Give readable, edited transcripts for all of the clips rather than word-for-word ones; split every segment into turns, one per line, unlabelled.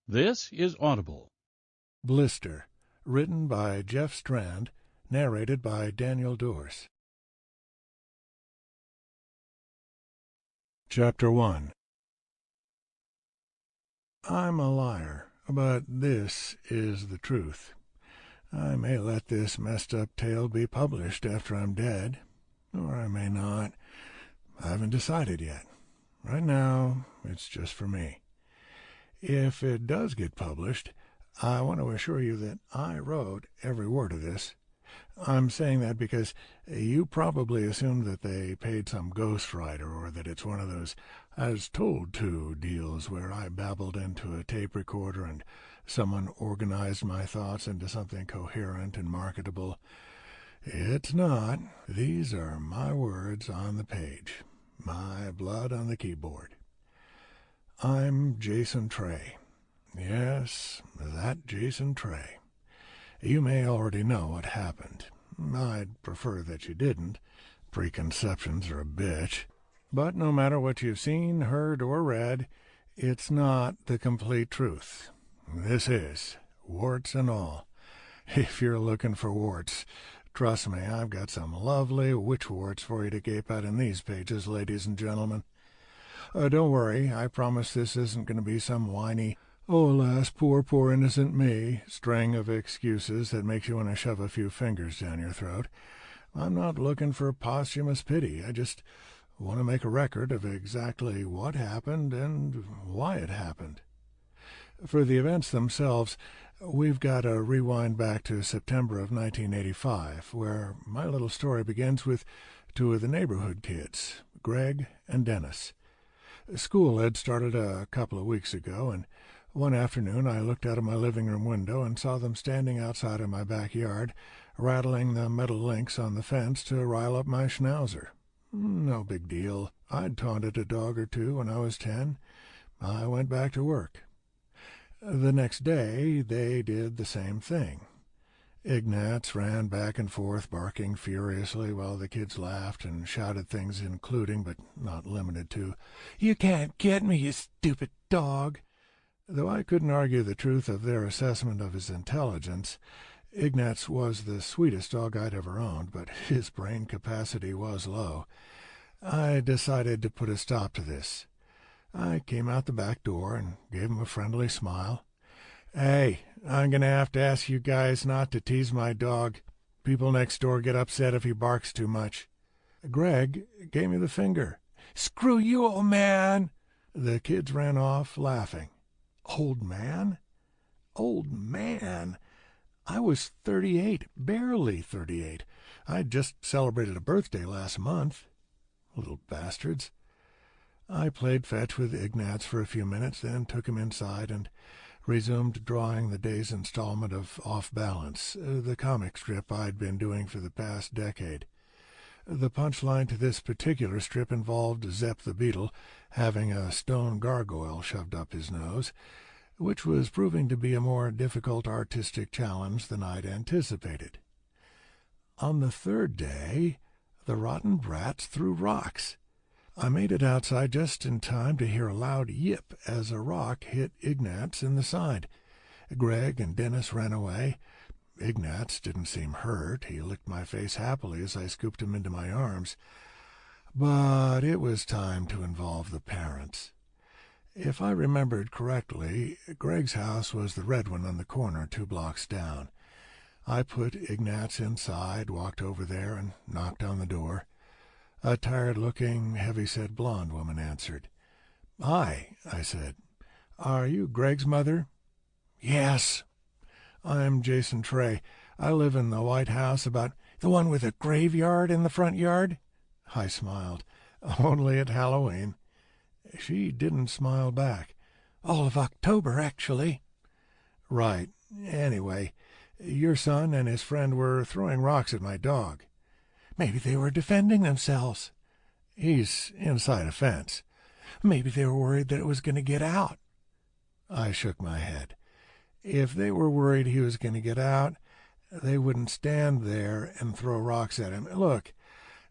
This is Audible.
Blister, written by Jeff Strand, narrated by Daniel Dorse. Chapter 1. I'm a liar, but this is the truth. I may let this messed-up tale be published after I'm dead, or I may not. I haven't decided yet. Right now, it's just for me. If it does get published, I want to assure you that I wrote every word of this. I'm saying that because you probably assumed that they paid some ghostwriter, or that it's one of those as told to deals where I babbled into a tape recorder and someone organized my thoughts into something coherent and marketable. It's not. These are my words on the page, my blood on the keyboard. I'm Jason Trey. Yes, that Jason Trey. You may already know what happened. I'd prefer that you didn't. Preconceptions are a bitch. But no matter what you've seen, heard, or read, it's not the complete truth. This is, warts and all. If you're looking for warts, trust me, I've got some lovely witch warts for you to gape at in these pages, ladies and gentlemen. Don't worry, I promise this isn't going to be some whiny, "Oh, alas, poor, poor innocent me," string of excuses that makes you want to shove a few fingers down your throat. I'm not looking for posthumous pity. I just want to make a record of exactly what happened and why it happened. For the events themselves, we've got to rewind back to September of 1985, where my little story begins with two of the neighborhood kids, Greg and Dennis. School had started a couple of weeks ago, and one afternoon I looked out of my living room window and saw them standing outside of my backyard, rattling the metal links on the fence to rile up my schnauzer. No big deal. I'd taunted a dog or two when I was 10. I went back to work. The next day they did the same thing. Ignatz ran back and forth, barking furiously, while the kids laughed and shouted things including, but not limited to, "You can't get me, you stupid dog." Though I couldn't argue the truth of their assessment of his intelligence, Ignatz was the sweetest dog I'd ever owned, but his brain capacity was low. I decided to put a stop to this. I came out the back door and gave him a friendly smile. "Hey, I'm going to have to ask you guys not to tease my dog. People next door get upset if he barks too much." Greg gave me the finger. "Screw you, old man!" The kids ran off, laughing. Old man? Old man? I was 38, barely 38. I'd just celebrated a birthday last month. Little bastards. I played fetch with Ignatz for a few minutes, then took him inside and resumed drawing the day's installment of Off Balance, the comic strip I'd been doing for the past decade. The punchline to this particular strip involved Zep the Beetle having a stone gargoyle shoved up his nose, which was proving to be a more difficult artistic challenge than I'd anticipated. On the third day, the rotten brats threw rocks. I made it outside just in time to hear a loud yip as a rock hit Ignatz in the side. Greg and Dennis ran away. Ignatz didn't seem hurt. He licked my face happily as I scooped him into my arms. But it was time to involve the parents. If I remembered correctly, Greg's house was the red one on the corner 2 blocks down. I put Ignatz inside, walked over there, and knocked on the door. A tired-looking, heavy-set blonde woman answered. "Hi," I said. "Are you Greg's mother?" "Yes." "I'm Jason Trey. I live in the White House about the one with a graveyard in the front yard." I smiled. "Only at Halloween." She didn't smile back. "All of October, actually." "Right. Anyway, your son and his friend were throwing rocks at my dog." "Maybe they were defending themselves." "He's inside a fence." "Maybe they were worried that it was going to get out." I shook my head. If they were worried he was going to get out, they wouldn't stand there and throw rocks at him. Look,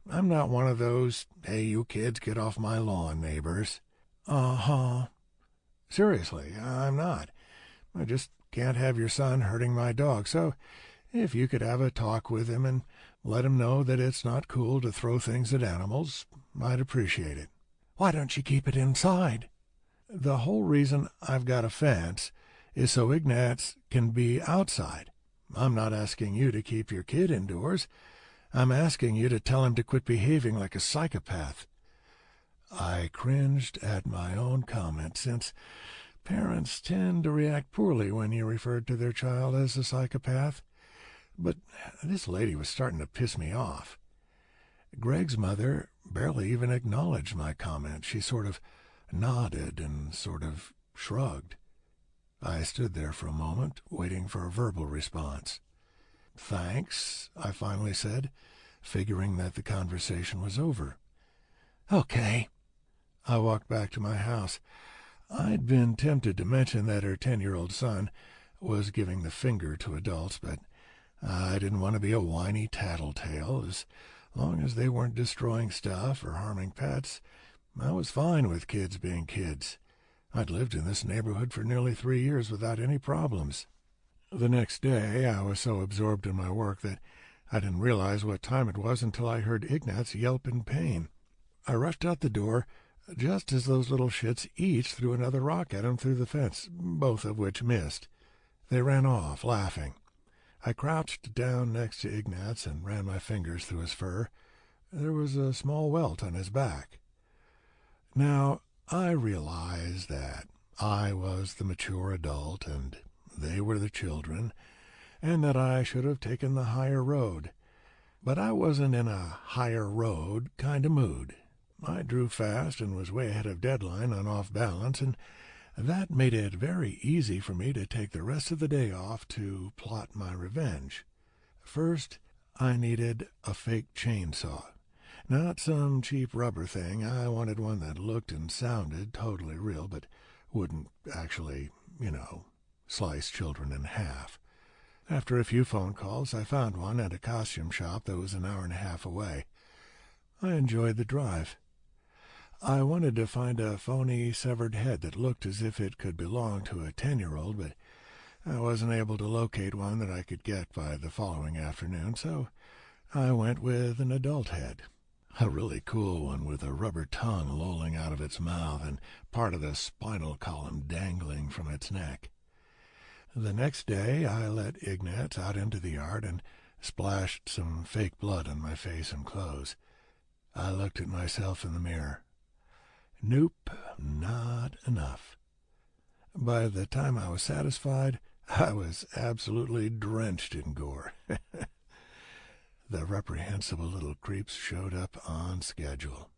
I'm not one of those, "Hey, you kids, get off my lawn" neighbors. Uh-huh. Seriously, I'm not. I just can't have your son hurting my dog, so if you could have a talk with him and let him know that it's not cool to throw things at animals, I'd appreciate it." "Why don't you keep it inside?" "The whole reason I've got a fence is so Ignatz can be outside. I'm not asking you to keep your kid indoors. I'm asking you to tell him to quit behaving like a psychopath." I cringed at my own comment, since parents tend to react poorly when you refer to their child as a psychopath. But this lady was starting to piss me off. Greg's mother barely even acknowledged my comment. She sort of nodded and sort of shrugged. I stood there for a moment, waiting for a verbal response. "Thanks," I finally said, figuring that the conversation was over. "Okay." I walked back to my house. I'd been tempted to mention that her 10-year-old son was giving the finger to adults, but I didn't want to be a whiny tattletale. As long as they weren't destroying stuff or harming pets, I was fine with kids being kids. I'd lived in this neighborhood for nearly 3 years without any problems. The next day, I was so absorbed in my work that I didn't realize what time it was until I heard Ignatz yelp in pain. I rushed out the door just as those little shits each threw another rock at him through the fence, both of which missed. They ran off, laughing. I crouched down next to Ignatz and ran my fingers through his fur. There was a small welt on his back. Now, I realized that I was the mature adult and they were the children, and that I should have taken the higher road. But I wasn't in a higher road kind of mood. I drew fast and was way ahead of deadline on Off Balance, and that made it very easy for me to take the rest of the day off to plot my revenge. First, I needed a fake chainsaw. Not some cheap rubber thing. I wanted one that looked and sounded totally real, but wouldn't actually, slice children in half. After a few phone calls, I found one at a costume shop that was an hour and a half away. I enjoyed the drive. I wanted to find a phony severed head that looked as if it could belong to a 10-year-old, but I wasn't able to locate one that I could get by the following afternoon, so I went with an adult head. A really cool one with a rubber tongue lolling out of its mouth and part of the spinal column dangling from its neck. The next day I let Ignatz out into the yard and splashed some fake blood on my face and clothes. I looked at myself in the mirror. Nope, not enough. By the time I was satisfied, I was absolutely drenched in gore. The reprehensible little creeps showed up on schedule.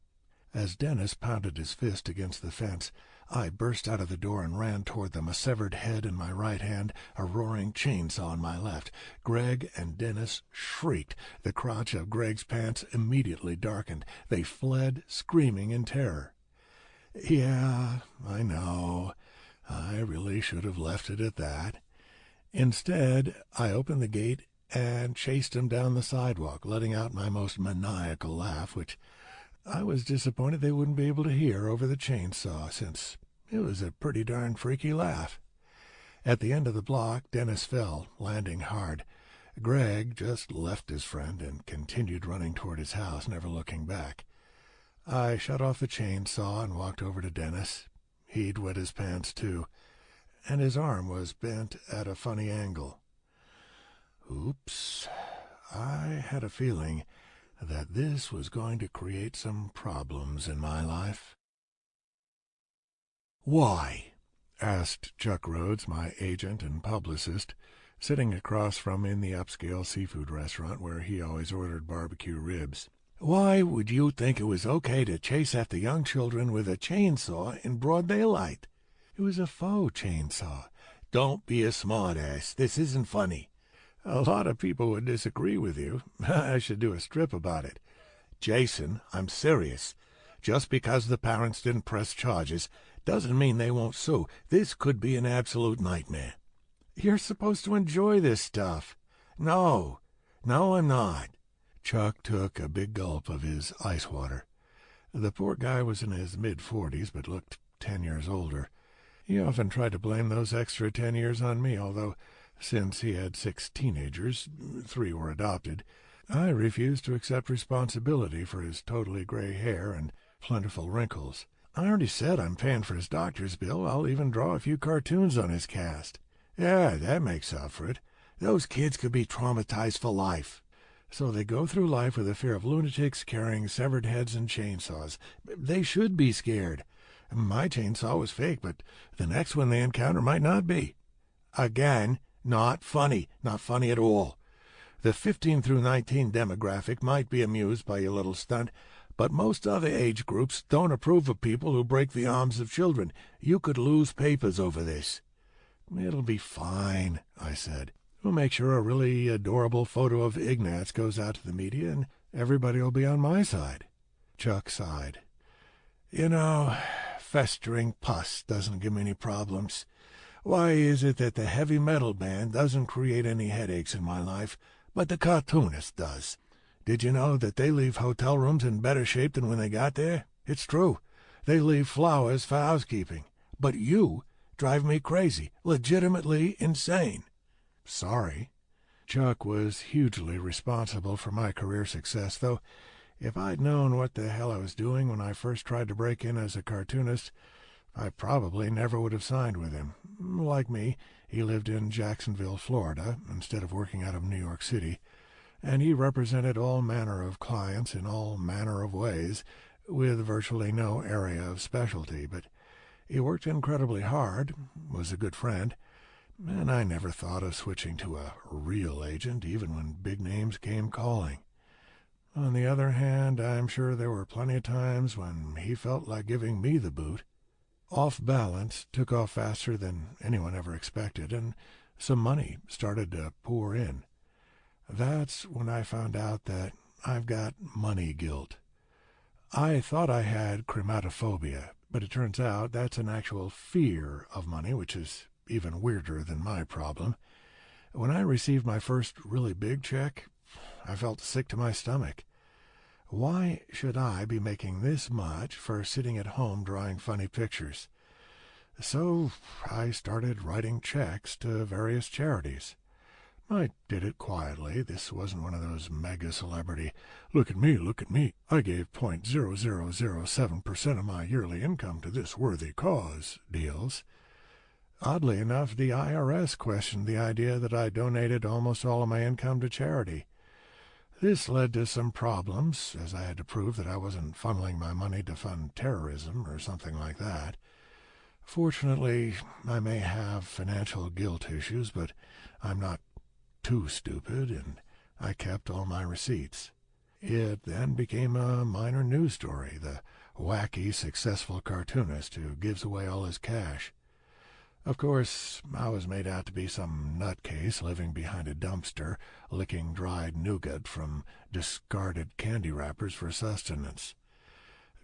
As Dennis pounded his fist against the fence, I burst out of the door and ran toward them, a severed head in my right hand, a roaring chainsaw in my left. Greg and Dennis shrieked. The crotch of Greg's pants immediately darkened. They fled, screaming in terror. Yeah, I know. I really should have left it at that. Instead, I opened the gate and chased him down the sidewalk, letting out my most maniacal laugh, which I was disappointed they wouldn't be able to hear over the chainsaw, since it was a pretty darn freaky laugh. At the end of the block, Dennis fell, landing hard. Greg just left his friend and continued running toward his house, never looking back. I shut off the chainsaw and walked over to Dennis. He'd wet his pants, too, and his arm was bent at a funny angle. Oops. I had a feeling that this was going to create some problems in my life. "Why?" asked Chuck Rhodes, my agent and publicist, sitting across from me in the upscale seafood restaurant where he always ordered barbecue ribs. "Why would you think it was okay to chase after young children with a chainsaw in broad daylight? It was a faux chainsaw. Don't be a smartass. This isn't funny. A lot of people would disagree with you. I should do a strip about it. Jason, I'm serious. Just because the parents didn't press charges doesn't mean they won't sue. This could be an absolute nightmare. You're supposed to enjoy this stuff. No, I'm not." Chuck took a big gulp of his ice water. The poor guy was in his mid-40s, but looked 10 years older. He often tried to blame those extra 10 years on me, although since he had 6 teenagers, 3 were adopted, I refused to accept responsibility for his totally gray hair and plentiful wrinkles. I already said I'm paying for his doctor's bill. I'll even draw a few cartoons on his cast. Yeah, that makes up for it. Those kids could be traumatized for life. So they go through life with a fear of lunatics carrying severed heads and chainsaws. They should be scared. My chainsaw was fake, but the next one they encounter might not be. Again, not funny. Not funny at all. The 15 through 19 demographic might be amused by your little stunt, but most other age groups don't approve of people who break the arms of children. You could lose papers over this. It'll be fine, I said. We'll make sure a really adorable photo of Ignatz goes out to the media, and everybody will be on my side. Chuck sighed. You know, festering pus doesn't give me any problems. Why is it that the heavy metal band doesn't create any headaches in my life, but the cartoonist does? Did you know that they leave hotel rooms in better shape than when they got there? It's true. They leave flowers for housekeeping. But you drive me crazy, legitimately insane. Sorry. Chuck was hugely responsible for my career success, though if I'd known what the hell I was doing when I first tried to break in as a cartoonist, I probably never would have signed with him. Like me, he lived in Jacksonville, Florida, instead of working out of New York City, and he represented all manner of clients in all manner of ways, with virtually no area of specialty. But he worked incredibly hard, was a good friend, and I never thought of switching to a real agent, even when big names came calling. On the other hand, I'm sure there were plenty of times when he felt like giving me the boot. Off Balance took off faster than anyone ever expected, and some money started to pour in. That's when I found out that I've got money guilt. I thought I had chromatophobia, but it turns out that's an actual fear of money, which is even weirder than my problem. When I received my first really big check, I felt sick to my stomach. Why should I be making this much for sitting at home drawing funny pictures? So I started writing checks to various charities. I did it quietly. This wasn't one of those mega celebrity, look at me, I gave 0.0007% of my yearly income to this worthy cause deals. Oddly enough, the IRS questioned the idea that I donated almost all of my income to charity. This led to some problems, as I had to prove that I wasn't funneling my money to fund terrorism or something like that. Fortunately, I may have financial guilt issues, but I'm not too stupid, and I kept all my receipts. It then became a minor news story, the wacky, successful cartoonist who gives away all his cash. Of course, I was made out to be some nutcase living behind a dumpster, licking dried nougat from discarded candy wrappers for sustenance.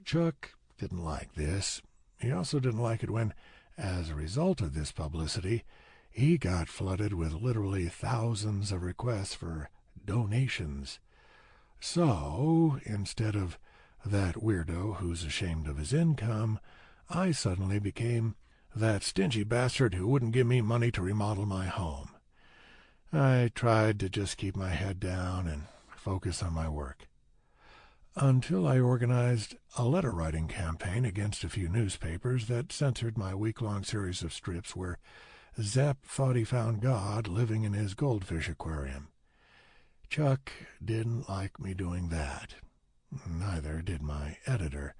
Chuck didn't like this. He also didn't like it when, as a result of this publicity, he got flooded with literally thousands of requests for donations. So, instead of that weirdo who's ashamed of his income, I suddenly became that stingy bastard who wouldn't give me money to remodel my home. I tried to just keep my head down and focus on my work. Until I organized a letter-writing campaign against a few newspapers that censored my week-long series of strips where Zepp thought he found God living in his goldfish aquarium. Chuck didn't like me doing that. Neither did my editor.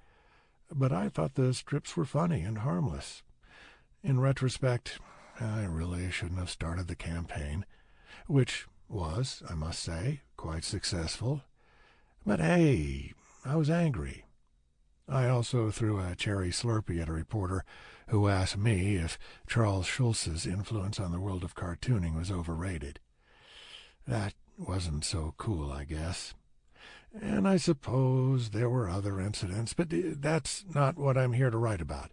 But I thought the strips were funny and harmless. In retrospect, I really shouldn't have started the campaign, which was, I must say, quite successful. But hey, I was angry. I also threw a cherry Slurpee at a reporter who asked me if Charles Schulz's influence on the world of cartooning was overrated. That wasn't so cool, I guess. And I suppose there were other incidents, but that's not what I'm here to write about.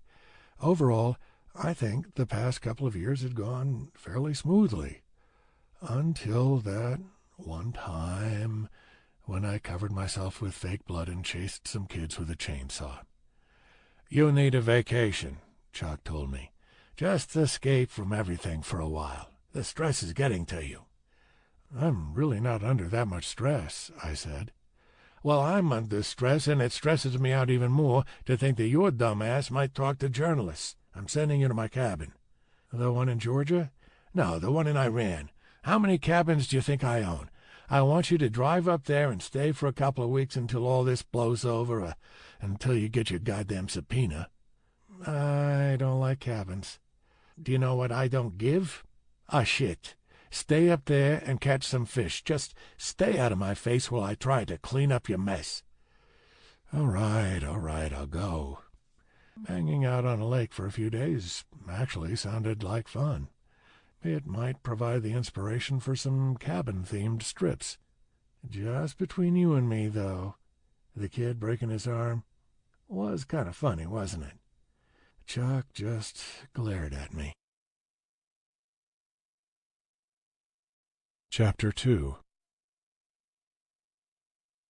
Overall, I think the past couple of years had gone fairly smoothly, until that one time when I covered myself with fake blood and chased some kids with a chainsaw. "You need a vacation," Chuck told me. Just escape from everything for a while. The stress is getting to you." "I'm really not under that much stress," I said. "Well, I'm under stress, and it stresses me out even more to think that your dumb ass might talk to journalists. I'm sending you to my cabin." "The one in Georgia?" "No, the one in Iran. How many cabins do you think I own? I want you to drive up there and stay for a couple of weeks until all this blows over, until you get your goddamn subpoena." "I don't like cabins." "Do you know what I don't give? A shit. Stay up there and catch some fish. Just stay out of my face while I try to clean up your mess." All right, I'll go." Hanging out on a lake for a few days actually sounded like fun. It might provide the inspiration for some cabin-themed strips. Just between you and me, though, the kid breaking his arm was kind of funny, wasn't it? Chuck just glared at me. Chapter 2.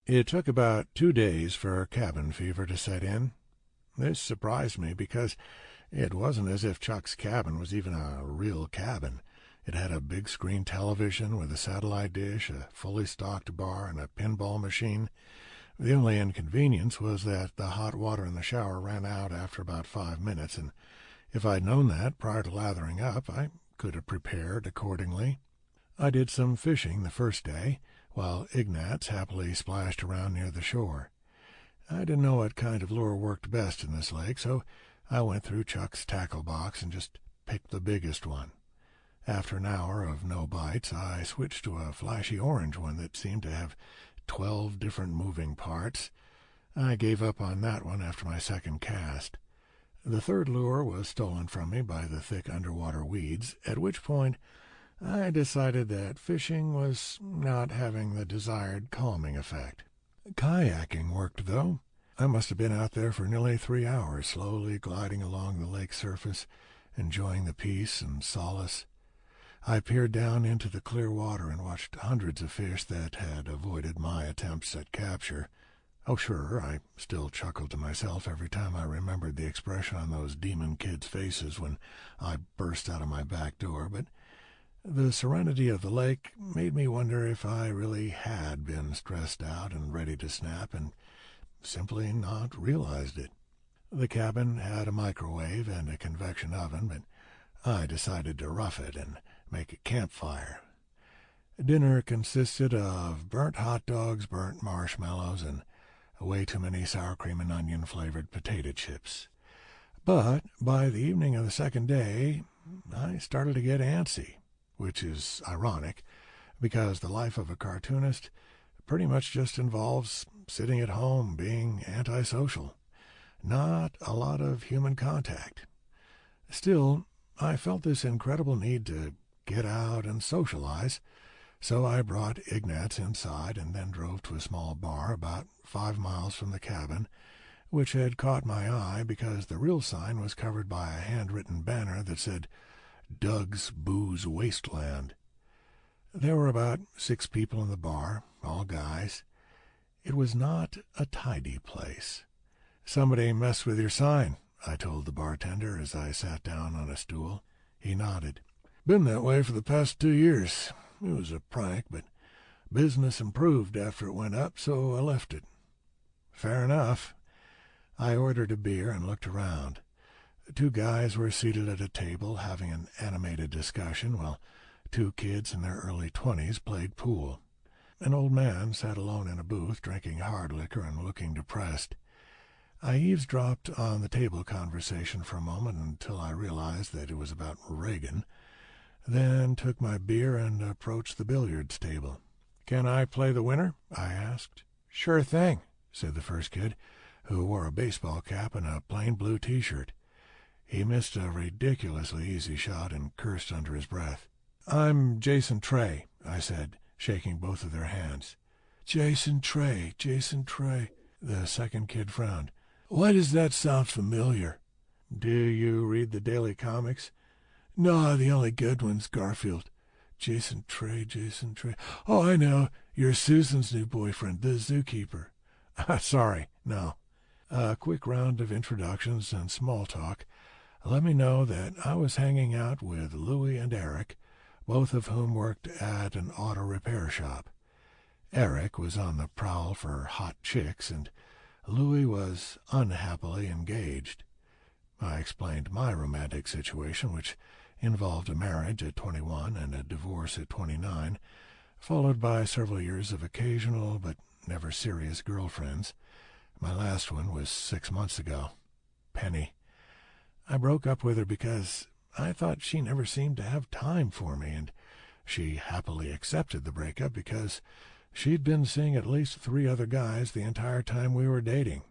It took about 2 days for cabin fever to set in. This surprised me because it wasn't as if Chuck's cabin was even a real cabin. It had a big screen television with a satellite dish, a fully stocked bar, and a pinball machine. The only inconvenience was that the hot water in the shower ran out after about 5 minutes, and if I'd known that prior to lathering up, I could have prepared accordingly. I did some fishing the first day, while Ignatz happily splashed around near the shore. I didn't know what kind of lure worked best in this lake, so I went through Chuck's tackle box and just picked the biggest one. After an hour of no bites, I switched to a flashy orange one that seemed to have 12 different moving parts. I gave up on that one after my second cast. The third lure was stolen from me by the thick underwater weeds, at which point I decided that fishing was not having the desired calming effect. Kayaking worked, though. I must have been out there for nearly 3 hours, slowly gliding along the lake's surface, enjoying the peace and solace. I peered down into the clear water and watched hundreds of fish that had avoided my attempts at capture. Oh, sure, I still chuckled to myself every time I remembered the expression on those demon kids' faces when I burst out of my back door, but the serenity of the lake made me wonder if I really had been stressed out and ready to snap and simply not realized it. The cabin had a microwave and a convection oven, but I decided to rough it and make a campfire. Dinner consisted of burnt hot dogs, burnt marshmallows, and way too many sour cream and onion-flavored potato chips. But by the evening of the second day, I started to get antsy, which is ironic, because the life of a cartoonist pretty much just involves sitting at home, being antisocial. Not a lot of human contact. Still, I felt this incredible need to get out and socialize, so I brought Ignatz inside and then drove to a small bar about 5 miles from the cabin, which had caught my eye because the real sign was covered by a handwritten banner that said, "Doug's Booze Wasteland." There were about 6 people in the bar, all guys. It was not a tidy place. "Somebody messed with your sign," I told the bartender as I sat down on a stool. He nodded. "Been that way for the past 2 years. It was a prank, but business improved after it went up, so I left it." Fair enough. I ordered a beer and looked around. 2 guys were seated at a table having an animated discussion, while 2 kids in their early 20s played pool. An old man sat alone in a booth drinking hard liquor and looking depressed. I eavesdropped on the table conversation for a moment until I realized that it was about Reagan, then took my beer and approached the billiards table. "Can I play the winner?" I asked. "Sure thing," said the first kid, who wore a baseball cap and a plain blue T-shirt. He missed a ridiculously easy shot and cursed under his breath. "I'm Jason Trey," I said, shaking both of their hands. Jason Trey. The second kid frowned. "Why does that sound familiar?" "Do you read the daily comics?" "No, the only good one's Garfield. Jason Trey. Oh, I know. You're Susan's new boyfriend, the zookeeper." "Sorry, no." A quick round of introductions and small talk. let me know that I was hanging out with Louie and Eric, both of whom worked at an auto repair shop. Eric was on the prowl for hot chicks, and Louie was unhappily engaged. I explained my romantic situation, which involved a marriage at 21 and a divorce at 29, followed by several years of occasional but never serious girlfriends. My last one was 6 months ago. Penny. I broke up with her because I thought she never seemed to have time for me, and she happily accepted the breakup because she'd been seeing at least 3 other guys the entire time we were dating.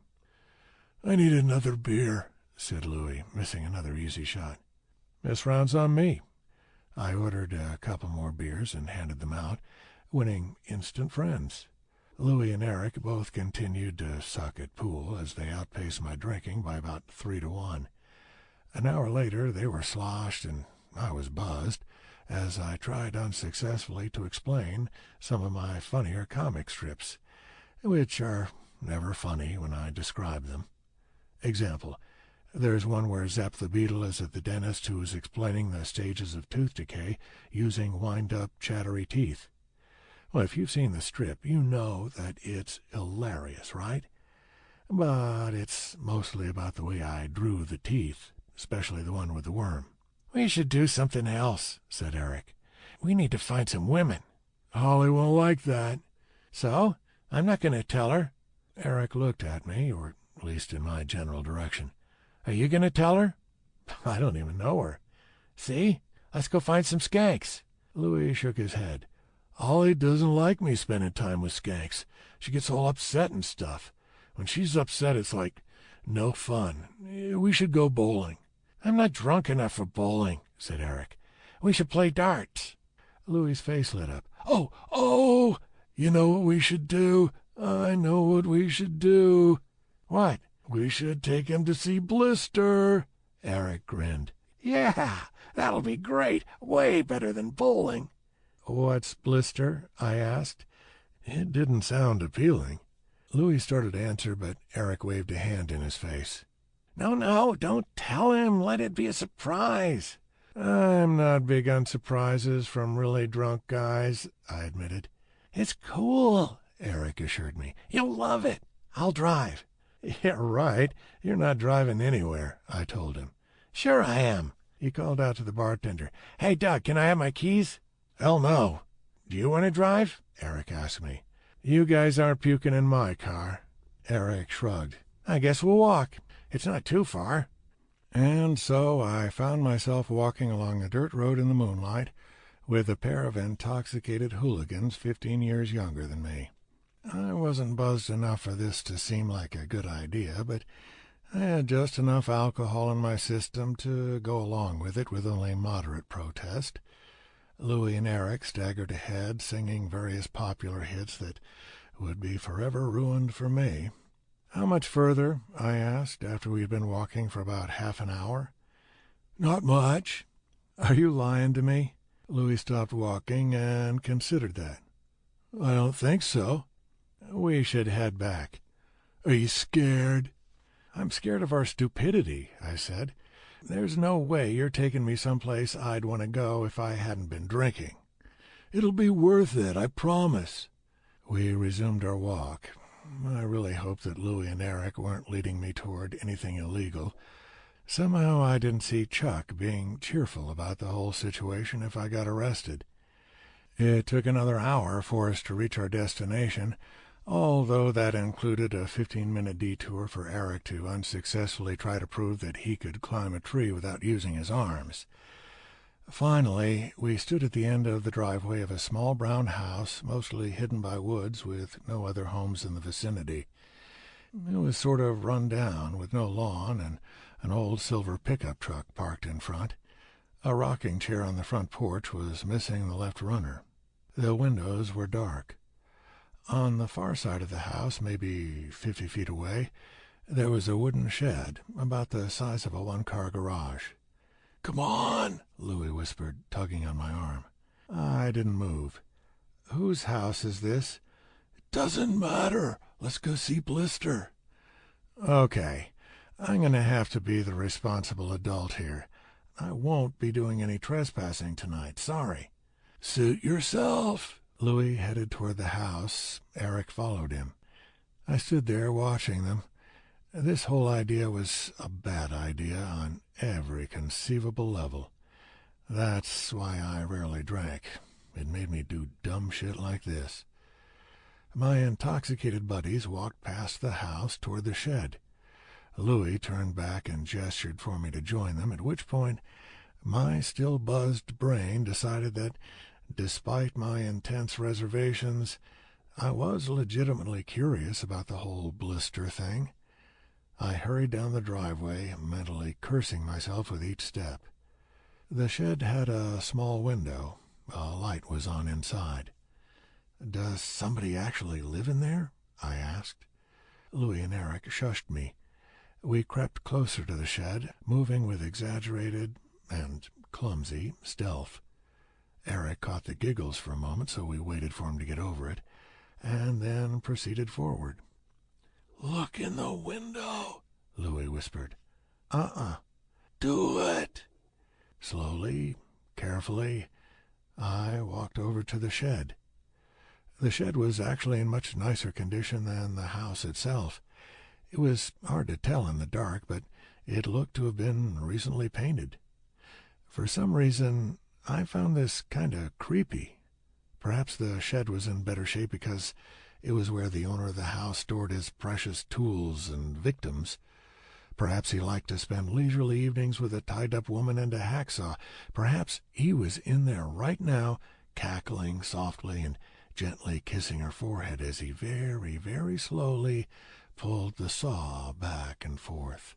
"I need another beer," said Louie, missing another easy shot. "This round's on me." I ordered a couple more beers and handed them out, winning instant friends. Louie and Eric both continued to suck at pool as they outpaced my drinking by about 3-1. An hour later they were sloshed and I was buzzed as I tried unsuccessfully to explain some of my funnier comic strips, which are never funny when I describe them. Example, there's one where Zep the Beetle is at the dentist who is explaining the stages of tooth decay using wind-up, chattery teeth. Well, if you've seen the strip, you know that it's hilarious, right? But it's mostly about the way I drew the teeth, especially the one with the worm. "We should do something else," said Eric. "We need to find some women." "Holly won't like that." "So? I'm not going to tell her." Eric looked at me, or at least in my general direction. "Are you going to tell her?" "I don't even know her." "See? Let's go find some skanks." Louis shook his head. "Holly doesn't like me spending time with skanks. She gets all upset and stuff. When she's upset, it's like no fun. We should go bowling." "I'm not drunk enough for bowling," said Eric. "We should play darts." Louis's face lit up. Oh, you know what we should do? I know what we should do." "What?" "We should take him to see Blister." Eric grinned. "Yeah, that'll be great. Way better than bowling." "What's Blister?" I asked. It didn't sound appealing. Louis started to answer, but Eric waved a hand in his face. No, don't tell him. Let it be a surprise." "I'm not big on surprises from really drunk guys," I admitted. "It's cool," Eric assured me. "You'll love it. I'll drive." "Yeah, right. You're not driving anywhere," I told him. "Sure I am." He called out to the bartender. "Hey, Doug, can I have my keys?" "Hell no." "Do you want to drive?" Eric asked me. "You guys aren't puking in my car." Eric shrugged. "I guess we'll walk. It's not too far." And so I found myself walking along a dirt road in the moonlight with a pair of intoxicated hooligans 15 years younger than me. I wasn't buzzed enough for this to seem like a good idea, but I had just enough alcohol in my system to go along with it with only moderate protest. Louis and Eric staggered ahead, singing various popular hits that would be forever ruined for me. "How much further?" I asked, after we had been walking for about half an hour. "Not much." "Are you lying to me?" Louis stopped walking and considered that. "I don't think so." "We should head back." "Are you scared?" "I'm scared of our stupidity," I said. "There's no way you're taking me someplace I'd want to go if I hadn't been drinking." "It'll be worth it, I promise." We resumed our walk. I really hoped that Louis and Eric weren't leading me toward anything illegal. Somehow I didn't see Chuck being cheerful about the whole situation if I got arrested. It took another hour for us to reach our destination, although that included a 15-minute detour for Eric to unsuccessfully try to prove that he could climb a tree without using his arms. Finally, we stood at the end of the driveway of a small brown house, mostly hidden by woods with no other homes in the vicinity. It was sort of run down, with no lawn, and an old silver pickup truck parked in front. A rocking chair on the front porch was missing the left runner. The windows were dark. On the far side of the house, maybe 50 feet away, there was a wooden shed, about the size of a one-car garage. "Come on," Louis whispered, tugging on my arm. I didn't move. "Whose house is this?" "It doesn't matter. Let's go see Blister." "Okay. I'm going to have to be the responsible adult here. I won't be doing any trespassing tonight. Sorry." "Suit yourself." Louis headed toward the house. Eric followed him. I stood there watching them. This whole idea was a bad idea on every conceivable level. That's why I rarely drank. It made me do dumb shit like this. My intoxicated buddies walked past the house toward the shed. Louis turned back and gestured for me to join them, at which point my still buzzed brain decided that, despite my intense reservations, I was legitimately curious about the whole Blister thing. I hurried down the driveway, mentally cursing myself with each step. The shed had a small window. A light was on inside. "Does somebody actually live in there?" I asked. Louis and Eric shushed me. We crept closer to the shed, moving with exaggerated and clumsy stealth. Eric caught the giggles for a moment, so we waited for him to get over it, and then proceeded forward. "Look in the window," Louis whispered. "Do it." Slowly, carefully, I walked over to the shed. The shed was actually in much nicer condition than the house itself. It was hard to tell in the dark, but it looked to have been recently painted. For some reason, I found this kind of creepy. Perhaps the shed was in better shape because it was where the owner of the house stored his precious tools and victims. Perhaps he liked to spend leisurely evenings with a tied-up woman and a hacksaw. Perhaps he was in there right now, cackling softly and gently kissing her forehead as he very, very slowly pulled the saw back and forth.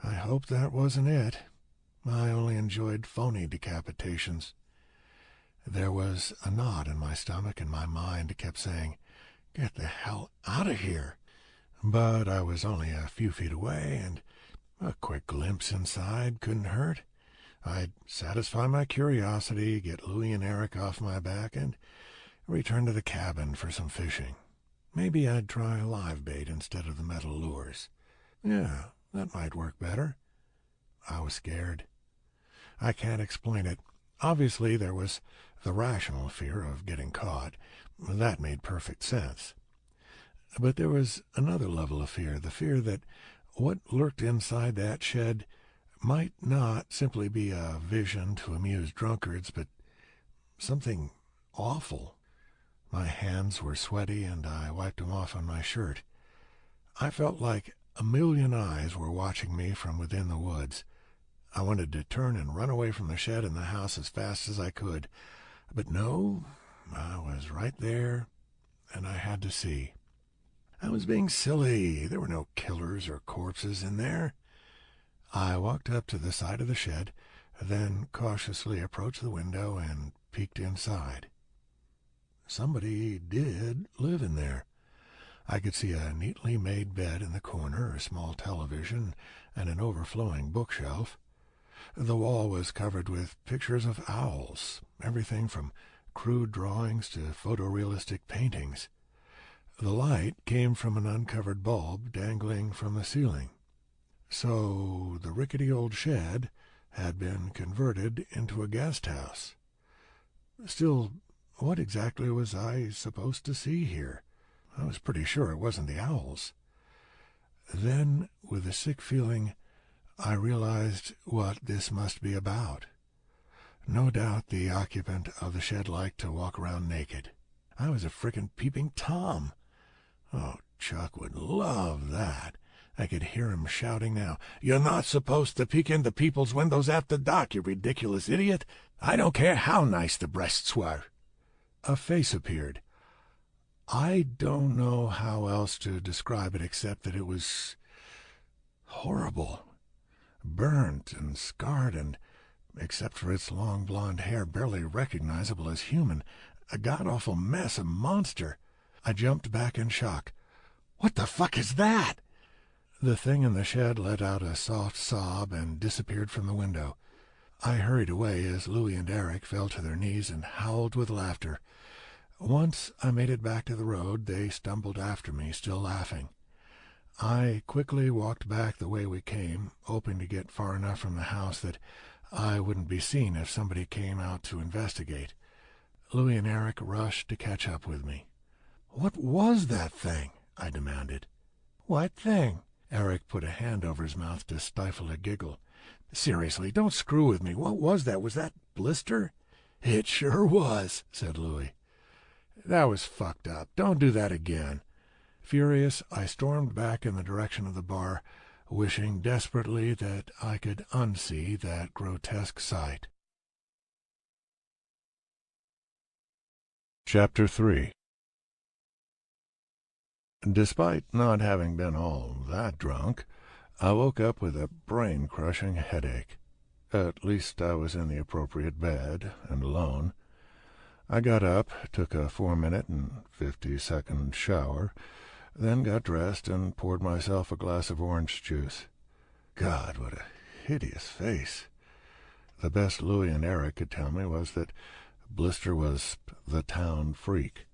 I hoped that wasn't it. I only enjoyed phony decapitations. There was a knot in my stomach, and my mind kept saying, "Get the hell out of here." But I was only a few feet away, and a quick glimpse inside couldn't hurt. I'd satisfy my curiosity, get Louis and Eric off my back, and return to the cabin for some fishing. Maybe I'd try live bait instead of the metal lures. Yeah, that might work better. I was scared. I can't explain it. Obviously, there was the rational fear of getting caught. That made perfect sense. But there was another level of fear, the fear that what lurked inside that shed might not simply be a vision to amuse drunkards, but something awful. My hands were sweaty, and I wiped them off on my shirt. I felt like a million eyes were watching me from within the woods. I wanted to turn and run away from the shed and the house as fast as I could. But no, I was right there, and I had to see. I was being silly. There were no killers or corpses in there. I walked up to the side of the shed, then cautiously approached the window and peeked inside. Somebody did live in there. I could see a neatly made bed in the corner, a small television, and an overflowing bookshelf. The wall was covered with pictures of owls, everything from crude drawings to photorealistic paintings. The light came from an uncovered bulb dangling from the ceiling. So the rickety old shed had been converted into a guest house. Still, what exactly was I supposed to see here? I was pretty sure it wasn't the owls. Then, with a sick feeling, I realized what this must be about. No doubt the occupant of the shed liked to walk around naked. I was a frickin' peeping Tom. Oh, Chuck would love that. I could hear him shouting now. "You're not supposed to peek into people's windows after dark, you ridiculous idiot. I don't care how nice the breasts were." A face appeared. I don't know how else to describe it except that it was horrible. Burnt and scarred and, except for its long blonde hair, barely recognizable as human. A god-awful mess, a monster. I jumped back in shock. "What the fuck is that?" The thing in the shed let out a soft sob and disappeared from the window. I hurried away as Louis and Eric fell to their knees and howled with laughter. Once I made it back to the road, they stumbled after me, still laughing. I quickly walked back the way we came, hoping to get far enough from the house that I wouldn't be seen if somebody came out to investigate. Louis and Eric rushed to catch up with me. "What was that thing?" I demanded. "What thing?" Eric put a hand over his mouth to stifle a giggle. "Seriously, don't screw with me. What was that? Was that Blister?" "It sure was," said Louis. "That was fucked up. Don't do that again." Furious, I stormed back in the direction of the bar, wishing desperately that I could unsee that grotesque sight. Chapter 3. Despite not having been all that drunk, I woke up with a brain-crushing headache. At least I was in the appropriate bed and alone. I got up, took a 4-minute and 50-second shower, then got dressed and poured myself a glass of orange juice. God, what a hideous face. The best Louis and Eric could tell me was that Blister was the town freak.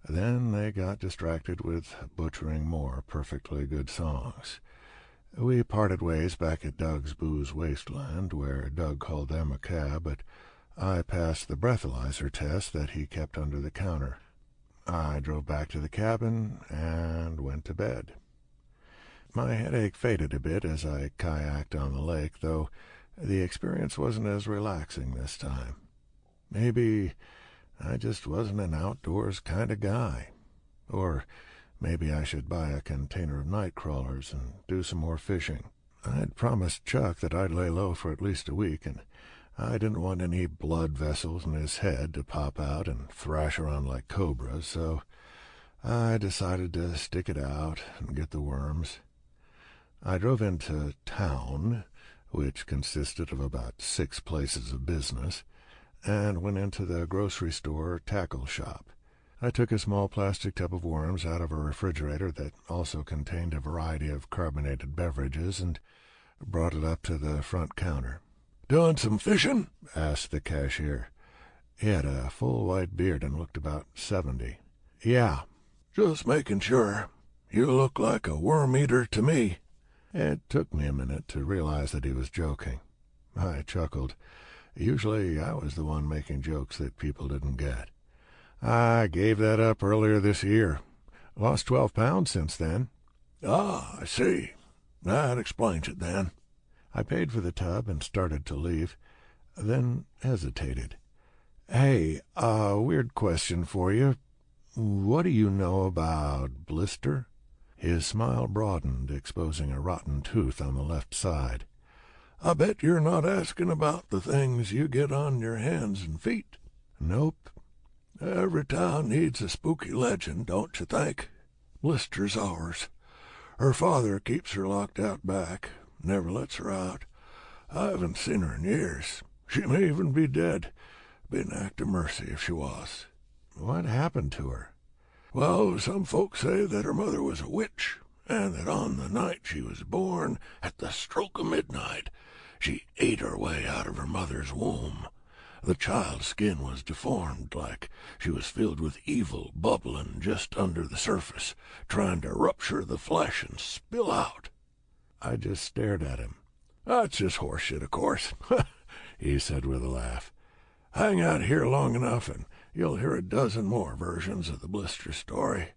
Then they got distracted with butchering more perfectly good songs. We parted ways back at Doug's Booze Wasteland, where Doug called them a cab, but I passed the breathalyzer test that he kept under the counter. I drove back to the cabin and went to bed. My headache faded a bit as I kayaked on the lake, though the experience wasn't as relaxing this time. Maybe I just wasn't an outdoors kind of guy. Or maybe I should buy a container of night crawlers and do some more fishing. I'd promised Chuck that I'd lay low for at least a week, and I didn't want any blood vessels in his head to pop out and thrash around like cobras, so I decided to stick it out and get the worms. I drove into town, which consisted of about 6 places of business, and went into the grocery store tackle shop. I took a small plastic tub of worms out of a refrigerator that also contained a variety of carbonated beverages and brought it up to the front counter. "Doing some fishing?" asked the cashier. He had a full white beard and looked about 70. "Yeah." "Just making sure. You look like a worm-eater to me." It took me a minute to realize that he was joking. I chuckled. Usually I was the one making jokes that people didn't get. "I gave that up earlier this year. Lost 12 pounds since then." "Ah, I see. That explains it then." I paid for the tub and started to leave, then hesitated. "Hey, a weird question for you. What do you know about Blister?" His smile broadened, exposing a rotten tooth on the left side. "I bet you're not asking about the things you get on your hands and feet." "Nope." "Every town needs a spooky legend, don't you think? Blister's ours. Her father keeps her locked out back, never lets her out. I haven't seen her in years. She may even be dead. Be an act of mercy if she was." "What happened to her?" "Well, some folks say that her mother was a witch, and that on the night she was born, at the stroke of midnight, she ate her way out of her mother's womb. The child's skin was deformed, like she was filled with evil bubbling just under the surface, trying to rupture the flesh and spill out." I just stared at him. "That's just horseshit, of course," he said with a laugh. "Hang out here long enough and you'll hear a dozen more versions of the Blister story.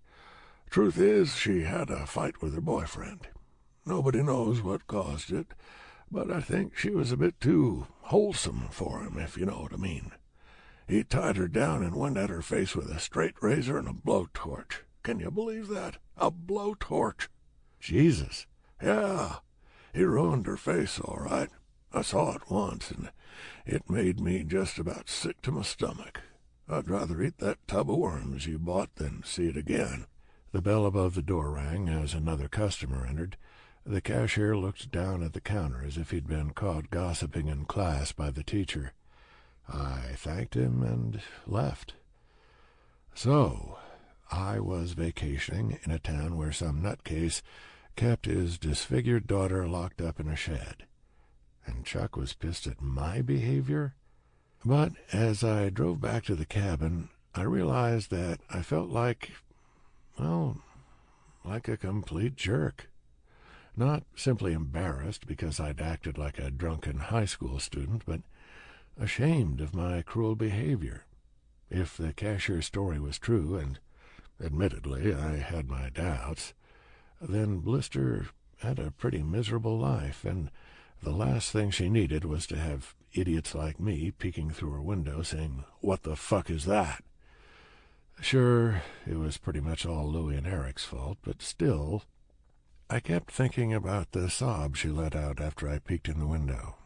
Truth is, she had a fight with her boyfriend. Nobody knows what caused it, but I think she was a bit too wholesome for him, if you know what I mean. He tied her down and went at her face with a straight razor and a blowtorch. Can you believe that? A blowtorch." "Jesus." "Yeah, he ruined her face, all right. I saw it once, and it made me just about sick to my stomach. I'd rather eat that tub of worms you bought than see it again." The bell above the door rang as another customer entered. The cashier looked down at the counter as if he'd been caught gossiping in class by the teacher. I thanked him and left. So, I was vacationing in a town where some nutcase kept his disfigured daughter locked up in a shed. And Chuck was pissed at my behavior? But as I drove back to the cabin, I realized that I felt like a complete jerk. Not simply embarrassed because I'd acted like a drunken high school student, but ashamed of my cruel behavior. If the cashier's story was true, and admittedly I had my doubts, then Blister had a pretty miserable life, and the last thing she needed was to have idiots like me peeking through her window saying, "What the fuck is that?" Sure, it was pretty much all Louie and Eric's fault, but still, I kept thinking about the sob she let out after I peeked in the window.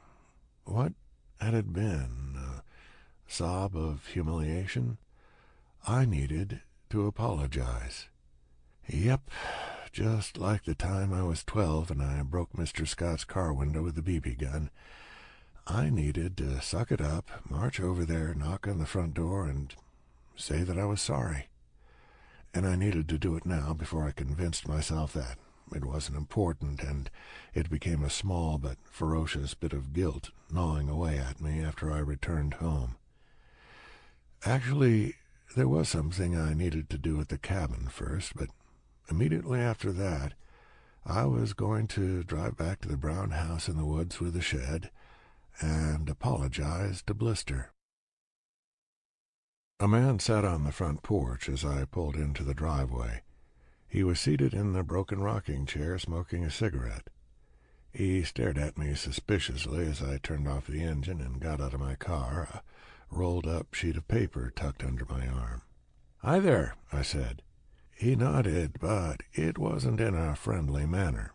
What had it been? A sob of humiliation? I needed to apologize. Yep, just like the time I was 12 and I broke Mr. Scott's car window with a BB gun. I needed to suck it up, march over there, knock on the front door, and say that I was sorry. And I needed to do it now before I convinced myself that it wasn't important, and it became a small but ferocious bit of guilt gnawing away at me after I returned home. Actually, there was something I needed to do at the cabin first, but immediately after that, I was going to drive back to the brown house in the woods with the shed and apologize to Blister. A man sat on the front porch as I pulled into the driveway. He was seated in the broken rocking chair smoking a cigarette. He stared at me suspiciously as I turned off the engine and got out of my car, a rolled-up sheet of paper tucked under my arm. "Hi there," I said. He nodded, but it wasn't in a friendly manner.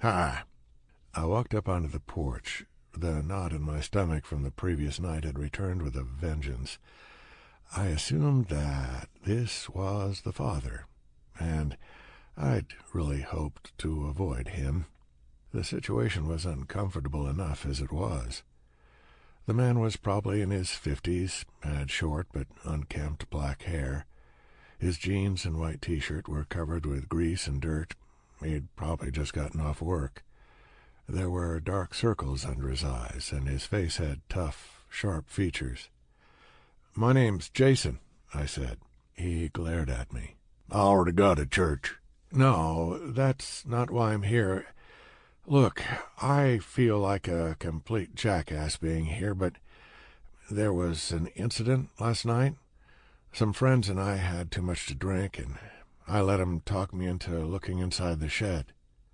"Hi." I walked up onto the porch. The knot in my stomach from the previous night had returned with a vengeance. I assumed that this was the father, and I'd really hoped to avoid him. The situation was uncomfortable enough as it was. The man was probably in his 50s, had short but unkempt black hair. His jeans and white T-shirt were covered with grease and dirt. He'd probably just gotten off work. There were dark circles under his eyes, and his face had tough, sharp features. "My name's Jason," I said. He glared at me. "I already got a church." "No, that's not why I'm here. Look, I feel like a complete jackass being here, but there was an incident last night. Some friends and I had too much to drink, and I let 'em talk me into looking inside the shed."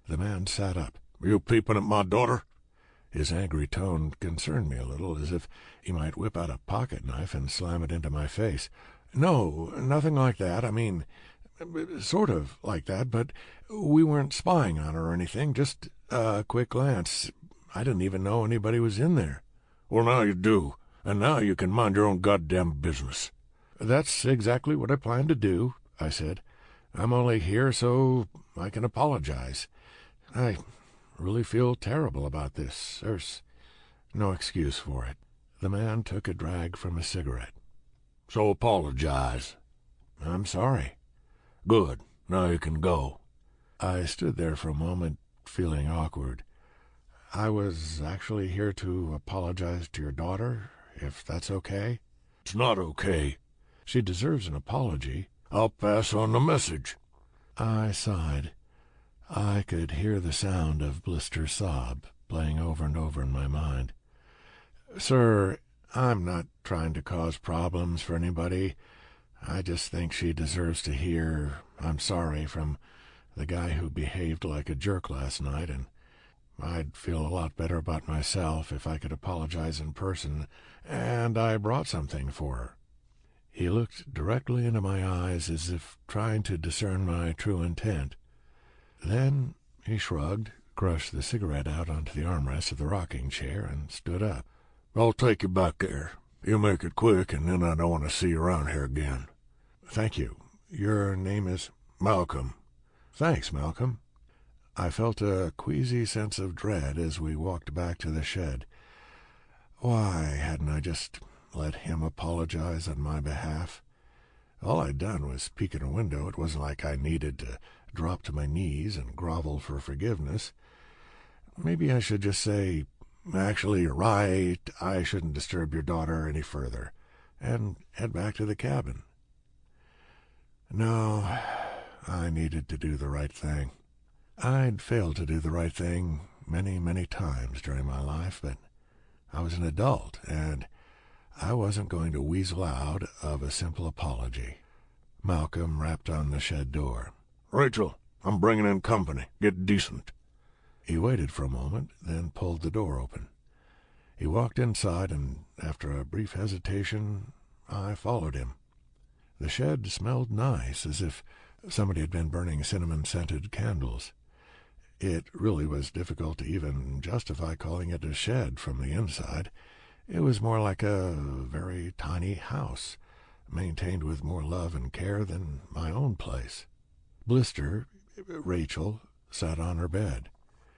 The man sat up. "You peeping at my daughter?" His angry tone concerned me a little, as if he might whip out a pocket knife and slam it into my face. "No, nothing like that. I mean, sort of like that, but we weren't spying on her or anything, just a quick glance. I didn't even know anybody was in there." "Well, now you do, and now you can mind your own goddamn business." "That's exactly what I plan to do," I said. "I'm only here so I can apologize. I really feel terrible about this. There's no excuse for it." The man took a drag from a cigarette. "So apologize." "I'm sorry."
"Good. Now you can go."
I stood there for a moment, feeling awkward. "I was actually here to apologize to your daughter, if that's okay?"
"It's not okay."
"She deserves an apology."
"I'll pass on the message."
I sighed. I could hear the sound of Blister's sob playing over and over in my mind. "Sir, I'm not trying to cause problems for anybody. I just think she deserves to hear I'm sorry from the guy who behaved like a jerk last night, and I'd feel a lot better about myself if I could apologize in person, and I brought something for her." He looked directly into my eyes as if trying to discern my true intent. Then he shrugged, crushed the cigarette out onto the armrest of the rocking chair, and stood up.
"I'll take you back there. You make it quick, and then I don't want to see you around here again."
"Thank you. Your name is—"
"Malcolm."
"Thanks, Malcolm." I felt a queasy sense of dread as we walked back to the shed. Why hadn't I just let him apologize on my behalf? All I'd done was peek in a window. It wasn't like I needed to drop to my knees and grovel for forgiveness. Maybe I should just say, "Actually, you're right. I shouldn't disturb your daughter any further," and head back to the cabin. No, I needed to do the right thing. I'd failed to do the right thing many, many times during my life, but I was an adult, and I wasn't going to weasel out of a simple apology. Malcolm rapped on the shed door.
"Rachel, I'm bringing in company. Get decent."
He waited for a moment, then pulled the door open. He walked inside, and after a brief hesitation, I followed him. The shed smelled nice, as if somebody had been burning cinnamon-scented candles. It really was difficult to even justify calling it a shed from the inside. It was more like a very tiny house, maintained with more love and care than my own place. Blister, Rachel, sat on her bed.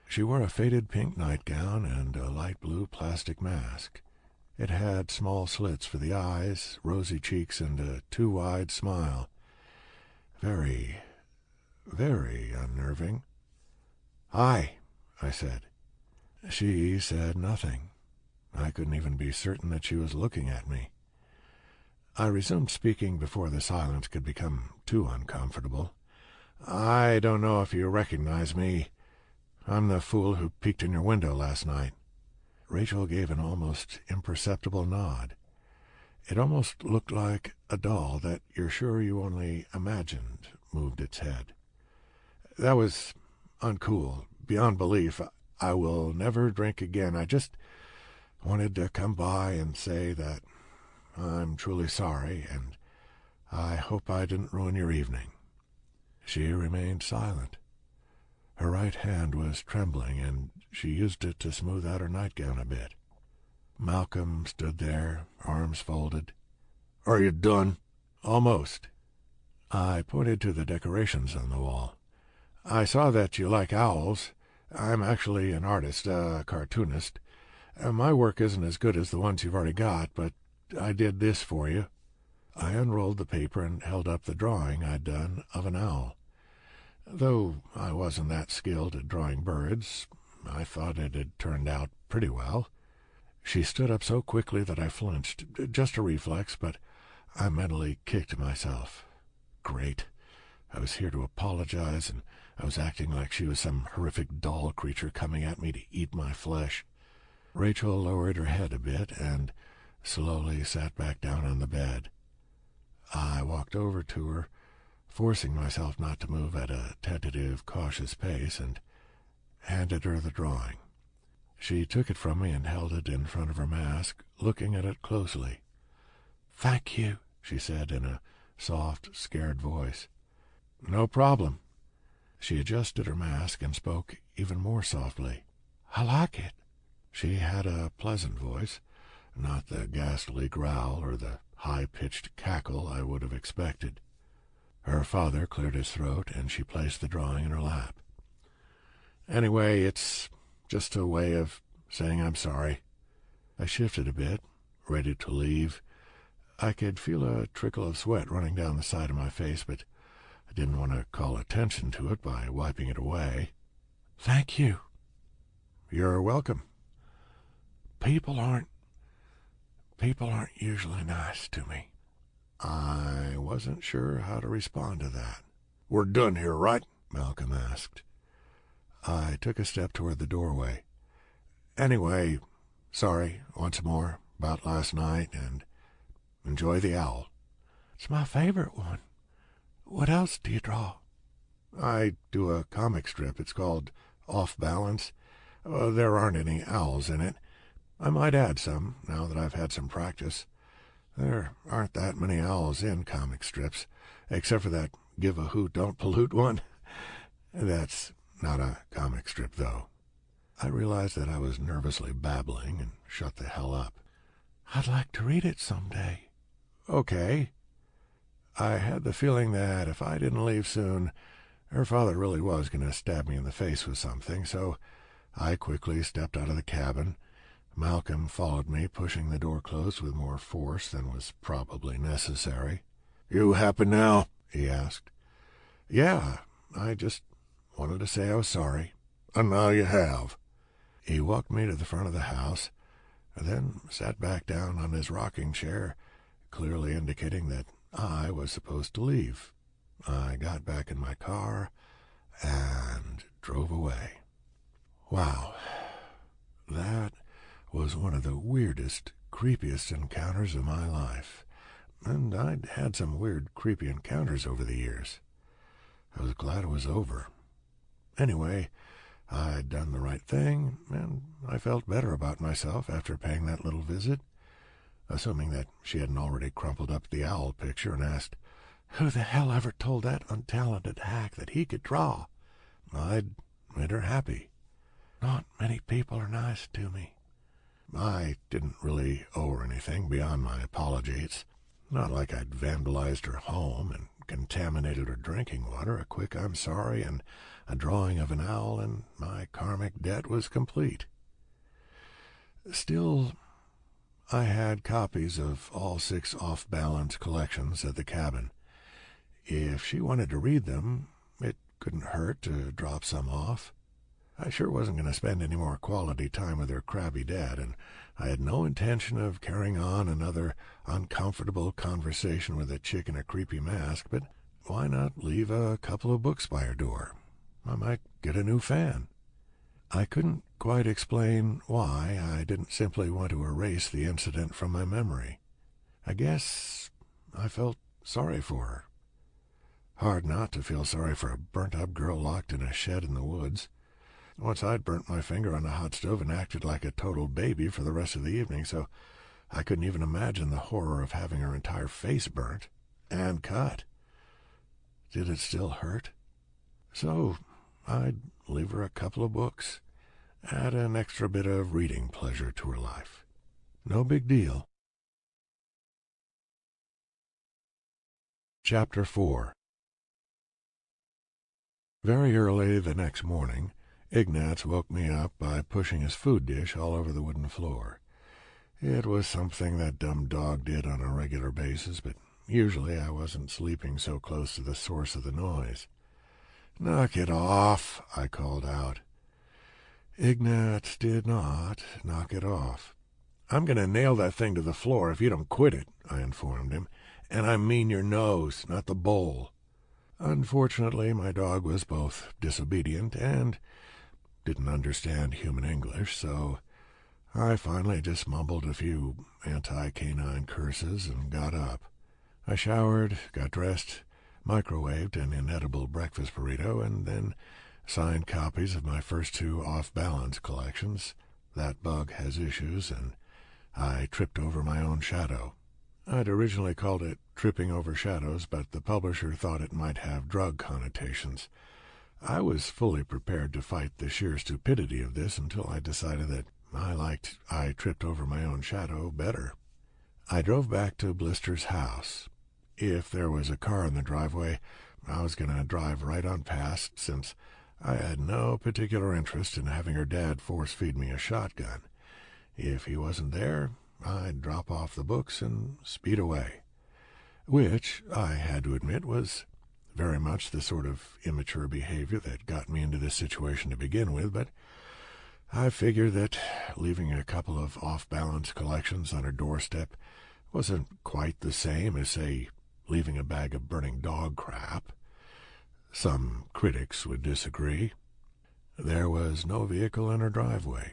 She wore a faded pink nightgown and a light blue plastic mask. It had small slits for the eyes, rosy cheeks, and a too-wide smile. Very, very unnerving. "Hi," I said. She said nothing. I couldn't even be certain that she was looking at me. I resumed speaking before the silence could become too uncomfortable. "I don't know if you recognize me. I'm the fool who peeked in your window last night." Rachel gave an almost imperceptible nod. It almost looked like a doll that you're sure you only imagined moved its head. "That was uncool, beyond belief. I will never drink again. I just wanted to come by and say that I'm truly sorry, and I hope I didn't ruin your evening." She remained silent. Her right hand was trembling, and she used it to smooth out her nightgown a bit. Malcolm stood there, arms folded.
"Are you done?"
"Almost." I pointed to the decorations on the wall. "I saw that you like owls. I'm actually an artist, a cartoonist. My work isn't as good as the ones you've already got, but I did this for you." I unrolled the paper and held up the drawing I'd done of an owl. Though I wasn't that skilled at drawing birds, I thought it had turned out pretty well. She stood up so quickly that I flinched. Just a reflex, but I mentally kicked myself. Great. I was here to apologize, and I was acting like she was some horrific doll creature coming at me to eat my flesh. Rachel lowered her head a bit and slowly sat back down on the bed. I walked over to her, forcing myself not to move at a tentative, cautious pace, and handed her the drawing. She took it from me and held it in front of her mask, looking at it closely. "Thank you," she said in a soft, scared voice. "No problem." She adjusted her mask and spoke even more softly. "I like it." She had a pleasant voice, not the ghastly growl or the high-pitched cackle I would have expected. Her father cleared his throat, and she placed the drawing in her lap. "Anyway, it's just a way of saying I'm sorry." I shifted a bit, ready to leave. I could feel a trickle of sweat running down the side of my face, but I didn't want to call attention to it by wiping it away. "Thank you." "You're welcome." People aren't usually nice to me." I wasn't sure how to respond to that.
"We're done here, right?"
Malcolm asked. I took a step toward the doorway. "Anyway, sorry once more about last night, and enjoy the owl." "It's my favorite one. What else do you draw?" "I do a comic strip. It's called Off Balance. There aren't any owls in it. I might add some, now that I've had some practice. There aren't that many owls in comic strips, except for that Give a Hoot, Don't Pollute one. That's not a comic strip, though." I realized that I was nervously babbling and shut the hell up. "I'd like to read it someday." "Okay." I had the feeling that if I didn't leave soon, her father really was going to stab me in the face with something, so I quickly stepped out of the cabin. Malcolm followed me, pushing the door closed with more force than was probably necessary.
"You happy now?"
he asked. "Yeah, I just wanted to say I was sorry."
"And now you have."
He walked me to the front of the house, then sat back down on his rocking chair, clearly indicating that I was supposed to leave. I got back in my car and drove away. Wow, that was one of the weirdest, creepiest encounters of my life, and I'd had some weird, creepy encounters over the years. I was glad it was over. Anyway, I'd done the right thing, and I felt better about myself after paying that little visit, assuming that she hadn't already crumpled up the owl picture and asked, "Who the hell ever told that untalented hack that he could draw?" I'd made her happy. Not many people are nice to me. I didn't really owe her anything beyond my apology. It's not like I'd vandalized her home and contaminated her drinking water. A quick "I'm sorry" and a drawing of an owl, and my karmic debt was complete. Still, I had copies of all 6 off-balance collections at the cabin. If she wanted to read them, it couldn't hurt to drop some off. I sure wasn't going to spend any more quality time with her crabby dad, and I had no intention of carrying on another uncomfortable conversation with a chick in a creepy mask, but why not leave a couple of books by her door? I might get a new fan. I couldn't quite explain why I didn't simply want to erase the incident from my memory. I guess I felt sorry for her. Hard not to feel sorry for a burnt-up girl locked in a shed in the woods. Once I'd burnt my finger on a hot stove and acted like a total baby for the rest of the evening, so I couldn't even imagine the horror of having her entire face burnt and cut. Did it still hurt? So I'd leave her a couple of books, add an extra bit of reading pleasure to her life. No big deal. Chapter 4. Very early the next morning, Ignatz woke me up by pushing his food dish all over the wooden floor. It was something that dumb dog did on a regular basis, but usually I wasn't sleeping so close to the source of the noise. "Knock it off," I called out. Ignatz did not knock it off. "I'm going to nail that thing to the floor if you don't quit it," I informed him, "and I mean your nose, not the bowl." Unfortunately, my dog was both disobedient and didn't understand human English, so I finally just mumbled a few anti-canine curses and got up. I showered, got dressed, microwaved an inedible breakfast burrito, and then signed copies of my first 2 off-balance collections, That Bug Has Issues, and I Tripped Over My Own Shadow. I'd originally called it Tripping Over Shadows, but the publisher thought it might have drug connotations. I was fully prepared to fight the sheer stupidity of this until I decided that I liked I Tripped Over My Own Shadow better. I drove back to Blister's house. If there was a car in the driveway, I was going to drive right on past, since I had no particular interest in having her dad force-feed me a shotgun. If he wasn't there, I'd drop off the books and speed away, which, I had to admit, was very much the sort of immature behavior that got me into this situation to begin with, but I figured that leaving a couple of off-balance collections on her doorstep wasn't quite the same as, say, leaving a bag of burning dog crap. Some critics would disagree. There was no vehicle in her driveway.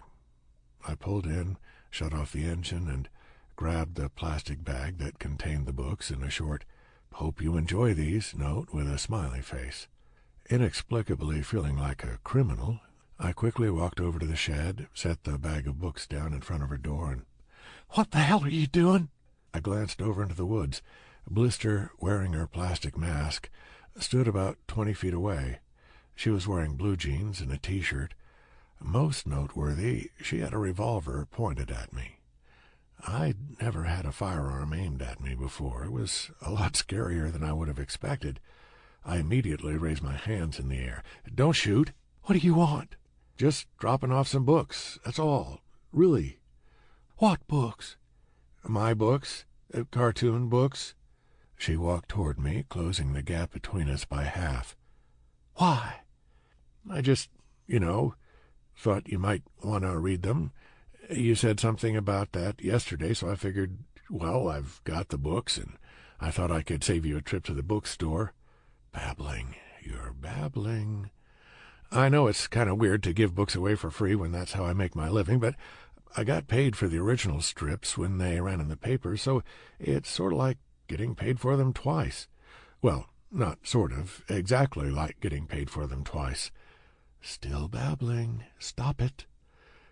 I pulled in, shut off the engine, and grabbed the plastic bag that contained the books in a short "Hope you enjoy these" note with a smiley face. Inexplicably feeling like a criminal, I quickly walked over to the shed, set the bag of books down in front of her door, and "What the hell are you doing?" I glanced over into the woods. Blister, wearing her plastic mask, stood about 20 feet away. She was wearing blue jeans and a T-shirt. Most noteworthy, she had a revolver pointed at me. I'd never had a firearm aimed at me before. It was a lot scarier than I would have expected. I immediately raised my hands in the air. "Don't shoot." "What do you want?" "Just dropping off some books, that's all. Really." "What books?" "My books. Cartoon books." She walked toward me, closing the gap between us by half. "Why?" "I just, thought you might want to read them. You said something about that yesterday, so I figured, well, I've got the books, and I thought I could save you a trip to the bookstore." "Babbling. You're babbling." I know it's kind of weird to give books away for free when that's how I make my living, but I got paid for the original strips when they ran in the paper, so it's sort of like getting paid for them twice. Well, not sort of, exactly like getting paid for them twice. Still babbling. Stop it.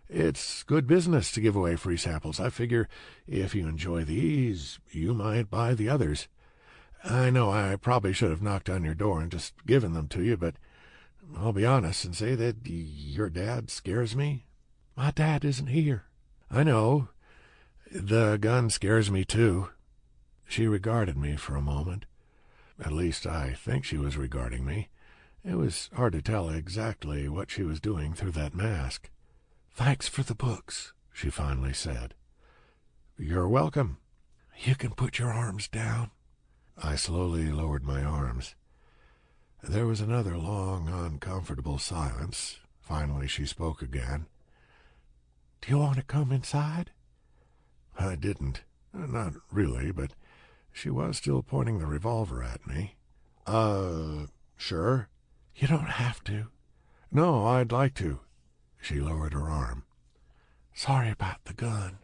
It's good business to give away free samples. I figure if you enjoy these, you might buy the others. I know I probably should have knocked on your door and just given them to you, but I'll be honest and say that your dad scares me. My dad isn't here. I know. The gun scares me, too. She regarded me for a moment. At least I think she was regarding me. It was hard to tell exactly what she was doing through that mask. "Thanks for the books," she finally said. "You're welcome. You can put your arms down." I slowly lowered my arms. There was another long, uncomfortable silence. Finally she spoke again. "Do you want to come inside?" I didn't. Not really, but she was still pointing the revolver at me. Sure." "You don't have to." "No, I'd like to." She lowered her arm. "Sorry about the gun."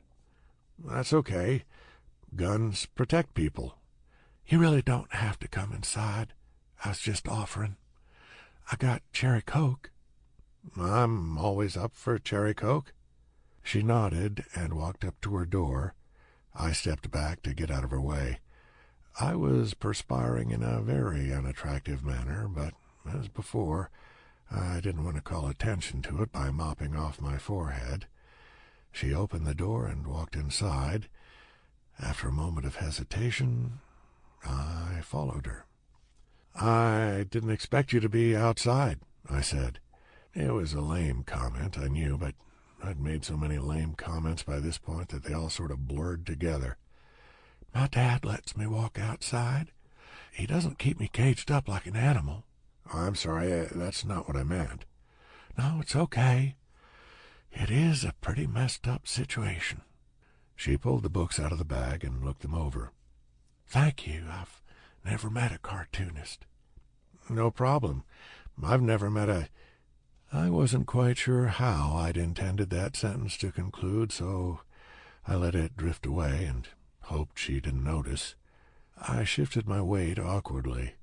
"That's okay. Guns protect people." "You really don't have to come inside. I was just offering. I got cherry coke." "I'm always up for cherry coke." She nodded and walked up to her door. I stepped back to get out of her way. I was perspiring in a very unattractive manner, but, as before, I didn't want to call attention to it by mopping off my forehead. She opened the door and walked inside. After a moment of hesitation, I followed her. "I didn't expect you to be outside," I said. It was a lame comment, I knew, but I'd made so many lame comments by this point that they all sort of blurred together. "My dad lets me walk outside. He doesn't keep me caged up like an animal." "I'm sorry, that's not what I meant." "No, it's okay. It is a pretty messed up situation." She pulled the books out of the bag and looked them over. "Thank you. I've never met a cartoonist." "No problem. I've never met a—" I wasn't quite sure how I'd intended that sentence to conclude, so I let it drift away and hoped she didn't notice. I shifted my weight awkwardly.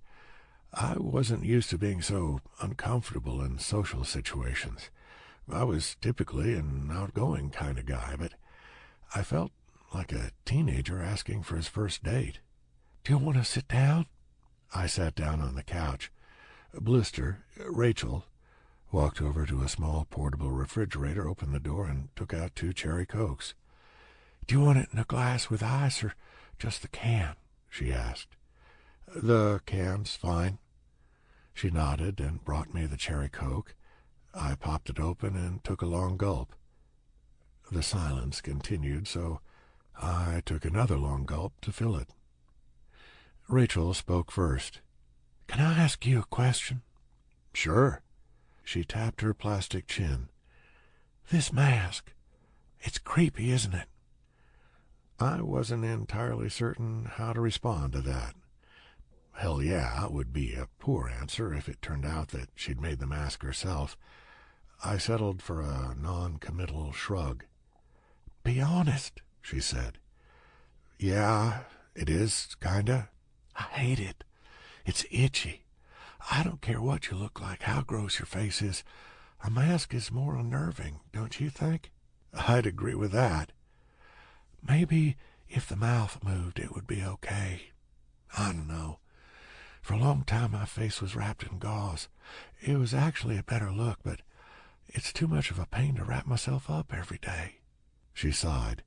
I wasn't used to being so uncomfortable in social situations. I was typically an outgoing kind of guy, but I felt like a teenager asking for his first date. "Do you want to sit down?" I sat down on the couch. Blister, Rachel, walked over to a small portable refrigerator, opened the door, and took out 2 cherry cokes. "Do you want it in a glass with ice or just the can?" she asked. "The can's fine." She nodded and brought me the cherry coke. I popped it open and took a long gulp. The silence continued, so I took another long gulp to fill it. Rachel spoke first. "Can I ask you a question?" "Sure." She tapped her plastic chin. "This mask, it's creepy, isn't it?" I wasn't entirely certain how to respond to that. Hell yeah, it would be a poor answer if it turned out that she'd made the mask herself. I settled for a non-committal shrug. "Be honest," she said. "Yeah, it is, kinda." "I hate it. It's itchy. I don't care what you look like, how gross your face is. A mask is more unnerving, don't you think?" "I'd agree with that." "Maybe if the mouth moved it would be okay. I don't know. For a long time my face was wrapped in gauze. It was actually a better look, but it's too much of a pain to wrap myself up every day." She sighed.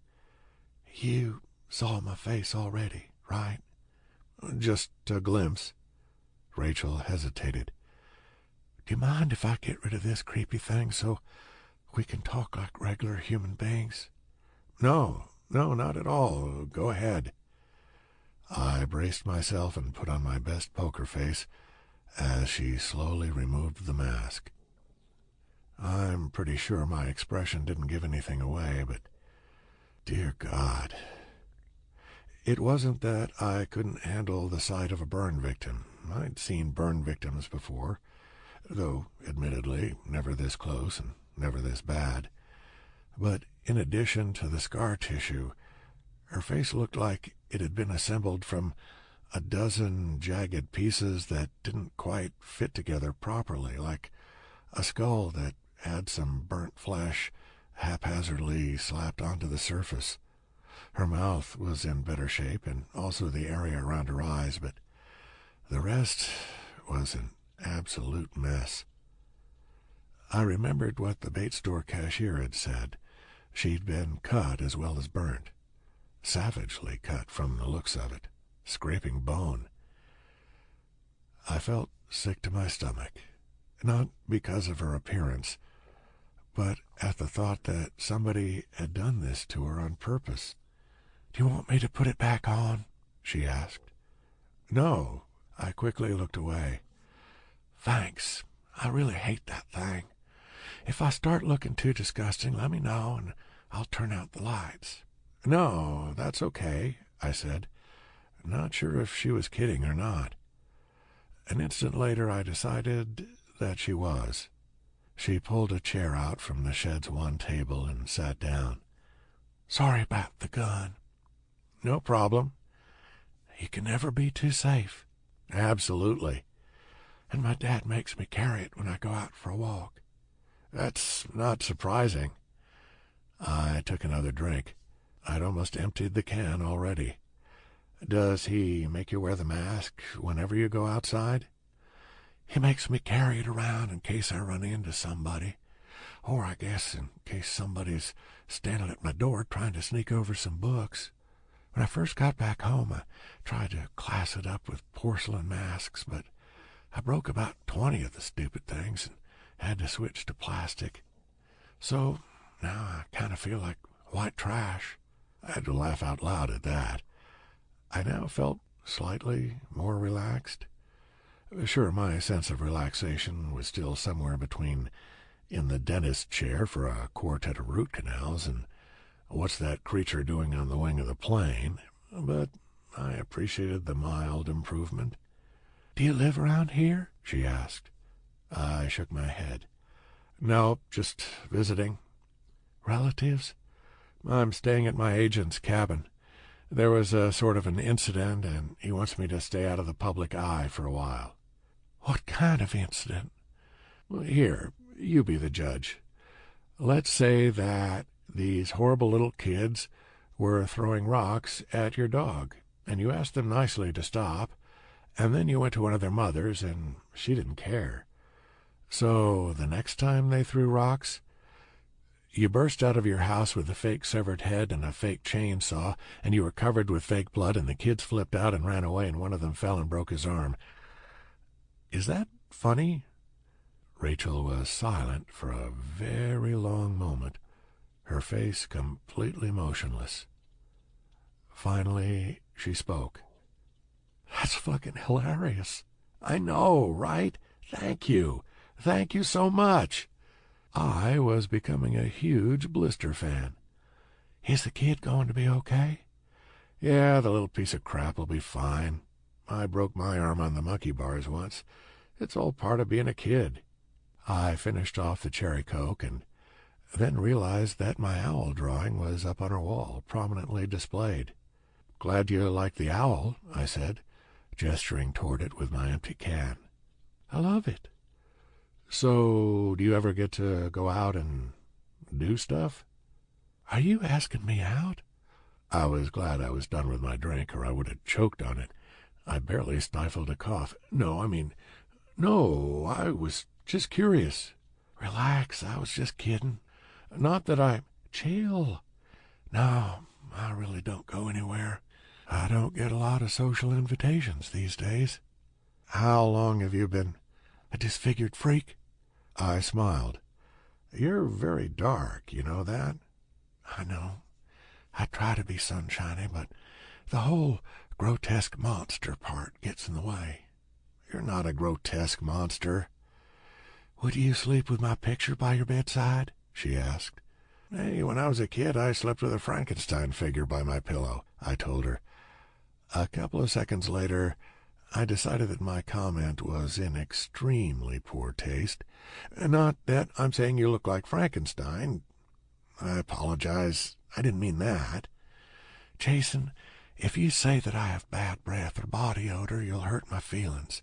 "You saw my face already, right?" "Just a glimpse." Rachel hesitated. "Do you mind if I get rid of this creepy thing so we can talk like regular human beings?" No, not at all. Go ahead." I braced myself and put on my best poker face as she slowly removed the mask. I'm pretty sure my expression didn't give anything away, but dear God. It wasn't that I couldn't handle the sight of a burn victim. I'd seen burn victims before. though admittedly never this close and never this bad. But in addition to the scar tissue, her face looked like it had been assembled from a dozen jagged pieces that didn't quite fit together properly, like a skull that had some burnt flesh haphazardly slapped onto the surface. Her mouth was in better shape, and also the area around her eyes, but the rest was an absolute mess. I remembered what the bait store cashier had said. She'd been cut as well as burnt. Savagely cut from the looks of it, scraping bone. I felt sick to my stomach, not because of her appearance, but at the thought that somebody had done this to her on purpose. "Do you want me to put it back on?" she asked. "No." I quickly looked away. "Thanks. I really hate that thing. If I start looking too disgusting, let me know and I'll turn out the lights." "No, that's okay," I said, not sure if she was kidding or not. An instant later I decided that she was. She pulled a chair out from the shed's one table and sat down. "Sorry about the gun." "No problem." "You can never be too safe." "Absolutely." "And my dad makes me carry it when I go out for a walk." "That's not surprising." I took another drink. I'd almost emptied the can already. "Does he make you wear the mask whenever you go outside?" "He makes me carry it around in case I run into somebody, or I guess in case somebody's standing at my door trying to sneak over some books. When I first got back home, I tried to class it up with porcelain masks, but I broke about 20 of the stupid things and had to switch to plastic. So now I kind of feel like white trash." I had to laugh out loud at that. I now felt slightly more relaxed. Sure, my sense of relaxation was still somewhere between in the dentist chair for a quartet of root canals and what's that creature doing on the wing of the plane, but I appreciated the mild improvement. "Do you live around here?" she asked. I shook my head. "No, just visiting." "Relatives?" "I'm staying at my agent's cabin. There was a sort of an incident, and he wants me to stay out of the public eye for a while." "What kind of incident?" "Here, you be the judge. Let's say that these horrible little kids were throwing rocks at your dog, and you asked them nicely to stop, and then you went to one of their mothers, and she didn't care. So the next time they threw rocks, you burst out of your house with a fake severed head and a fake chainsaw, and you were covered with fake blood, and the kids flipped out and ran away, and one of them fell and broke his arm. Is that funny?" Rachel was silent for a very long moment, her face completely motionless. Finally, she spoke. "That's fucking hilarious." "I know, right? Thank you. Thank you so much." I was becoming a huge Blister fan. "Is the kid going to be okay?" "Yeah, the little piece of crap will be fine. I broke my arm on the monkey bars once. It's all part of being a kid." I finished off the cherry coke and then realized that my owl drawing was up on her wall, prominently displayed. "Glad you like the owl," I said, gesturing toward it with my empty can. "I love it." "So, do you ever get to go out and do stuff?" "Are you asking me out?" I was glad I was done with my drink, or I would have choked on it. I barely stifled a cough. No, I was just curious." "Relax, I was just kidding. Not that I—" "Chill. No, I really don't go anywhere. I don't get a lot of social invitations these days." "How long have you been—" "A disfigured freak?" I smiled. "You're very dark, you know that?" "I know. I try to be sunshiny, but the whole grotesque monster part gets in the way." "You're not a grotesque monster." "Would you sleep with my picture by your bedside?" she asked. "Hey, when I was a kid, I slept with a Frankenstein figure by my pillow," I told her. A couple of seconds later, I decided that my comment was in extremely poor taste. Not that I'm saying you look like Frankenstein. I apologize. I didn't mean that. Jason, if you say that I have bad breath or body odor, you'll hurt my feelings.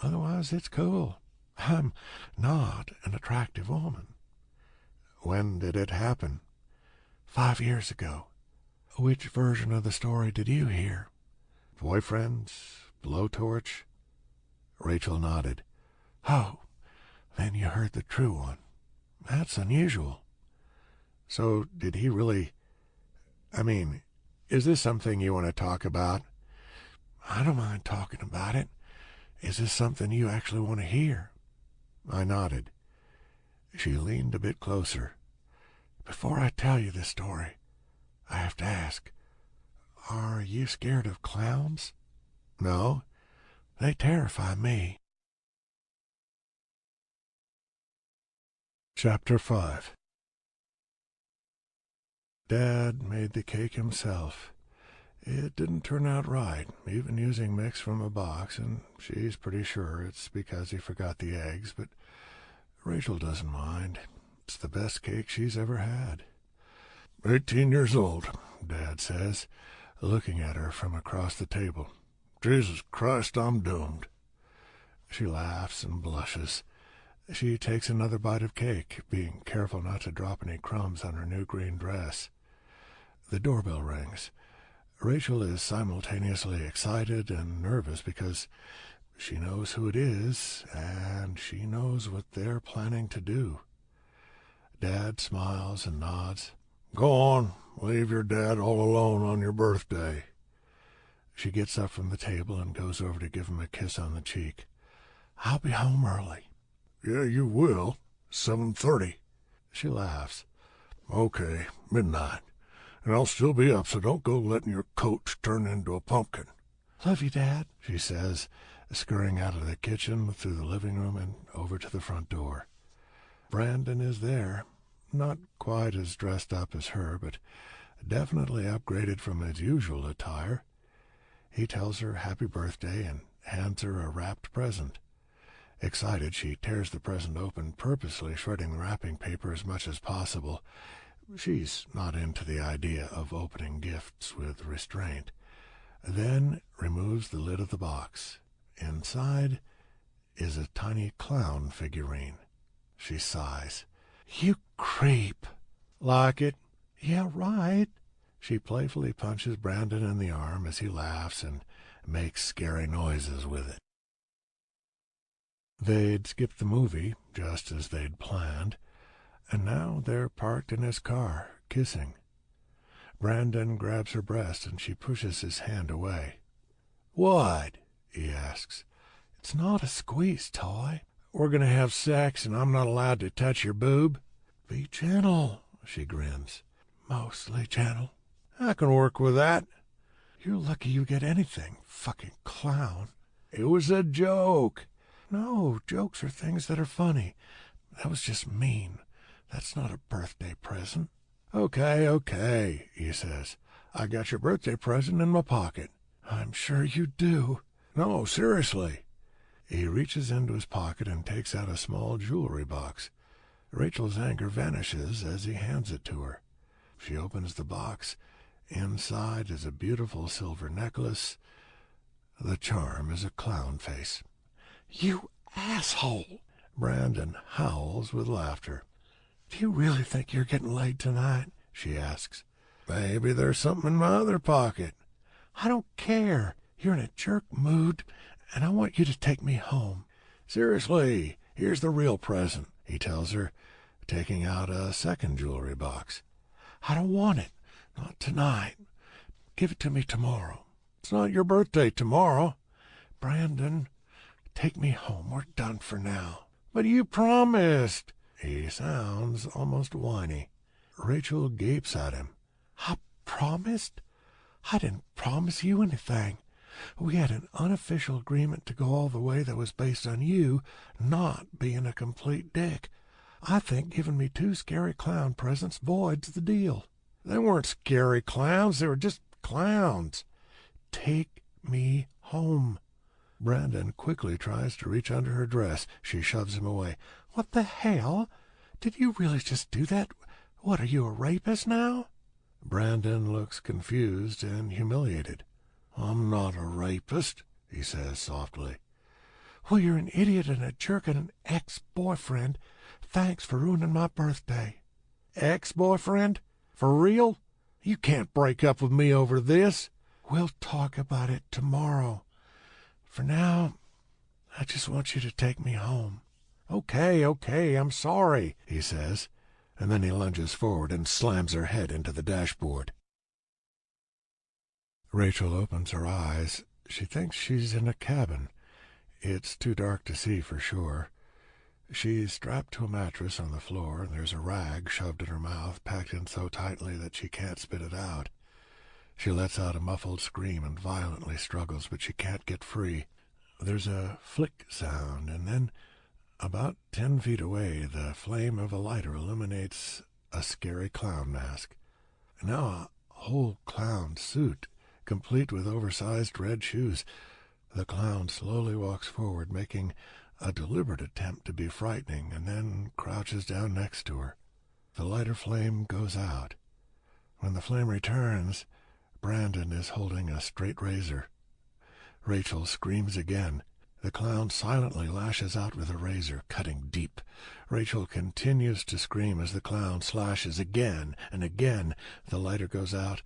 Otherwise, it's cool. I'm not an attractive woman. When did it happen? 5 years ago. Which version of the story did you hear? Boyfriends? Blowtorch? Rachel nodded. Oh, then you heard the true one. That's unusual. So did he really... is this something you want to talk about? I don't mind talking about it. Is this something you actually want to hear? I nodded. She leaned a bit closer. Before I tell you this story, I have to ask, are you scared of clowns? No, they terrify me. Chapter 5. Dad made the cake himself. It didn't turn out right, even using mix from a box, and she's pretty sure it's because he forgot the eggs, but Rachel doesn't mind. It's the best cake she's ever had. 18 years old, Dad says, looking at her from across the table. Jesus Christ, I'm doomed. She laughs and blushes. She takes another bite of cake, being careful not to drop any crumbs on her new green dress. The doorbell rings. Rachel is simultaneously excited and nervous because she knows who it is, and she knows what they're planning to do. Dad smiles and nods. Go on, leave your dad all alone on your birthday. She gets up from the table and goes over to give him a kiss on the cheek. I'll be home early.
Yeah, you will. 7:30.
She laughs.
Okay, midnight. And I'll still be up, so don't go letting your coach turn into a pumpkin.
Love you, Dad, she says, scurrying out of the kitchen, through the living room, and over to the front door. Brandon is there, not quite as dressed up as her, but definitely upgraded from his usual attire. He tells her happy birthday and hands her a wrapped present. Excited, she tears the present open, purposely shredding the wrapping paper as much as possible. She's not into the idea of opening gifts with restraint. Then removes the lid of the box. Inside is a tiny clown figurine. She sighs. You creep. Like it? Yeah, right. She playfully punches Brandon in the arm as he laughs and makes scary noises with it. They'd skipped the movie, just as they'd planned, and now they're parked in his car, kissing. Brandon grabs her breast, and she pushes his hand away. What? He asks. It's not a squeeze toy. We're going to have sex, and I'm not allowed to touch your boob. Be gentle, she grins. Mostly gentle. I can work with that. You're lucky you get anything, fucking clown. It was a joke. No, jokes are things that are funny. That was just mean. That's not a birthday present. Okay, he says. I got your birthday present in my pocket. I'm sure you do. No, seriously. He reaches into his pocket and takes out a small jewelry box. Rachel's anger vanishes as he hands it to her. She opens the box. Inside is a beautiful silver necklace. The charm is a clown face. You asshole! Brandon howls with laughter. Do you really think you're getting laid tonight? She asks. Maybe there's something in my other pocket. I don't care. You're in a jerk mood, and I want you to take me home. Seriously, here's the real present, he tells her, taking out a second jewelry box. I don't want it. Not tonight. Give it to me tomorrow. It's not your birthday tomorrow. Brandon, take me home. We're done for now. But you promised. He sounds almost whiny. Rachel gapes at him. I promised? I didn't promise you anything. We had an unofficial agreement to go all the way that was based on you not being a complete dick. I think giving me 2 scary clown presents voids the deal. They weren't scary clowns. They were just clowns. Take me home. Brandon quickly tries to reach under her dress. She shoves him away. "What the hell? Did you really just do that? What, are you a rapist now?" Brandon looks confused and humiliated. "I'm not a rapist," he says softly. "Well, you're an idiot and a jerk and an ex-boyfriend. Thanks for ruining my birthday."
Ex-boyfriend? For real? You can't break up with me over this.
"We'll talk about it tomorrow. For now, I just want you to take me home."
Okay, I'm sorry,"
he says, and then he lunges forward and slams her head into the dashboard. Rachel opens her eyes. She thinks she's in a cabin. It's too dark to see for sure. She's strapped to a mattress on the floor, and there's a rag shoved in her mouth, packed in so tightly that she can't spit it out. She lets out a muffled scream and violently struggles, but she can't get free. There's a flick sound, and then, about 10 feet away, the flame of a lighter illuminates a scary clown mask. Now a whole clown suit, complete with oversized red shoes. The clown slowly walks forward, making a deliberate attempt to be frightening, and then crouches down next to her. The lighter flame goes out. When the flame returns, Brandon is holding a straight razor. Rachel screams again. The clown silently lashes out with a razor, cutting deep. Rachel continues to scream as the clown slashes again and again. The lighter goes out.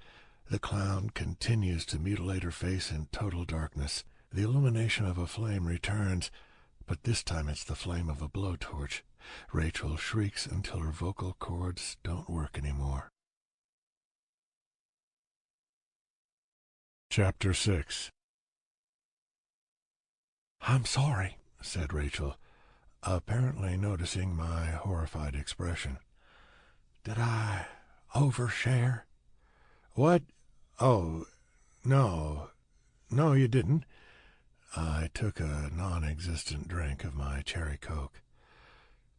The clown continues to mutilate her face in total darkness. The illumination of a flame returns, but this time it's the flame of a blowtorch. Rachel shrieks until her vocal cords don't work anymore. Chapter 6. "I'm sorry," said Rachel, apparently noticing my horrified expression. "Did I overshare?"
"What?
"Oh, no, you didn't." I took a non-existent drink of my cherry Coke.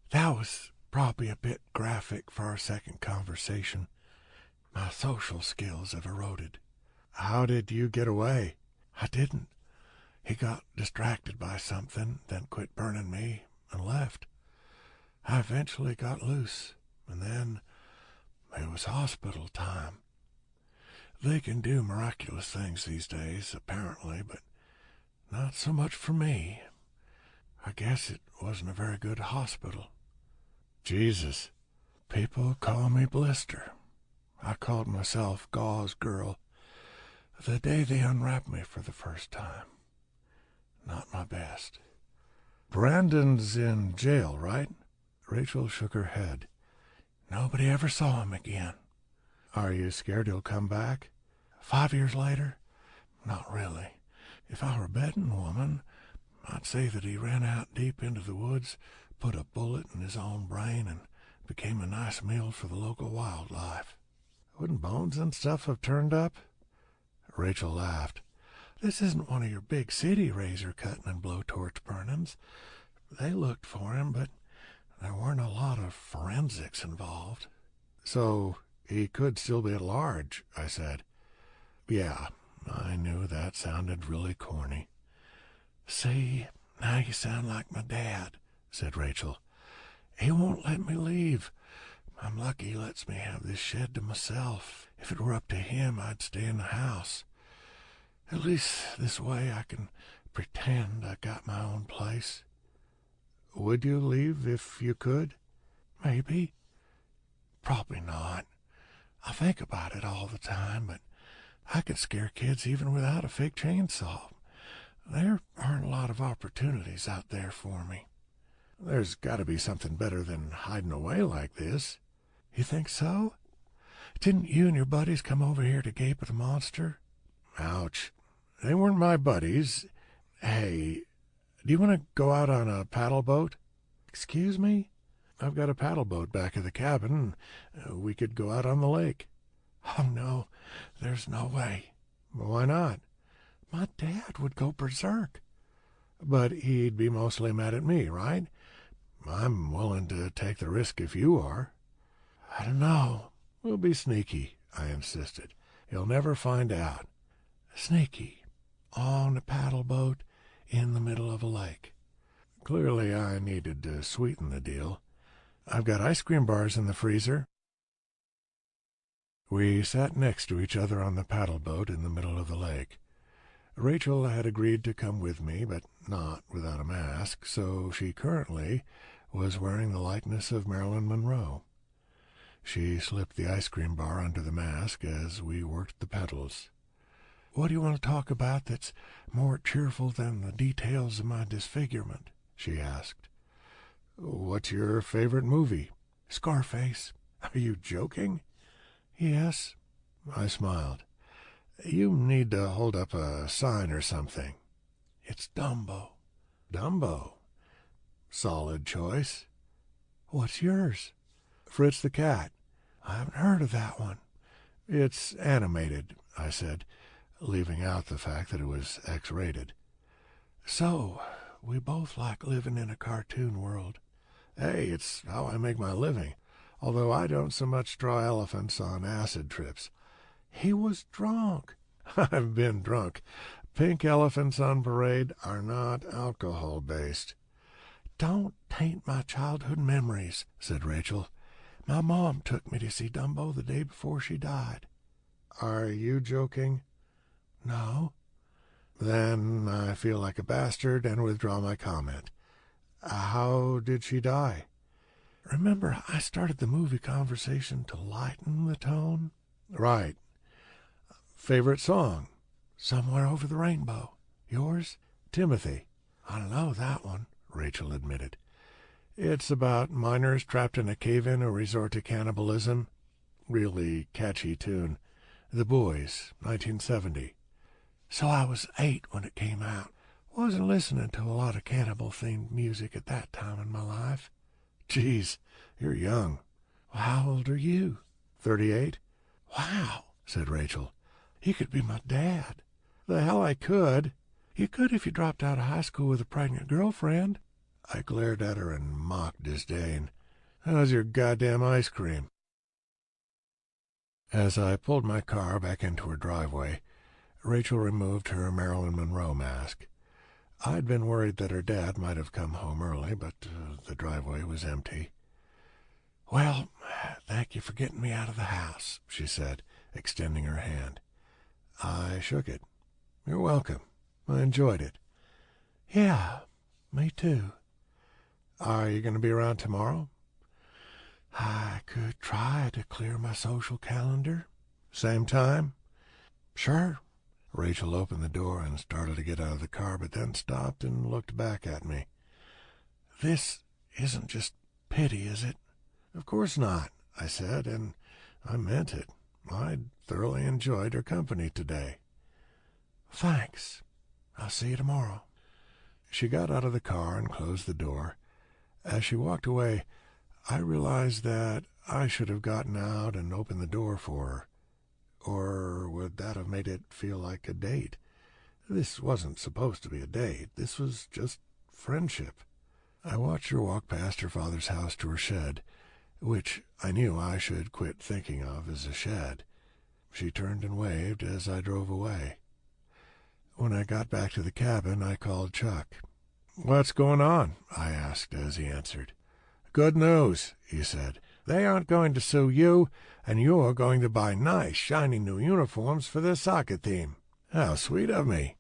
"That was probably a bit graphic for our second conversation. My social skills have eroded."
"How did you get away?"
"I didn't. He got distracted by something, then quit burning me and left. I eventually got loose, and then it was hospital time. They can do miraculous things these days, apparently, but not so much for me. I guess it wasn't a very good hospital."
"Jesus."
"People call me Blister. I called myself Gauze Girl the day they unwrapped me for the first time. Not my best."
"Brandon's in jail, right?"
Rachel shook her head. "Nobody ever saw him again."
"Are you scared he'll come back?"
5 years later? Not really. If I were a betting woman, I'd say that he ran out deep into the woods, put a bullet in his own brain, and became a nice meal for the local wildlife."
"Wouldn't bones and stuff have turned up?"
Rachel laughed. "This isn't one of your big city razor-cutting and blowtorch burnings. They looked for him, but there weren't a lot of forensics involved."
"So he could still be at large," I said.
"Yeah, I knew that sounded really corny." "See, now you sound like my dad," said Rachel. "He won't let me leave. I'm lucky he lets me have this shed to myself. If it were up to him, I'd stay in the house. At least this way I can pretend I got my own place."
"Would you leave if you could?"
"Maybe. Probably not. I think about it all the time, but I could scare kids even without a fake chainsaw. There aren't a lot of opportunities out there for me."
"There's got to be something better than hiding away like this."
"You think so? Didn't you and your buddies come over here to gape at the monster?"
"Ouch. They weren't my buddies. Hey, do you want to go out on a paddle boat?"
"Excuse me?"
"I've got a paddle boat back of the cabin. We could go out on the lake."
"Oh, no, there's no way."
"Why not?"
"My dad would go berserk."
"But he'd be mostly mad at me, right? I'm willing to take the risk if you are."
"I don't know."
"We'll be sneaky," I insisted. "He'll never find out."
"Sneaky? On a paddle boat? In of a lake. Clearly I needed to sweeten the deal. "I've got ice cream bars in the freezer." We sat next to each other on the paddle boat in the middle of the lake. Rachel had agreed to come with me, but not without a mask, so she currently was wearing the likeness of Marilyn Monroe. She slipped the ice cream bar under the mask as we worked the pedals. "What do you want to talk about that's more cheerful than the details of my disfigurement?" she asked. "What's your favorite movie?" "Scarface." "Are you joking?" "Yes." I smiled. "You need to hold up a sign or something." "It's Dumbo." "Dumbo? Solid choice." "What's yours?" "Fritz the Cat." "I haven't heard of that one." "It's animated," I said, leaving out the fact that it was X-rated. "So, we both like living in a cartoon world." "Hey, it's how I make my living, although I don't so much draw elephants on acid trips." "He was drunk." "I've been drunk. Pink elephants on parade are not alcohol-based." "Don't taint my childhood memories," said Rachel. "My mom took me to see Dumbo the day before she died." "Are you joking?" "No." "Then I feel like a bastard and withdraw my comment. How did she die?" "Remember, I started the movie conversation to lighten the tone?" "Right. Favorite song?" "Somewhere Over the Rainbow." "Yours?" "Timothy." "I don't know that one," Rachel admitted. "It's about miners trapped in a cave-in who resort to cannibalism. Really catchy tune. The Boys, 1970. "So I was 8 when it came out. Wasn't listening to a lot of cannibal-themed music at that time in my life." "Geez, you're young." "Well, how old are you?" 38. "Wow," said Rachel. "You could be my dad." "The hell I could." "You could if you dropped out of high school with a pregnant girlfriend." I glared at her in mock disdain. "How's your goddamn ice cream?" As I pulled my car back into her driveway, Rachel removed her Marilyn Monroe mask. I'd been worried that her dad might have come home early, but the driveway was empty. "Well, thank you for getting me out of the house," she said, extending her hand. I shook it. "You're welcome. I enjoyed it." "Yeah, me too." "Are you going to be around tomorrow?" "I could try to clear my social calendar." "Same time?" "Sure." Rachel opened the door and started to get out of the car, but then stopped and looked back at me. "This isn't just pity, is it?" "Of course not," I said, and I meant it. I'd thoroughly enjoyed her company today. "Thanks. I'll see you tomorrow." She got out of the car and closed the door. As she walked away, I realized that I should have gotten out and opened the door for her. Or would that have made it feel like a date? This wasn't supposed to be a date. This was just friendship. I watched her walk past her father's house to her shed, which I knew I should quit thinking of as a shed. She turned and waved as I drove away. When I got back to the cabin, I called Chuck. "What's going on?" I asked as he answered. "Good news," he said. "They aren't going to sue you, and you're going to buy nice, shiny new uniforms for their soccer team." "How sweet of me.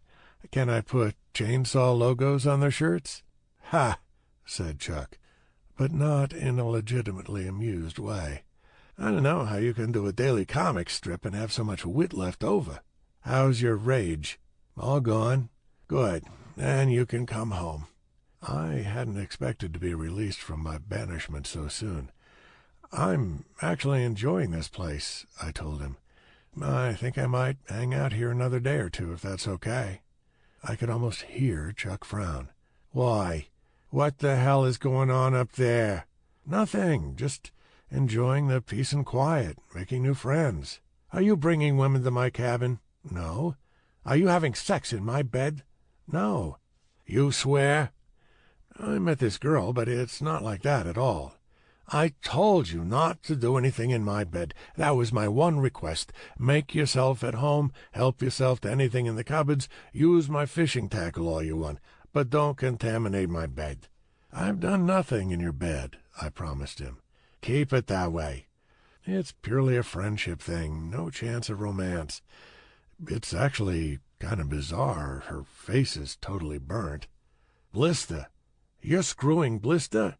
Can I put chainsaw logos on their shirts?" "Ha!" said Chuck, but not in a legitimately amused way. "I don't know how you can do a daily comic strip and have so much wit left over. How's your rage?" "All gone." "Good. Then you can come home." I hadn't expected to be released from my banishment so soon. "I'm actually enjoying this place," I told him. "I think I might hang out here another day or two, if that's okay." I could almost hear Chuck frown. "Why? What the hell is going on up there?" "Nothing. Just enjoying the peace and quiet, making new friends." "Are you bringing women to my cabin?" "No." "Are you having sex in my bed?" "No." "You swear?" "I met this girl, but it's not like that at all." "I told you not to do anything in my bed. That was my one request. Make yourself at home, help yourself to anything in the cupboards, use my fishing tackle all you want. but don't contaminate my bed." "I've done nothing in your bed," I promised him. "Keep it that way." "It's purely a friendship thing, no chance of romance. It's actually kind of bizarre. Her face is totally burnt." "Blister? You're screwing Blister?"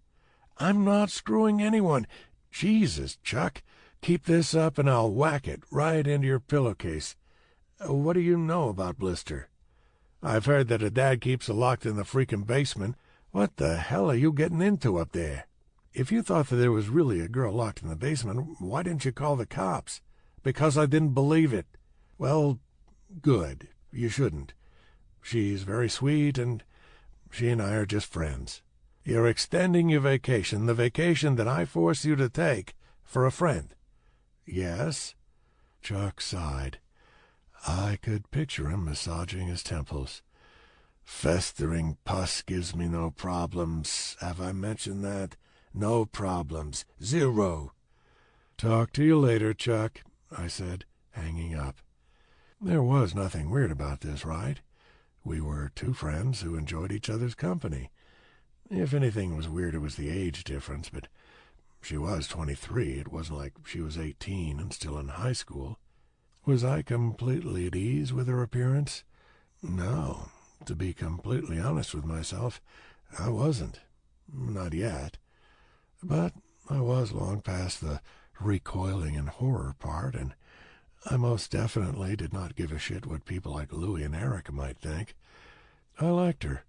"I'm not screwing anyone. Jesus, Chuck, keep this up and I'll whack it right into your pillowcase. What do you know about Blister?" "I've heard that her dad keeps her locked in the freaking basement. What the hell are you getting into up there?" "If you thought that there was really a girl locked in the basement, why didn't you call the cops?" "Because I didn't believe it." "Well, good. You shouldn't. She's very sweet, and she and I are just friends." "You're extending your vacation, the vacation that I forced you to take, for a friend." "Yes." Chuck sighed. I could picture him massaging his temples. "Festering pus gives me no problems. Have I mentioned that? No problems. Zero." "Talk to you later, Chuck," I said, hanging up. There was nothing weird about this, right? We were two friends who enjoyed each other's company. If anything was weird, it was the age difference, but she was 23. It wasn't like she was 18 and still in high school. Was I completely at ease with her appearance? No. To be completely honest with myself, I wasn't. Not yet. But I was long past the recoiling and horror part, and I most definitely did not give a shit what people like Louie and Eric might think. I liked her,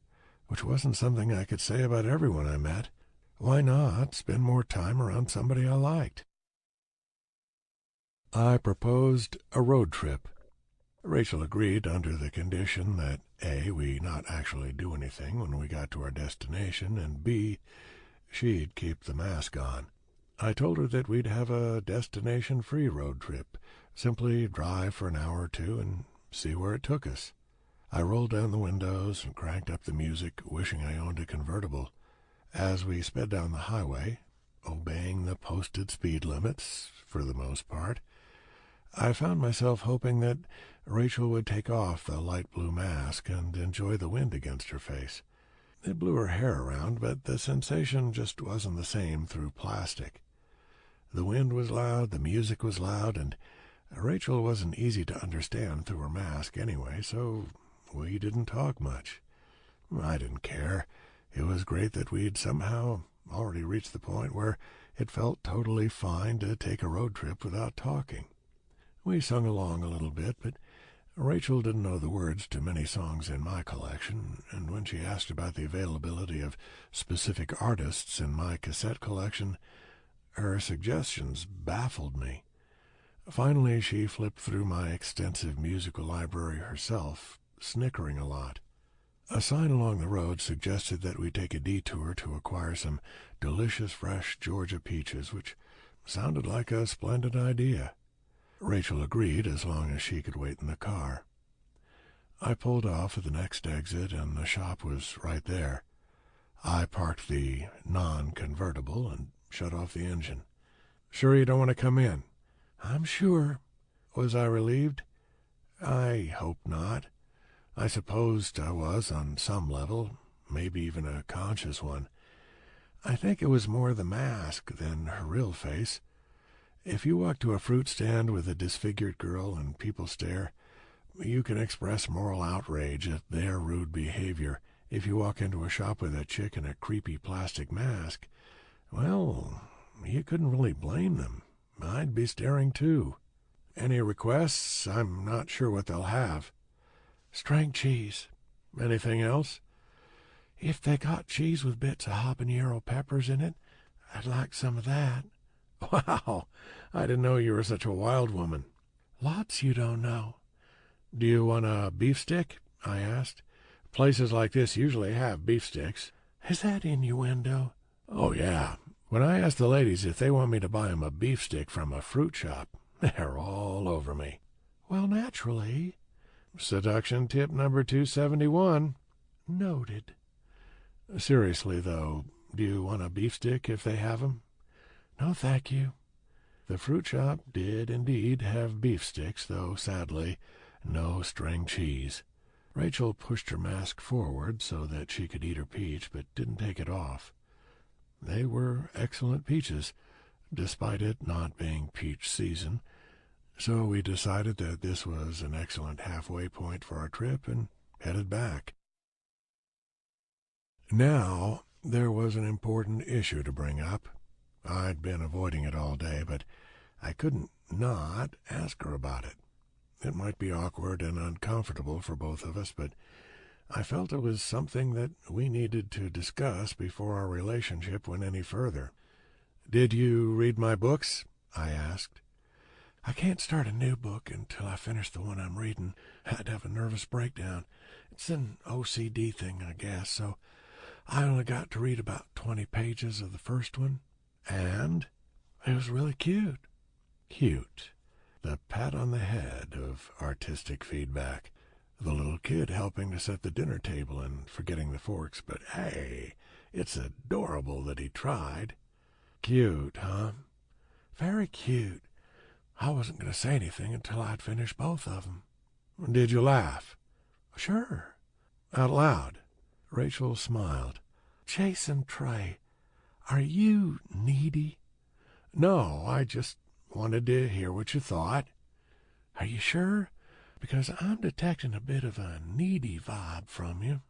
which wasn't something I could say about everyone I met. Why not spend more time around somebody I liked? I proposed a road trip. Rachel agreed under the condition that A, we not actually do anything when we got to our destination, and B, she'd keep the mask on. I told her that we'd have a destination-free road trip, simply drive for an hour or two and see where it took us. I rolled down the windows and cranked up the music, wishing I owned a convertible. As we sped down the highway, obeying the posted speed limits, for the most part, I found myself hoping that Rachel would take off the light blue mask and enjoy the wind against her face. It blew her hair around, but the sensation just wasn't the same through plastic. The wind was loud, the music was loud, and Rachel wasn't easy to understand through her mask anyway, so we didn't talk much. I didn't care. It was great that we'd somehow already reached the point where it felt totally fine to take a road trip without talking. We sung along a little bit, but Rachel didn't know the words to many songs in my collection, and when she asked about the availability of specific artists in my cassette collection, her suggestions baffled me. Finally, she flipped through my extensive musical library herself, snickering a lot. A sign along the road suggested that we take a detour to acquire some delicious fresh Georgia peaches, which sounded like a splendid idea. Rachel agreed as long as she could wait in the car. I pulled off at the next exit, and the shop was right there. I parked the non-convertible and shut off the engine. "Sure you don't want to come in?" "I'm sure." Was I relieved? I hope not. I supposed I was on some level, maybe even a conscious one. I think it was more the mask than her real face. If you walk to a fruit stand with a disfigured girl and people stare, you can express moral outrage at their rude behavior. If you walk into a shop with a chick in a creepy plastic mask, well, you couldn't really blame them. I'd be staring too. "Any requests? I'm not sure what they'll have." "String cheese." "Anything else?" "If they got cheese with bits of habanero peppers in it, I'd like some of that." "Wow, I didn't know you were such a wild woman." "Lots you don't know." "Do you want a beefsteak?" I asked. Places like this usually have beefsteaks. "Is that innuendo?" "Oh, yeah. When I ask the ladies if they want me to buy 'em a beefsteak from a fruit shop, they're all over me." "Well, naturally." Seduction tip number 271. Noted. Seriously, though, do you want a beefsteak if they have 'em? "No, thank you." The fruit shop did indeed have beefsteaks, though, sadly, no string cheese. Rachel pushed her mask forward so that she could eat her peach, but didn't take it off. They were excellent peaches, despite it not being peach season, so we decided that this was an excellent halfway point for our trip and headed back. Now, there was an important issue to bring up. I'd been avoiding it all day, but I couldn't not ask her about it. It might be awkward and uncomfortable for both of us, but I felt it was something that we needed to discuss before our relationship went any further. "Did you read my books?" I asked. "I can't start a new book until I finish the one I'm reading. I'd have a nervous breakdown. It's an OCD thing, I guess, so I only got to read about 20 pages of the first one. And it was really cute." Cute. The pat on the head of artistic feedback. The little kid helping to set the dinner table and forgetting the forks, but hey, it's adorable that he tried. Cute, huh? Very cute. I wasn't going to say anything until I'd finished both of them. Did you laugh? Sure. Out loud? Rachel smiled. "Jason Trey, are you needy?" "No, I just wanted to hear what you thought." "Are you sure? Because I'm detecting a bit of a needy vibe from you."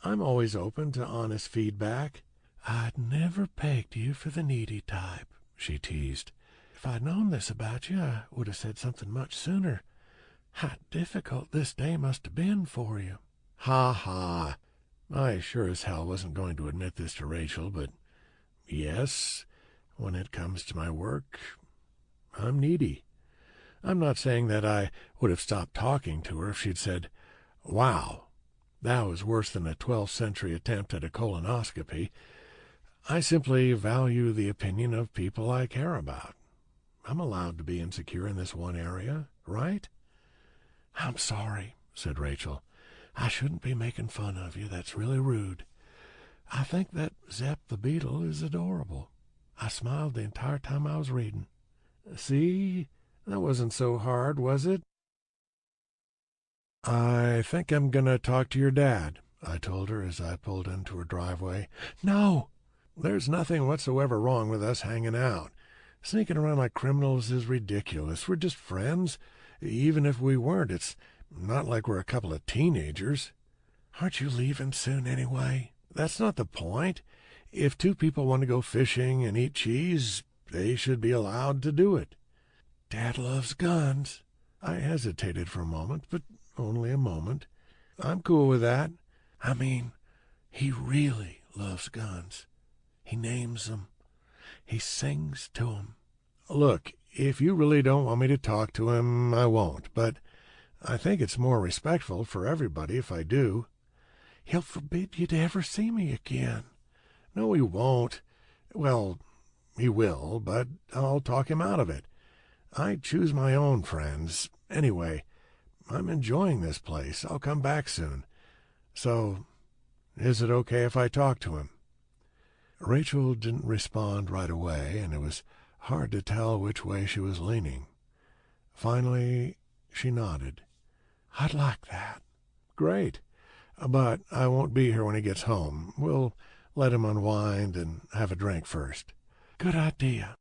"I'm always open to honest feedback." "I'd never pegged you for the needy type," she teased. "If I'd known this about you, I would have said something much sooner. How difficult this day must have been for you." "Ha ha." I sure as hell wasn't going to admit this to Rachel, but yes, when it comes to my work, I'm needy. I'm not saying that I would have stopped talking to her if she'd said, "Wow, that was worse than a 12th century attempt at a colonoscopy." I simply value the opinion of people I care about. I'm allowed to be insecure in this one area, right? "I'm sorry," said Rachel. "I shouldn't be making fun of you. That's really rude. I think that Zep the beetle is adorable. I smiled the entire time I was reading." "See? That wasn't so hard, was it?" "I think I'm going to talk to your dad," I told her as I pulled into her driveway. "No! There's nothing whatsoever wrong with us hanging out. Sneaking around like criminals is ridiculous. We're just friends. Even if we weren't, it's not like we're a couple of teenagers." "Aren't you leaving soon anyway?" "That's not the point. If two people want to go fishing and eat cheese, they should be allowed to do it." "Dad loves guns." I hesitated for a moment, but only a moment. "I'm cool with that." "I mean, he really loves guns. He names them. He sings to them." "Look, if you really don't want me to talk to him, I won't, but I think it's more respectful for everybody if I do." "He'll forbid you to ever see me again." "No, he won't. Well, he will, but I'll talk him out of it. I choose my own friends. Anyway, I'm enjoying this place. I'll come back soon. So, is it okay if I talk to him?" Rachel didn't respond right away, and it was hard to tell which way she was leaning. Finally, she nodded. "I'd like that." "Great. But I won't be here when he gets home. We'll let him unwind and have a drink first." "Good idea."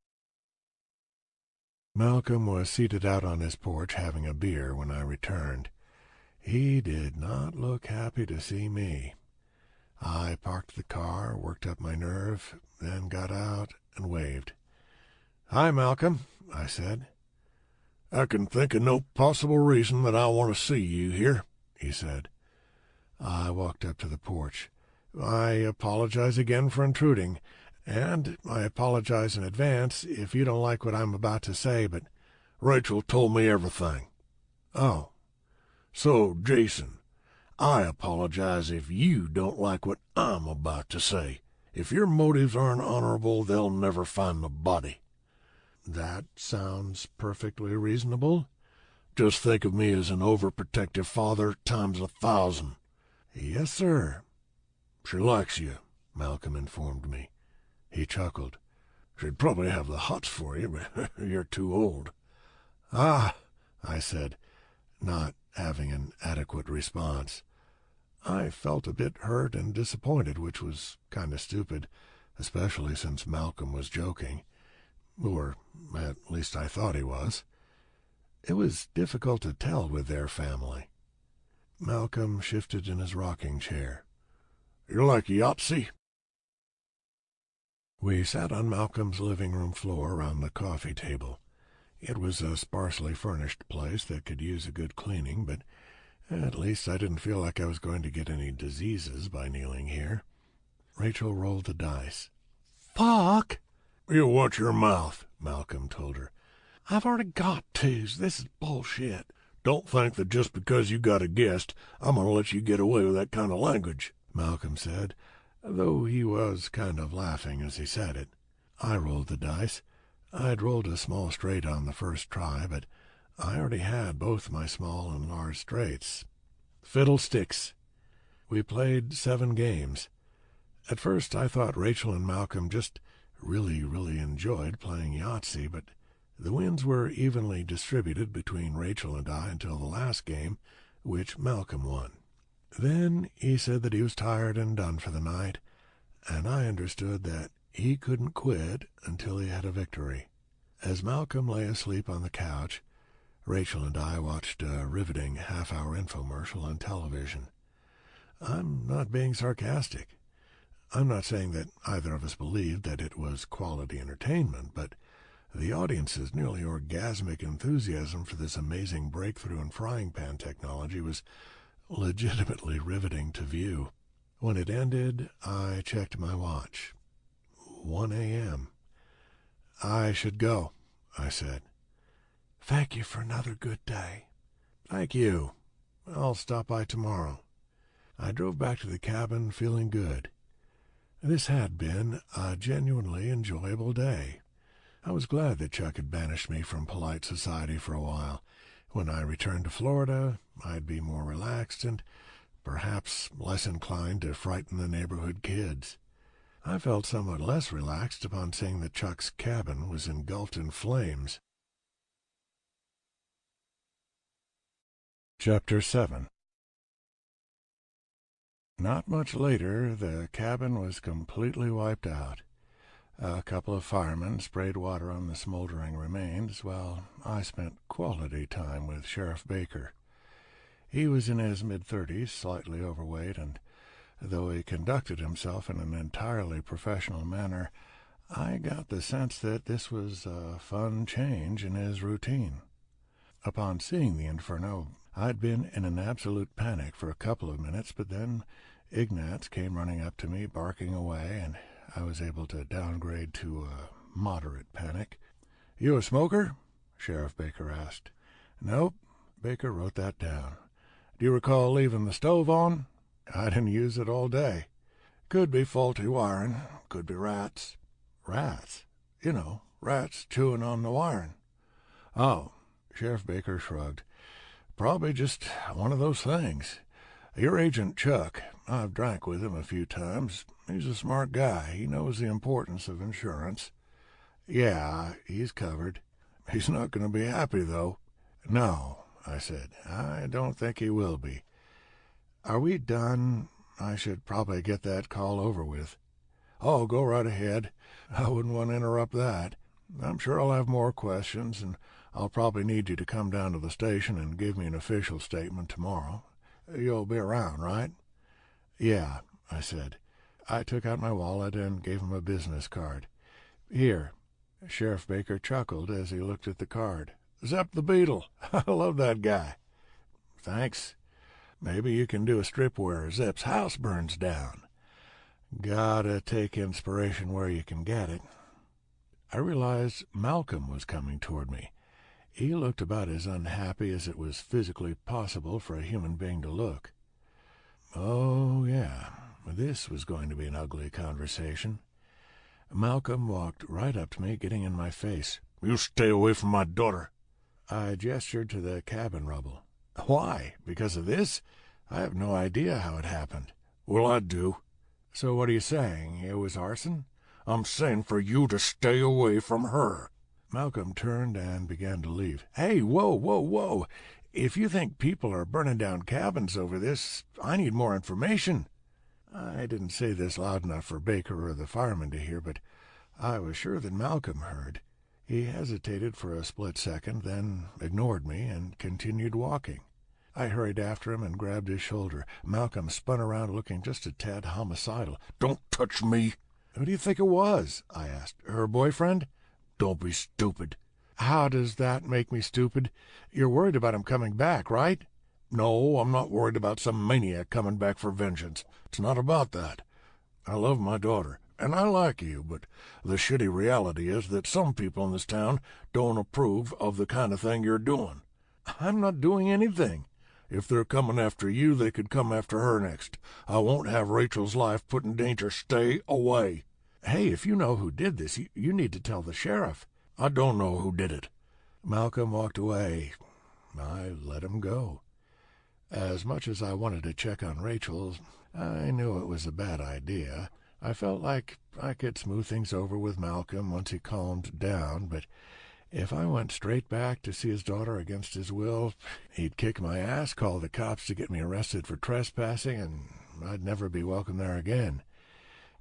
Malcolm was seated out on his porch having a beer when I returned. He did not look happy to see me. I parked the car, worked up my nerve, then got out and waved. "Hi, Malcolm," I said.
"I can think of no possible reason that I want to see you here," he said.
I walked up to the porch. "I apologize again for intruding, and I apologize in advance if you don't like what I'm about to say, but—"
"Rachel told me everything."
"Oh."
"So, Jason, I apologize if you don't like what I'm about to say. If your motives aren't honorable, they'll never find the body."
"That sounds perfectly reasonable."
"Just think of me as an overprotective father times 1,000.
"Yes, sir."
"She likes you," Malcolm informed me. He chuckled. "She'd probably have the hots for you, but you're too old."
"Ah," I said, not having an adequate response. I felt a bit hurt and disappointed, which was kind of stupid, especially since Malcolm was joking. Or at least I thought he was. It was difficult to tell with their family. Malcolm shifted in his rocking chair.
"You're like Yahtzee?"
We sat on Malcolm's living room floor around the coffee table. It was a sparsely furnished place that could use a good cleaning, but at least I didn't feel like I was going to get any diseases by kneeling here. Rachel rolled the dice. "Fuck!"
"You watch your mouth," Malcolm told her.
"I've already got twos. This is bullshit."
"Don't think that just because you got a guest, I'm going to let you get away with that kind of language,"
Malcolm said, though he was kind of laughing as he said it. I rolled the dice. I'd rolled a small straight on the first try, but I already had both my small and large straights. Fiddlesticks. We played 7 games. At first I thought Rachel and Malcolm just really enjoyed playing Yahtzee, but the wins were evenly distributed between Rachel and I until the last game, which Malcolm won. Then he said that he was tired and done for the night, and I understood that he couldn't quit until he had a victory. As Malcolm lay asleep on the couch, Rachel and I watched a riveting half-hour infomercial on television. I'm not being sarcastic. I'm not saying that either of us believed that it was quality entertainment, but the audience's nearly orgasmic enthusiasm for this amazing breakthrough in frying pan technology was legitimately riveting to view. When it ended, I checked my watch. 1 a.m. "I should go," I said. "Thank you for another good day." "Thank you. I'll stop by tomorrow." I drove back to the cabin feeling good. This had been a genuinely enjoyable day. I was glad that Chuck had banished me from polite society for a while. When I returned to Florida, I'd be more relaxed and perhaps less inclined to frighten the neighborhood kids. I felt somewhat less relaxed upon seeing that Chuck's cabin was engulfed in flames. Chapter 7. Not much later, the cabin was completely wiped out. A couple of firemen sprayed water on the smoldering remains, while I spent quality time with Sheriff Baker. He was in his mid-30s, slightly overweight, and though he conducted himself in an entirely professional manner, I got the sense that this was a fun change in his routine. Upon seeing the inferno, I'd been in an absolute panic for a couple of minutes, but then Ignatz came running up to me, barking away, and I was able to downgrade to a moderate panic. "You a smoker?" Sheriff Baker asked. "Nope." Baker wrote that down. "Do you recall leaving the stove on?" "I didn't use it all day." "Could be faulty wiring. Could be rats." "Rats?" "You know, rats chewing on the wiring." "Oh." Sheriff Baker shrugged. "Probably just one of those things. Your agent Chuck, I've drank with him a few times. He's a smart guy. He knows the importance of insurance." "Yeah, he's covered." "He's not going to be happy, though." "No," I said. "I don't think he will be. Are we done? I should probably get that call over with." "Oh, go right ahead. I wouldn't want to interrupt that. I'm sure I'll have more questions, and I'll probably need you to come down to the station and give me an official statement tomorrow. You'll be around, right?" "Yeah," I said. I took out my wallet and gave him a business card. "Here." Sheriff Baker chuckled as he looked at the card. "Zep the Beetle. I love that guy." "Thanks. Maybe you can do a strip where Zep's house burns down." "Gotta take inspiration where you can get it." I realized Malcolm was coming toward me. He looked about as unhappy as it was physically possible for a human being to look. Oh, yeah, this was going to be an ugly conversation. Malcolm walked right up to me, getting in my face.
"You stay away from my daughter."
I gestured to the cabin rubble. "Why? Because of this? I have no idea how it happened."
"Well, I do."
"So what are you saying? It was arson?"
"I'm saying for you to stay away from her."
Malcolm turned and began to leave. "Hey, whoa! If you think people are burning down cabins over this, I need more information." I didn't say this loud enough for Baker or the fireman to hear, but I was sure that Malcolm heard. He hesitated for a split second, then ignored me and continued walking. I hurried after him and grabbed his shoulder. Malcolm spun around looking just a tad homicidal.
"Don't touch me."
"Who do you think it was?" I asked. "Her boyfriend?"
"Don't be stupid."
"How does that make me stupid? You're worried about him coming back, right?"
"No, I'm not worried about some maniac coming back for vengeance. It's not about that. I love my daughter, and I like you, but the shitty reality is that some people in this town don't approve of the kind of thing you're doing."
"I'm not doing anything."
"If they're coming after you, they could come after her next. I won't have Rachel's life put in danger. Stay away."
"Hey, if you know who did this, you need to tell the sheriff."
"I don't know who did it."
Malcolm walked away. I let him go. As much as I wanted to check on Rachel, I knew it was a bad idea. I felt like I could smooth things over with Malcolm once he calmed down, but if I went straight back to see his daughter against his will, he'd kick my ass, call the cops to get me arrested for trespassing, and I'd never be welcome there again.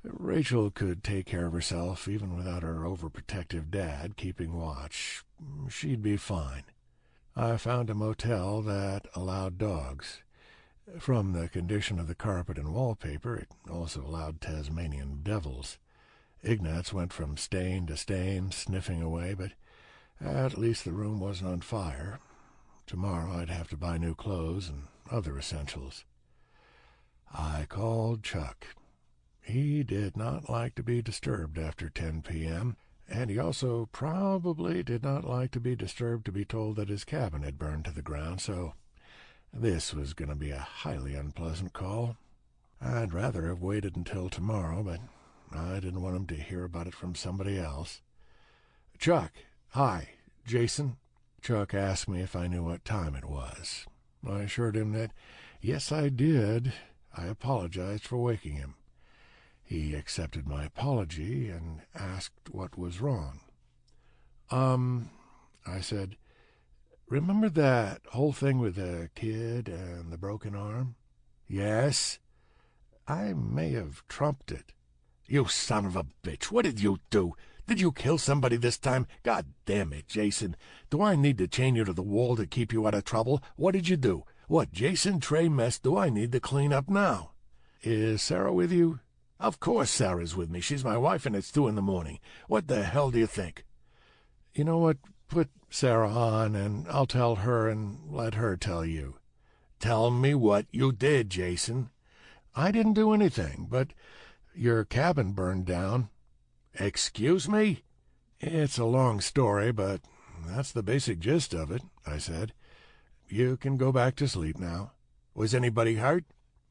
Rachel could take care of herself even without her overprotective dad keeping watch. She'd be fine. I found a motel that allowed dogs. From the condition of the carpet and wallpaper, it also allowed Tasmanian devils. Ignatz went from stain to stain, sniffing away, but at least the room wasn't on fire. Tomorrow I'd have to buy new clothes and other essentials. I called Chuck. He did not like to be disturbed after 10 p.m., and he also probably did not like to be disturbed to be told that his cabin had burned to the ground, so this was going to be a highly unpleasant call. I'd rather have waited until tomorrow, but I didn't want him to hear about it from somebody else. "Chuck, hi, Jason." Chuck asked me if I knew what time it was. I assured him that, yes, I did. I apologized for waking him. He accepted my apology and asked what was wrong. I said, "Remember that whole thing with the kid and the broken arm?" "Yes." "I may have trumped it."
"You son of a bitch, what did you do? Did you kill somebody this time? God damn it, Jason. Do I need to chain you to the wall to keep you out of trouble? What did you do? What Jason Trey mess do I need to clean up now?"
"Is Sarah with you?"
"Of course Sarah's with me. She's my wife, and it's 2 in the morning. What the hell do you think?"
"You know what? Put Sarah on, and I'll tell her and let her tell you."
"Tell me what you did, Jason."
"I didn't do anything, but your cabin burned down."
"Excuse me?"
"It's a long story, but that's the basic gist of it," I said. "You can go back to sleep now."
"Was anybody hurt?"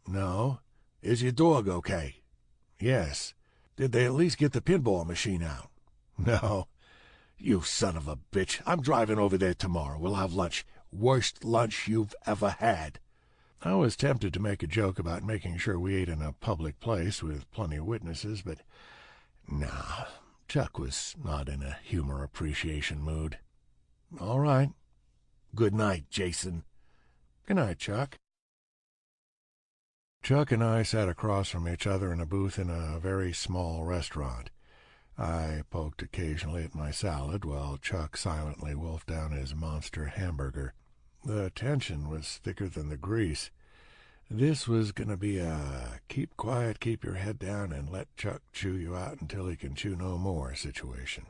"No."
"Is your dog okay?"
"Yes."
"Did they at least get the pinball machine out?"
"No."
"You son of a bitch. I'm driving over there tomorrow. We'll have lunch. Worst lunch you've ever had."
I was tempted to make a joke about making sure we ate in a public place with plenty of witnesses, but nah, Chuck was not in a humor appreciation mood. "All right."
"Good night, Jason."
"Good night, Chuck." Chuck and I sat across from each other in a booth in a very small restaurant. I poked occasionally at my salad while Chuck silently wolfed down his monster hamburger. The tension was thicker than the grease. This was going to be a keep quiet, keep your head down, and let Chuck chew you out until he can chew no more situation.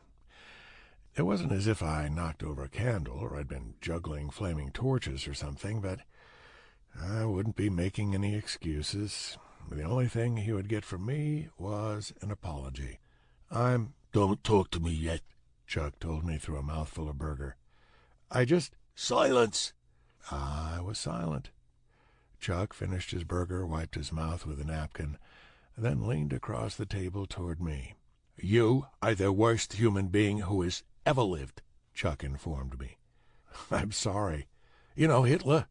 It wasn't as if I knocked over a candle or I'd been juggling flaming torches or something, but I wouldn't be making any excuses. The only thing he would get from me was an apology.
"Don't talk to me yet,"
Chuck told me through a mouthful of burger.
"Silence!"
I was silent. Chuck finished his burger, wiped his mouth with a napkin, then leaned across the table toward me.
"You are the worst human being who has ever lived,"
Chuck informed me.
"I'm sorry. You know Hitler?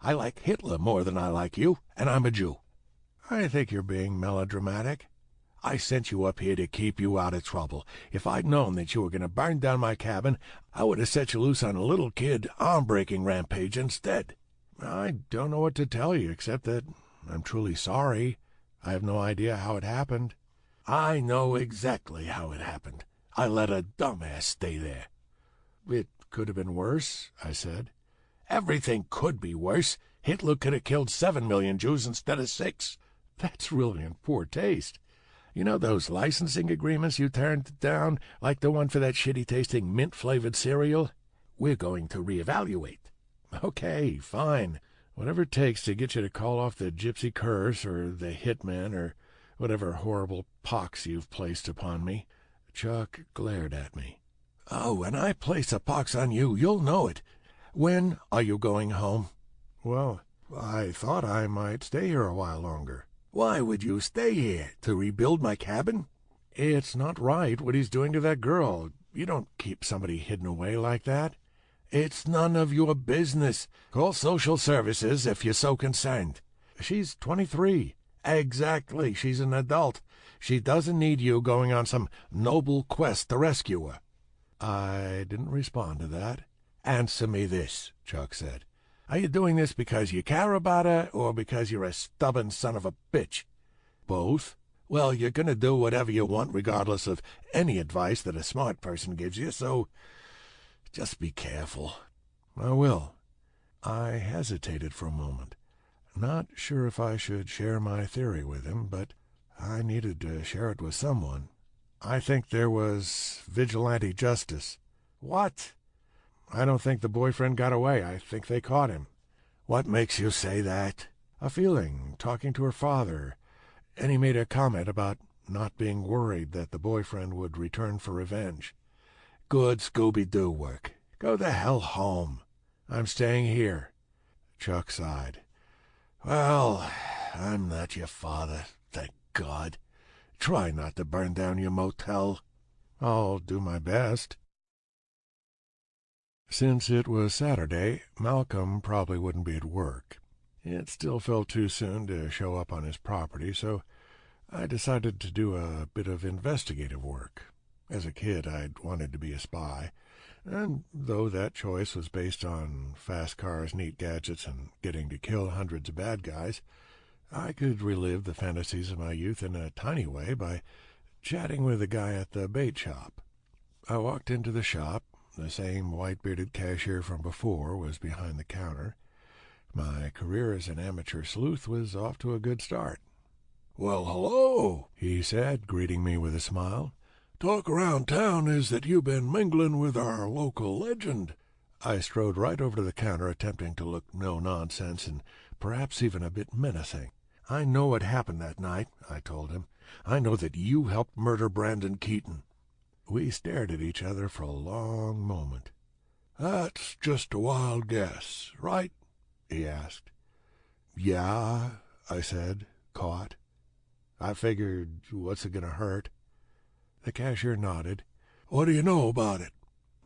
I like Hitler more than I like you, and I'm a Jew."
"I think you're being melodramatic."
I sent you up here to keep you out of trouble. If I'd known that you were going to burn down my cabin, I would have set you loose on a little kid arm-breaking rampage instead." "I don't know what to tell you, except that I'm truly sorry. I have no idea how it happened." "I know exactly how it happened. I let a dumbass stay there." "It could have been worse," I said. "Everything could be worse. Hitler could have killed 7 million Jews instead of 6. That's really in poor taste. You know those licensing agreements you turned down, like the one for that shitty-tasting mint-flavored cereal? We're going to reevaluate." "Okay, fine. Whatever it takes to get you to call off the gypsy curse or the hitman or whatever horrible pox you've placed upon me." Chuck glared at me. "Oh, when I place a pox on you, you'll know it. When are you going home?" "Well, I thought I might stay here a while longer." "Why would you stay here? To rebuild my cabin?" "It's not right what he's doing to that girl. You don't keep somebody hidden away like that." "It's none of your business. Call social services if you're so concerned." "She's 23. "Exactly. She's an adult. She doesn't need you going on some noble quest to rescue her." I didn't respond to that. "Answer me this," Chuck said. "Are you doing this because you care about her or because you're a stubborn son of a bitch?" "Both." "Well, you're going to do whatever you want regardless of any advice that a smart person gives you, so just be careful." "I will." I hesitated for a moment, not sure if I should share my theory with him, but I needed to share it with someone. "I think there was vigilante justice." "What?" "I don't think the boyfriend got away. I think they caught him." "What makes you say that?" "A feeling, talking to her father. And he made a comment about not being worried that the boyfriend would return for revenge." "Good Scooby-Doo work. Go the hell home." "I'm staying here." Chuck sighed. "Well, I'm not your father, thank God. Try not to burn down your motel." "I'll do my best." Since it was Saturday, Malcolm probably wouldn't be at work. It still felt too soon to show up on his property, so I decided to do a bit of investigative work. As a kid, I'd wanted to be a spy, and though that choice was based on fast cars, neat gadgets, and getting to kill hundreds of bad guys, I could relive the fantasies of my youth in a tiny way by chatting with the guy at the bait shop. I walked into the shop. The same white-bearded cashier from before was behind the counter. My career as an amateur sleuth was off to a good start. "Well, hello," he said, greeting me with a smile. "Talk around town is that you've been mingling with our local legend." I strode right over to the counter, attempting to look no nonsense and perhaps even a bit menacing. "I know what happened that night," I told him. "I know that you helped murder Brandon Keaton." We stared at each other for a long moment. "That's just a wild guess, right?" he asked. "Yeah," I said, caught. "I figured, what's it going to hurt?" The cashier nodded. "What do you know about it?"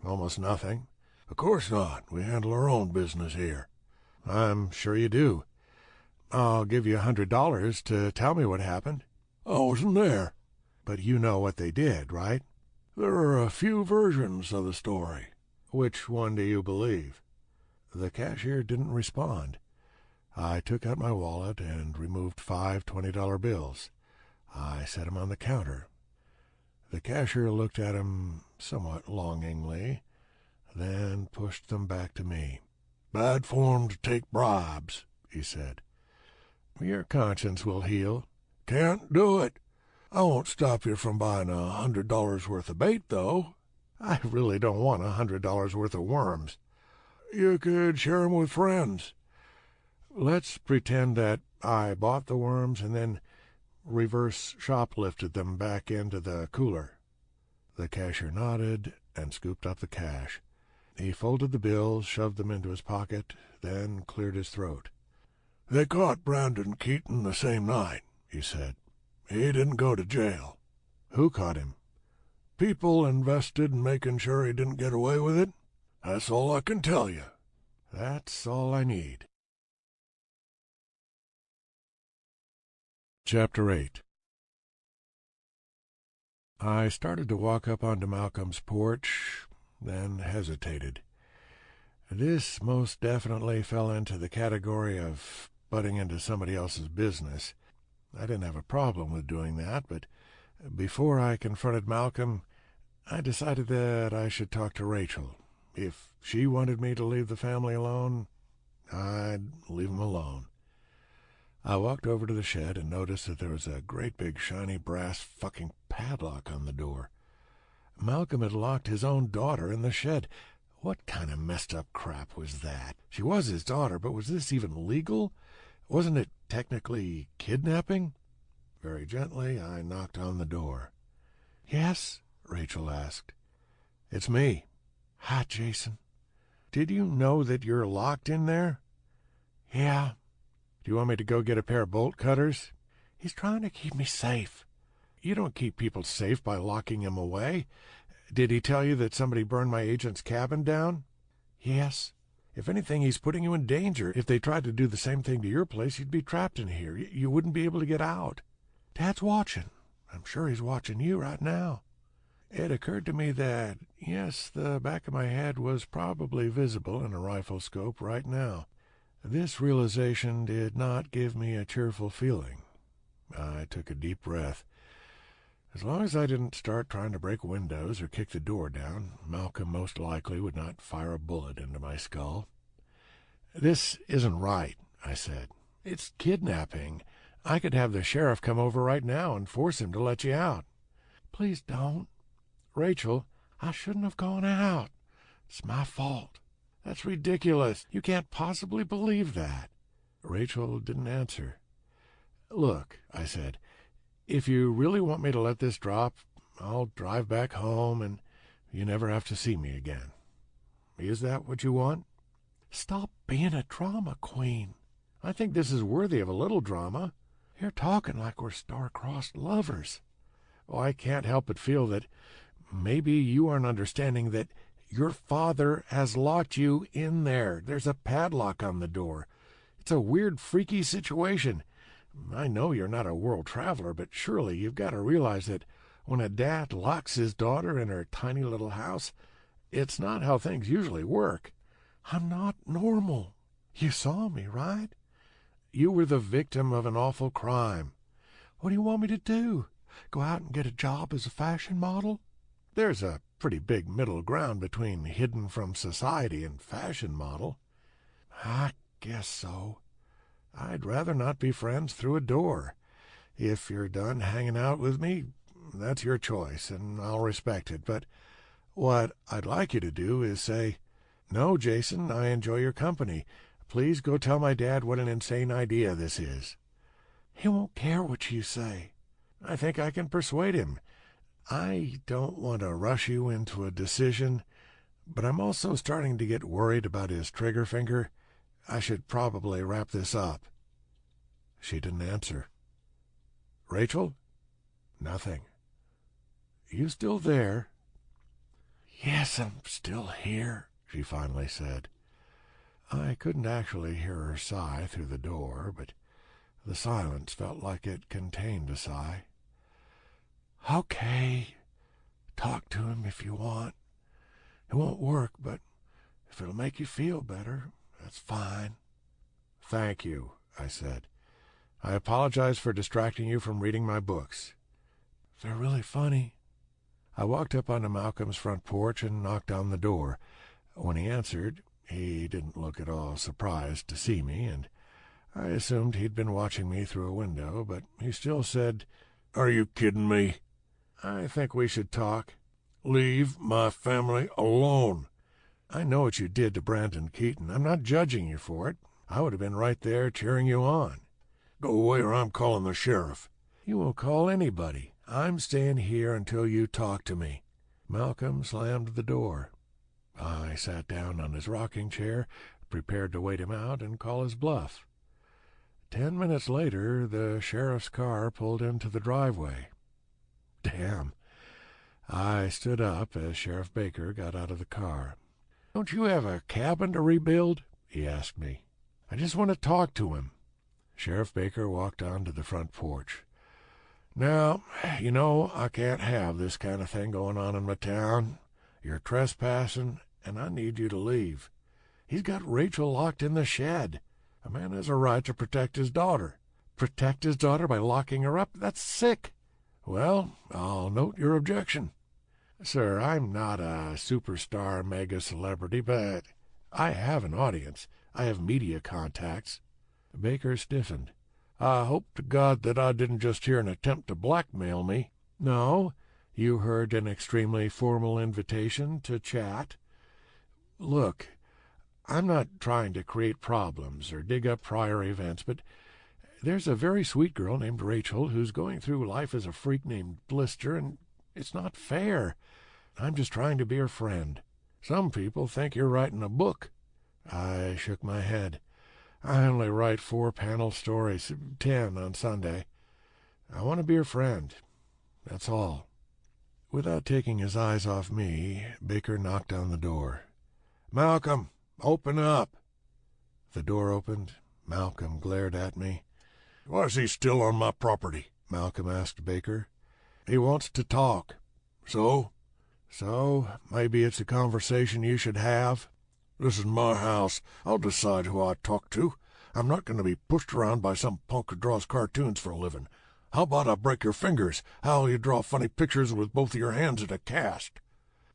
"Almost nothing." "Of course not. We handle our own business here." "I'm sure you do. I'll give you $100 to tell me what happened." "I wasn't there." "But you know what they did, right?" "There are a few versions of the story."
"Which one do you believe?" The cashier didn't respond. I took out my wallet and removed 5 $20 bills. I set them on the counter. The cashier looked at them somewhat longingly, then pushed them back to me.
"Bad form to take bribes," he said.
"Your conscience will heal."
"Can't do it. I won't stop you from buying $100 worth of bait, though."
"I really don't want $100 worth of worms."
"You could share 'em with friends."
"Let's pretend that I bought the worms and then reverse shoplifted them back into the cooler." The cashier nodded and scooped up the cash. He folded the bills, shoved them into his pocket, then cleared his throat.
"They caught Brandon Keaton the same night," he said. "He didn't go to jail."
"Who caught him?"
"People invested in making sure he didn't get away with it. That's all I can tell you."
"That's all I need."
Chapter 8.
I started to walk up onto Malcolm's porch, then hesitated. This most definitely fell into the category of butting into somebody else's business. I didn't have a problem with doing that, but before I confronted Malcolm, I decided that I should talk to Rachel. If she wanted me to leave the family alone, I'd leave them alone. I walked over to the shed and noticed that there was a great big shiny brass fucking padlock on the door. Malcolm had locked his own daughter in the shed. What kind of messed up crap was that? She was his daughter, but was this even legal? Wasn't it technically kidnapping? Very gently, I knocked on the door. "Yes?" Rachel asked. "It's me." "Hi, Jason." "Did you know that you're locked in there?" "Yeah." "Do you want me to go get a pair of bolt cutters?" "He's trying to keep me safe." "You don't keep people safe by locking them away. Did he tell you that somebody burned my agent's cabin down?" "Yes." "If anything, he's putting you in danger. If they tried to do the same thing to your place, you'd be trapped in here. You wouldn't be able to get out." "Dad's watching. I'm sure he's watching you right now." It occurred to me that, yes, the back of my head was probably visible in a rifle scope right now. This realization did not give me a cheerful feeling. I took a deep breath. As long as I didn't start trying to break windows or kick the door down, Malcolm most likely would not fire a bullet into my skull. "This isn't right," I said. "It's kidnapping. I could have the sheriff come over right now and force him to let you out." "Please don't." "Rachel, I shouldn't have gone out. It's my fault." "That's ridiculous. You can't possibly believe that." Rachel didn't answer. "Look," I said, "if you really want me to let this drop, I'll drive back home and you never have to see me again. Is that what you want?" "Stop being a drama queen. I think this is worthy of a little drama. You're talking like we're star-crossed lovers." "Oh, I can't help but feel that maybe you aren't understanding that your father has locked you in there. There's a padlock on the door. It's a weird, freaky situation. I know you're not a world traveler, but surely you've got to realize that when a dad locks his daughter in her tiny little house, it's not how things usually work." "I'm not normal. You saw me, right?" "You were the victim of an awful crime." "What do you want me to do? Go out and get a job as a fashion model?" "There's a pretty big middle ground between hidden from society and fashion model." "I guess so." "I'd rather not be friends through a door. If you're done hanging out with me, that's your choice, and I'll respect it. But what I'd like you to do is say, 'No, Jason, I enjoy your company. Please go tell my dad what an insane idea this is.'" "He won't care what you say." "I think I can persuade him. I don't want to rush you into a decision, but I'm also starting to get worried about his trigger finger. I should probably wrap this up." She didn't answer. "Rachel?" "Nothing." "You still there?" "Yes, I'm still here," she finally said. I couldn't actually hear her sigh through the door, but the silence felt like it contained a sigh. "Okay, talk to him if you want. It won't work, but if it'll make you feel better, that's fine." "Thank you," I said. "I apologize for distracting you from reading my books." "They're really funny." I walked up onto Malcolm's front porch and knocked on the door. When he answered, he didn't look at all surprised to see me, and I assumed he'd been watching me through a window, but he still said, "Are you kidding me?" "I think we should talk." "Leave my family alone." "I know what you did to Brandon Keaton. I'm not judging you for it. I would have been right there cheering you on." "Go away or I'm calling the sheriff." "You won't call anybody. I'm staying here until you talk to me." Malcolm slammed the door. I sat down on his rocking chair, prepared to wait him out and call his bluff. 10 minutes later, the sheriff's car pulled into the driveway. Damn. I stood up as Sheriff Baker got out of the car. "Don't you have a cabin to rebuild?" he asked me. "I just want to talk to him." Sheriff Baker walked on to the front porch.
Now, I can't have this kind of thing going on in my town. You're trespassing, and I need you to leave. He's got Rachel locked in the shed. A man has a right to protect his daughter. Protect his daughter by locking her up? That's sick. Well, I'll note your objection. Sir, I'm not a superstar mega celebrity, but I have an audience. I have media contacts. Baker stiffened. I hope to God that I didn't just hear an attempt to blackmail me. No, you heard an extremely formal invitation to chat. Look, I'm not trying to create problems or dig up prior events, but there's a very sweet girl named Rachel who's going through life as a freak named Blister, and it's not fair. I'm just trying to be her friend. Some people think you're writing a book. I shook my head. I only write 4-panel stories, 10 on Sunday. I want to be her friend. That's all. Without taking his eyes off me, Baker knocked on the door. Malcolm, open up. The door opened. Malcolm glared at me. Why is he still on my property? Malcolm asked Baker. He wants to talk. So? So, maybe it's a conversation you should have. This is my house. I'll decide who I talk to. I'm not going to be pushed around by some punk who draws cartoons for a living. How about I break your fingers? How'll you draw funny pictures with both of your hands at a cast?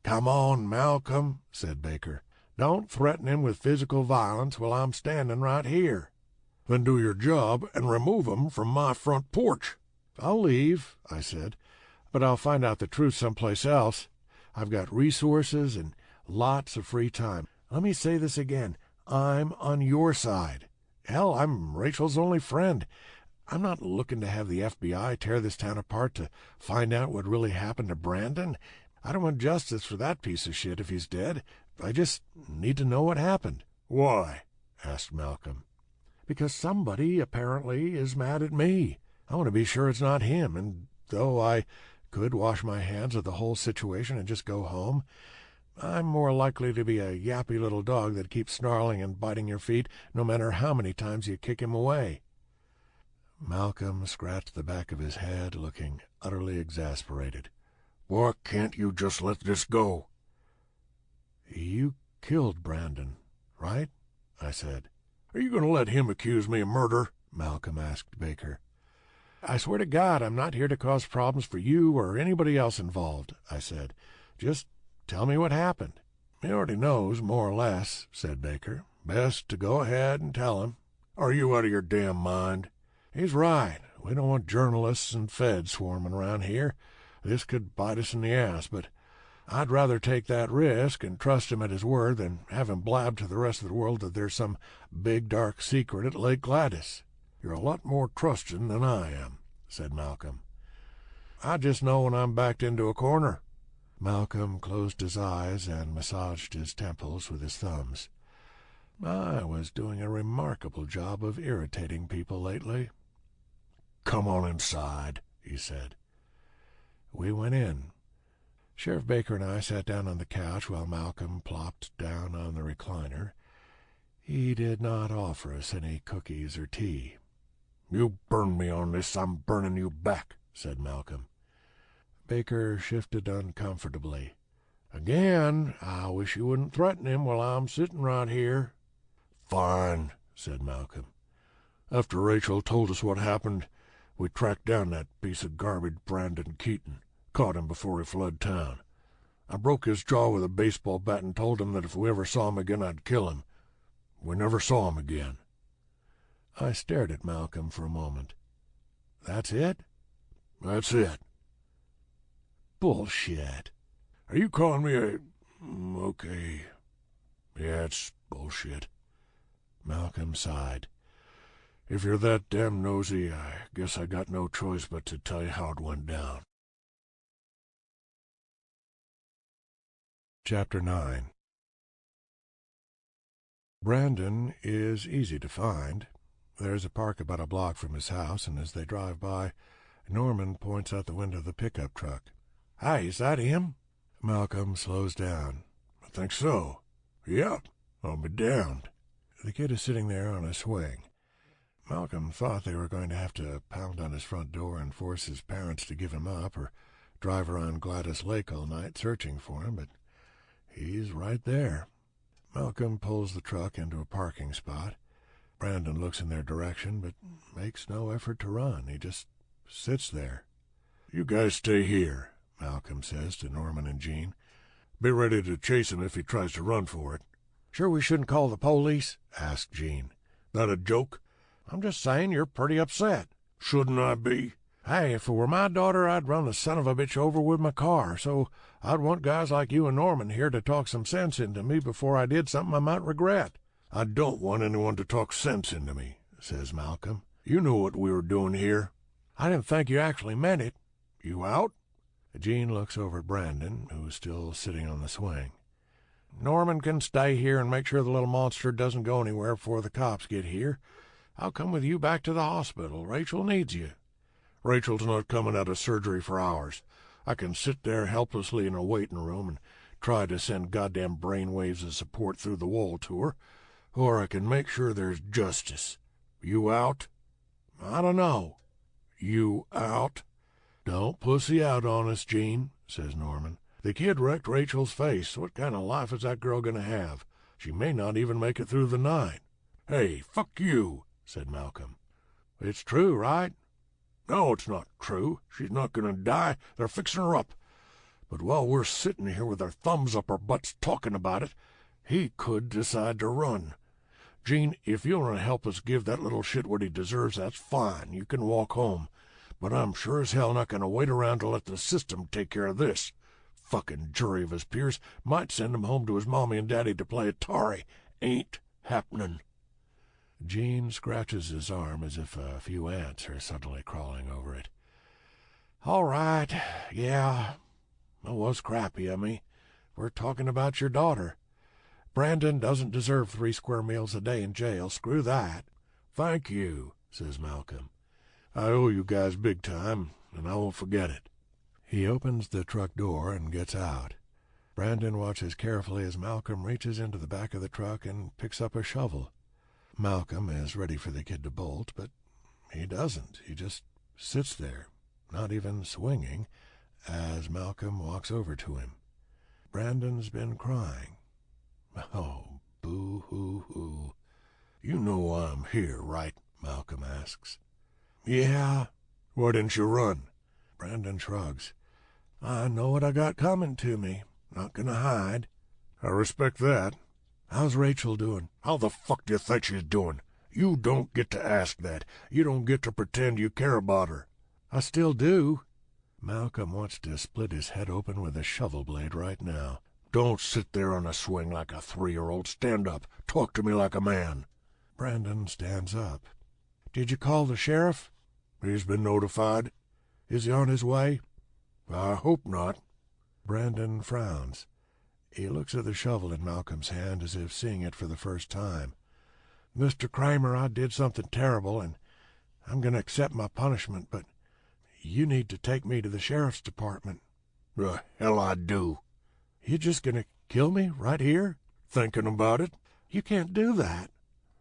Come on, Malcolm, said Baker. Don't threaten him with physical violence while I'm standing right here. Then do your job and remove him from my front porch. I'll leave, I said, but I'll find out the truth someplace else. I've got resources and lots of free time. Let me say this again. I'm on your side. Hell, I'm Rachel's only friend. I'm not looking to have the FBI tear this town apart to find out what really happened to Brandon. I don't want justice for that piece of shit if he's dead. I just need to know what happened. Why? Asked Malcolm. Because somebody, apparently, is mad at me. I want to be sure it's not him, and though I could wash my hands of the whole situation and just go home, I'm more likely to be a yappy little dog that keeps snarling and biting your feet no matter how many times you kick him away. Malcolm scratched the back of his head, looking utterly exasperated. Why can't you just let this go? You killed Brandon, right? I said. Are you going to let him accuse me of murder? Malcolm asked Baker. I swear to God, I'm not here to cause problems for you or anybody else involved, I said. Just tell me what happened. He already knows, more or less, said Baker. Best to go ahead and tell him. Are you out of your damn mind? He's right. We don't want journalists and feds swarming around here. This could bite us in the ass, but I'd rather take that risk and trust him at his word than have him blab to the rest of the world that there's some big dark secret at Lake Gladys. You're a lot more trusting than I am, said Malcolm. I just know when I'm backed into a corner. Malcolm closed his eyes and massaged his temples with his thumbs. I was doing a remarkable job of irritating people lately. Come on inside, he said. We went in. Sheriff Baker and I sat down on the couch while Malcolm plopped down on the recliner. He did not offer us any cookies or tea. You burn me on this, I'm burning you back, said Malcolm. Baker shifted uncomfortably. Again, I wish you wouldn't threaten him while I'm sitting right here. Fine, said Malcolm. After Rachel told us what happened, we tracked down that piece of garbage Brandon Keaton, caught him before he fled town. I broke his jaw with a baseball bat and told him that if we ever saw him again, I'd kill him. We never saw him again. I stared at Malcolm for a moment. That's it? That's it. Bullshit. Are you calling me a... Okay. Yeah, it's bullshit. Malcolm sighed. If you're that damn nosy, I guess I got no choice but to tell you how it went down. Chapter 9. Brandon is easy to find. There's a park about a block from his house, and as they drive by, Norman points out the window of the pickup truck. Hi, is that him? Malcolm slows down. I think so. Yep, I'll be damned. The kid is sitting there on a swing.
Malcolm thought they were going to have to pound on his front door and force his parents to give him up or drive around Gladys Lake all night searching for him, but he's right there. Malcolm pulls the truck into a parking spot. Brandon looks in their direction, but makes no effort to run. He just sits there.
"You guys stay here,"
Malcolm says to Norman and Jean.
"Be ready to chase him if he tries to run for it."
"Sure we shouldn't call the police?" asked Jean.
"That a joke?"
"I'm just saying you're pretty upset."
"Shouldn't I be?"
"Hey, if it were my daughter, I'd run the son of a bitch over with my car, so I'd want guys like you and Norman here to talk some sense into me before I did something I might regret."
"I don't want anyone to talk sense into me," says Malcolm. "You knew what we were doing here."
"I didn't think you actually meant it."
"You out?"
Jean looks over at Brandon, who's still sitting on the swing. "Norman can stay here and make sure the little monster doesn't go anywhere before the cops get here. I'll come with you back to the hospital. Rachel needs you."
"Rachel's not coming out of surgery for hours. I can sit there helplessly in a waiting room and try to send goddamn brainwaves of support through the wall to her, or I can make sure there's justice. You out?"
"I don't know."
"You out?"
"Don't pussy out on us, Jean," says Norman. "The kid wrecked Rachel's face. What kind of life is that girl going to have? She may not even make it through the night."
"Hey, fuck you," said Malcolm.
"It's true, right?"
"No, it's not true. She's not going to die. They're fixing her up. But while we're sitting here with our thumbs up our butts talking about it, he could decide to run. Jean, if you want to help us give that little shit what he deserves, that's fine. You can walk home. But I'm sure as hell not going to wait around to let the system take care of this. Fucking jury of his peers might send him home to his mommy and daddy to play Atari. Ain't happening."
Jean scratches his arm as if a few ants are suddenly crawling over it. "All right, yeah, it was crappy of me. We're talking about your daughter. Brandon doesn't deserve 3 square meals a day in jail. Screw that."
"Thank you," says Malcolm. "I owe you guys big time, and I won't forget it."
He opens the truck door and gets out. Brandon watches carefully as Malcolm reaches into the back of the truck and picks up a shovel. Malcolm is ready for the kid to bolt, but he doesn't. He just sits there, not even swinging, as Malcolm walks over to him. Brandon's been crying. "Oh, boo-hoo-hoo."
"You know why I'm here, right?" Malcolm asks.
"Yeah."
"Why didn't you run?"
Brandon shrugs. "I know what I got coming to me. Not gonna hide."
"I respect that."
"How's Rachel doing?"
"How the fuck do you think she's doing? You don't get to ask that. You don't get to pretend you care about her."
"I still do." Malcolm wants to split his head open with a shovel blade right now.
"Don't sit there on a swing like a 3-year-old. Stand up. Talk to me like a man."
Brandon stands up. "Did you call the sheriff?"
"He's been notified."
"Is he on his way?"
"I hope not."
Brandon frowns. He looks at the shovel in Malcolm's hand as if seeing it for the first time. "Mr. Kramer, I did something terrible, and I'm going to accept my punishment, but you need to take me to the sheriff's department."
"The hell I do."
"You just going to kill me right here?"
"Thinking about it."
"You can't do that."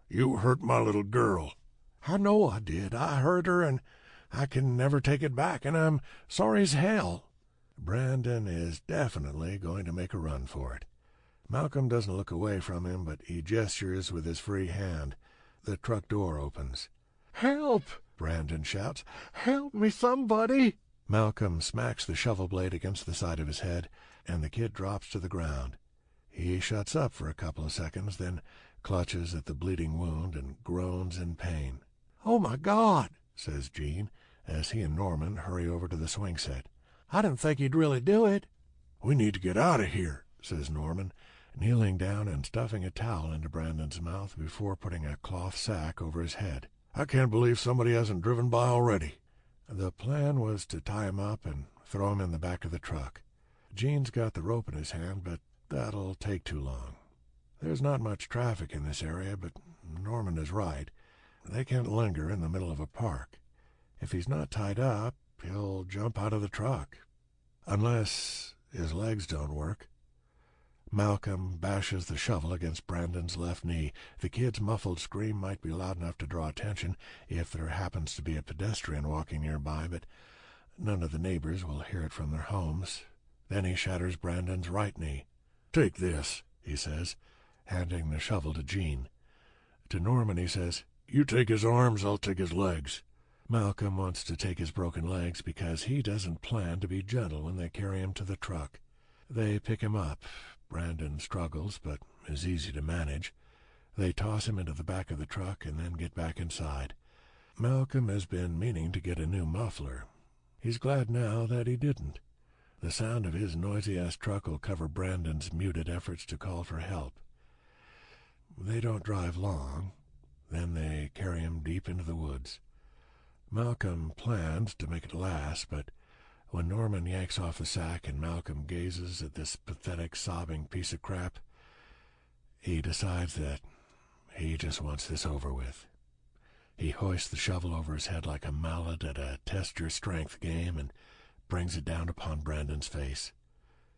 "You hurt my little girl."
"I know I did. I hurt her, and I can never take it back, and I'm sorry as hell." Brandon is definitely going to make a run for it. Malcolm doesn't look away from him, but he gestures with his free hand. The truck door opens.
"Help!"
Brandon shouts.
"Help me, somebody!"
Malcolm smacks the shovel blade against the side of his head, and the kid drops to the ground. He shuts up for a couple of seconds, then clutches at the bleeding wound and groans in pain.
"Oh, my God!"
says Jean, as he and Norman hurry over to the swing set.
"I didn't think he'd really do it."
"We need to get out of here,"
says Norman, kneeling down and stuffing a towel into Brandon's mouth before putting a cloth sack over his head.
"I can't believe somebody hasn't driven by already."
The plan was to tie him up and throw him in the back of the truck. Jean's got the rope in his hand, but that'll take too long. There's not much traffic in this area, but Norman is right. They can't linger in the middle of a park. If he's not tied up, he'll jump out of the truck. Unless his legs don't work. Malcolm bashes the shovel against Brandon's left knee. The kid's muffled scream might be loud enough to draw attention if there happens to be a pedestrian walking nearby, but none of the neighbors will hear it from their homes. Then he shatters Brandon's right knee. "Take this," he says, handing the shovel to Jean. To Norman he says, "You take his arms, I'll take his legs." Malcolm wants to take his broken legs because he doesn't plan to be gentle when they carry him to the truck. They pick him up. Brandon struggles, but is easy to manage. They toss him into the back of the truck and then get back inside. Malcolm has been meaning to get a new muffler. He's glad now that he didn't. The sound of his noisy-ass truck will cover Brandon's muted efforts to call for help. They don't drive long. Then they carry him deep into the woods. Malcolm plans to make it last, but when Norman yanks off the sack and Malcolm gazes at this pathetic, sobbing piece of crap, he decides that he just wants this over with. He hoists the shovel over his head like a mallet at a test-your-strength game and brings it down upon Brandon's face.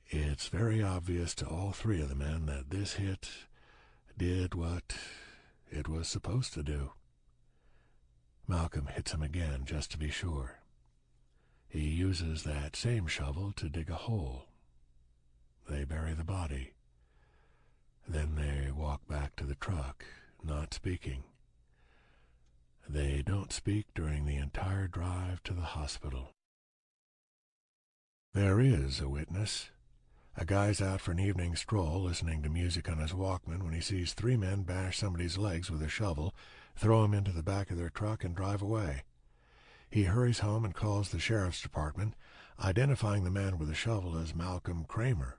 It's very obvious to all three of the men that this hit did what it was supposed to do. Malcolm hits him again just to be sure. He uses that same shovel to dig a hole. They bury the body. Then they walk back to the truck, not speaking. They don't speak during the entire drive to the hospital. There is a witness. A guy's out for an evening stroll, listening to music on his Walkman, when he sees three men bash somebody's legs with a shovel, throw him into the back of their truck, and drive away. He hurries home and calls the sheriff's department, identifying the man with the shovel as Malcolm Kramer.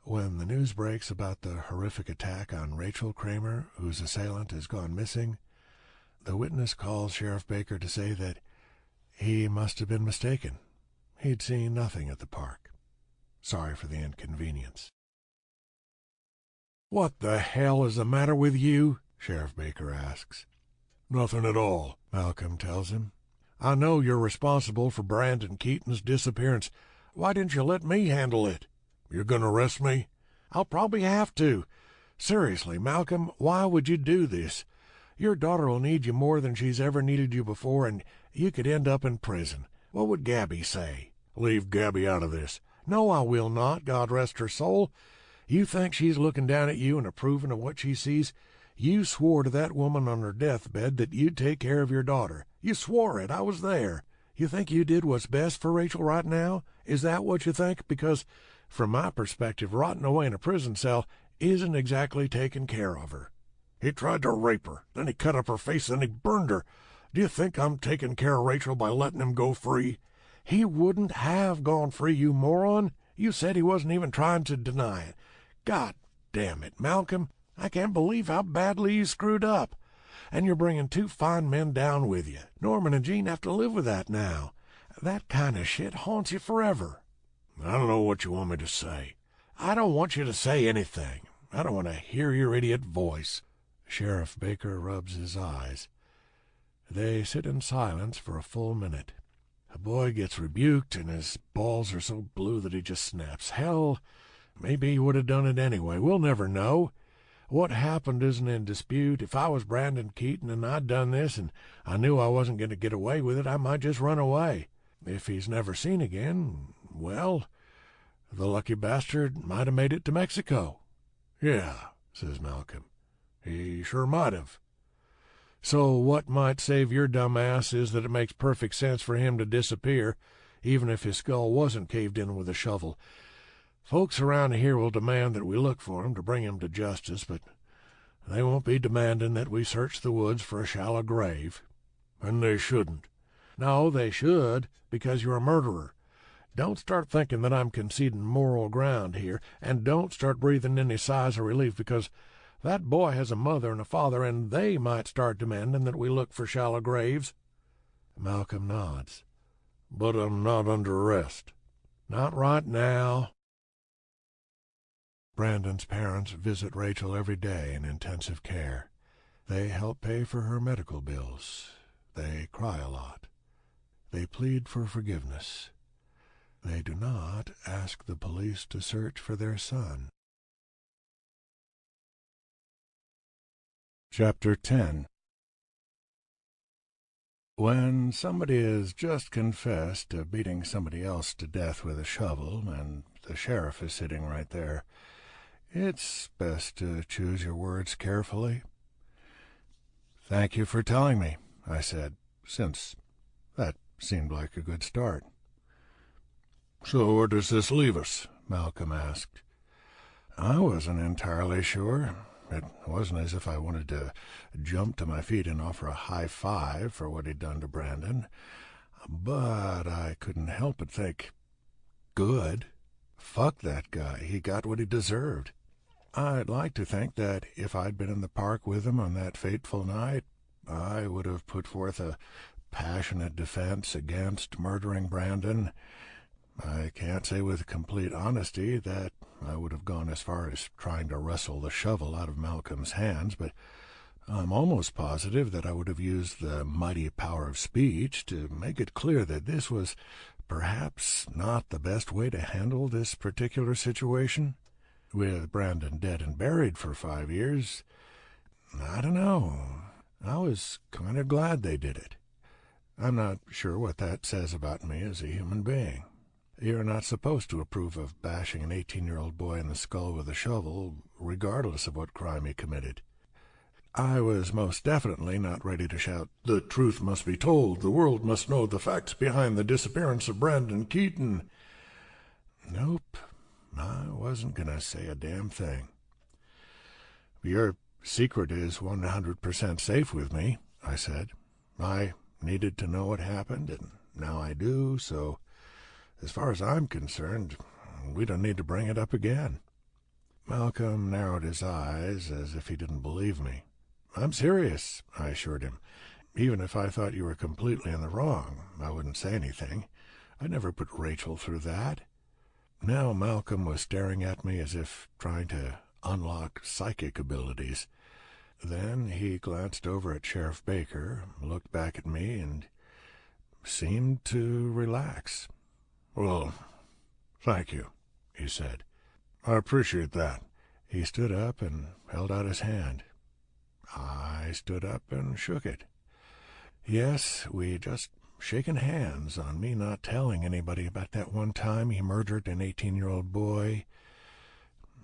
When the news breaks about the horrific attack on Rachel Kramer, whose assailant has gone missing, the witness calls Sheriff Baker to say that he must have been mistaken. He'd seen nothing at the park. Sorry for the inconvenience.
"What the hell is the matter with you?"
Sheriff Baker asks.
"Nothing at all,"
Malcolm tells him.
"I know you're responsible for Brandon Keaton's disappearance. Why didn't you let me handle it?" "You're going to arrest me?" "I'll probably have to. Seriously, Malcolm, why would you do this? Your daughter will need you more than she's ever needed you before, and you could end up in prison. What would Gabby say?" "Leave Gabby out of this." "No, I will not, God rest her soul. You think she's looking down at you and approving of what she sees? You swore to that woman on her deathbed that you'd take care of your daughter. You swore it. I was there. You think you did what's best for Rachel right now? Is that what you think? Because, from my perspective, rotting away in a prison cell isn't exactly taking care of her." "He tried to rape her. Then he cut up her face, then he burned her. Do you think I'm taking care of Rachel by letting him go free?" "He wouldn't have gone free, you moron. You said he wasn't even trying to deny it. God damn it, Malcolm. I can't believe how badly you screwed up. And you're bringing two fine men down with you. Norman and Jean have to live with that now. That kind of shit haunts you forever." "I don't know what you want me to say." "I don't want you to say anything. I don't want to hear your idiot voice."
Sheriff Baker rubs his eyes. They sit in silence for a full minute.
The boy gets rebuked, and his balls are so blue that he just snaps. Hell, maybe he would have done it anyway. We'll never know. What happened isn't in dispute. If I was Brandon Keaton and I'd done this and I knew I wasn't going to get away with it, I might just run away. If he's never seen again, well, the lucky bastard might have made it to Mexico." "Yeah," says Malcolm. "He sure might have. So what might save your dumb ass is that it makes perfect sense for him to disappear, even if his skull wasn't caved in with a shovel. Folks around here will demand that we look for him to bring him to justice, but they won't be demanding that we search the woods for a shallow grave." "And they shouldn't." "No, they should, because you're a murderer. Don't start thinking that I'm conceding moral ground here, and don't start breathing any sighs of relief, because that boy has a mother and a father, and they might start demanding that we look for shallow graves."
Malcolm nods.
"But I'm not under arrest." "Not right now."
Brandon's parents visit Rachel every day in intensive care. They help pay for her medical bills. They cry a lot. They plead for forgiveness. They do not ask the police to search for their son. Chapter 10. When somebody has just confessed to beating somebody else to death with a shovel, and the sheriff is sitting right there, it's best to choose your words carefully. "Thank you for telling me," I said, since that seemed like a good start.
"So where does this leave us?"
Malcolm asked. I wasn't entirely sure. It wasn't as if I wanted to jump to my feet and offer a high five for what he'd done to Brandon, but I couldn't help but think, good. Fuck that guy. He got what he deserved. I'd like to think that if I'd been in the park with him on that fateful night, I would have put forth a passionate defense against murdering Brandon. I can't say with complete honesty that I would have gone as far as trying to wrestle the shovel out of Malcolm's hands, but I'm almost positive that I would have used the mighty power of speech to make it clear that this was perhaps not the best way to handle this particular situation. With Brandon dead and buried for 5 years, I don't know. I was kind of glad they did it. I'm not sure what that says about me as a human being. You're not supposed to approve of bashing an 18-year-old boy in the skull with a shovel, regardless of what crime he committed. I was most definitely not ready to shout,
"The truth must be told. The world must know the facts behind the disappearance of Brandon Keaton."
Nope, I wasn't going to say a damn thing. "Your secret is 100% safe with me," I said. "I needed to know what happened, and now I do, so as far as I'm concerned, we don't need to bring it up again." Malcolm narrowed his eyes as if he didn't believe me. "I'm serious," I assured him. "Even if I thought you were completely in the wrong, I wouldn't say anything. I'd never put Rachel through that." Now Malcolm was staring at me as if trying to unlock psychic abilities. Then he glanced over at Sheriff Baker, looked back at me, and seemed to relax.
"Well, thank you," he said. "I appreciate that."
He stood up and held out his hand. I stood up and shook it. Yes, we'd just shaken hands on me not telling anybody about that one time he murdered an 18-year-old boy.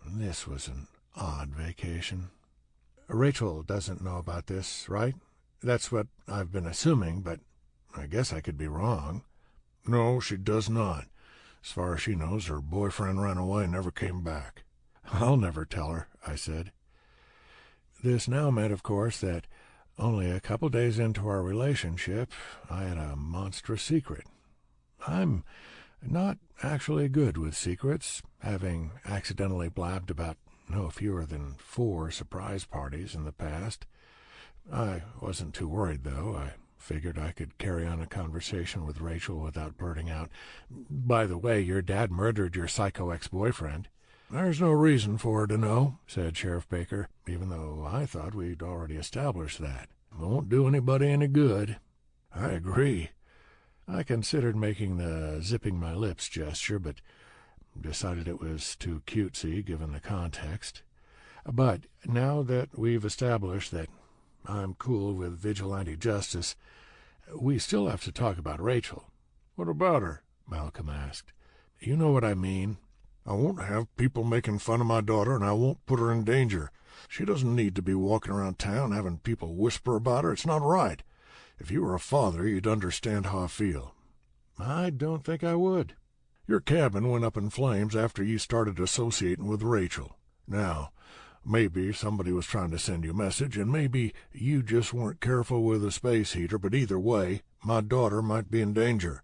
This was an odd vacation. Rachel doesn't know about this, right? That's what I've been assuming, but I guess I could be wrong.
"No, she does not. As far as she knows, her boyfriend ran away and never came back."
"I'll never tell her," I said. This now meant, of course, that only a couple days into our relationship, I had a monstrous secret. I'm not actually good with secrets, having accidentally blabbed about no fewer than 4 surprise parties in the past. I wasn't too worried, though. I figured I could carry on a conversation with Rachel without blurting out, "By the way, your dad murdered your psycho ex-boyfriend."
"There's no reason for her to know,"
said Sheriff Baker, even though I thought we'd already established that. "Won't do anybody any good."
"I agree."
I considered making the zipping my lips gesture, but decided it was too cutesy given the context. But now that we've established that I'm cool with vigilante justice, we still have to talk about Rachel.
"What about her?"
Malcolm asked. "You know what I mean.
I won't have people making fun of my daughter, and I won't put her in danger. She doesn't need to be walking around town having people whisper about her. It's not right. If you were a father, you'd understand how I feel."
"I don't think I would."
"Your cabin went up in flames after you started associating with Rachel. Now, maybe somebody was trying to send you a message, and maybe you just weren't careful with a space heater, but either way, my daughter might be in danger."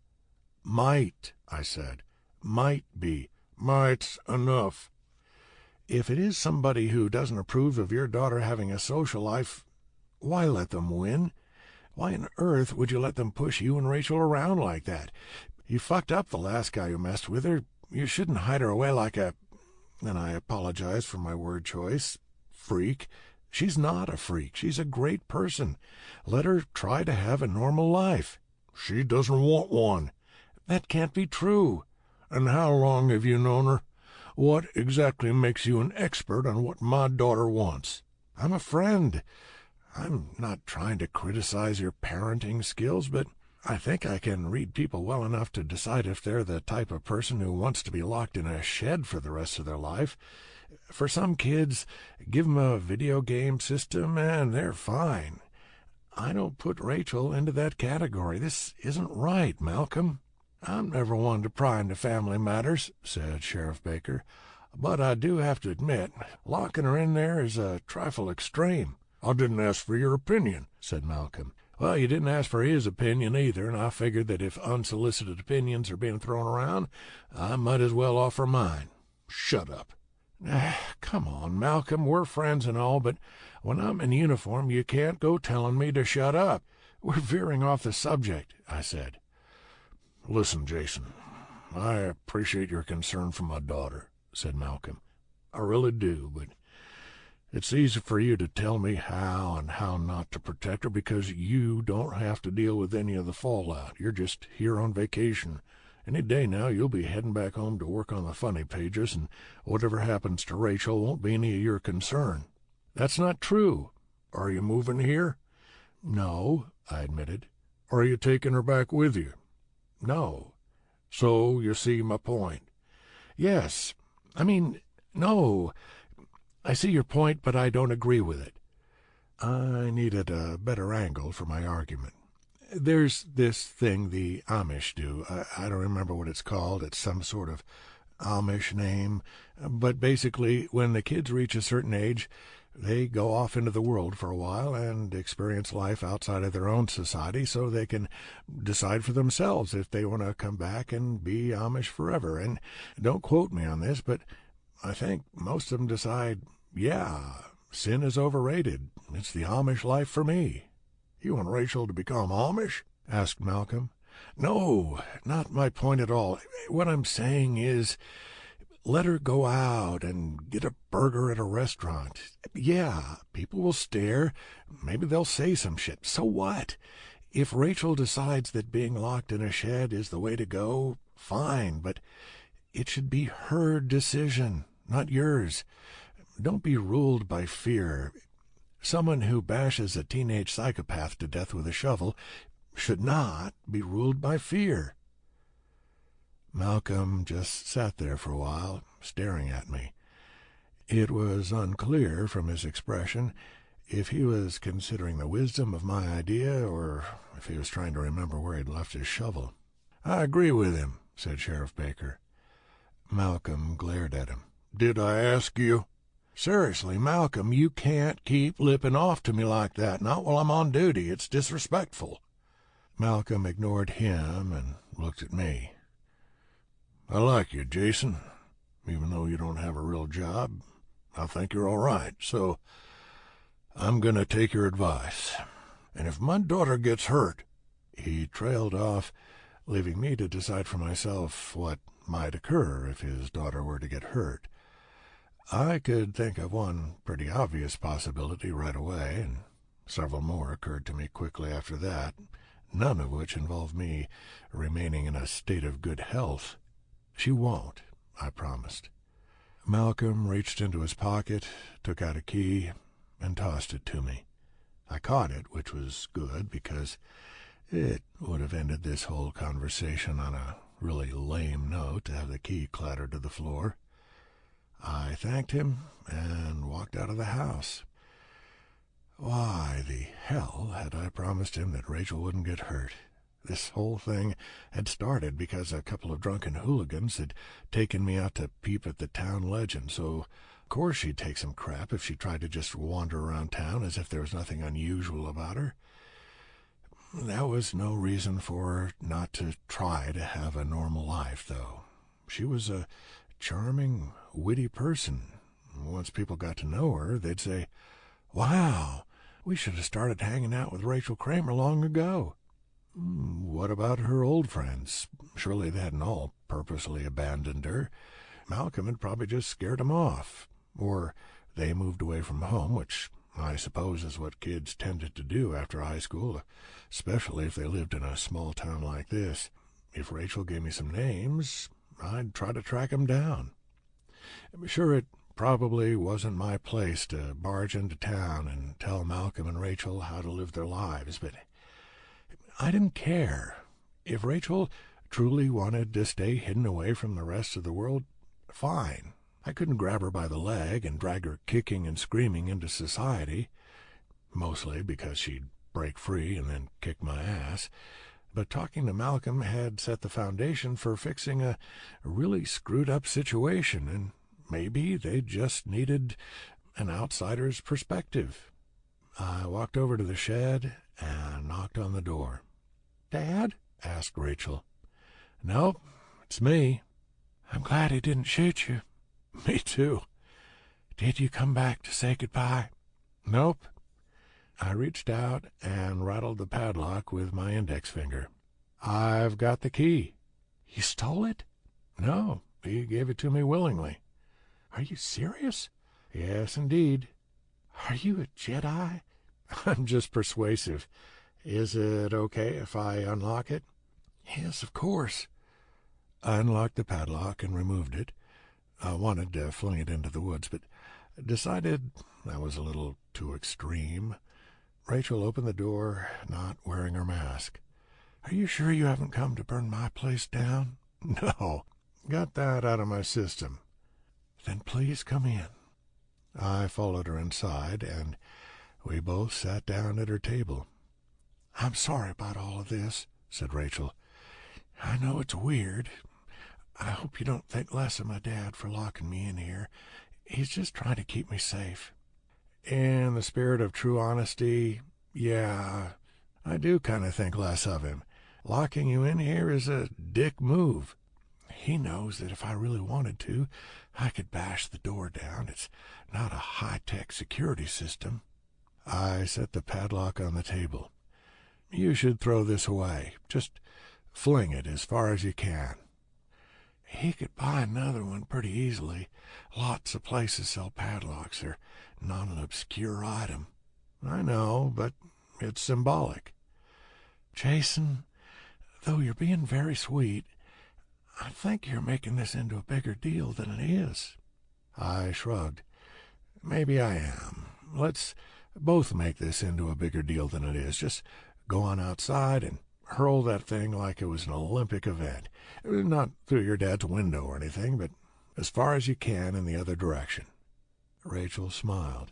"Might," I said. "Might be."
"Might's enough."
"If it is somebody who doesn't approve of your daughter having a social life, why let them win? Why on earth would you let them push you and Rachel around like that? You fucked up the last guy who messed with her. You shouldn't hide her away like a, and I apologize for my word choice, freak. She's not a freak. She's a great person. Let her try to have a normal life."
"She doesn't want one."
"That can't be true."
"And how long have you known her? What exactly makes you an expert on what my daughter wants?"
"I'm a friend.
I'm not trying to criticize your parenting skills, but I think I can read people well enough to decide if they're the type of person who wants to be locked in a shed for the rest of their life. For some kids, give them a video game system and they're fine. I don't put Rachel into that category. This isn't right, Malcolm. I'm never one to pry into family matters, said Sheriff Baker, but I do have to admit, locking her in there is a trifle extreme. I didn't ask for your opinion, said Malcolm. Well, you didn't ask for his opinion either, and I figured that if unsolicited opinions are being thrown around, I might as well offer mine. Shut up. Come on, Malcolm, we're friends and all, but when I'm in uniform, you can't go telling me to shut up. We're veering off the subject, I said. Listen, Jason, I appreciate your concern for my daughter, said Malcolm. I really do, but it's easy for you to tell me how and how not to protect her because you don't have to deal with any of the fallout. You're just here on vacation. Any day now you'll be heading back home to work on the funny pages, and whatever happens to Rachel won't be any of your concern. That's not true. Are you moving here? No, I admitted. Are you taking her back with you? No. So you see my point. Yes. No. I see your point, but I don't agree with it. I needed a better angle for my argument. There's this thing the Amish do. I don't remember what it's called. It's some sort of Amish name. But basically, when the kids reach a certain age, they go off into the world for a while and experience life outside of their own society so they can decide for themselves if they want to come back and be Amish forever. And don't quote me on this, but I think most of them decide, yeah, sin is overrated. It's the Amish life for me. You want Rachel to become Amish? Asked Malcolm. No, not my point at all. What I'm saying is, let her go out and get a burger at a restaurant. Yeah, people will stare. Maybe they'll say some shit. So what? If Rachel decides that being locked in a shed is the way to go, fine, but it should be her decision, not yours. Don't be ruled by fear. Someone who bashes a teenage psychopath to death with a shovel should not be ruled by fear. Malcolm just sat there for a while, staring at me. It was unclear from his expression if he was considering the wisdom of my idea or if he was trying to remember where he'd left his shovel. I agree with him, said Sheriff Baker. Malcolm glared at him. Did I ask you? Seriously, Malcolm, you can't keep lipping off to me like that. Not while I'm on duty. It's disrespectful. Malcolm ignored him and looked at me. I like you, Jason. Even though you don't have a real job, I think you're all right. So I'm going to take your advice. And if my daughter gets hurt, he trailed off, leaving me to decide for myself what might occur if his daughter were to get hurt. I could think of one pretty obvious possibility right away, and several more occurred to me quickly after that, none of which involved me remaining in a state of good health. She won't, I promised. Malcolm reached into his pocket, took out a key, and tossed it to me. I caught it, which was good, because it would have ended this whole conversation on a really lame note to have the key clatter to the floor. I thanked him and walked out of the house. Why the hell had I promised him that Rachel wouldn't get hurt? This whole thing had started because a couple of drunken hooligans had taken me out to peep at the town legend, so of course she'd take some crap if she tried to just wander around town as if there was nothing unusual about her. That was no reason for her not to try to have a normal life, though. She was a charming, witty person. Once people got to know her, they'd say, "Wow, we should have started hanging out with Rachel Kramer long ago." What about her old friends? Surely they hadn't all purposely abandoned her. Malcolm had probably just scared them off. Or they moved away from home, which I suppose is what kids tended to do after high school, especially if they lived in a small town like this. If Rachel gave me some names, I'd try to track them down. Sure, it
probably wasn't my place to barge into town and tell Malcolm and Rachel how to live their lives, but I didn't care. If Rachel truly wanted to stay hidden away from the rest of the world, fine. I couldn't grab her by the leg and drag her kicking and screaming into society, mostly because she'd break free and then kick my ass. But talking to Malcolm had set the foundation for fixing a really screwed-up situation, and maybe they just needed an outsider's perspective. I walked over to the shed and knocked on the door.
Dad?
Asked Rachel. Nope, it's me.
I'm glad he didn't shoot you.
Me too.
Did you come back to say goodbye?
Nope. I reached out and rattled the padlock with my index finger. I've got the key.
You stole it?
No, he gave it to me willingly.
Are you serious?
Yes, indeed.
Are you a Jedi?
I'm just persuasive. Is it okay if I unlock it?
Yes, of course.
I unlocked the padlock and removed it. I wanted to fling it into the woods, but decided that was a little too extreme. Rachel opened the door, not wearing her mask.
Are you sure you haven't come to burn my place down?
No, got that out of my system.
Then please come in.
I followed her inside, and we both sat down at her table.
I'm sorry about all of this, said Rachel. I know it's weird. I hope you don't think less of my dad for locking me in here. He's just trying to keep me safe.
In the spirit of true honesty, yeah, I do kind of think less of him. Locking you in here is a dick move.
He knows that if I really wanted to, I could bash the door down. It's not a high-tech security system.
I set the padlock on the table. You should throw this away. Just fling it as far as you can.
He could buy another one pretty easily. Lots of places sell padlocks. They're not an obscure item.
I know, but it's symbolic.
Jason, though you're being very sweet, I think you're making this into a bigger deal than it is.
I shrugged. Maybe I am. Let's both make this into a bigger deal than it is. Just go on outside and hurl that thing like it was an Olympic event. Not through your dad's window or anything, but as far as you can in the other direction. Rachel smiled.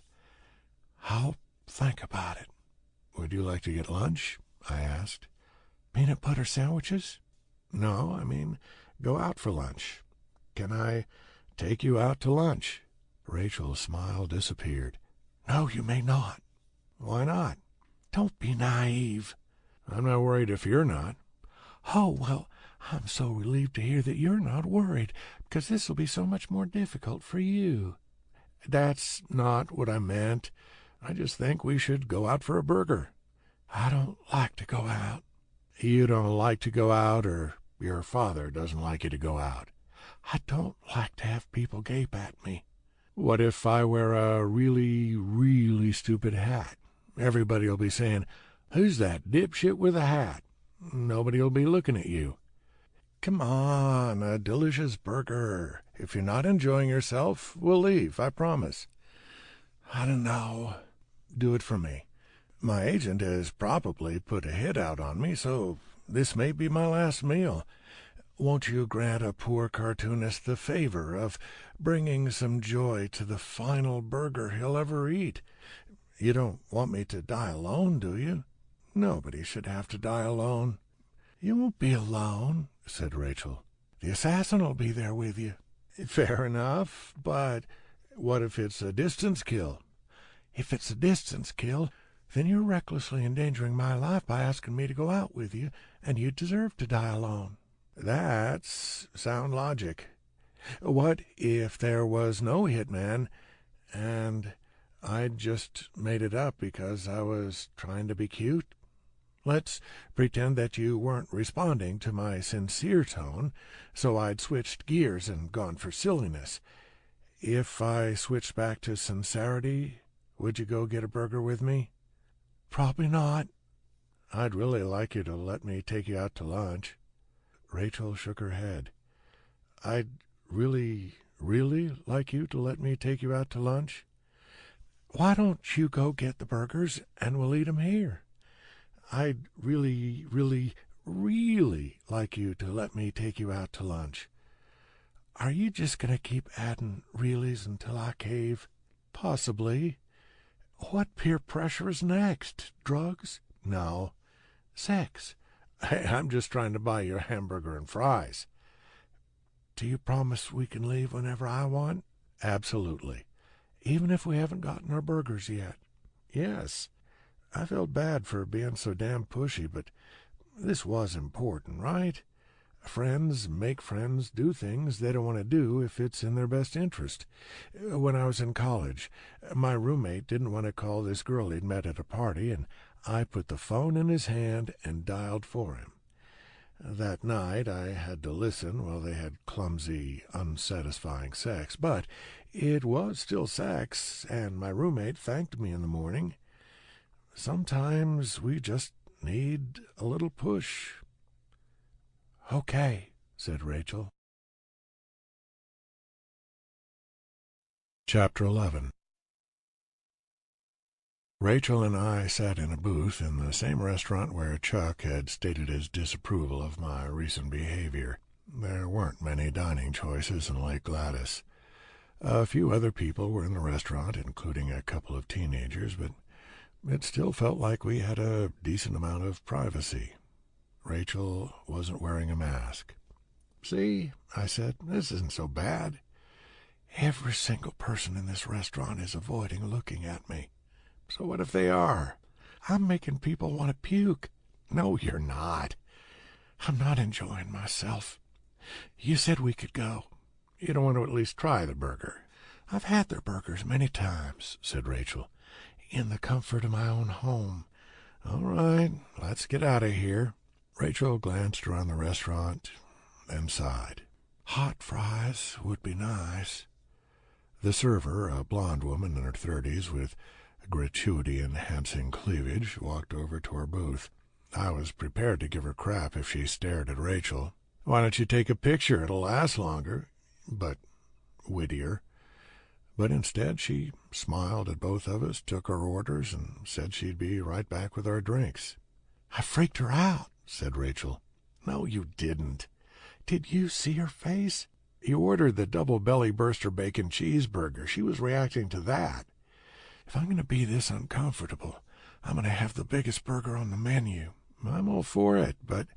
I'll think about it.
Would you like to get lunch? I asked.
Peanut butter sandwiches?
No, I mean, go out for lunch. Can I take you out to lunch? Rachel's smile disappeared.
No, you may not.
Why not?
Don't be naive.
I'm not worried if you're not.
Oh, well, I'm so relieved to hear that you're not worried, because this will be so much more difficult for you.
That's not what I meant. I just think we should go out for a burger.
I don't like to go out.
You don't like to go out, or your father doesn't like you to go out?
I don't like to have people gape at me.
What if I wear a really, really stupid hat? Everybody'll be saying, "Who's that dipshit with a hat?" Nobody'll be looking at you. Come on, a delicious burger. If you're not enjoying yourself, we'll leave, I promise.
I don't know.
Do it for me. My agent has probably put a hit out on me, so this may be my last meal. Won't you grant a poor cartoonist the favor of bringing some joy to the final burger he'll ever eat? You don't want me to die alone, do you? Nobody should have to die alone.
You won't be alone, said Rachel. The assassin will be there with you.
Fair enough, but what if it's a distance kill?
If it's a distance kill, then you're recklessly endangering my life by asking me to go out with you, and you deserve to die alone.
That's sound logic. What if there was no hitman, and I'd just made it up because I was trying to be cute? Let's pretend that you weren't responding to my sincere tone, so I'd switched gears and gone for silliness. If I switched back to sincerity, would you go get a burger with me?
Probably not.
I'd really like you to let me take you out to lunch. Rachel shook her head. I'd really
really like you to let me take you out to lunch?
Why don't you go get the burgers and we'll eat 'em here?
I'd really like you to let me take you out to lunch.
Are you just going to keep adding reallys until I cave?
Possibly.
What peer pressure is next? Drugs?
No.
Sex?
I'm just trying to buy you a hamburger and fries.
Do you promise we can leave whenever I want?
Absolutely.
Even if we haven't gotten our burgers yet?
Yes. I felt bad for being so damn pushy, but this was important, right? Friends make friends do things they don't want to do if it's in their best interest. When I was in college, my roommate didn't want to call this girl he'd met at a party, and I put the phone in his hand and dialed for him. That night I had to listen while they had clumsy, unsatisfying sex, but it was still sex, and my roommate thanked me in the morning. Sometimes we just need a little push.
Okay, said Rachel.
Chapter 11. Rachel and I sat in a booth in the same restaurant where Chuck had stated his disapproval of my recent behavior. There weren't many dining choices in Lake Gladys. A few other people were in the restaurant, including a couple of teenagers, but it still felt like we had a decent amount of privacy. Rachel wasn't wearing a mask. "See," I said, "this isn't so bad."
"Every single person in this restaurant is avoiding looking at me."
"So what if they are?"
"I'm making people want to puke."
"No, you're not."
"I'm not enjoying myself. You said we could go."
"You don't want to at least try the burger?"
"I've had their burgers many times," said Rachel, "in the comfort of my own home."
"All right, let's get out of here." Rachel glanced around the restaurant and sighed.
"Hot fries would be nice."
The server, a blonde woman in her 30s with gratuity-enhancing cleavage, walked over to our booth. I was prepared to give her crap if she stared at Rachel. "Why don't you take a picture? It'll last longer." But wittier. But instead she smiled at both of us, took our orders, and said she'd be right back with our drinks.
"I freaked her out,"
said Rachel. "No, you didn't."
"Did you see her face?"
"You ordered the double belly burster bacon cheeseburger. She was reacting to that."
"If I'm going to be this uncomfortable, I'm going to have the biggest burger on the menu."
"I'm all for it, but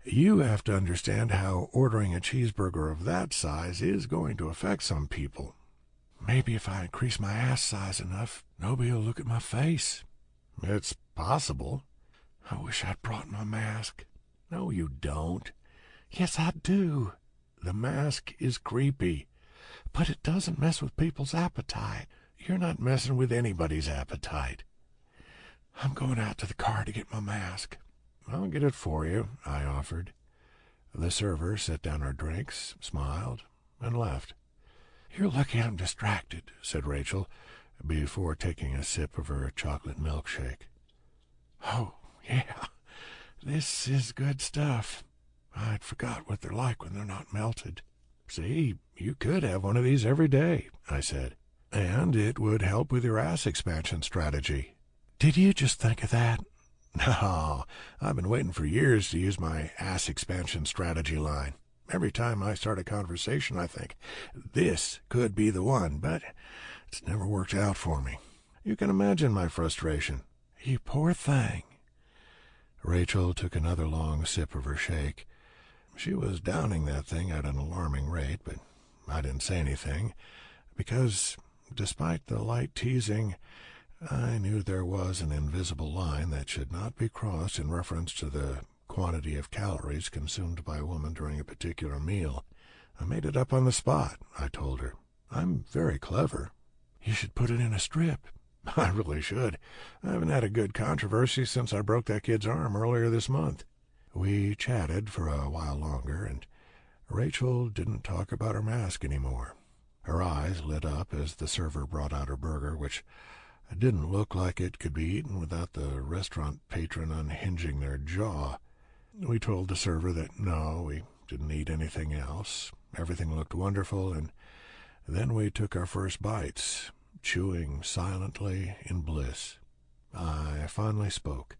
you have to understand how ordering a cheeseburger of that size is going to affect some people."
"Maybe if I increase my ass size enough, nobody will look at my face."
"It's possible."
"I wish I'd brought my mask."
"No, you don't."
"Yes, I do."
"The mask is creepy."
"But it doesn't mess with people's appetite."
"You're not messing with anybody's appetite."
"I'm going out to the car to get my mask."
"I'll get it for you," I offered. The server set down our drinks, smiled, and left.
"You're lucky I'm distracted,"
said Rachel, before taking a sip of her chocolate milkshake.
"Oh, yeah, this is good stuff. I'd forgot what they're like when they're not melted."
"See, you could have one of these every day," I said. "And it would help with your ass expansion strategy."
"Did you just think of that?"
"No, I've been waiting for years to use my ass expansion strategy line. Every time I start a conversation, I think, this could be the one, but it's never worked out for me. You can imagine my frustration."
"You poor thing."
Rachel took another long sip of her shake. She was downing that thing at an alarming rate, but I didn't say anything, because, despite the light teasing, I knew there was an invisible line that should not be crossed in reference to the quantity of calories consumed by a woman during a particular meal. "I made it up on the spot," I told her. "I'm very clever."
"You should put it in a strip."
"I really should. I haven't had a good controversy since I broke that kid's arm earlier this month." We chatted for a while longer, and Rachel didn't talk about her mask anymore. Her eyes lit up as the server brought out her burger, which didn't look like it could be eaten without the restaurant patron unhinging their jaw. We told the server that no, we didn't eat anything else. Everything looked wonderful, and Then we took our first bites, chewing silently in bliss. I finally spoke.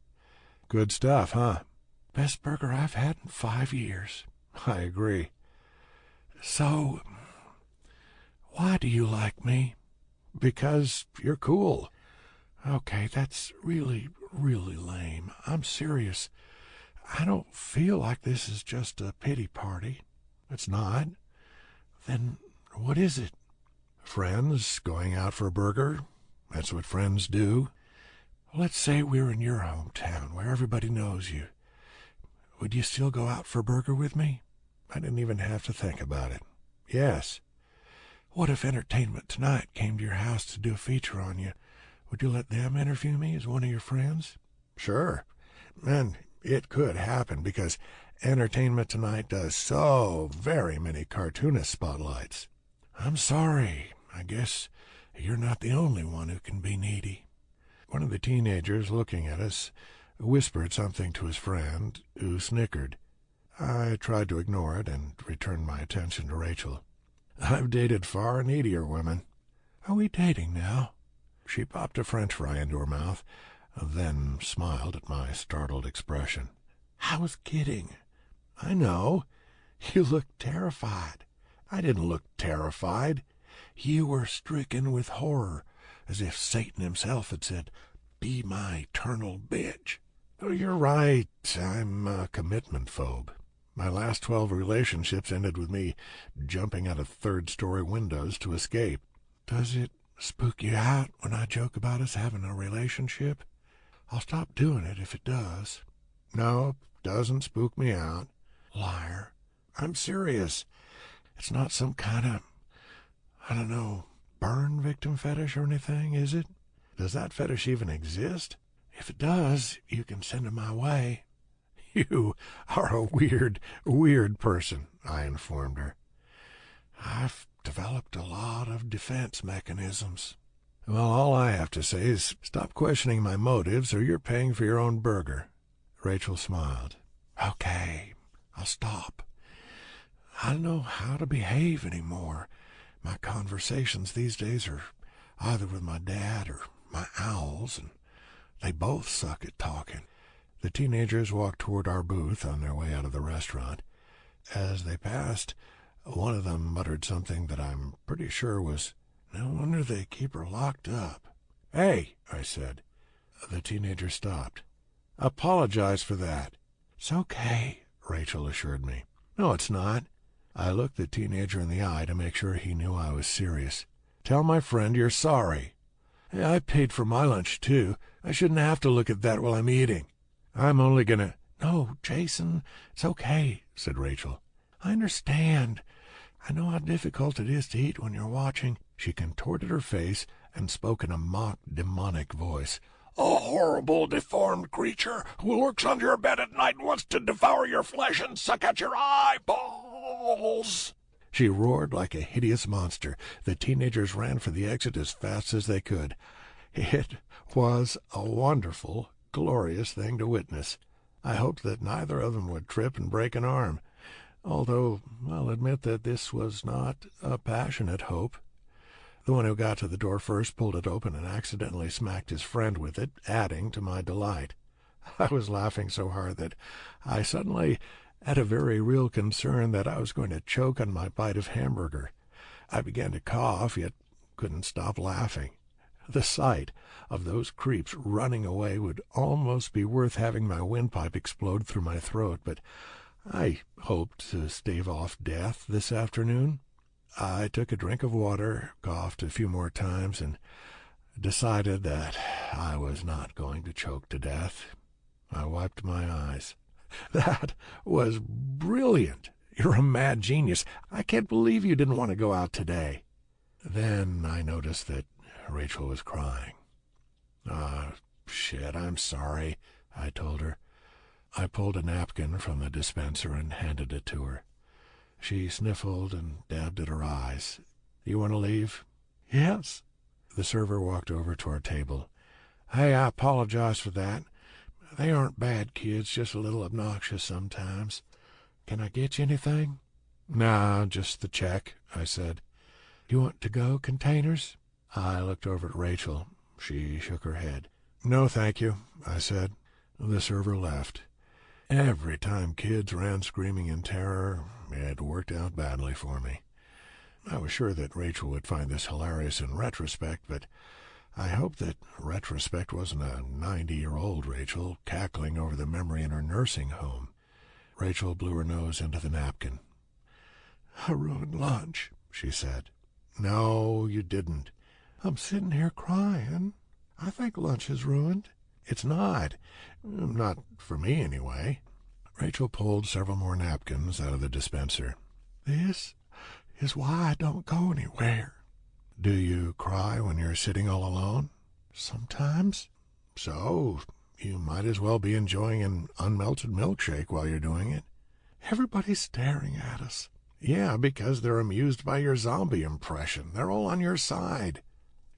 "Good stuff, huh?"
"Best burger I've had in 5 years."
"I agree."
"So, why do you like me?"
"Because you're cool."
"Okay, that's really, really lame. I'm serious. I don't feel like this is just a pity party."
"It's not."
"Then what is it?"
"Friends going out for a burger. That's what friends do."
"Let's say we're in your hometown, where everybody knows you. Would you still go out for a burger with me?"
I didn't even have to think about it. "Yes."
"What if Entertainment Tonight came to your house to do a feature on you? Would you let them interview me as one of your friends?"
"Sure. And it could happen, because Entertainment Tonight does so very many cartoonist spotlights."
"I'm sorry. I guess you're not the only one who can be needy."
One of the teenagers, looking at us, whispered something to his friend, who snickered. I tried to ignore it and returned my attention to Rachel. "I've dated far needier women."
"Are we dating now?"
She popped a French fry into her mouth, then smiled at my startled expression.
"I was kidding."
"I know.
You looked terrified."
"I didn't look terrified."
"You were stricken with horror, as if Satan himself had said, 'Be my eternal bitch.'"
"Oh, you're right. I'm a commitment phobe. My last 12 relationships ended with me jumping out of third-story windows to escape."
"Does it spook you out when I joke about us having a relationship? I'll stop doing it if it does."
"No, doesn't spook me out."
"Liar."
"I'm serious."
"It's not some kind of, I don't know, burn victim fetish or anything, is it?"
"Does that fetish even exist?"
"If it does, you can send it my way."
"You are a weird, weird person," I informed her.
"I've developed a lot of defense mechanisms."
"Well, all I have to say is stop questioning my motives, or you're paying for your own burger." Rachel smiled.
"Okay, I'll stop. I don't know how to behave anymore. My conversations these days are either with my dad or my owls, and they both suck at talking."
The teenagers walked toward our booth on their way out of the restaurant. As they passed, one of them muttered something that I'm pretty sure was,
"No wonder they keep her locked up."
"Hey," I said. The teenager stopped. "Apologize for that."
"It's okay,"
Rachel assured me. "No, it's not." I looked the teenager in the eye to make sure he knew I was serious. "Tell my friend you're sorry."
"Hey, I paid for my lunch, too. I shouldn't have to look at that while I'm eating."
"I'm only gonna—"
"No, Jason, it's okay," said Rachel. "I understand. I know how difficult it is to eat when you're watching."
She contorted her face and spoke in a mock demonic voice.
"A horrible, deformed creature who lurks under your bed at night and wants to devour your flesh and suck out your eyeballs."
She roared like a hideous monster. The teenagers ran for the exit as fast as they could. It was a wonderful, glorious thing to witness. I hoped that neither of them would trip and break an arm, although I'll admit that this was not a passionate hope. The one who got to the door first pulled it open and accidentally smacked his friend with it, adding to my delight. I was laughing so hard that I suddenly had a very real concern that I was going to choke on my bite of hamburger. I began to cough, yet couldn't stop laughing. The sight of those creeps running away would almost be worth having my windpipe explode through my throat, but I hoped to stave off death this afternoon. I took a drink of water, coughed a few more times, and decided that I was not going to choke to death. I wiped my eyes. "That was brilliant. You're a mad genius. I can't believe you didn't want to go out today." Then I noticed that Rachel was crying. Shit, I'm sorry," I told her. I pulled a napkin from the dispenser and handed it to her. She sniffled and dabbed at her eyes. "You want to leave?"
"Yes."
The server walked over to our table.
"Hey, I apologize for that. They aren't bad kids, just a little obnoxious sometimes. Can I get you anything?"
"Nah, just the check," I said. You want to go, Containers?" I looked over at Rachel. She shook her head. "No, thank you," I said. The server left. Every time kids ran screaming in terror, it worked out badly for me. I was sure that Rachel would find this hilarious in retrospect, but I hoped that retrospect wasn't a 90-year-old Rachel cackling over the memory in her nursing home. Rachel blew her nose into the napkin. "I ruined lunch," she said. "No, you didn't." "I'm sitting here crying. I think lunch is ruined." "It's not. Not for me, anyway." Rachel pulled several more napkins out of the dispenser.
"This is why I don't go anywhere."
"Do you cry when you're sitting all alone?"
"Sometimes."
"So, you might as well be enjoying an unmelted milkshake while you're doing it."
"Everybody's staring at us."
"Yeah, because they're amused by your zombie impression. They're all on your side."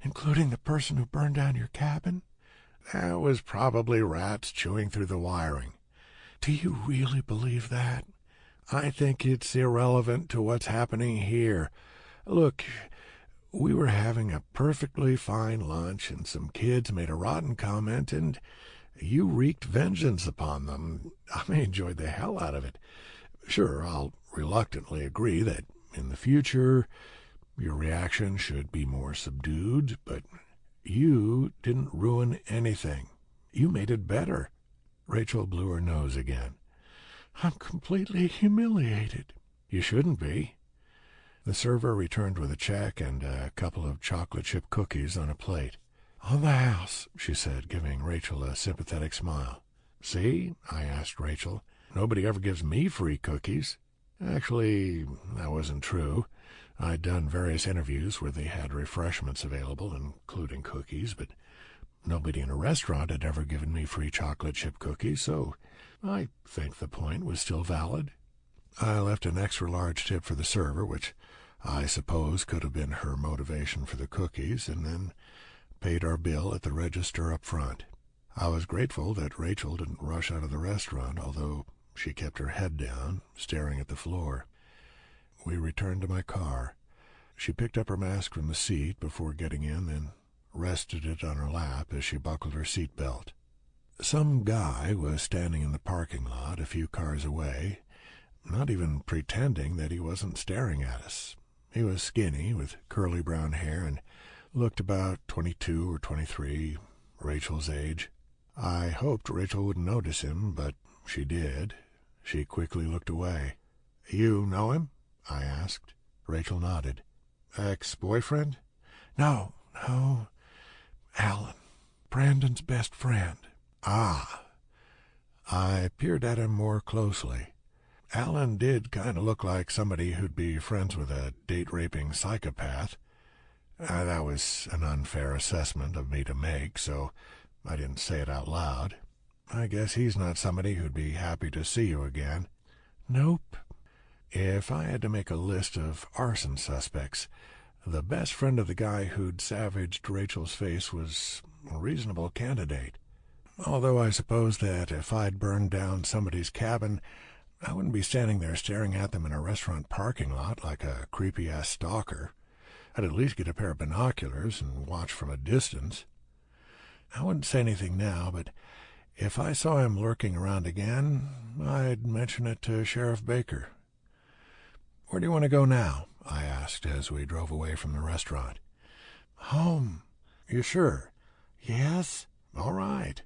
"Including the person who burned down your cabin?"
"That was probably rats chewing through the wiring."
"Do you really believe that?"
"I think it's irrelevant to what's happening here. Look, we were having a perfectly fine lunch, and some kids made a rotten comment, and you wreaked vengeance upon them. I enjoyed the hell out of it. Sure, I'll reluctantly agree that in the future your reaction should be more subdued, but you didn't ruin anything. You made it better." Rachel blew her nose again.
"I'm completely humiliated."
"You shouldn't be." The server returned with a check and a couple of chocolate chip cookies on a plate.
"On the house,"
she said, giving Rachel a sympathetic smile. "See?" I asked Rachel. "Nobody ever gives me free cookies." Actually, that wasn't true. I'd done various interviews where they had refreshments available, including cookies, but nobody in a restaurant had ever given me free chocolate chip cookies, so I think the point was still valid. I left an extra-large tip for the server, which I suppose could have been her motivation for the cookies, and then paid our bill at the register up front. I was grateful that Rachel didn't rush out of the restaurant, although she kept her head down, staring at the floor. We returned to my car. She picked up her mask from the seat before getting in, then rested it on her lap as she buckled her seat belt. Some guy was standing in the parking lot a few cars away, not even pretending that he wasn't staring at us. He was skinny, with curly brown hair, and looked about 22 or 23, Rachel's age. I hoped Rachel wouldn't notice him, but she did. She quickly looked away. "You know him?" I asked. Rachel nodded. "Ex-boyfriend?"
No. Alan. Brandon's best friend."
"Ah." I peered at him more closely. Alan did kind of look like somebody who'd be friends with a date-raping psychopath. That was an unfair assessment of me to make, so I didn't say it out loud. I guess he's not somebody who'd be happy to see you again.
"Nope."
If I had to make a list of arson suspects, the best friend of the guy who'd savaged Rachel's face was a reasonable candidate. Although I suppose that if I'd burned down somebody's cabin, I wouldn't be standing there staring at them in a restaurant parking lot like a creepy-ass stalker. I'd at least get a pair of binoculars and watch from a distance. I wouldn't say anything now, but if I saw him lurking around again, I'd mention it to Sheriff Baker. "Where do you want to go now?" I asked as we drove away from the restaurant.
"Home."
"You sure?"
"Yes."
"All right."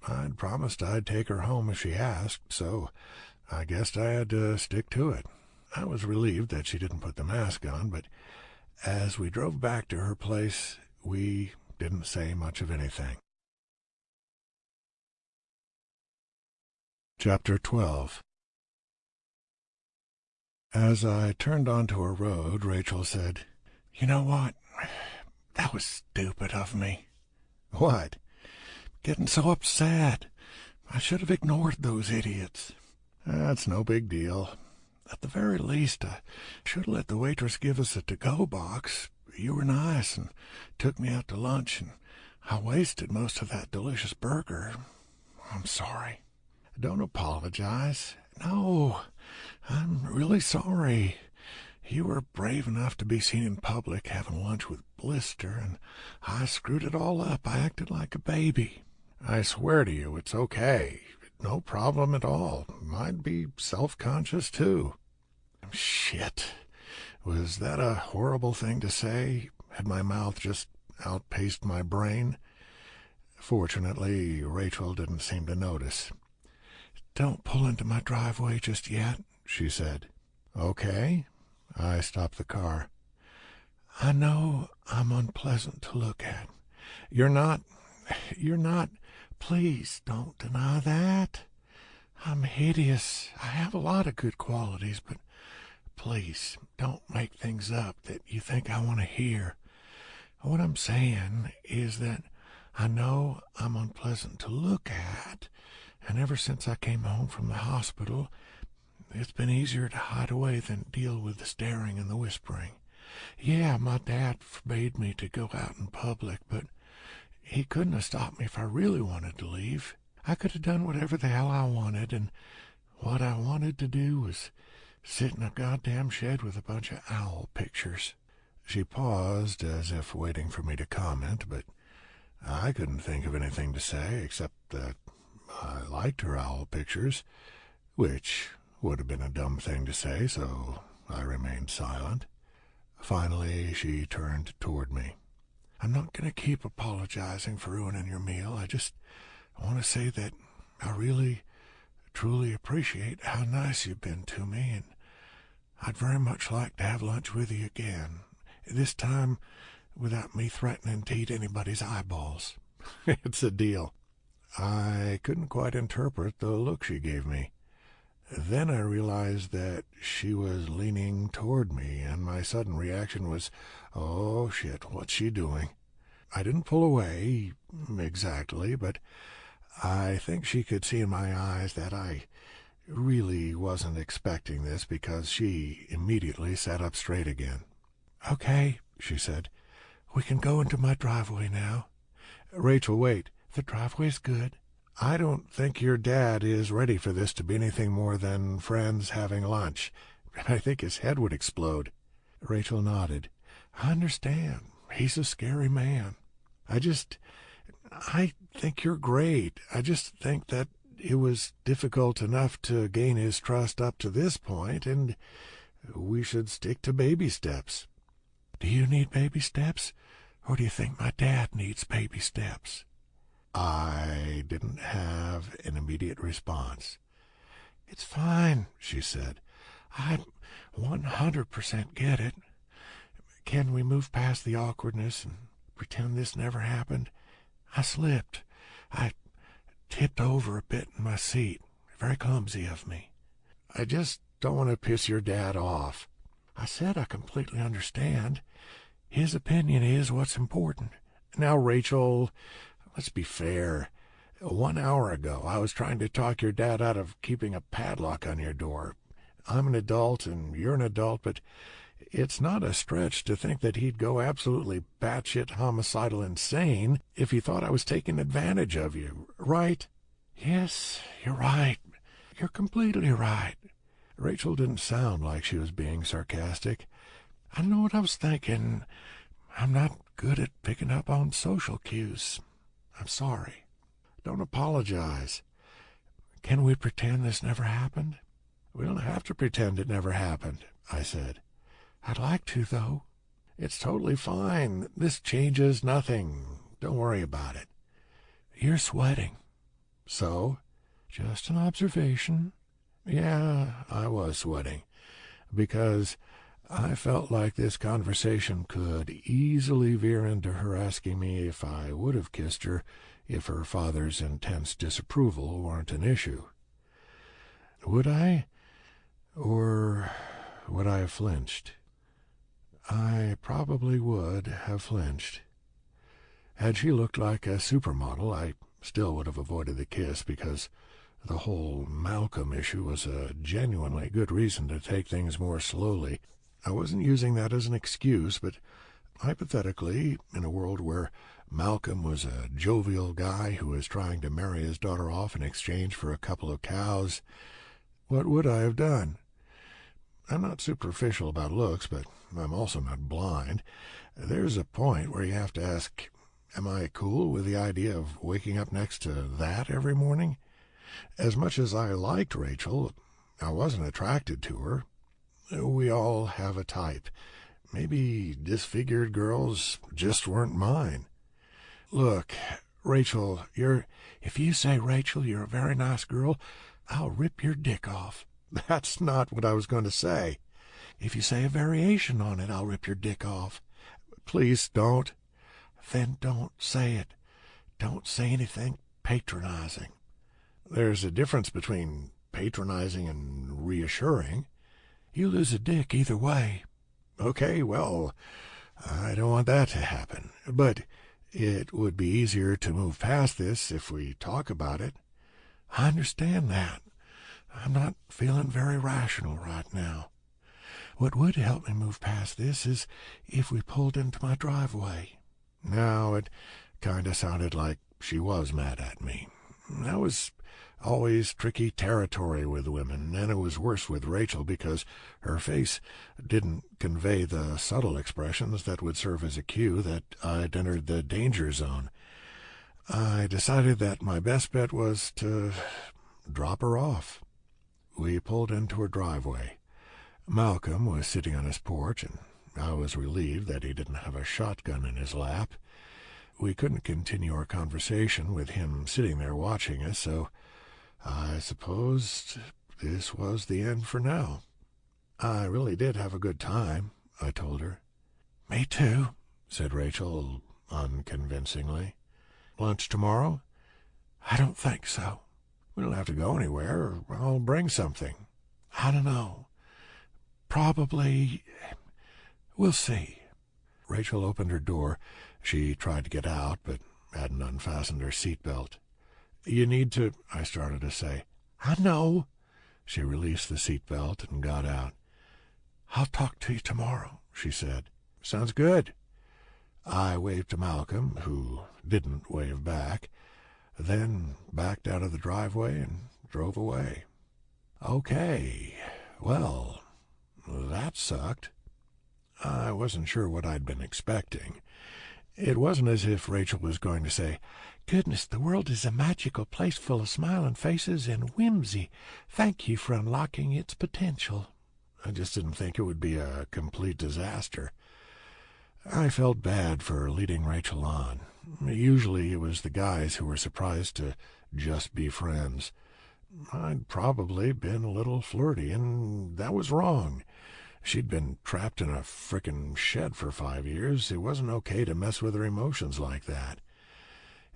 I'd promised I'd take her home if she asked, so I guessed I had to stick to it. I was relieved that she didn't put the mask on, but as we drove back to her place, we didn't say much of anything. Chapter 12. As I turned onto a road, Rachel said,
"You know what? That was stupid of me."
"What?"
"Getting so upset. I should have ignored those idiots."
"That's no big deal."
"At the very least, I should have let the waitress give us a to-go box. You were nice and took me out to lunch, and I wasted most of that delicious burger. I'm sorry."
"Don't apologize."
"No, I'm really sorry. You were brave enough to be seen in public having lunch with Blister, and I screwed it all up. I acted like a baby.
I swear to you, it's okay. No problem at all. I'd be self-conscious, too.
Shit. Was that a horrible thing to say? Had my mouth just outpaced my brain? Fortunately, Rachel didn't seem to notice. "Don't pull into my driveway just yet," she said.
Okay. I stopped the car.
"I know I'm unpleasant to look at."
You're not.
Please don't deny that. I'm hideous. I have a lot of good qualities, but please don't make things up that you think I want to hear. What I'm saying is that I know I'm unpleasant to look at, and ever since I came home from the hospital, it's been easier to hide away than deal with the staring and the whispering. Yeah, my dad forbade me to go out in public, but he couldn't have stopped me if I really wanted to leave. I could have done whatever the hell I wanted, and what I wanted to do was sit in a goddamn shed with a bunch of owl pictures.
She paused as if waiting for me to comment, but I couldn't think of anything to say except that I liked her owl pictures, which would have been a dumb thing to say, so I remained silent. Finally, she turned toward me.
"I'm not going to keep apologizing for ruining your meal. I want to say that I really, truly appreciate how nice you've been to me, and I'd very much like to have lunch with you again, this time without me threatening to eat anybody's eyeballs."
It's a deal. I couldn't quite interpret the look she gave me. Then I realized that she was leaning toward me, and my sudden reaction was, oh shit, what's she doing? I didn't pull away, exactly, but I think she could see in my eyes that I really wasn't expecting this, because she immediately sat up straight again.
"Okay," she said. "We can go into my driveway now."
"Rachel, wait.
The driveway's good."
I don't think your dad is ready for this to be anything more than friends having lunch. I think his head would explode."
Rachel nodded. "I understand. He's a scary man. I think you're great. I just think that it was difficult enough to gain his trust up to this point, and we should stick to baby steps." "Do you need baby steps, or do you think my dad needs baby steps?"
I didn't have an immediate response.
"It's fine," she said. "I 100% get it. Can we move past the awkwardness and pretend this never happened? I slipped. I tipped over a bit in my seat. Very clumsy of me."
"I just don't want to piss your dad off."
"I said I completely understand. His opinion is what's important."
"Now, Rachel, let's be fair. 1 hour ago, I was trying to talk your dad out of keeping a padlock on your door. I'm an adult and you're an adult, but it's not a stretch to think that he'd go absolutely batshit homicidal insane if he thought I was taking advantage of you, right?"
"Yes, you're right. You're completely right."
Rachel didn't sound like she was being sarcastic.
"I know what I was thinking. I'm not good at picking up on social cues. I'm sorry."
"Don't apologize."
"Can we pretend this never happened?"
"We don't have to pretend it never happened," I said.
"I'd like to, though."
"It's totally fine. This changes nothing. Don't worry about it."
"You're sweating."
"So?"
"Just an observation."
Yeah, I was sweating, because I felt like this conversation could easily veer into her asking me if I would have kissed her if her father's intense disapproval weren't an issue. Would I? Or would I have flinched? I probably would have flinched. Had she looked like a supermodel, I still would have avoided the kiss, because the whole Malcolm issue was a genuinely good reason to take things more slowly. I wasn't using that as an excuse, but hypothetically, in a world where Malcolm was a jovial guy who was trying to marry his daughter off in exchange for a couple of cows, what would I have done? I'm not superficial about looks, but I'm also not blind. There's a point where you have to ask, am I cool with the idea of waking up next to that every morning? As much as I liked Rachel, I wasn't attracted to her. We all have a type. Maybe disfigured girls just weren't mine. Look, Rachel, if you say, Rachel, you're a very nice girl, I'll rip your dick off. That's not what I was going to say. If you say a variation on it, I'll rip your dick off. Please don't. Then don't say it. Don't say anything patronizing. There's a difference between patronizing and reassuring. You lose a dick either way. Okay, well, I don't want that to happen. But it would be easier to move past this if we talk about it. I understand that. I'm not feeling very rational right now. What would help me move past this is if we pulled into my driveway. Now, it kind of sounded like she was mad at me. That was always tricky territory with women, and it was worse with Rachel because her face didn't convey the subtle expressions that would serve as a cue that I'd entered the danger zone. I decided that my best bet was to drop her off. We pulled into her driveway. Malcolm was sitting on his porch, and I was relieved that he didn't have a shotgun in his lap. We couldn't continue our conversation with him sitting there watching us, so I supposed this was the end for now. I really did have a good time, I told her. Me too, said Rachel unconvincingly. Lunch tomorrow? I don't think so. We don't have to go anywhere. I'll bring something. I don't know. Probably. We'll see. Rachel opened her door. She tried to get out, but hadn't unfastened her seatbelt. You need to, I started to say. I know. She released the seatbelt and got out. I'll talk to you tomorrow, she said. Sounds good. I waved to Malcolm, who didn't wave back, then backed out of the driveway and drove away. Okay, well, that sucked. I wasn't sure what I'd been expecting. It wasn't as if Rachel was going to say, Goodness, the world is a magical place full of smiling faces and whimsy. Thank you for unlocking its potential. I just didn't think it would be a complete disaster. I felt bad for leading Rachel on. Usually it was the guys who were surprised to just be friends. I'd probably been a little flirty, and that was wrong. She'd been trapped in a frickin' shed for 5 years. It wasn't okay to mess with her emotions like that.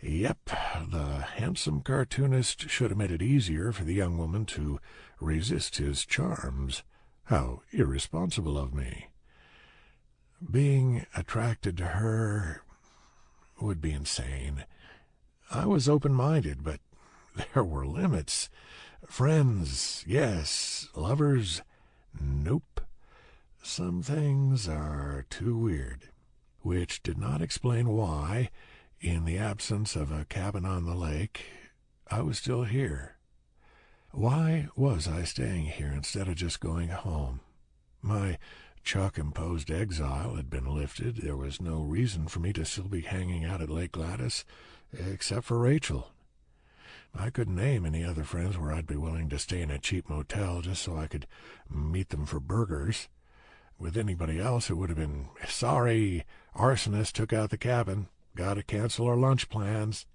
Yep, the handsome cartoonist should have made it easier for the young woman to resist his charms. How irresponsible of me. Being attracted to her would be insane. I was open-minded, but there were limits. Friends, yes. Lovers, nope. Some things are too weird. Which did not explain why, in the absence of a cabin on the lake, I was still here. Why was I staying here instead of just going home? My Chuck-imposed exile had been lifted. There was no reason for me to still be hanging out at Lake Gladys, except for Rachel. I couldn't name any other friends where I'd be willing to stay in a cheap motel just so I could meet them for burgers. With anybody else, it would have been, sorry, arsonist took out the cabin. Got to cancel our lunch plans.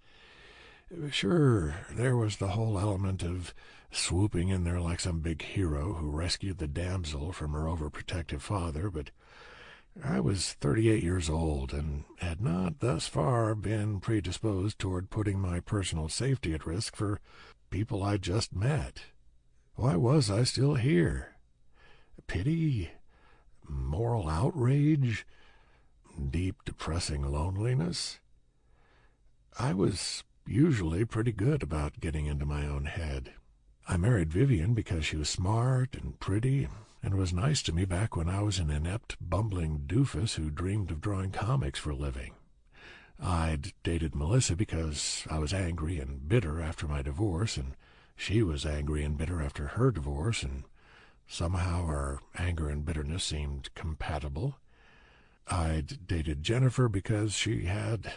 Sure, there was the whole element of swooping in there like some big hero who rescued the damsel from her overprotective father, but I was 38 years old and had not thus far been predisposed toward putting my personal safety at risk for people I'd just met. Why was I still here? Pity? Moral outrage? Deep, depressing loneliness? I was usually pretty good about getting into my own head. I married Vivian because she was smart and pretty and was nice to me back when I was an inept, bumbling doofus who dreamed of drawing comics for a living. I'd dated Melissa because I was angry and bitter after my divorce, and she was angry and bitter after her divorce, and Somehow our anger and bitterness seemed compatible. I'd dated Jennifer because she had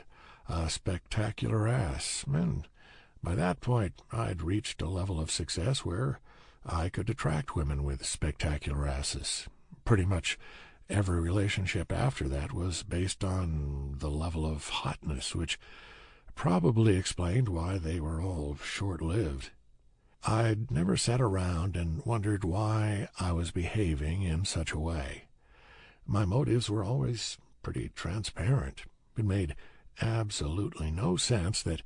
a spectacular ass, and by that point I'd reached a level of success where I could attract women with spectacular asses. Pretty much every relationship after that was based on the level of hotness, which probably explained why they were all short-lived. I'd never sat around and wondered why I was behaving in such a way. My motives were always pretty transparent. It made absolutely no sense that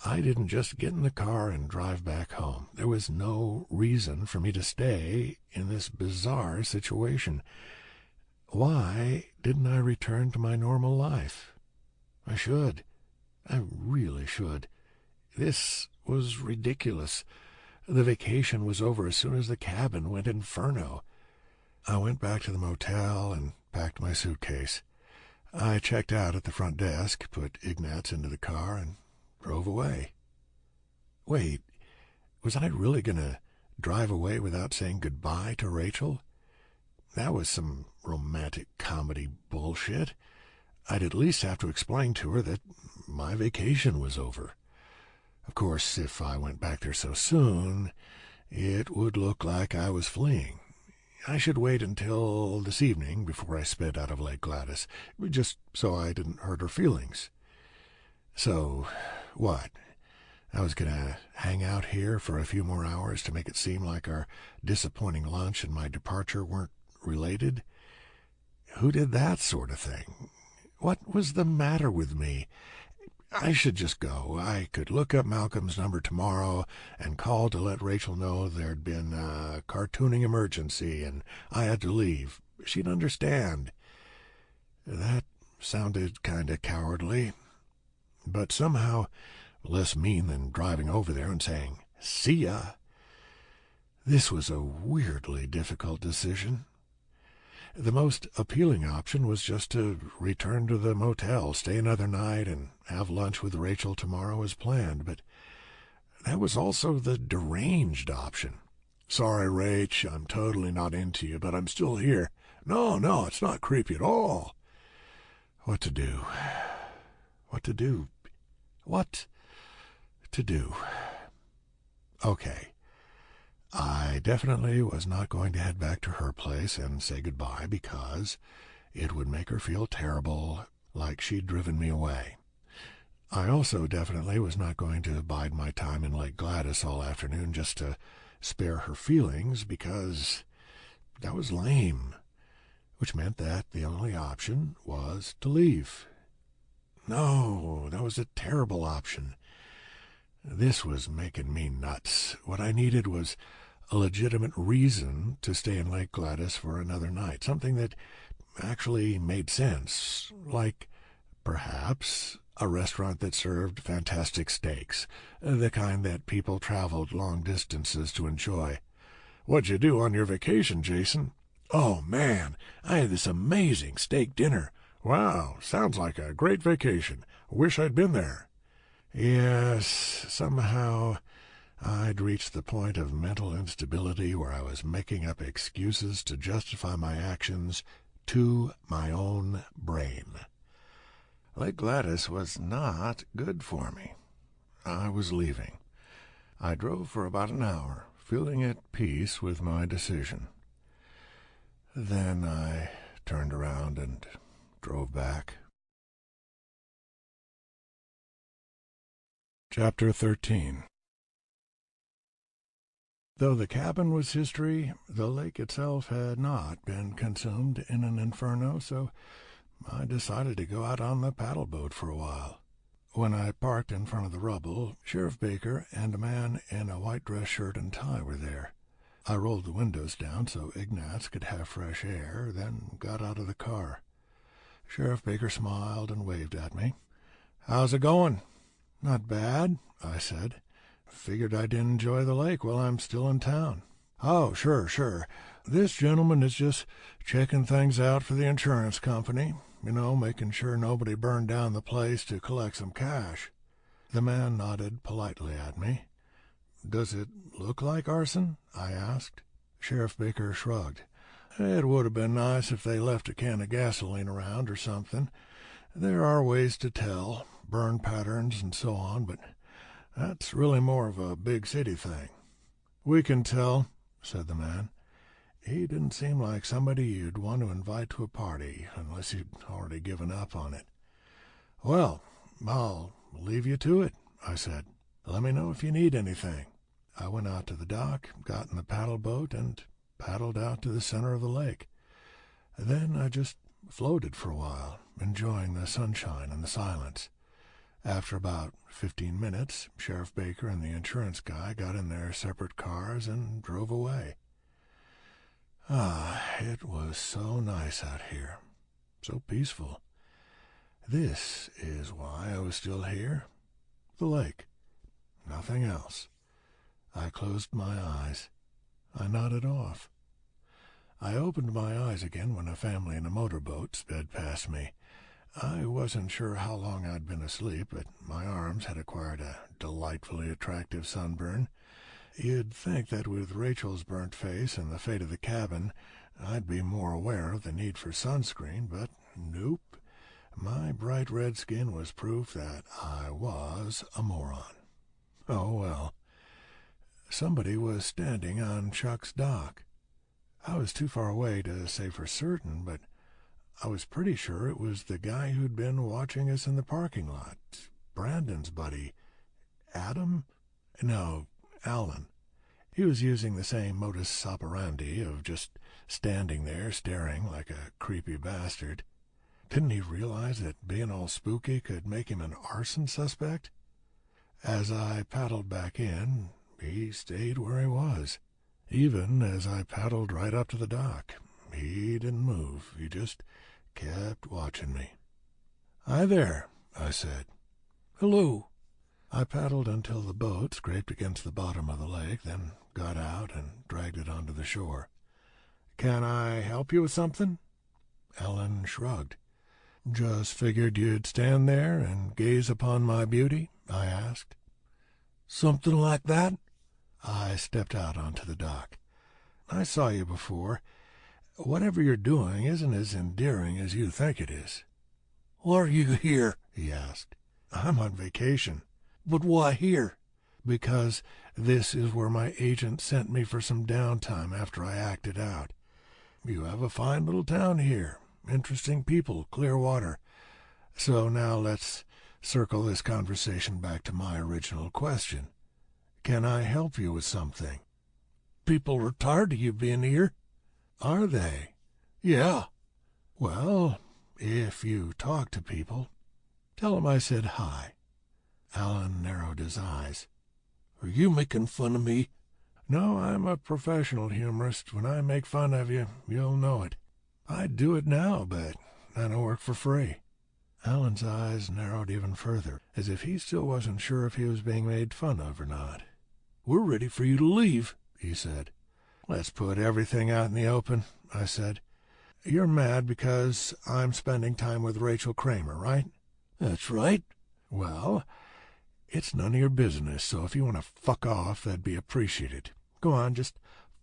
I didn't just get in the car and drive back home. There was no reason for me to stay in this bizarre situation. Why didn't I return to my normal life? I should. I really should. This was ridiculous. The vacation was over as soon as the cabin went inferno. I went back to the motel and packed my suitcase. I checked out at the front desk, put Ignatz into the car, and drove away. Wait, was I really going to drive away without saying goodbye to Rachel? That was some romantic comedy bullshit. I'd at least have to explain to her that my vacation was over. Of course, if I went back there so soon, it would look like I was fleeing. I should wait until this evening before I sped out of Lake Gladys, just so I didn't hurt her feelings. So, what? I was going to hang out here for a few more hours to make it seem like our disappointing lunch and my departure weren't related? Who did that sort of thing? What was the matter with me? I should just go. I could look up Malcolm's number tomorrow and call to let Rachel know there'd been a cartooning emergency and I had to leave. She'd understand. That sounded kind of cowardly, but somehow less mean than driving over there and saying, "See ya." This was a weirdly difficult decision. The most appealing option was just to return to the motel, stay another night, and have lunch with Rachel tomorrow as planned, but that was also the deranged option. "Sorry, Rach, I'm totally not into you, but I'm still here." No, it's not creepy at all." What to do? What to do? What to do? Okay. I definitely was not going to head back to her place and say goodbye because it would make her feel terrible, like she'd driven me away. I also definitely was not going to bide my time in Lake Gladys all afternoon just to spare her feelings, because that was lame, which meant that the only option was to leave. No, that was a terrible option. This was making me nuts. What I needed was a legitimate reason to stay in Lake Gladys for another night, something that actually made sense, like perhaps a restaurant that served fantastic steaks, the kind that people traveled long distances to enjoy. "What'd you do on your vacation, Jason?" "Oh, man, I had this amazing steak dinner." "Wow, sounds like a great vacation. Wish I'd been there." Yes, somehow I'd reached the point of mental instability where I was making up excuses to justify my actions to my own brain. Lake Gladys was not good for me. I was leaving. I drove for about an hour, feeling at peace with my decision. Then I turned around and drove back. Chapter 13. Though the cabin was history, the lake itself had not been consumed in an inferno, so I decided to go out on the paddle boat for a while. When I parked in front of the rubble, Sheriff Baker and a man in a white dress shirt and tie were there. I rolled the windows down so Ignatz could have fresh air, then got out of the car. Sheriff Baker smiled and waved at me. "How's it going?" "Not bad," I said. "Figured I'd enjoy the lake while I'm still in town." "Oh, sure. This gentleman is just checking things out for the insurance company. Making sure nobody burned down the place to collect some cash." The man nodded politely at me. "Does it look like arson?" I asked.
Sheriff Baker shrugged. It would have been nice if they left a can of gasoline around or something. There are ways to tell, burn patterns and so on, but that's really more of a big city thing. We can tell, said the man. He didn't seem like somebody you'd want to invite to a party, unless you'd already given up on it. Well, I'll leave you to it, I said. Let me know if you need anything. I went out to the dock, got in the paddle boat, and paddled out to the center of the lake. Then I just floated for a while, enjoying the sunshine and the silence. After about 15 minutes, Sheriff Baker and the insurance guy got in their separate cars and drove away. It was so nice out here, so peaceful. This is why I was still here. The lake. Nothing else. I closed my eyes. I nodded off. I opened my eyes again when a family in a motorboat sped past me. I wasn't sure how long I'd been asleep, but my arms had acquired a delightfully attractive sunburn. You'd think that with Rachel's burnt face and the fate of the cabin, I'd be more aware of the need for sunscreen, but nope. My bright red skin was proof that I was a moron. Oh, well. Somebody was standing on Chuck's dock. I was too far away to say for certain, but I was pretty sure it was the guy who'd been watching us in the parking lot. Brandon's buddy. Adam? No, Alan. He was using the same modus operandi of just standing there staring like a creepy bastard. Didn't he realize that being all spooky could make him an arson suspect? As I paddled back in, he stayed where he was. Even as I paddled right up to the dock, he didn't move. He just kept watching me. "Hi there," I said. "Hello." I paddled until the boat scraped against the bottom of the lake, then got out and dragged it onto the shore. "Can I help you with something?" Ellen shrugged. "Just figured you'd stand there and gaze upon my beauty?" I asked. "Something like that?" I stepped out onto the dock. "I saw you before. Whatever you're doing isn't as endearing as you think it is." "Why are you here?" he asked. "I'm on vacation." "But why here?" "Because this is where my agent sent me for some downtime after I acted out. You have a fine little town here, interesting people, clear water. So now let's circle this conversation back to my original question. Can I help you with something?" "People are tired of you being here." "Are they?" "Yeah." "Well, if you talk to people, tell them I said hi." Alan narrowed his eyes. "Are you making fun of me?" "No, I'm a professional humorist. When I make fun of you, you'll know it. I'd do it now, but I don't work for free." Alan's eyes narrowed even further, as if he still wasn't sure if he was being made fun of or not. "We're ready for you to leave," he said. "Let's put everything out in the open," I said. "You're mad because I'm spending time with Rachel Kramer, right?" "That's right." "Well, it's none of your business, so if you want to fuck off, that'd be appreciated. Go on, just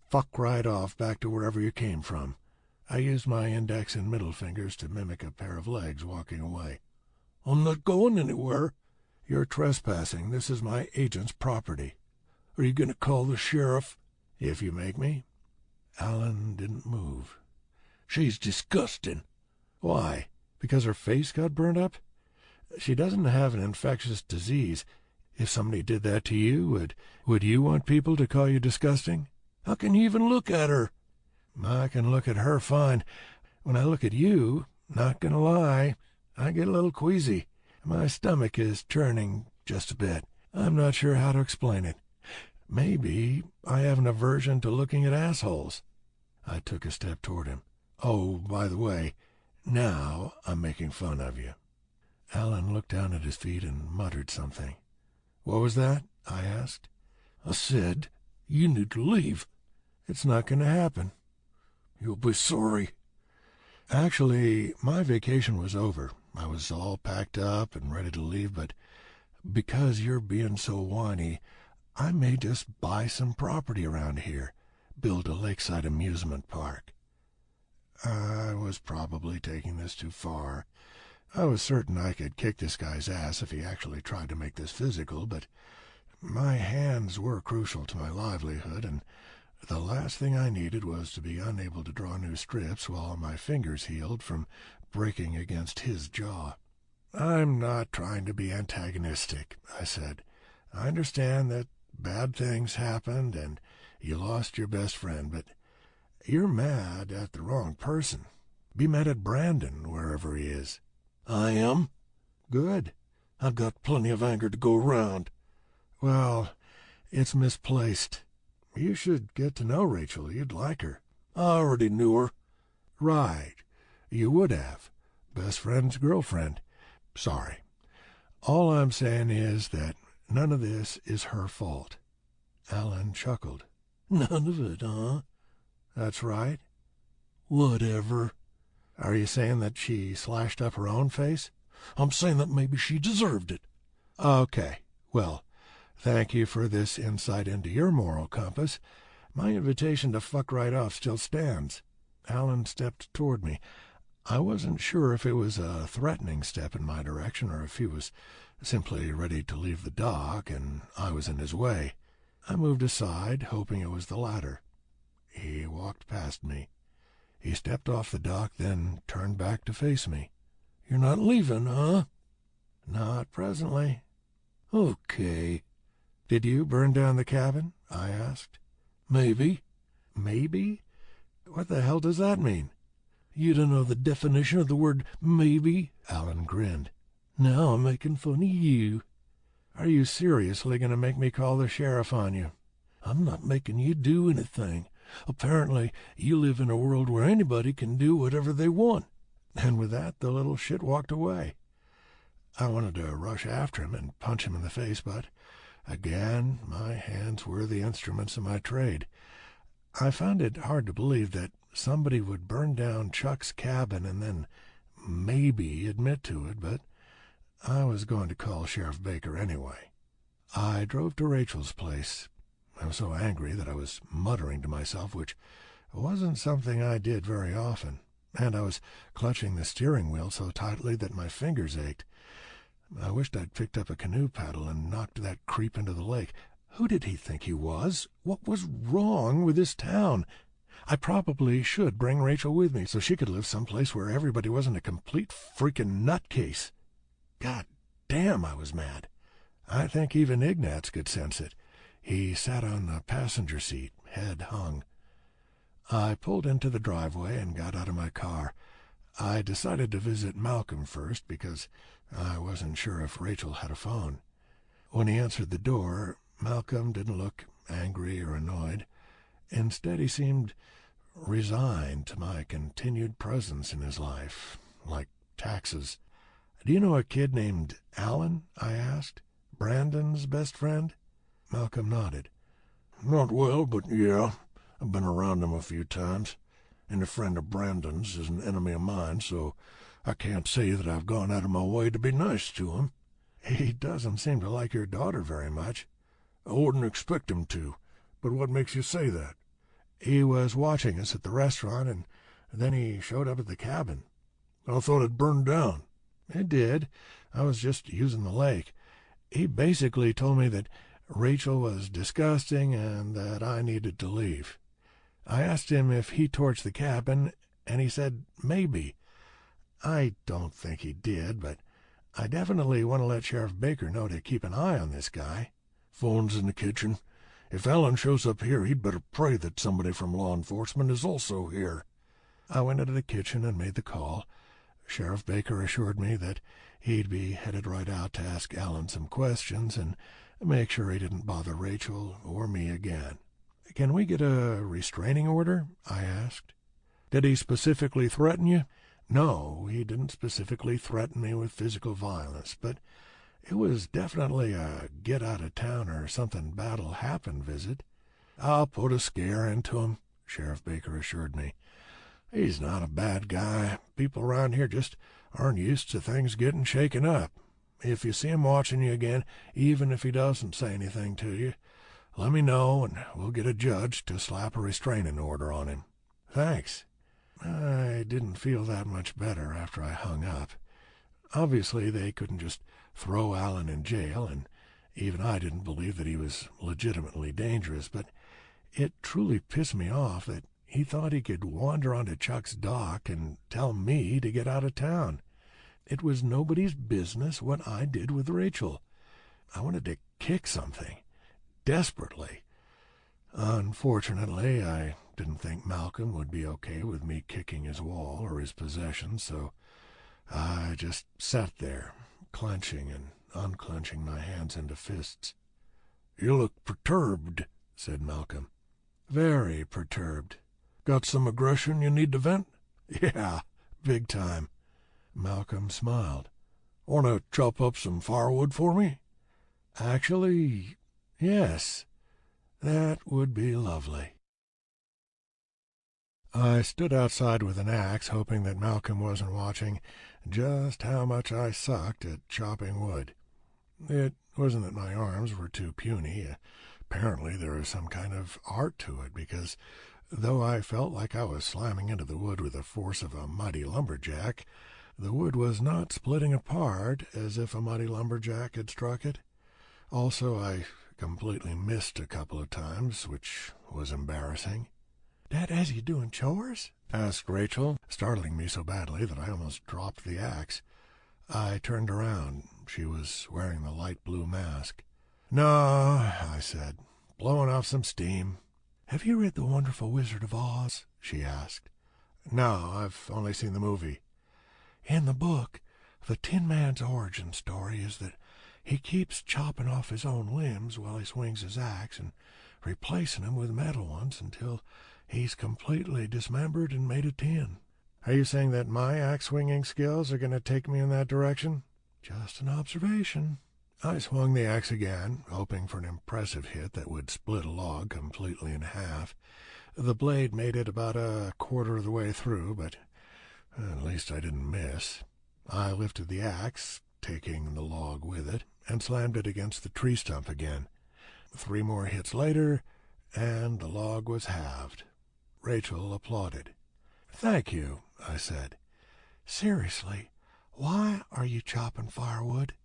fuck right off back to wherever you came from." I used my index and middle fingers to mimic a pair of legs walking away. "I'm not going anywhere." "You're trespassing. This is my agent's property." "Are you going to call the sheriff?" "If you make me." Alan didn't move. "She's disgusting." "Why? Because her face got burned up?" "She doesn't have an infectious disease. If somebody did that to you, would you want people to call you disgusting?" "How can you even look at her?" "I can look at her fine. When I look at you, not gonna lie, I get a little queasy. My stomach is churning just a bit. I'm not sure how to explain it. Maybe I have an aversion to looking at assholes." I took a step toward him. "Oh, by the way, now I'm making fun of you." Alan looked down at his feet and muttered something. "What was that?" I asked. "I said, you need to leave." "It's not going to happen." "You'll be sorry." Actually, my vacation was over. I was all packed up and ready to leave, but because you're being so whiny, I may just buy some property around here.
build a lakeside amusement park. I was probably taking this too far. I was certain I could kick this guy's ass if he actually tried to make this physical, but my hands were crucial to my livelihood, and the last thing I needed was to be unable to draw new strips while my fingers healed from breaking against his jaw. "I'm not trying to be antagonistic," I said. "I understand that bad things happened and you lost your best friend, but you're mad at the wrong person. Be mad at Brandon, wherever he is."
"I am?"
"Good.
I've got plenty of anger to go around."
"Well, it's misplaced. You should get to know Rachel. You'd like her."
"I already knew her."
"Right. You would have. Best friend's girlfriend. Sorry. All I'm saying is that none of this is her fault." Alan chuckled.
"None of it, huh?"
"That's right."
"Whatever."
"Are you saying that she slashed up her own face?"
"I'm saying that maybe she deserved it."
"Okay. Well, thank you for this insight into your moral compass. My invitation to fuck right off still stands." Alan stepped toward me. I wasn't sure if it was a threatening step in my direction or if he was simply ready to leave the dock and I was in his way. I moved aside, hoping it was the latter. He walked past me. He stepped off the dock, then turned back to face me.
"You're not leaving, huh?"
"Not presently."
"Okay."
"Did you burn down the cabin?" I asked.
"Maybe."
"Maybe? What the hell does that mean?"
"You don't know the definition of the word maybe?"
Alan grinned.
"Now I'm making fun of you."
"Are you seriously going to make me call the sheriff on you?"
"I'm not making you do anything. Apparently, you live in a world where anybody can do whatever they want."
And with that, the little shit walked away. I wanted to rush after him and punch him in the face, but again, my hands were the instruments of my trade. I found it hard to believe that somebody would burn down Chuck's cabin and then maybe admit to it, but I was going to call Sheriff Baker anyway. I drove to Rachel's place. I was so angry that I was muttering to myself, which wasn't something I did very often, and I was clutching the steering wheel so tightly that my fingers ached. I wished I'd picked up a canoe paddle and knocked that creep into the lake. Who did he think he was? What was wrong with this town? I probably should bring Rachel with me so she could live someplace where everybody wasn't a complete freaking nutcase. God damn, I was mad. I think even Ignatz could sense it. He sat on the passenger seat, head hung. I pulled into the driveway and got out of my car. I decided to visit Malcolm first because I wasn't sure if Rachel had a phone. When he answered the door, Malcolm didn't look angry or annoyed. Instead, he seemed resigned to my continued presence in his life, like taxes. "Do you know a kid named Alan?" I asked. "Brandon's best friend?" Malcolm nodded.
"Not well, but yeah. I've been around him a few times. And a friend of Brandon's is an enemy of mine, so I can't say that I've gone out of my way to be nice to him."
"He doesn't seem to like your daughter very much."
"I wouldn't expect him to. But what makes you say that?"
"He was watching us at the restaurant, and then he showed up at the cabin."
"I thought it burned down."
"It did. I was just using the lake. He basically told me that Rachel was disgusting and that I needed to leave. I asked him if he torched the cabin, and he said maybe. I don't think he did, but I definitely want to let Sheriff Baker know to keep an eye on this guy."
"Phone's in the kitchen. If Alan shows up here, he'd better pray that somebody from law enforcement is also here."
I went into the kitchen and made the call. Sheriff Baker assured me that he'd be headed right out to ask Alan some questions and make sure he didn't bother Rachel or me again. "Can we get a restraining order?" I asked.
"Did he specifically threaten you?"
"No, he didn't specifically threaten me with physical violence, but it was definitely a get-out-of-town-or-something-bad'll-happen visit."
"I'll put a scare into him,"
Sheriff Baker assured me. "He's not a bad guy. People around here just aren't used to things getting shaken up. If you see him watching you again, even if he doesn't say anything to you,
let me know and we'll get a judge to slap a restraining order on him."
"Thanks." I didn't feel that much better after I hung up. Obviously, they couldn't just throw Alan in jail, and even I didn't believe that he was legitimately dangerous, but it truly pissed me off that he thought he could wander onto Chuck's dock and tell me to get out of town. It was nobody's business what I did with Rachel. I wanted to kick something, desperately. Unfortunately, I didn't think Malcolm would be okay with me kicking his wall or his possessions, so I just sat there, clenching and unclenching my hands into fists.
"You look perturbed," said Malcolm.
"Very perturbed."
"Got some aggression you need to vent?"
"Yeah, big time."
Malcolm smiled. "Want to chop up some firewood for me?"
"Actually, yes. That would be lovely." I stood outside with an axe, hoping that Malcolm wasn't watching just how much I sucked at chopping wood. It wasn't that my arms were too puny. Apparently there was some kind of art to it, because though I felt like I was slamming into the wood with the force of a mighty lumberjack, the wood was not splitting apart as if a mighty lumberjack had struck it. Also, I completely missed a couple of times, which was embarrassing. "Dad has you doing chores?" asked Rachel, startling me so badly that I almost dropped the axe. I turned around. She was wearing the light blue mask. "No," I said, "blowing off some steam." "Have you read The Wonderful Wizard of Oz?" she asked. "No, I've only seen the movie." "In the book, the Tin Man's origin story is that he keeps chopping off his own limbs while he swings his axe and replacing them with metal ones until he's completely dismembered and made of tin." "Are you saying that my axe-swinging skills are going to take me in that direction?" "Just an observation." I swung the axe again, hoping for an impressive hit that would split a log completely in half. The blade made it about a quarter of the way through, but at least I didn't miss. I lifted the axe, taking the log with it, and slammed it against the tree stump again. 3 more hits later, and the log was halved. Rachel applauded. "Thank you," I said. "Seriously, why are you chopping firewood?"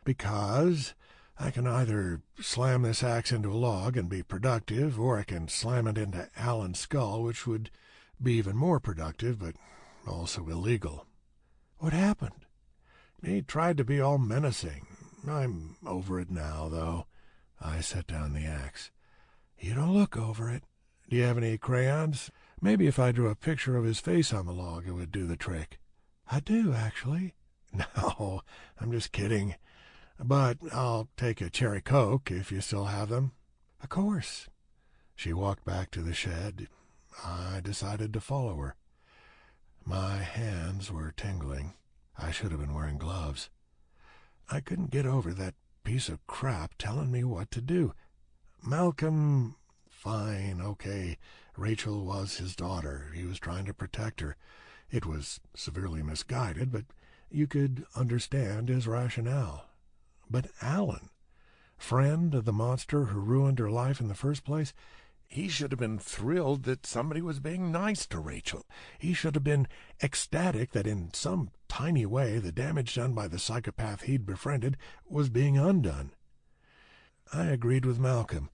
"Because I can either slam this axe into a log and be productive, or I can slam it into Alan's skull, which would be even more productive, but also illegal." "What happened?" "He tried to be all menacing. I'm over it now, though." I set down the axe. "You don't look over it. Do you have any crayons? Maybe if I drew a picture of his face on the log, it would do the trick." "I do, actually." "No, I'm just kidding. But I'll take a cherry Coke if you still have them." "Of course." She walked back to the shed. I decided to follow her. My hands were tingling. I should have been wearing gloves. I couldn't get over that piece of crap telling me what to do. Malcolm... Fine, okay. Rachel was his daughter. He was trying to protect her. It was severely misguided, but you could understand his rationale. But Alan, friend of the monster who ruined her life in the first place, he should have been thrilled that somebody was being nice to Rachel. He should have been ecstatic that in some tiny way the damage done by the psychopath he'd befriended was being undone. I agreed with Malcolm.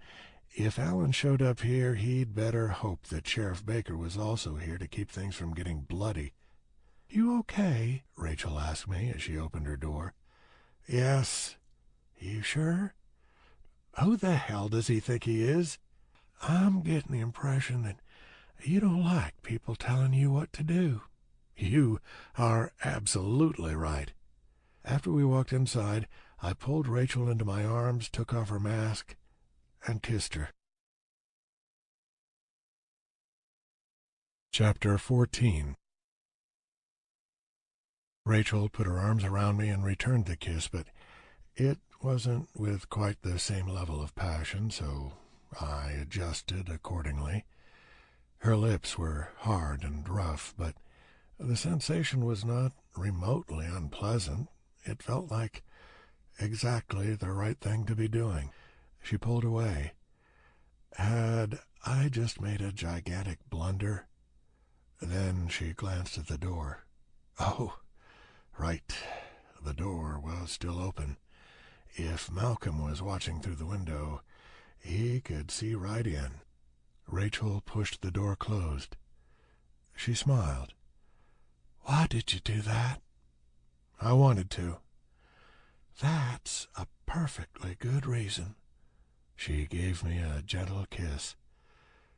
If Alan showed up here, he'd better hope that Sheriff Baker was also here to keep things from getting bloody. "You okay?" Rachel asked me as she opened her door. "Yes." "You sure?" "Who the hell does he think he is?" "I'm getting the impression that you don't like people telling you what to do." "You are absolutely right." After we walked inside, I pulled Rachel into my arms, took off her mask, and kissed her. Chapter 14. Rachel put her arms around me and returned the kiss, but it wasn't with quite the same level of passion, so I adjusted accordingly. Her lips were hard and rough, but the sensation was not remotely unpleasant. It felt like exactly the right thing to be doing. She pulled away. Had I just made a gigantic blunder? Then she glanced at the door. Oh, right. The door was still open. If Malcolm was watching through the window, he could see right in. Rachel pushed the door closed. She smiled. "Why did you do that?" "I wanted to." "That's a perfectly good reason." She gave me a gentle kiss.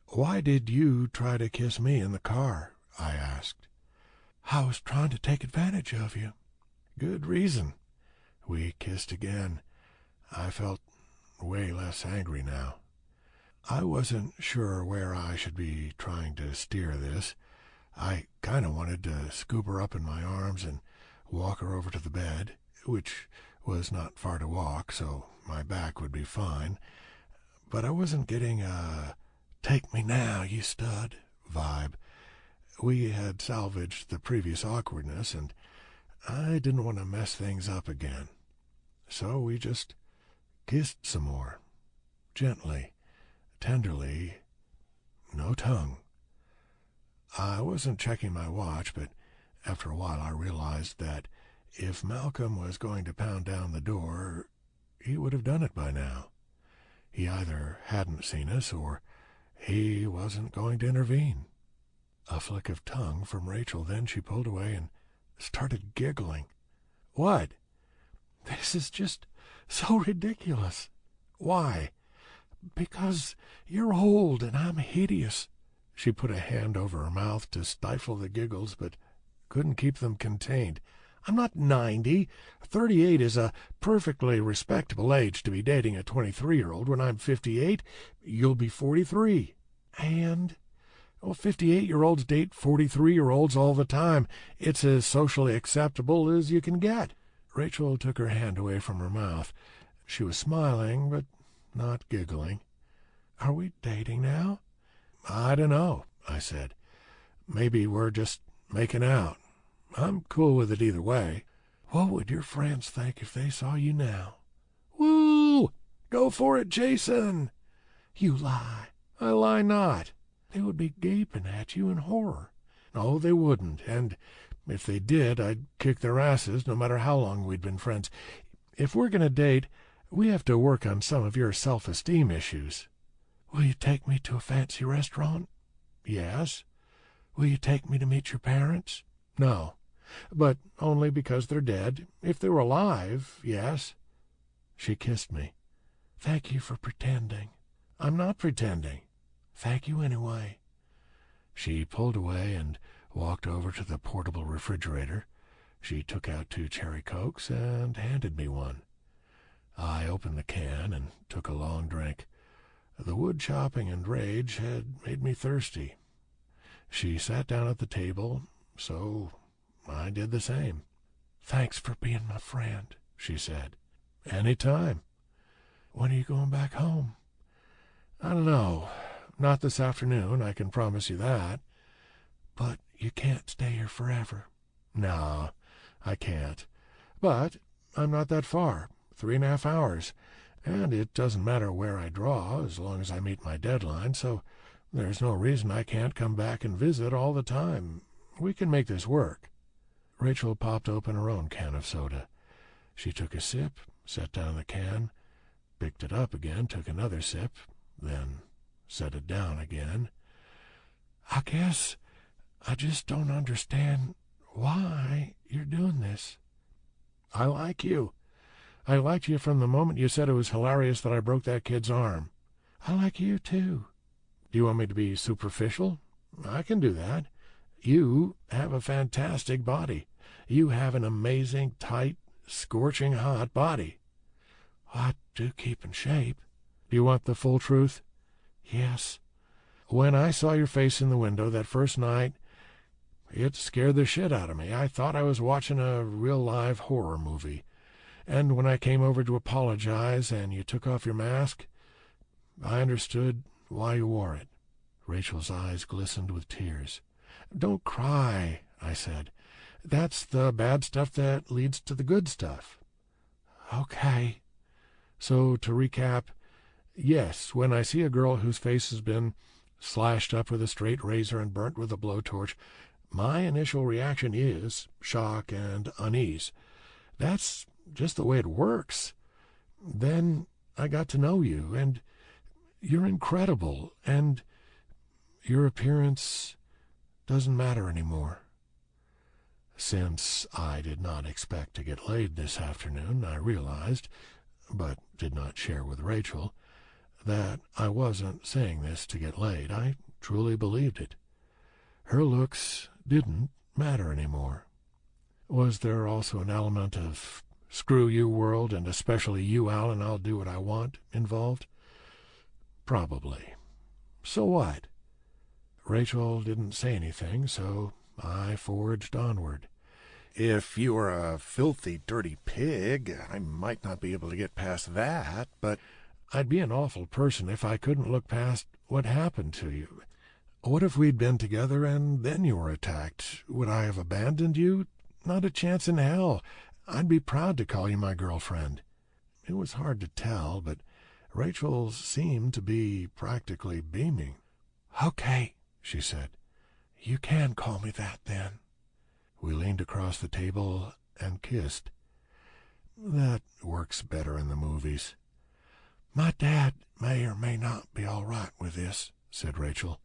"Why did you try to kiss me in the car?" I asked. "I was trying to take advantage of you." "Good reason." We kissed again. I felt way less angry now. I wasn't sure where I should be trying to steer this. I kind of wanted to scoop her up in my arms and walk her over to the bed, which was not far to walk, so my back would be fine. But I wasn't getting a "take me now, you stud" vibe. We had salvaged the previous awkwardness, and I didn't want to mess things up again. So we just kissed some more. Gently, tenderly, no tongue. I wasn't checking my watch, but after a while I realized that if Malcolm was going to pound down the door, he would have done it by now. He either hadn't seen us or he wasn't going to intervene. A flick of tongue from Rachel, then she pulled away and started giggling. "What?" "This is just so ridiculous." "Why?" "Because you're old and I'm hideous." She put a hand over her mouth to stifle the giggles, but couldn't keep them contained. "I'm not 90. 38 is a perfectly respectable age to be dating a 23-year-old. When I'm 58, you'll be 43. And, 58-year-olds date 43-year-olds all the time. It's as socially acceptable as you can get." Rachel took her hand away from her mouth. She was smiling, but not giggling. "Are we dating now?" "I don't know," I said. "Maybe we're just making out. I'm cool with it either way." "What would your friends think if they saw you now?" "Woo! Go for it, Jason!" "You lie." "I lie not." "They would be gaping at you in horror." "No, they wouldn't, and if they did, I'd kick their asses no matter how long we'd been friends. If we're going to date, we have to work on some of your self-esteem issues." "Will you take me to a fancy restaurant?" "Yes." "Will you take me to meet your parents?" "No, but only because they're dead. If they were alive, yes." She kissed me. "Thank you for pretending." "I'm not pretending." "Thank you anyway." She pulled away and walked over to the portable refrigerator. She took out 2 cherry cokes and handed me one. I opened the can and took a long drink. The wood chopping and rage had made me thirsty. She sat down at the table, so I did the same. "Thanks for being my friend," she said. "Any time." "When are you going back home?" "I don't know. Not this afternoon, I can promise you that." "But you can't stay here forever." "No, I can't. But I'm not that far. 3.5 hours. And it doesn't matter where I draw, as long as I meet my deadline, so there's no reason I can't come back and visit all the time. We can make this work." Rachel popped open her own can of soda. She took a sip, set down the can, picked it up again, took another sip, then set it down again. "I guess I just don't understand why you're doing this." "I like you. I liked you from the moment you said it was hilarious that I broke that kid's arm." "I like you, too." "Do you want me to be superficial? I can do that. You have a fantastic body. You have an amazing, tight, scorching hot body." "I do keep in shape." "Do you want the full truth?" "Yes." "When I saw your face in the window that first night, it scared the shit out of me. I thought I was watching a real-live horror movie. And when I came over to apologize and you took off your mask, I understood why you wore it." Rachel's eyes glistened with tears. "Don't cry," I said. "That's the bad stuff that leads to the good stuff." "Okay." "So, to recap,
Yes, when I see a girl whose face has been slashed up with a straight razor and burnt with a blowtorch, my initial reaction is shock and unease. That's just the way it works. Then I got to know you, and you're incredible, and your appearance doesn't matter anymore. Since I did not expect to get laid this afternoon, I realized, but did not share with Rachel, that I wasn't saying this to get laid. I truly believed it. Her looks didn't matter anymore. Was there also an element of screw you world, and especially you, Alan, I'll do what I want involved? Probably. So what? Rachel didn't say anything, so I forged onward.
If you were a filthy, dirty pig, I might not be able to get past that, but
I'd be an awful person if I couldn't look past what happened to you. What if we'd been together and then you were attacked? Would I have abandoned you? Not a chance in hell. I'd be proud to call you my girlfriend. It was hard to tell, but Rachel seemed to be practically beaming. Okay, she said. You can call me that then. We leaned across the table and kissed. That works better in the movies. My dad may or may not be all right with this, said Rachel.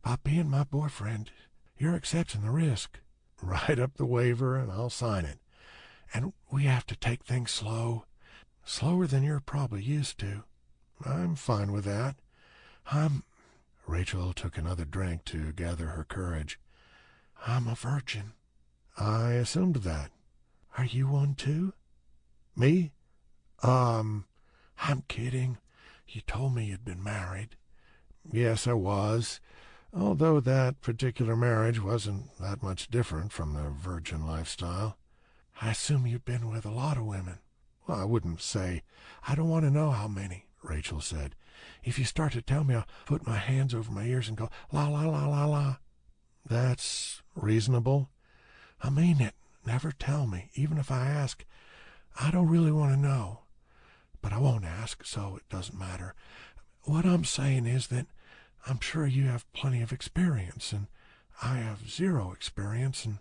By being my boyfriend, you're accepting the risk. Write up the waiver and I'll sign it. And we have to take things slow. Slower than you're probably used to. I'm fine with that. Rachel took another drink to gather her courage. I'm a virgin. I assumed that. Are you one too? Me? I'm kidding. You told me you'd been married. Yes, I was, although that particular marriage wasn't that much different from the virgin lifestyle. I assume you've been with a lot of women. Well, I wouldn't say. I don't want to know how many, Rachel said. If you start to tell me, I'll put my hands over my ears and go, la, la, la, la, la. That's reasonable. I mean it. Never tell me, even if I ask. I don't really want to know. But I won't ask, so it doesn't matter. What I'm saying is that I'm sure you have plenty of experience, and I have zero experience, and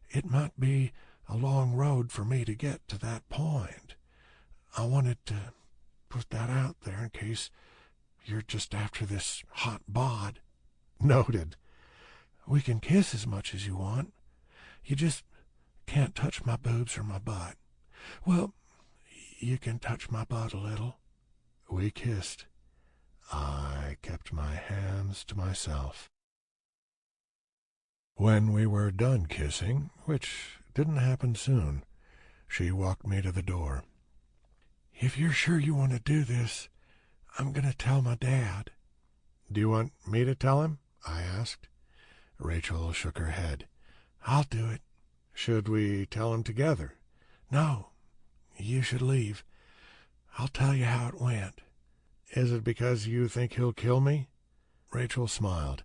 it might be a long road for me to get to that point. I wanted to put that out there in case you're just after this hot bod. Noted. We can kiss as much as you want. You just can't touch my boobs or my butt. Well, you can touch my butt a little. We kissed. I kept my hands to myself. When we were done kissing, which didn't happen soon, she walked me to the door. If you're sure you want to do this, I'm going to tell my dad. Do you want me to tell him? I asked. Rachel shook her head. I'll do it. Should we tell him together? No, you should leave. I'll tell you how it went. Is it because you think he'll kill me? Rachel smiled.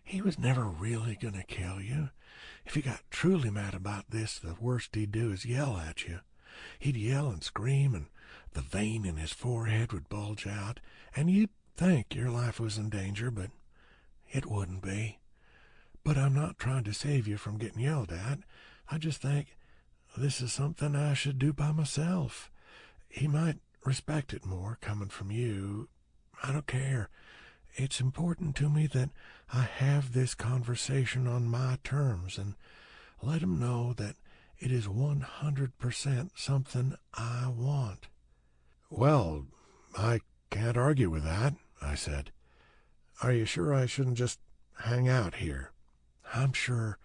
He was never really going to kill you. If he got truly mad about this, the worst he'd do is yell at you. He'd yell and scream, and the vein in his forehead would bulge out, and you'd think your life was in danger, but it wouldn't be. But I'm not trying to save you from getting yelled at. I just think this is something I should do by myself. He might respect it more coming from you. I don't care. It's important to me that I have this conversation on my terms and let him know that it is 100% something I want. Well, I can't argue with that, I said. Are you sure I shouldn't just hang out here? I'm sure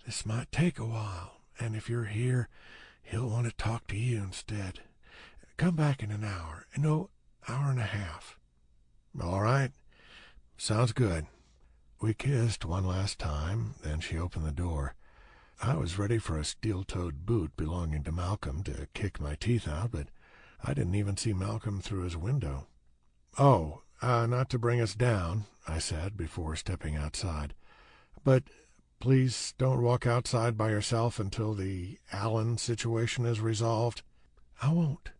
this might take a while, and if you're here, he'll want to talk to you instead. Come back in an hour. No, hour and a half. All right. Sounds good. We kissed one last time, then she opened the door. I was ready for a steel-toed boot belonging to Malcolm to kick my teeth out, but I didn't even see Malcolm through his window. Oh, not to bring us down, I said before stepping outside. But please don't walk outside by yourself until the Allen situation is resolved. I won't.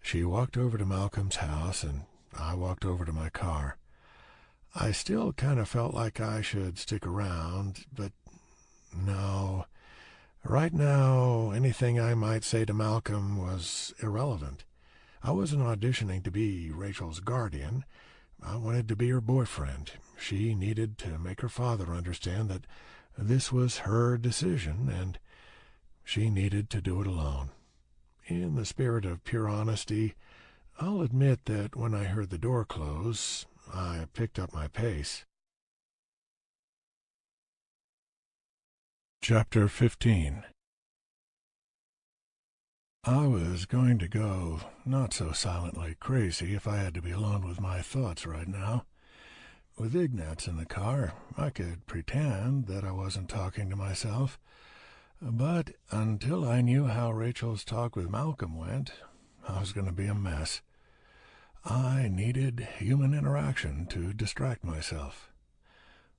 She walked over to Malcolm's house, and
I walked over to my car. I still kind of felt like I should stick around, but no. Right now, anything I might say to Malcolm was irrelevant. I wasn't auditioning to be Rachel's guardian. I wanted to be her boyfriend. She needed to make her father understand that this was her decision, and she needed to do it alone. In the spirit of pure honesty, I'll admit that when I heard the door close, I picked up my pace. Chapter 15. I was going to go not so silently crazy if I had to be alone with my thoughts right now. With Ignatz in the car, I could pretend that I wasn't talking to myself. But until I knew how Rachel's talk with Malcolm went, I was going to be a mess. I needed human interaction to distract myself.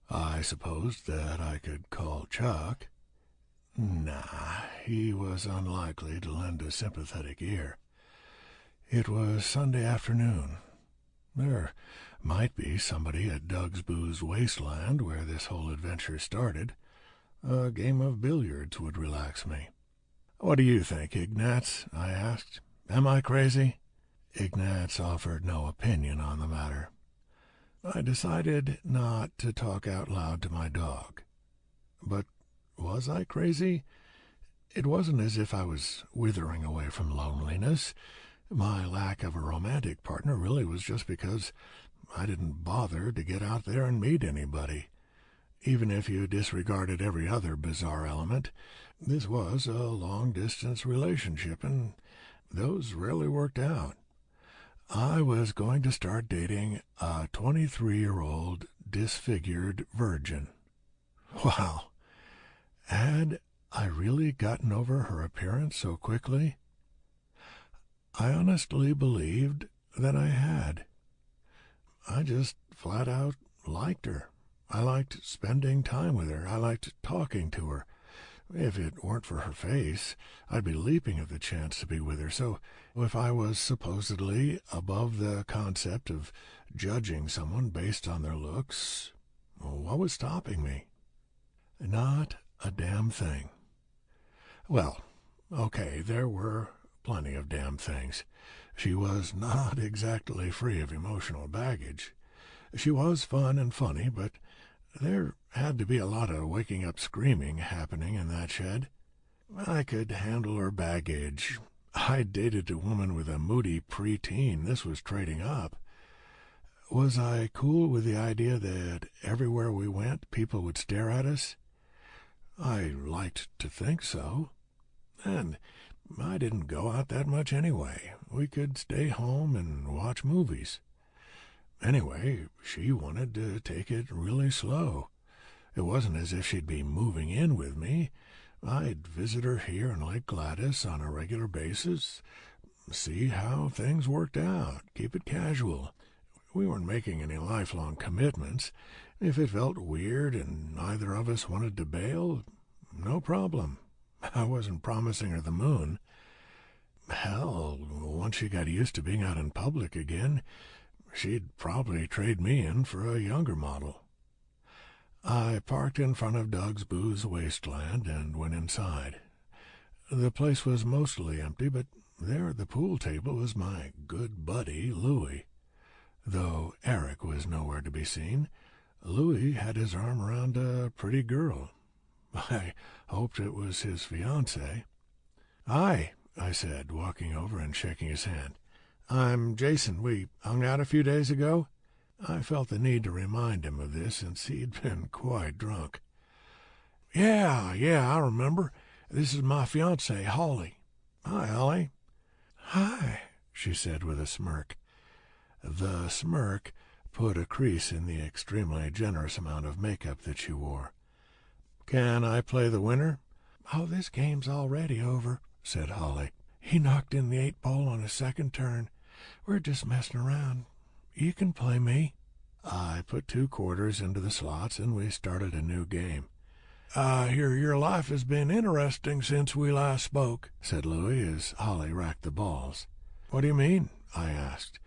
I supposed that I could call Chuck. Nah, he was unlikely to lend a sympathetic ear. It was Sunday afternoon. There might be somebody at Doug's Booze Wasteland where this whole adventure started. A game of billiards would relax me. "What do you think, Ignatz?" I asked. "Am I crazy?" Ignatz offered no opinion on the matter. I decided not to talk out loud to my dog. But was I crazy? It wasn't as if I was withering away from loneliness. My lack of a romantic partner really was just because I didn't bother to get out there and meet anybody. Even if you disregarded every other bizarre element, this was a long-distance relationship, and those rarely worked out. I was going to start dating a 23-year-old disfigured virgin. Wow! Had I really gotten over her appearance so quickly? I honestly believed that I had. I just flat out liked her. I liked spending time with her. I liked talking to her. If it weren't for her face, I'd be leaping at the chance to be with her. So if I was supposedly above the concept of judging someone based on their looks, what was stopping me? Not a damn thing. Well, okay, there were plenty of damn things. She was not exactly free of emotional baggage. She was fun and funny, but there had to be a lot of waking up screaming happening in that shed. I could handle her baggage. I dated a woman with a moody preteen. This was trading up. Was I cool with the idea that everywhere we went, people would stare at us? I liked to think so. And I didn't go out that much anyway. We could stay home and watch movies. Anyway, she wanted to take it really slow. It wasn't as if she'd be moving in with me. I'd visit her here in Lake Gladys on a regular basis, see how things worked out, keep it casual. We weren't making any lifelong commitments. If it felt weird and neither of us wanted to bail, no problem. I wasn't promising her the moon. Hell, once she got used to being out in public again, she'd probably trade me in for a younger model. I parked in front of Doug's Booze Wasteland and went inside. The place was mostly empty, but there at the pool table was my good buddy, Louis. Though Eric was nowhere to be seen, Louis had his arm around a pretty girl. I hoped it was his fiancée. "Hi," I said, walking over and shaking his hand. "I'm Jason. We hung out a few days ago." I felt the need to remind him of this, since he'd been quite drunk. Yeah, I remember. This is my fiancée, Holly." "Hi, Holly." "Hi," she said with a smirk. The smirk put a crease in the extremely generous amount of makeup that she wore. "Can I play the winner?" "Oh, this game's already over," said Holly. "He knocked in the 8-ball on his second turn. We're just messing around. You can play me." I put 2 quarters into the slots, and we started a new game. "I hear your life has been interesting since we last spoke," said Louis as Holly racked the balls. "What do you mean?" I asked.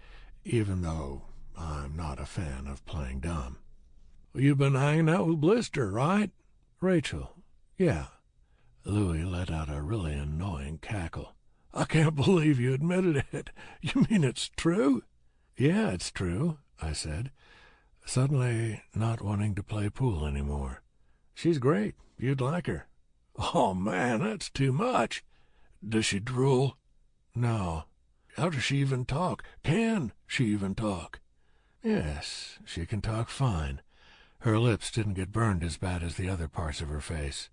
even though I'm not a fan of playing dumb.
You've been hanging out with Blister, right?
Rachel, yeah. Louis let out a really annoying cackle.
I can't believe you admitted it. You mean it's true?
Yeah, it's true, I said, suddenly not wanting to play pool anymore. She's great. You'd like her.
Oh, man, that's too much. Does she drool?
No.
How does she even talk? Can she even talk?
Yes, she can talk fine. Her lips didn't get burned as bad as the other parts of her face.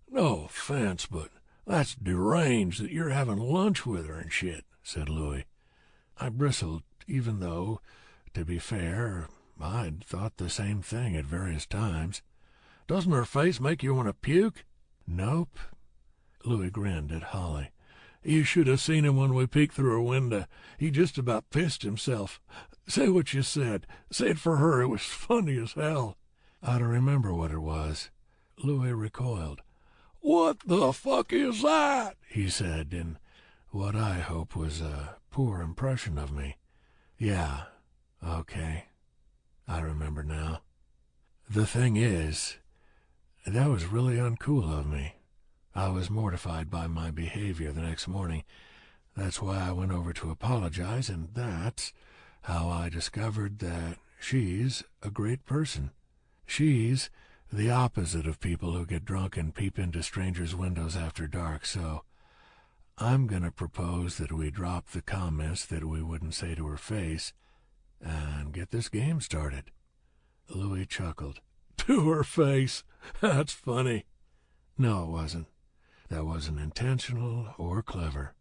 No offense, but that's deranged that you're having lunch with her and shit, said Louis.
I bristled, even though, to be fair, I'd thought the same thing at various times.
Doesn't her face make you want to puke?
Nope. Louis grinned at Holly.
You should have seen him when we peeked through her window. He just about pissed himself. Say what you said. Say it for her. It was funny as hell.
I don't remember what it was. Louis recoiled.
What the fuck is that?
He said, in what I hope was a poor impression of me. Yeah, okay. I remember now. The thing is, that was really uncool of me. I was mortified by my behavior the next morning. That's why I went over to apologize, and that's how I discovered that she's a great person. She's the opposite of people who get drunk and peep into strangers' windows after dark, so I'm going to propose that we drop the comments that we wouldn't say to her face and get this game started. Louis chuckled.
To her face? That's funny.
No, it wasn't. That wasn't intentional or clever.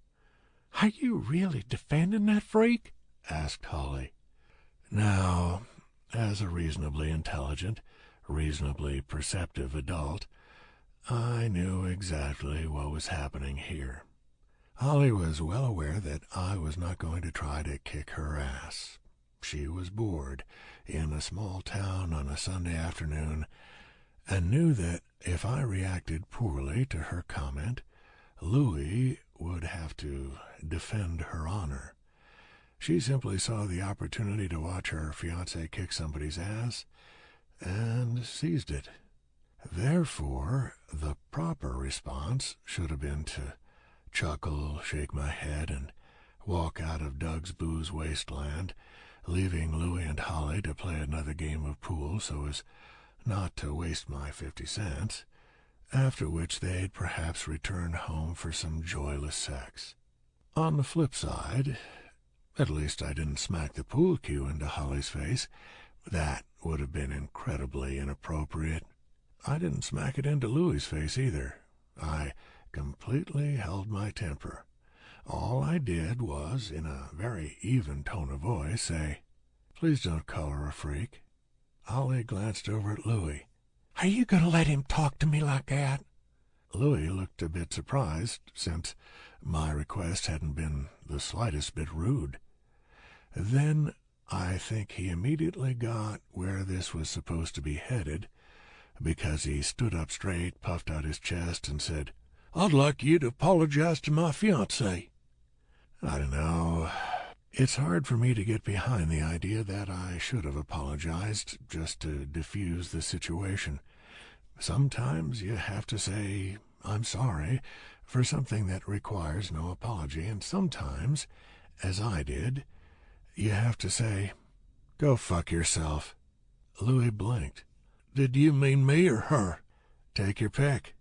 Are you really defending that freak?
Asked Holly. Now, as a reasonably intelligent, reasonably perceptive adult, I knew exactly what was happening here. Holly was well aware that I was not going to try to kick her ass. She was bored in a small town on a Sunday afternoon and knew that if I reacted poorly to her comment, Louis would have to defend her honor. She simply saw the opportunity to watch her fiancé kick somebody's ass and seized it. Therefore, the proper response should have been to chuckle, shake my head, and walk out of Doug's booze wasteland, leaving Louis and Holly to play another game of pool so as not to waste my 50 cents, after which they'd perhaps return home for some joyless sex. On the flip side, at least I didn't smack the pool cue into Holly's face. That would have been incredibly inappropriate. I didn't smack it into Louis's face either. I completely held my temper. All I did was, in a very even tone of voice, say, "Please don't call her a freak." Holly glanced over at Louis.
Are you going to let him talk to me like that?
Louis looked a bit surprised, since my request hadn't been the slightest bit rude. Then I think he immediately got where this was supposed to be headed, because he stood up straight, puffed out his chest, and said,
I'd like you to apologize to my fiancée.
I don't know. It's hard for me to get behind the idea that I should have apologized just to diffuse the situation. Sometimes you have to say, I'm sorry, for something that requires no apology, and sometimes, as I did, you have to say, go fuck yourself. Louis blinked.
Did you mean me or her?
Take your pick.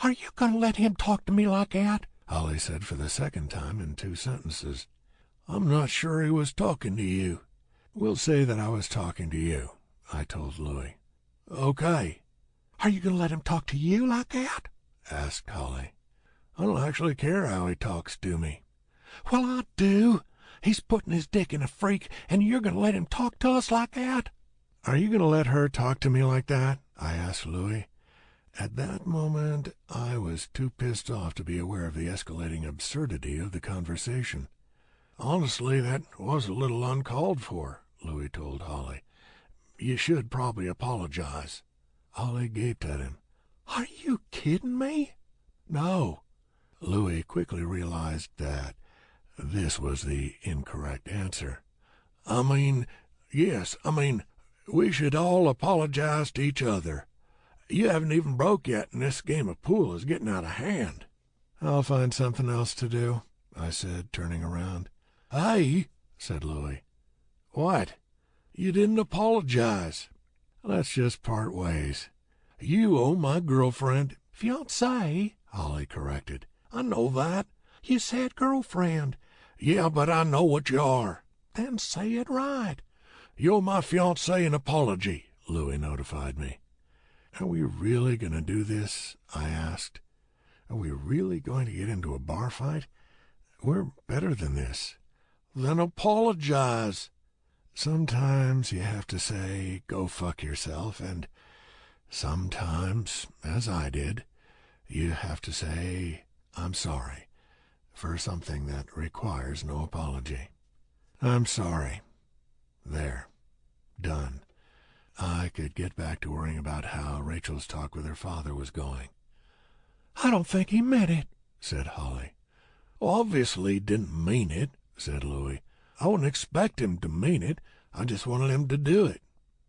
Are you going to let him talk to me like that?
Holly said for the second time in 2 sentences.
I'm not sure he was talking to you.
We'll say that I was talking to you, I told Louis.
Okay. Are you going to let him talk to you like that?
Asked Holly.
I don't actually care how he talks to me. Well, I do. He's putting his dick in a freak, and you're going to let him talk to us like that?
Are you going to let her talk to me like that? I asked Louis. At that moment, I was too pissed off to be aware of the escalating absurdity of the conversation.
Honestly, that was a little uncalled for, Louis told Holly. You should probably apologize.
Holly gaped at him.
Are you kidding me?
No. Louis quickly realized that this was the incorrect answer.
Yes, we should all apologize to each other. You haven't even broke yet, and this game of pool is getting out of hand."
"I'll find something else to do," I said, turning around.
"Hey,"
said Louis.
"What? You didn't apologize."
"Let's just part ways."
"You owe my girlfriend—"
"Fiancée," Holly corrected.
"I know that."
"You said girlfriend."
"Yeah, but I know what you are."
"Then say it right."
"You owe my fiancée an apology," Louis notified me.
"Are we really going to do this?" I asked. "Are we really going to get into a bar fight? We're better than this."
"Then apologize."
"Sometimes you have to say, 'Go fuck yourself,' and sometimes, as I did, you have to say, 'I'm sorry,' for something that requires no apology. I'm sorry. There. Done." I could get back to worrying about how Rachel's talk with her father was going.
"I don't think he meant it,"
said Holly.
"Obviously he didn't mean it," said Louis. "I wouldn't expect him to mean it. I just wanted him to do it."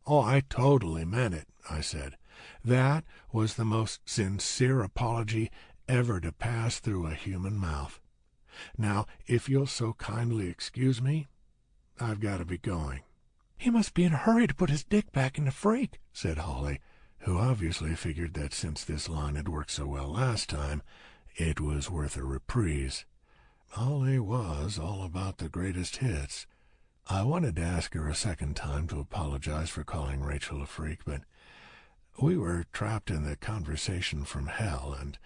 "Oh, I totally meant it," I said. "That was the most sincere apology ever to pass through a human mouth. Now, if you'll so kindly excuse me, I've got to be going."
"He must be in a hurry to put his dick back in the freak,"
said Holly, who obviously figured that since this line had worked so well last time, it was worth a reprise. Holly was all about the greatest hits. I wanted to ask her a second time to apologize for calling Rachel a freak, but we were trapped in the conversation from hell, and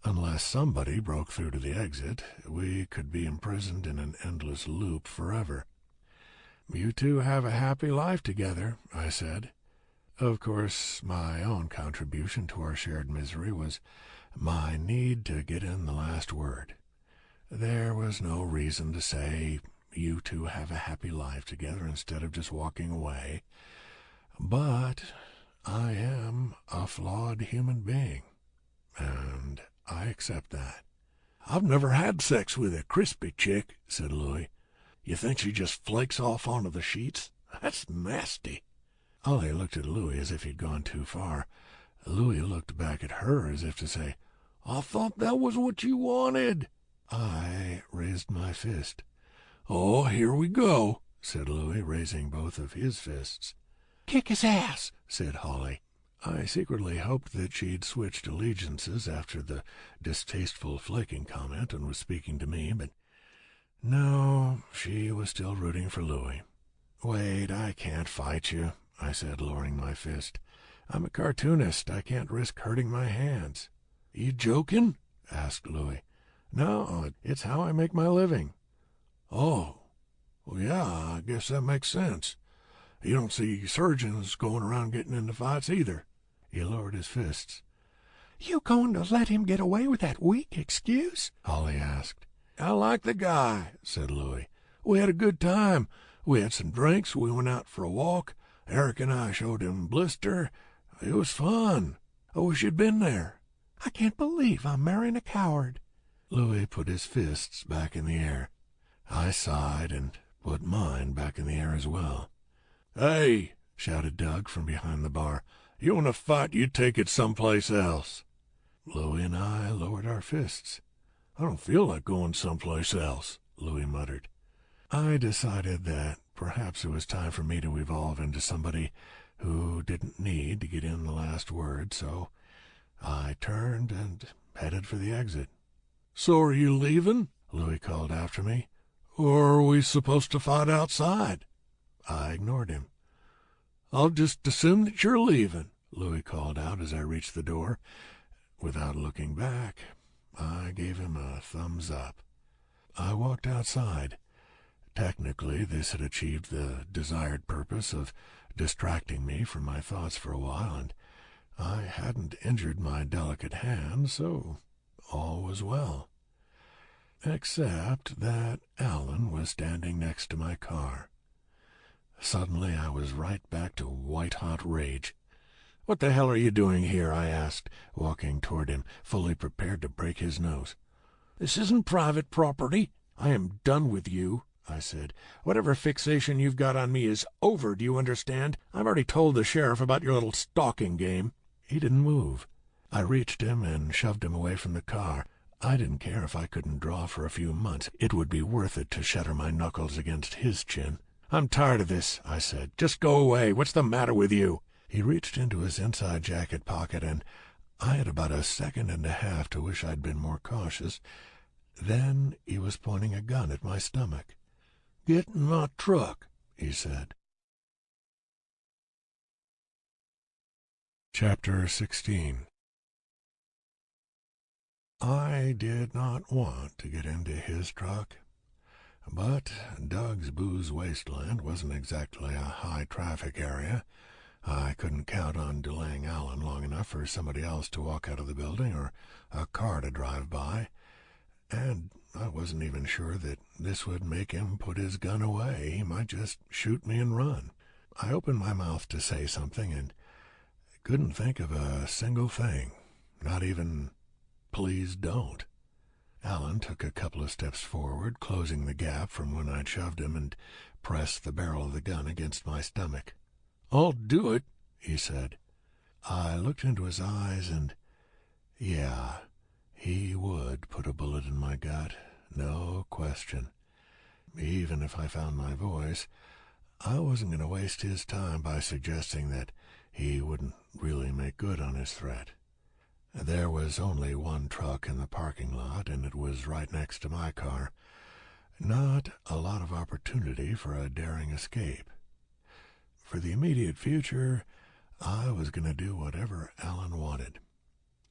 unless somebody broke through to the exit, we could be imprisoned in an endless loop forever. "You two have a happy life together," I said. Of course, my own contribution to our shared misery was my need to get in the last word. There was no reason to say, "You two have a happy life together," instead of just walking away. But I am a flawed human being, and I accept that.
"I've never had sex with a crispy chick," said Louis. "You think she just flakes off onto the sheets? That's nasty."
Ollie looked at Louis as if he'd gone too far. Louis looked back at her as if to say,
"I thought that was what you wanted."
I raised my fist.
"Oh, here we go,"
said Louis, raising both of his fists.
"Kick his ass,"
said Holly. I secretly hoped that she'd switched allegiances after the distasteful flaking comment and was speaking to me, but no, she was still rooting for Louis. "Wait, I can't fight you," I said, lowering my fist. "I'm a cartoonist. I can't risk hurting my hands."
"You joking?"
asked Louis. "No, it's how I make my living."
"Oh, well, yeah, I guess that makes sense. You don't see surgeons going around getting into fights either."
He lowered his fists.
"You going to let him get away with that weak excuse?"
Holly asked.
"I like the guy," said Louis. "We had a good time. We had some drinks. We went out for a walk. Eric and I showed him Blister. It was fun. I wish you'd been there."
"I can't believe I'm marrying a coward."
Louis put his fists back in the air. I sighed and put mine back in the air as well.
"Hey,"
shouted Doug from behind the bar.
"You want to fight, you take it someplace else."
Louis and I lowered our fists.
"I don't feel like going someplace else," Louis muttered.
I decided that perhaps it was time for me to evolve into somebody who didn't need to get in the last word, so I turned and headed for the exit.
"So are you leaving?"
Louis called after me.
"Or are we supposed to fight outside?"
I ignored him.
"I'll just assume that you're leaving,"
Louis called out as I reached the door. Without looking back, I gave him a thumbs up. I walked outside. Technically, this had achieved the desired purpose of distracting me from my thoughts for a while, and I hadn't injured my delicate hand, so all was well. Except that Alan was standing next to my car. Suddenly I was right back to white-hot rage. "What the hell are you doing here?" I asked, walking toward him, fully prepared to break his nose.
"This isn't private property. I am done with you," I said. "Whatever fixation you've got on me is over, do you understand? I've already told the sheriff about your little stalking game." He didn't move. I reached him and shoved him away from the car. I didn't care if I couldn't draw for a few months. It would be worth it to shatter my knuckles against his chin. "I'm tired of this," I said. "Just go away. What's the matter with you?" He reached into his inside jacket pocket, and I had about a second and a half to wish I'd been more cautious. Then he was pointing a gun at my stomach. "Get in my truck," he said. Chapter 16. I did not want to get into his truck, but Doug's booze wasteland wasn't exactly a high-traffic area. I couldn't count on delaying Alan long enough for somebody else to walk out of the building or a car to drive by, and I wasn't even sure that this would make him put his gun away. He might just shoot me and run. I opened my mouth to say something and couldn't think of a single thing, not even "please don't." Alan took a couple of steps forward, closing the gap from when I'd shoved him, and pressed the barrel of the gun against my stomach. "I'll do it," he said. I looked into his eyes, and yeah, he would put a bullet in my gut, no question. Even if I found my voice, I wasn't going to waste his time by suggesting that he wouldn't really make good on his threat. There was only one truck in the parking lot, and it was right next to my car. Not a lot of opportunity for a daring escape. For the immediate future, I was going to do whatever Alan wanted.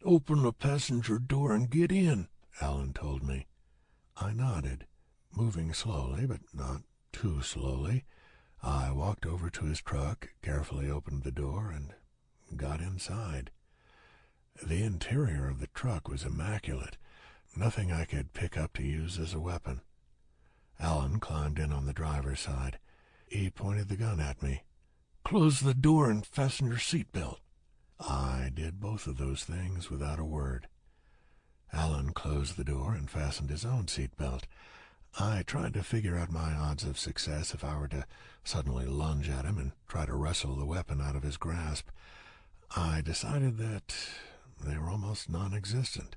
"Open the passenger door and get in," Alan told me. I nodded. Moving slowly, but not too slowly, I walked over to his truck, carefully opened the door, and got inside. The interior of the truck was immaculate, nothing I could pick up to use as a weapon. Alan climbed in on the driver's side. He pointed the gun at me. "Close the door and fasten your seatbelt." I did both of those things without a word. Alan closed the door and fastened his own seatbelt. I tried to figure out my odds of success if I were to suddenly lunge at him and try to wrestle the weapon out of his grasp. I decided that they were almost non-existent.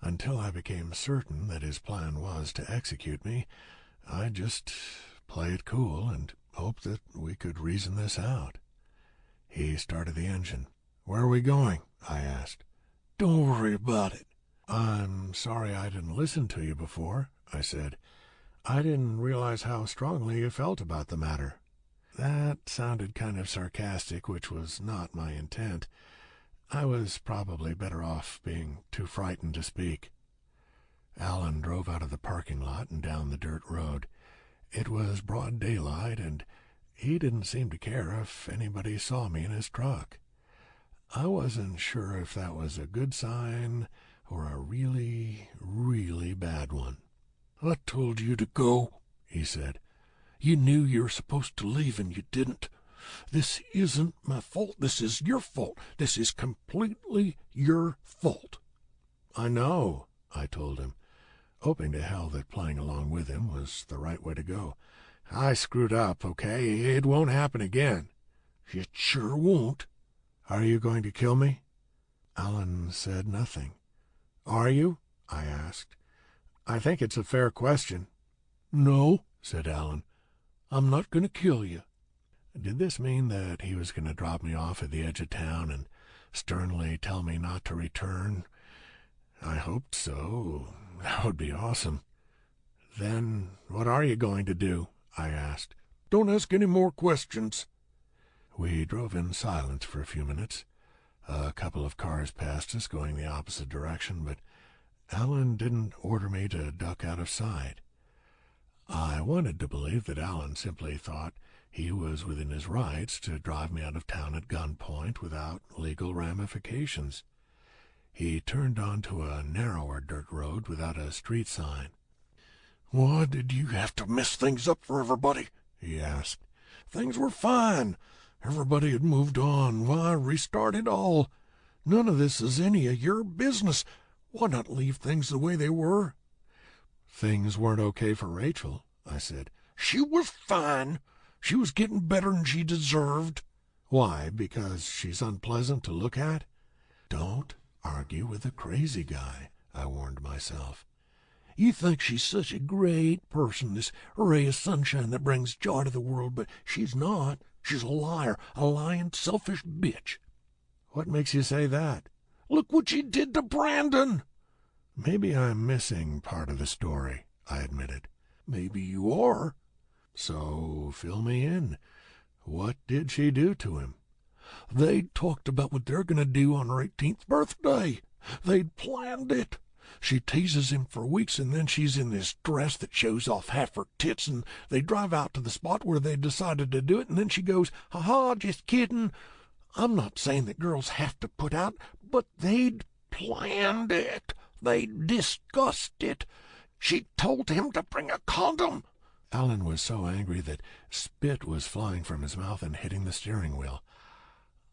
Until I became certain that his plan was to execute me, I'd just play it cool and hope that we could reason this out. He started the engine. "Where are we going?" I asked. "Don't worry about it." "I'm sorry I didn't listen to you before," I said. "I didn't realize how strongly you felt about the matter." That sounded kind of sarcastic, which was not my intent. I was probably better off being too frightened to speak. Alan drove out of the parking lot and down the dirt road. It was broad daylight, and he didn't seem to care if anybody saw me in his truck. I wasn't sure if that was a good sign or a really, really bad one. "I told you to go," he said. "You knew you were supposed to leave and you didn't. This isn't my fault. This is your fault. This is completely your fault." "I know," I told him, hoping to hell that playing along with him was the right way to go. "I screwed up, okay? It won't happen again." "It sure won't." "Are you going to kill me?" Alan said nothing. "Are you?" I asked. "I think it's a fair question." "No," said Alan. "I'm not going to kill you." Did this mean that he was going to drop me off at the edge of town and sternly tell me not to return? I hoped so. That would be awesome. "Then what are you going to do?" I asked. "Don't ask any more questions." We drove in silence for a few minutes. A couple of cars passed us going the opposite direction, but Alan didn't order me to duck out of sight. I wanted to believe that Alan simply thought he was within his rights to drive me out of town at gunpoint without legal ramifications. He turned onto a narrower dirt road without a street sign. "Why did you have to mess things up for everybody?" he asked. "Things were fine. Everybody had moved on. Why restart it all? None of this is any of your business. Why not leave things the way they were?" "Things weren't okay for Rachel," I said. She was fine. She was getting better than she deserved.
Why, because she's unpleasant to look at? Don't argue with a crazy guy, I warned myself.
You think she's such a great person, this ray of sunshine that brings joy to the world, but she's not. She's a liar, a lying, selfish bitch.
What makes you say that?
Look what she did to Brandon.
Maybe I'm missing part of the story, I admitted.
Maybe you are.
So fill me in. What did she do to him?
They'd talked about what they're going to do on her 18th birthday. They'd planned it. She teases him for weeks, and then she's in this dress that shows off half her tits, and they drive out to the spot where they decided to do it, and then she goes, "Ha-ha, just kidding." I'm not saying that girls have to put out, but they'd planned it. They'd discussed it. She told him to bring a condom.
Alan was so angry that spit was flying from his mouth and hitting the steering wheel.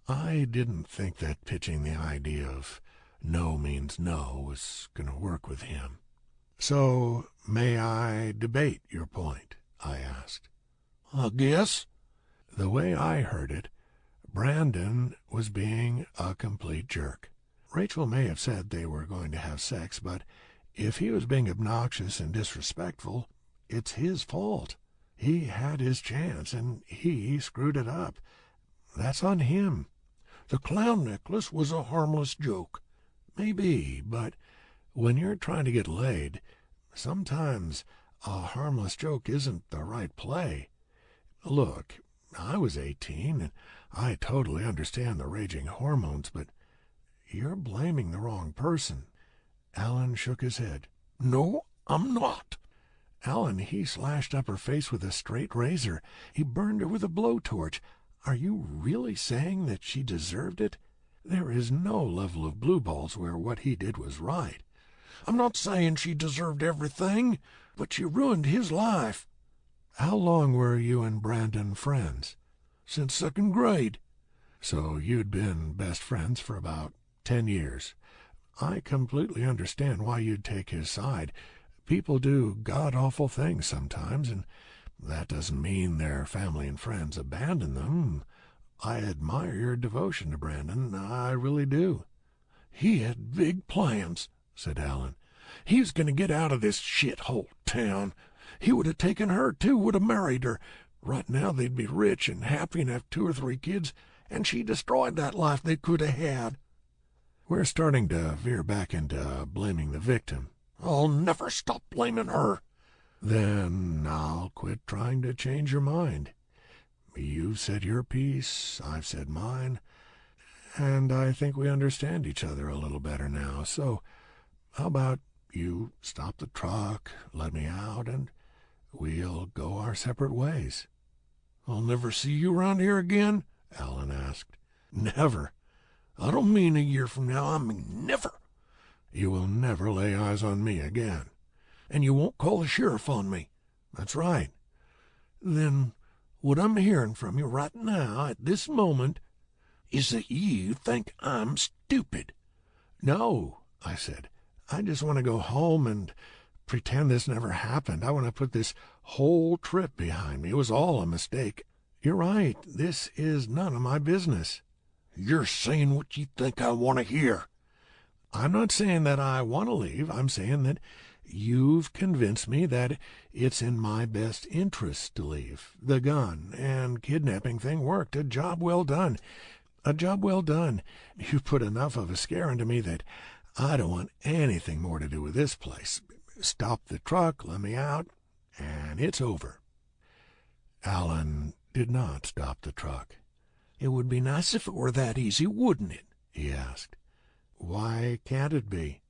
I didn't think that pitching the idea of no means no was going to work with him. So, may I debate your point? I asked.
I guess.
The way I heard it, Brandon was being a complete jerk. Rachel may have said they were going to have sex, but if he was being obnoxious and disrespectful, it's his fault. He had his chance, and he screwed it up. That's on him.
The clown necklace was a harmless joke.
Maybe, but when you're trying to get laid, sometimes a harmless joke isn't the right play. Look, I was 18, and I totally understand the raging hormones, but you're blaming the wrong person. Alan shook his head.
No, I'm not.
Alan, he slashed up her face with a straight razor. He burned her with a blowtorch. Are you really saying that she deserved it? There is no level of blue balls where what he did was right.
I'm not saying she deserved everything, but she ruined his life.
How long were you and Brandon friends?
Since 2nd grade.
So you'd been best friends for about 10 years. I completely understand why you'd take his side. People do god-awful things sometimes, and that doesn't mean their family and friends abandon them. I admire your devotion to Brandon, I really do.
He had big plans, said Alan. He was going to get out of this shithole town. He would have taken her, too, would have married her. Right now they'd be rich and happy and have 2 or 3 kids, and she destroyed that life they could have had.
We're starting to veer back into blaming the victim.
I'll never stop blaming her.
Then I'll quit trying to change your mind. You've said your piece, I've said mine, and I think we understand each other a little better now. So how about you stop the truck, let me out, and we'll go our separate ways?
I'll never see you around here again? Alan asked. Never. I don't mean a year from now, I mean never.
You will never lay eyes on me again.
And you won't call the sheriff on me?
That's right.
Then what I'm hearing from you right now, at this moment, is that you think I'm stupid.
No, I said. I just want to go home and pretend this never happened. I want to put this whole trip behind me. It was all a mistake. You're right. This is none of my business.
You're saying what you think I want to hear.
I'm not saying that I want to leave. I'm saying that you've convinced me that it's in my best interest to leave. The gun and kidnapping thing worked. A job well done. A job well done. You put enough of a scare into me that I don't want anything more to do with this place. Stop the truck, let me out, and it's over. Alan did not stop the truck.
It would be nice if it were that easy, wouldn't it?
He asked. Why can't it be?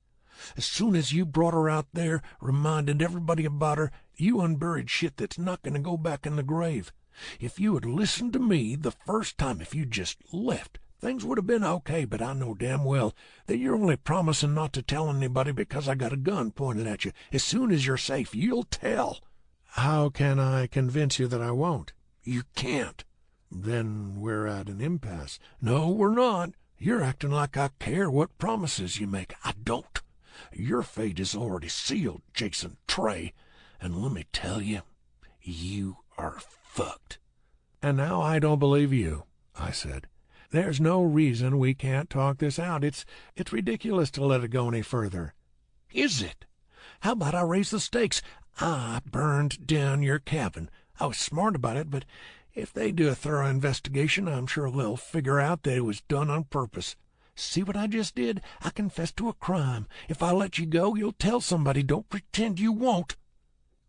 As soon as you brought her out there, reminded everybody about her, you unburied shit that's not going to go back in the grave. If you had listened to me the first time, if you just left, things would have been okay, but I know damn well that you're only promising not to tell anybody because I got a gun pointed at you. As soon as you're safe, you'll tell.
How can I convince you that I won't?
You can't.
Then we're at an impasse.
No, we're not. You're acting like I care what promises you make. I don't. Your fate is already sealed, Jason Trey. And let me tell you, You are fucked."
"And now I don't believe you," I said. "There's no reason we can't talk this out. It's ridiculous to let it go any further."
"Is it? How about I raise the stakes? I burned down your cabin. I was smart about it, but if they do a thorough investigation, I'm sure they'll figure out that it was done on purpose. See what I just did? I confessed to a crime. If I let you go, you'll tell somebody. Don't pretend you won't."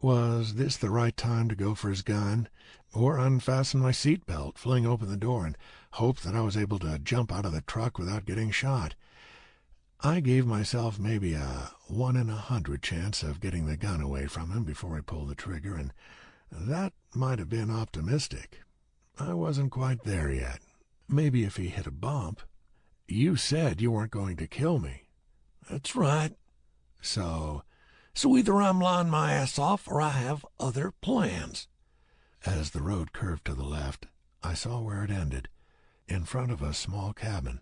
Was this the right time to go for his gun, or unfasten my seatbelt, fling open the door, and hope that I was able to jump out of the truck without getting shot? I gave myself maybe a 1 in 100 chance of getting the gun away from him before he pulled the trigger, and that might have been optimistic. I wasn't quite there yet. Maybe if he hit a bump. "You said you weren't going to kill me."
"That's right.
So
either I'm lying my ass off or I have other plans."
As the road curved to the left, I saw where it ended, in front of a small cabin.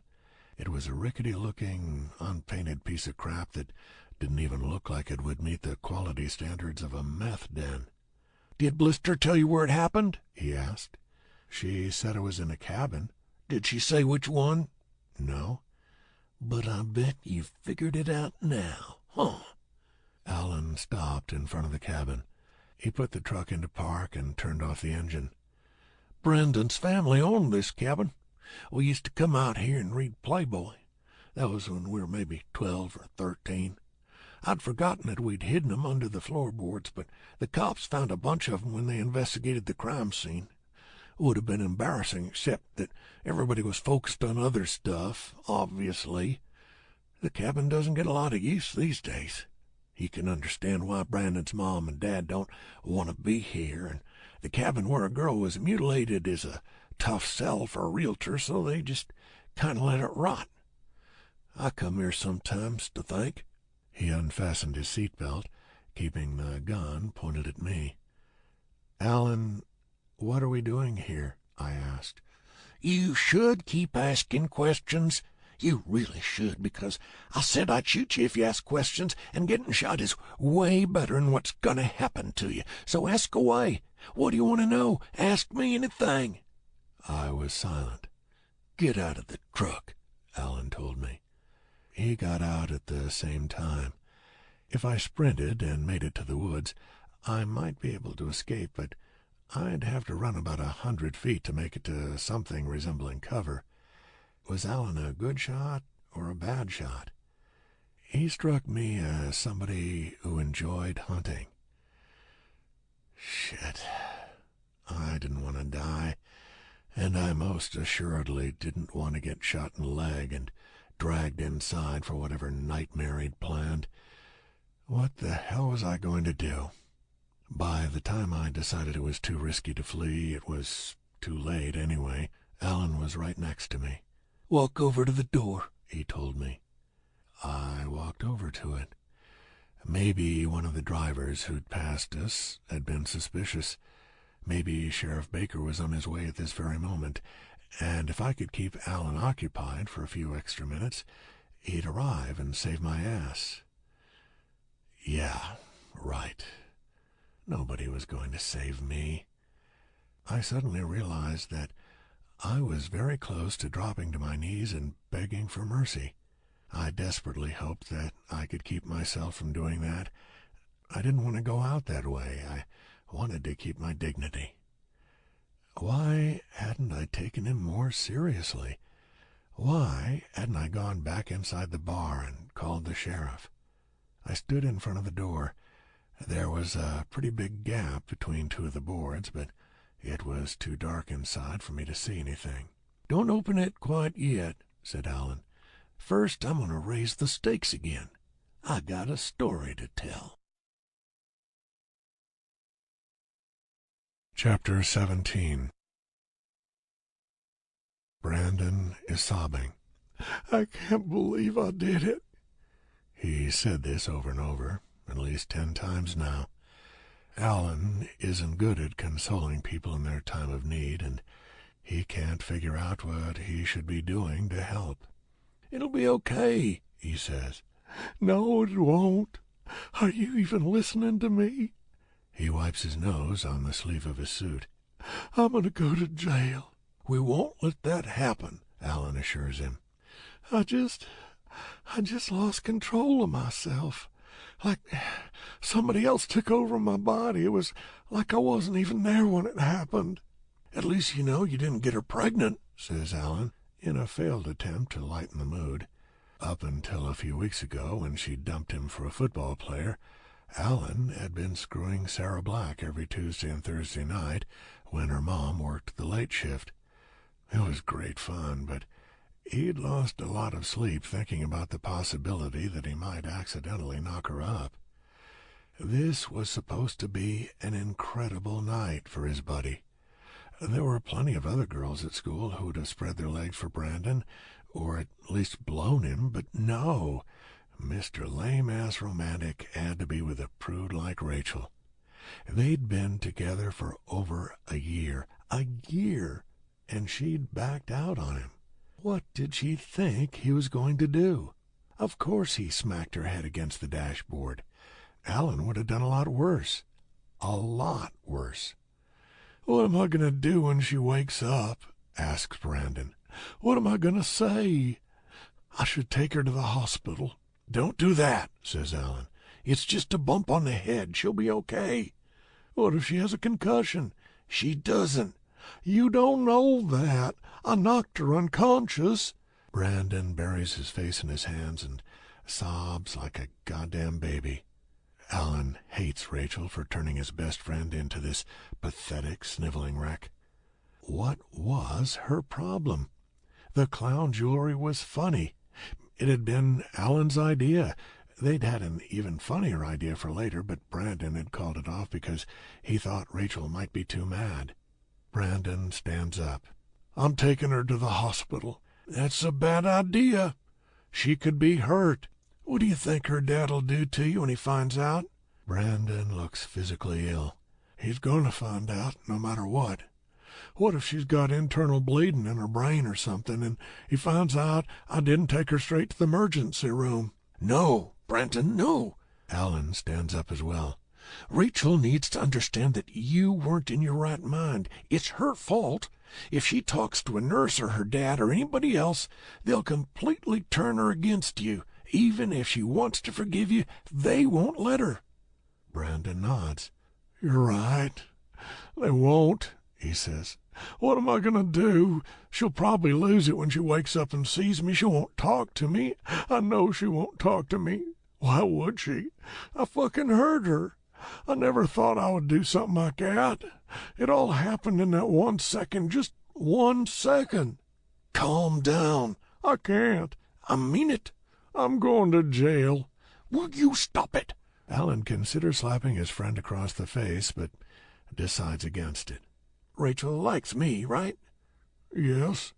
It was a rickety-looking, unpainted piece of crap that didn't even look like it would meet the quality standards of a meth den.
"Did Blister tell you where it happened?"
he asked. "She said it was in a cabin."
"Did she say which one?"
"No."
"But I bet you figured it out now, huh?"
Alan stopped in front of the cabin. He put the truck into park and turned off the engine.
"Brandon's family owned this cabin. We used to come out here and read Playboy. That was when we were maybe 12 or 13. I'd forgotten that we'd hidden 'em under the floorboards, but the cops found a bunch of 'em when they investigated the crime scene. Would have been embarrassing, except that everybody was focused on other stuff, obviously. The cabin doesn't get a lot of use these days. You can understand why Brandon's mom and dad don't want to be here, and the cabin where a girl was mutilated is a tough sell for a realtor, so they just kind of let it rot. I come here sometimes to think."
He unfastened his seatbelt, keeping the gun pointed at me. "Alan, what are we doing here?" I asked.
"You should keep asking questions. You really should, because I said I'd shoot you if you ask questions, and getting shot is way better than what's going to happen to you. So ask away. What do you want to know? Ask me anything."
I was silent.
"Get out of the truck,"
Alan told me. He got out at the same time. If I sprinted and made it to the woods, I might be able to escape, but I'd have to run about 100 feet to make it to something resembling cover. Was Alan a good shot or a bad shot? He struck me as somebody who enjoyed hunting. Shit. I didn't want to die, and I most assuredly didn't want to get shot in the leg and dragged inside for whatever nightmare he'd planned. What the hell was I going to do? By the time I decided it was too risky to flee, it was too late anyway. Alan was right next to me.
"Walk over to the door,"
he told me. I walked over to it. Maybe one of the drivers who'd passed us had been suspicious. Maybe Sheriff Baker was on his way at this very moment, and if I could keep Alan occupied for a few extra minutes, he'd arrive and save my ass. Yeah, right. Nobody was going to save me. I suddenly realized that I was very close to dropping to my knees and begging for mercy. I desperately hoped that I could keep myself from doing that. I didn't want to go out that way. I wanted to keep my dignity. Why hadn't I taken him more seriously? Why hadn't I gone back inside the bar and called the sheriff? I stood in front of the door. There was a pretty big gap between two of the boards, but it was too dark inside for me to see anything.
"Don't open it quite yet," said Alan. "First, I'm going to raise the stakes again. I got a story to tell."
Chapter 17. Brandon is sobbing.
"I can't believe I did it."
He said this over and over, at least 10 times now. Alan isn't good at consoling people in their time of need, and he can't figure out what he should be doing to help.
"It'll be okay," he says.
"No, it won't. Are you even listening to me?"
He wipes his nose on the sleeve of his suit. "I'm going to go to jail."
"We won't let that happen," Alan assures him.
I just lost control of myself. Like somebody else took over my body. It was like I wasn't even there when it happened."
"At least you know you didn't get her pregnant,"
says Alan, in a failed attempt to lighten the mood. Up until a few weeks ago, when she dumped him for a football player, Alan had been screwing Sarah Black every Tuesday and Thursday night when her mom worked the late shift. It was great fun, but he'd lost a lot of sleep thinking about the possibility that he might accidentally knock her up. This was supposed to be an incredible night for his buddy. There were plenty of other girls at school who'd have spread their legs for Brandon, or at least blown him, but no, Mr. Lame-ass Romantic had to be with a prude like Rachel. They'd been together for over a year, and she'd backed out on him. What did she think he was going to do? Of course he smacked her head against the dashboard. Alan would have done a lot worse. A lot worse.
"What am I going to do when she wakes up?" asks Brandon. "What am I going to say?"
"I should take her to the hospital."
"Don't do that," says Alan. "It's just a bump on the head. She'll be okay."
"What if she has a concussion?"
"She doesn't."
"You don't know that. I knocked her unconscious."
Brandon buries his face in his hands and sobs like a goddamn baby. Alan hates Rachel for turning his best friend into this pathetic, sniveling wreck. What was her problem? The clown jewelry was funny. It had been Alan's idea. They'd had an even funnier idea for later, but Brandon had called it off because he thought Rachel might be too mad. Brandon stands up.
"I'm taking her to the hospital."
"That's a bad idea. She could be hurt. What do you think her dad'll do to you when he finds out?"
Brandon looks physically ill.
"He's going to find out, no matter what. What if she's got internal bleeding in her brain or something, and he finds out I didn't take her straight to the emergency room?"
"No, Brandon, no."
Alan stands up as well.
"Rachel needs to understand that you weren't in your right mind. It's her fault. If she talks to a nurse or her dad or anybody else, they'll completely turn her against you. Even if she wants to forgive you, they won't let her."
Brandon nods.
"You're right. They won't," he says. "What am I going to do? She'll probably lose it when she wakes up and sees me. She won't talk to me. I know she won't talk to me. Why would she? I fucking hurt her. I never thought I would do something like that. It all happened in that 1 second, just 1 second."
"Calm down."
"I can't.
"I mean it."
I'm going to jail."
"Will you stop it?"
Alan considers slapping his friend across the face, but decides against it.
"Rachel likes me, right?"
"Yes."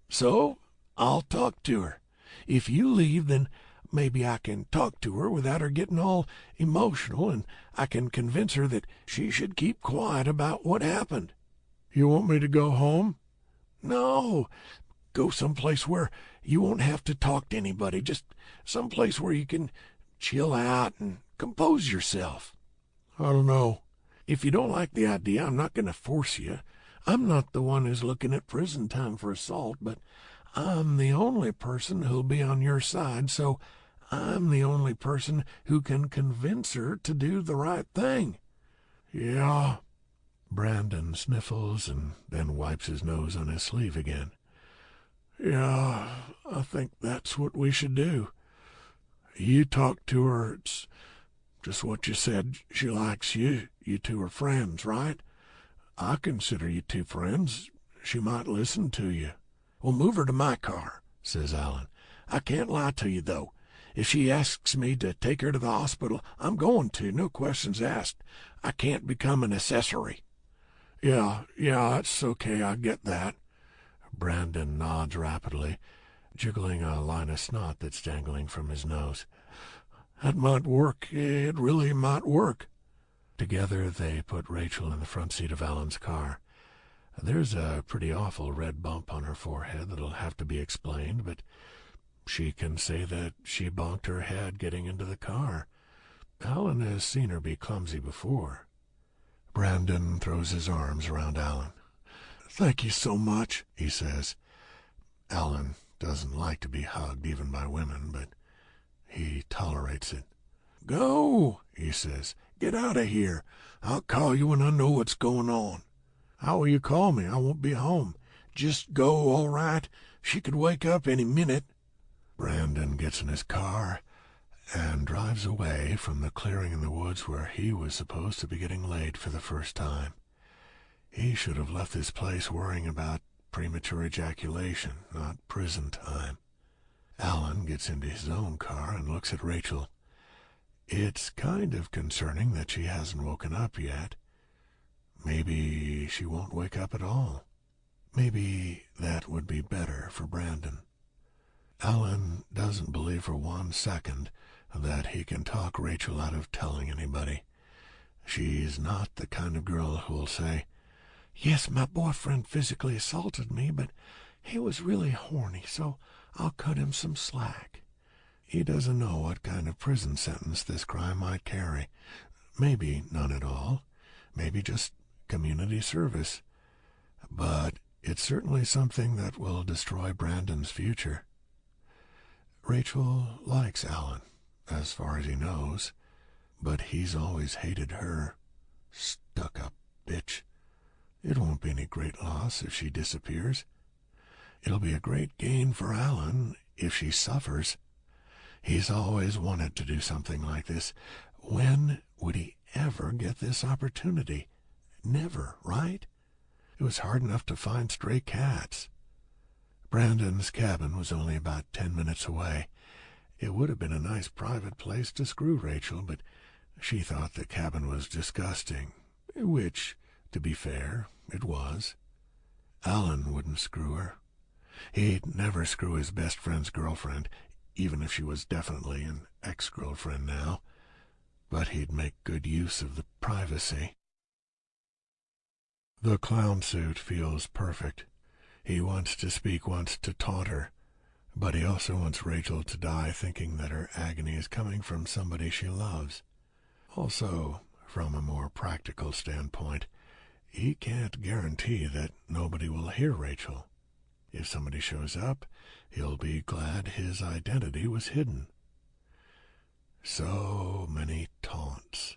"So I'll talk to her. If you leave, then maybe I can talk to her without her getting all emotional, and I can convince her that she should keep quiet about what happened."
"You want me to go home?"
"No. Go someplace where you won't have to talk to anybody. Just someplace where you can chill out and compose yourself."
"I don't know."
"If you don't like the idea, I'm not going to force you. I'm not the one who's looking at prison time for assault, but I'm the only person who'll be on your side, so I'm the only person who can convince her to do the right thing."
"Yeah."
Brandon sniffles and then wipes his nose on his sleeve again.
"Yeah, I think that's what we should do. You talk to her. It's just what you said. She likes you. You two are friends, right? I consider you two friends. She might listen to you."
"Well, move her to my car," says Alan. "I can't lie to you, though. If she asks me to take her to the hospital, I'm going to, no questions asked. I can't become an accessory."
Yeah, that's okay. I get that."
Brandon nods rapidly, jiggling a line of snot that's dangling from his nose.
"That might work. It really might work."
Together they put Rachel in the front seat of Alan's car. There's a pretty awful red bump on her forehead that'll have to be explained, but she can say that she bonked her head getting into the car. Alan has seen her be clumsy before. Brandon throws his arms around Alan.
"Thank you so much,"
he says. Alan doesn't like to be hugged even by women, but he tolerates it.
"Go," he says. "Get out of here. I'll call you when I know what's going on." "How will you call me? I won't be home." "Just go, all right? She could wake up any minute."
Brandon gets in his car and drives away from the clearing in the woods where he was supposed to be getting laid for the first time. He should have left this place worrying about premature ejaculation, not prison time. Alan gets into his own car and looks at Rachel. It's kind of concerning that she hasn't woken up yet. Maybe she won't wake up at all. Maybe that would be better for Brandon. Alan doesn't believe for 1 second that he can talk Rachel out of telling anybody. She's not the kind of girl who'll say, "Yes, my boyfriend physically assaulted me, but he was really horny, so I'll cut him some slack." He doesn't know what kind of prison sentence this crime might carry. Maybe none at all. Maybe just community service. But it's certainly something that will destroy Brandon's future. Rachel likes Alan, as far as he knows, but he's always hated her. Stuck-up bitch. It won't be any great loss if she disappears. It'll be a great gain for Alan if she suffers. He's always wanted to do something like this. When would he ever get this opportunity? Never, right? It was hard enough to find stray cats. Brandon's cabin was only about 10 minutes away. It would have been a nice private place to screw Rachel, but she thought the cabin was disgusting, which, to be fair, it was. Alan wouldn't screw her. He'd never screw his best friend's girlfriend, even if she was definitely an ex-girlfriend now. But he'd make good use of the privacy. The clown suit feels perfect. He wants to speak, wants to taunt her, but he also wants Rachel to die thinking that her agony is coming from somebody she loves. Also, from a more practical standpoint, he can't guarantee that nobody will hear Rachel. If somebody shows up, he'll be glad his identity was hidden. So many taunts.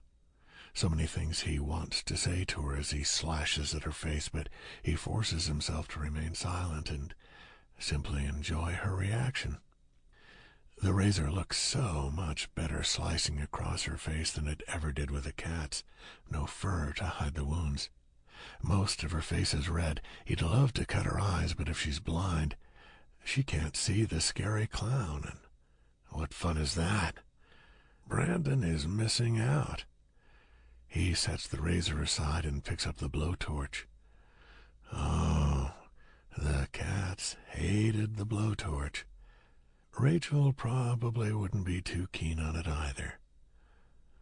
So many things he wants to say to her as he slashes at her face, but he forces himself to remain silent and simply enjoy her reaction. The razor looks so much better slicing across her face than it ever did with the cat's. No fur to hide the wounds. Most of her face is red. He'd love to cut her eyes, but if she's blind, she can't see the scary clown. And what fun is that? Brandon is missing out. He sets the razor aside and picks up the blowtorch. Oh, the cats hated the blowtorch. Rachel probably wouldn't be too keen on it either.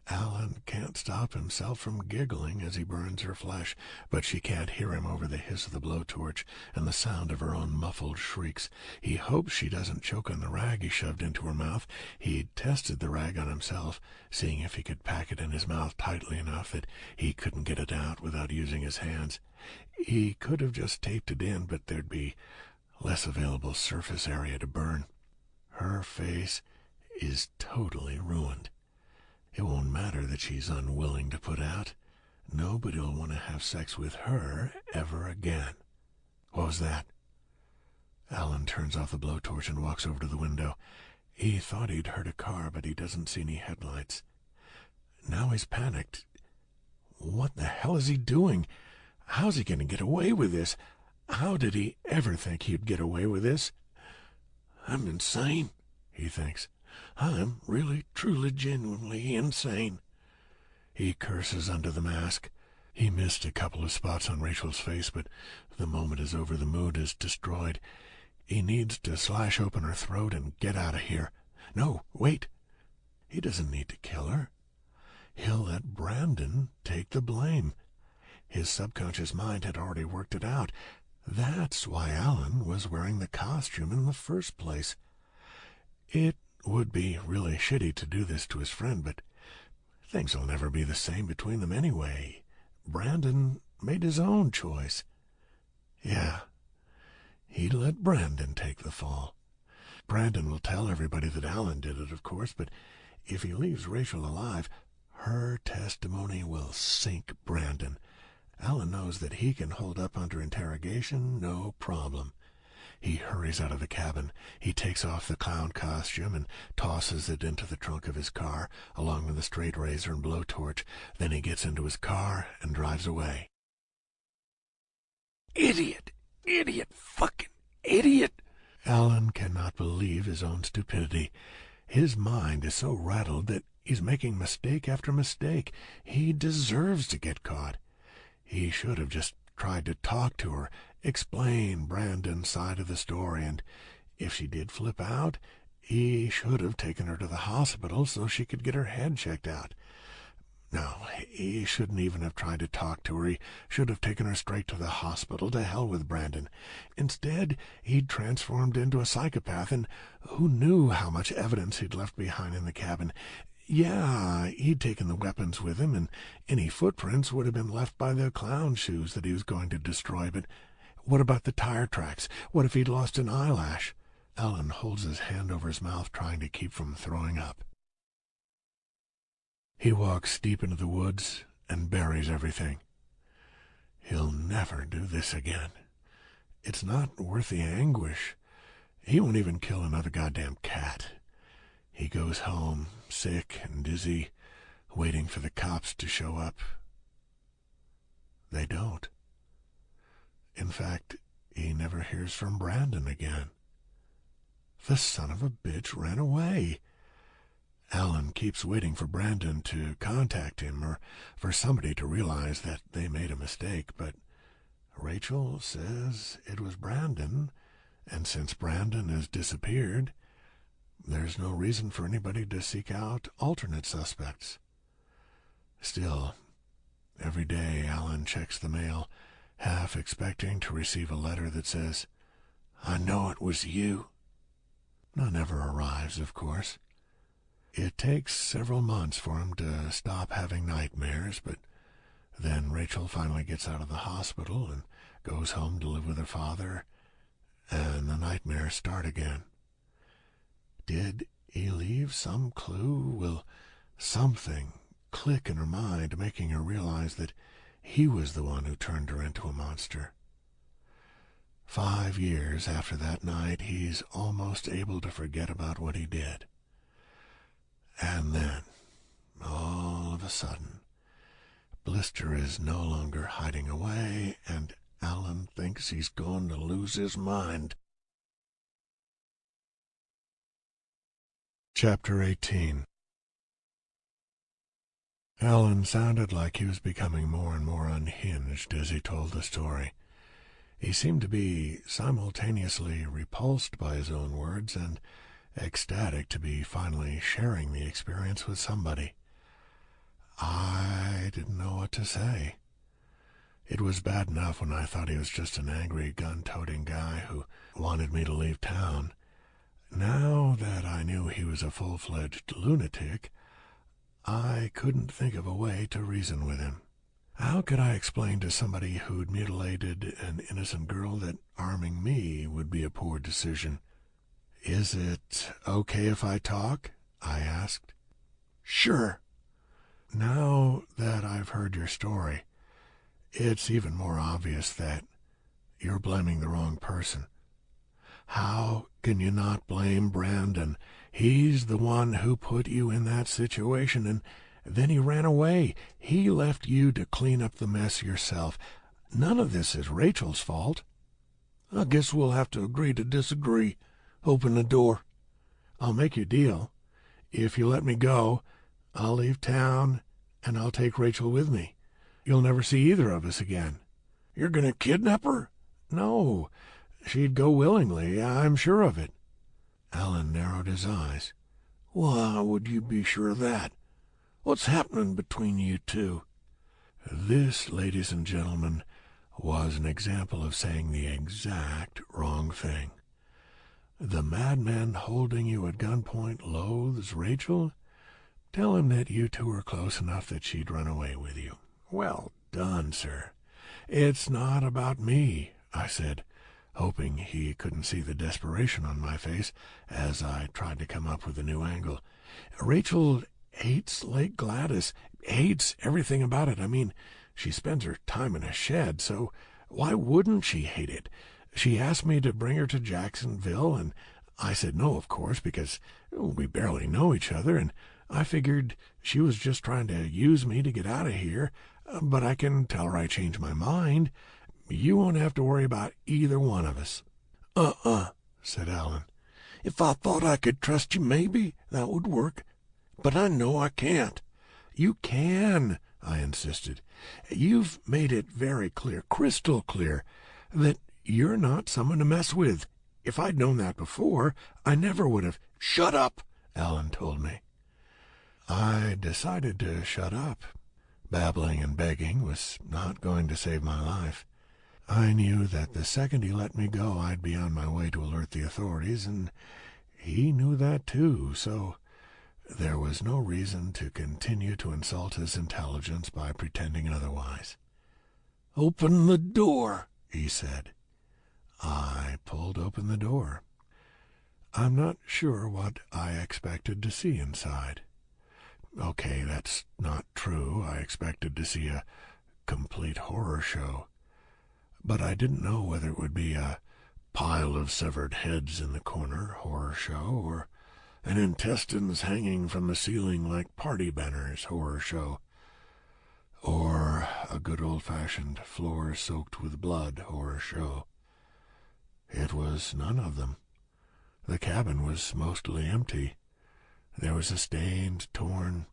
Alan can't stop himself from giggling as he burns her flesh, but she can't hear him over the hiss of the blowtorch and the sound of her own muffled shrieks. He hopes she doesn't choke on the rag he shoved into her mouth. He'd tested the rag on himself, seeing if he could pack it in his mouth tightly enough that he couldn't get it out without using his hands. He could have just taped it in, but there'd be less available surface area to burn. Her face is totally ruined. It won't matter that she's unwilling to put out. Nobody'll want to have sex with her ever again. What was that? Alan turns off the blowtorch and walks over to the window. He thought he'd heard a car, but he doesn't see any headlights. Now he's panicked. What the hell is he doing? How's he going to get away with this? How did he ever think he'd get away with this? I'm insane, he thinks. I'm really, truly, genuinely insane. He curses under the mask. He missed a couple of spots on Rachel's face, but the moment is over. The mood is destroyed. He needs to slash open her throat and get out of here. No, wait. He doesn't need to kill her. He'll let Brandon take the blame. His subconscious mind had already worked it out. That's why Alan was wearing the costume in the first place. It would be really shitty to do this to his friend, but things will never be the same between them anyway. Brandon made his own choice. Yeah, he let Brandon take the fall. Brandon will tell everybody that Alan did it, of course, but if he leaves Rachel alive, her testimony will sink Brandon. Alan knows that he can hold up under interrogation, no problem. He hurries out of the cabin. He takes off the clown costume and tosses it into the trunk of his car, along with a straight razor and blowtorch. Then he gets into his car and drives away.
Idiot! Idiot! Fucking idiot!
Alan cannot believe his own stupidity. His mind is so rattled that he's making mistake after mistake. He deserves to get caught. He should have just tried to talk to her, explain Brandon's side of the story, and if she did flip out, he should have taken her to the hospital so she could get her head checked out. No, he shouldn't even have tried to talk to her. He should have taken her straight to the hospital. To hell with Brandon. Instead, he'd transformed into a psychopath, and who knew how much evidence he'd left behind in the cabin. Yeah, he'd taken the weapons with him, and any footprints would have been left by the clown shoes that he was going to destroy, but what about the tire tracks? What if he'd lost an eyelash? Alan holds his hand over his mouth, trying to keep from throwing up. He walks deep into the woods and buries everything. He'll never do this again. It's not worth the anguish. He won't even kill another goddamn cat. He goes home, sick and dizzy, waiting for the cops to show up. They don't. In fact, he never hears from Brandon again. The son of a bitch ran away. Alan keeps waiting for Brandon to contact him or for somebody to realize that they made a mistake, but Rachel says it was Brandon, and since Brandon has disappeared, there's no reason for anybody to seek out alternate suspects. Still, every day Alan checks the mail, half expecting to receive a letter that says, "I know it was you." None ever arrives, of course. It takes several months for him to stop having nightmares, but then Rachel finally gets out of the hospital and goes home to live with her father, and the nightmares start again. Did he leave some clue? Will something click in her mind, making her realize that he was the one who turned her into a monster? 5 years after that night, he's almost able to forget about what he did. And then, all of a sudden, Blister is no longer hiding away, and Alan thinks he's going to lose his mind. Chapter 18. Alan sounded like he was becoming more and more unhinged as he told the story. He seemed to be simultaneously repulsed by his own words and ecstatic to be finally sharing the experience with somebody. I didn't know what to say. It was bad enough when I thought he was just an angry gun-toting guy who wanted me to leave town. Now that I knew he was a full-fledged lunatic, I couldn't think of a way to reason with him. How could I explain to somebody who'd mutilated an innocent girl that arming me would be a poor decision? "Is it okay if I talk?" I asked. "Sure." "Now that I've heard your story, it's even more obvious that you're blaming the wrong person. How can you not blame Brandon? He's the one who put you in that situation, and then he ran away. He left you to clean up the mess yourself. None of this is Rachel's fault." "I guess we'll have to agree to disagree. Open the door." "I'll make you a deal. If you let me go, I'll leave town, and I'll take Rachel with me. You'll never see either of us again." "You're going to kidnap her?" "No. She'd go willingly. I'm sure of it." Alan narrowed his eyes. "Why would you be sure of that? What's happening between you two?" This, ladies and gentlemen, was an example of saying the exact wrong thing. The madman holding you at gunpoint loathes Rachel? Tell him that you two were close enough that she'd run away with you. Well,
done, sir. It's not about me," I said, hoping he couldn't see the desperation on my face as I tried to come up with a new angle. "Rachel hates Lake Gladys, hates everything about it. I mean, she spends her time in a shed, so why wouldn't she hate it? She asked me to bring her to Jacksonville, and I said no, of course, because we barely know each other, and I figured she was just trying to use me to get out of here, but I can tell her I changed my mind. You won't have to worry about either one of us." Said Alan. "If I thought I could trust you, maybe that would work. But I know I can't." "You can," I insisted. "You've made it very clear, crystal clear, that you're not someone to mess with. If I'd known that before, I never would have—" "Shut up," Alan told me. I decided to shut up. Babbling and begging was not going to save my life. I knew that the second he let me go, I'd be on my way to alert the authorities, and he knew that too, so there was no reason to continue to insult his intelligence by pretending otherwise. "Open the door," he said. I pulled open the door. I'm not sure what I expected to see inside. Okay, that's not true. I expected to see a complete horror show. But I didn't know whether it would be a pile of severed heads in the corner horror show, or an intestines hanging from the ceiling like party banners horror show, or a good old-fashioned floor soaked with blood horror show. It was none of them. The cabin was mostly empty. There was a stained, torn,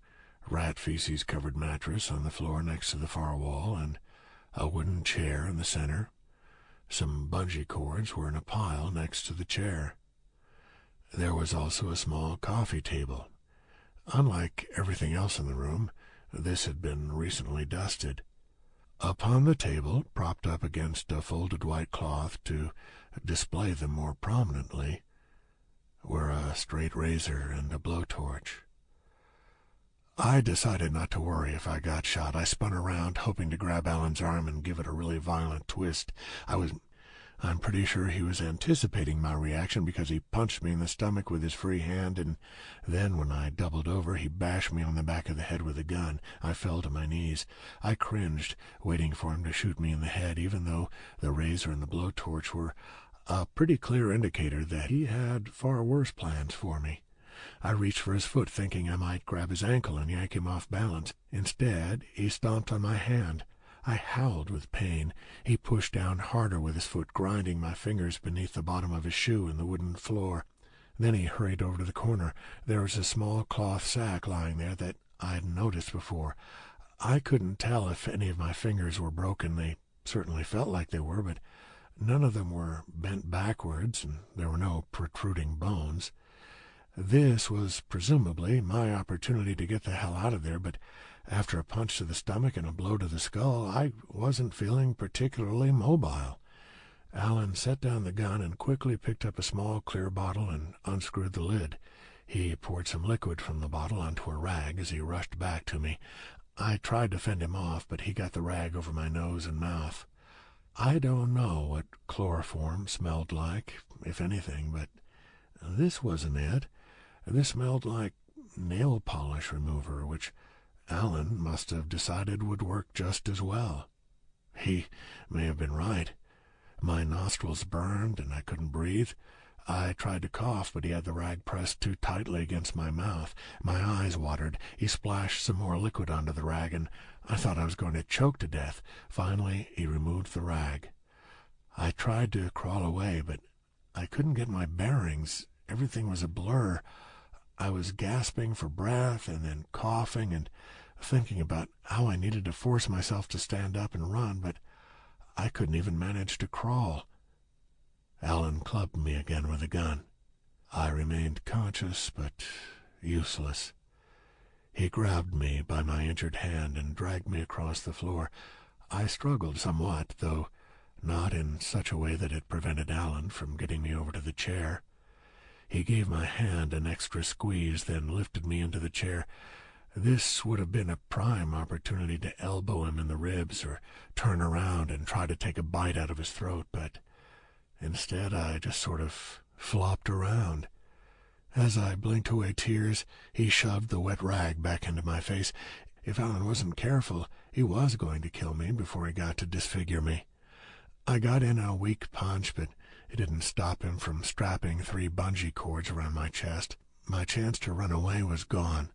rat-feces-covered mattress on the floor next to the far wall, and a wooden chair in the center. Some bungee cords were in a pile next to the chair. There was also a small coffee table. Unlike everything else in the room, this had been recently dusted. Upon the table, propped up against a folded white cloth to display them more prominently, were a straight razor and a blowtorch. I decided not to worry if I got shot. I spun around, hoping to grab Alan's arm and give it a really violent twist. I'm pretty sure he was anticipating my reaction, because he punched me in the stomach with his free hand, and then when I doubled over, he bashed me on the back of the head with a gun. I fell to my knees. I cringed, waiting for him to shoot me in the head, even though the razor and the blowtorch were a pretty clear indicator that he had far worse plans for me. I reached for his foot, thinking I might grab his ankle and yank him off balance. Instead, he stomped on my hand. I howled with pain. He pushed down harder with his foot, grinding my fingers beneath the bottom of his shoe in the wooden floor. Then he hurried over to the corner. There was a small cloth sack lying there that I'd noticed before. I couldn't tell if any of my fingers were broken. They certainly felt like they were, but none of them were bent backwards, and there were no protruding bones. This was presumably my opportunity to get the hell out of there, but after a punch to the stomach and a blow to the skull, I wasn't feeling particularly mobile. Alan set down the gun and quickly picked up a small clear bottle and unscrewed the lid. He poured some liquid from the bottle onto a rag as he rushed back to me. I tried to fend him off, but he got the rag over my nose and mouth. I don't know what chloroform smelled like, if anything, but this wasn't it. This smelled like nail polish remover, which Alan must have decided would work just as well. He may have been right. My nostrils burned and I couldn't breathe. I tried to cough, but he had the rag pressed too tightly against my mouth. My eyes watered. He splashed some more liquid onto the rag, and I thought I was going to choke to death. Finally, he removed the rag. I tried to crawl away, but I couldn't get my bearings. Everything was a blur. I was gasping for breath and then coughing and thinking about how I needed to force myself to stand up and run, but I couldn't even manage to crawl. Alan clubbed me again with a gun. I remained conscious but useless. He grabbed me by my injured hand and dragged me across the floor. I struggled somewhat, though not in such a way that it prevented Alan from getting me over to the chair. He gave my hand an extra squeeze, then lifted me into the chair. This would have been a prime opportunity to elbow him in the ribs or turn around and try to take a bite out of his throat, but instead I just sort of flopped around. As I blinked away tears, he shoved the wet rag back into my face. If Alan wasn't careful, he was going to kill me before he got to disfigure me. I got in a weak punch, but it didn't stop him from strapping 3 bungee cords around my chest. My chance to run away was gone.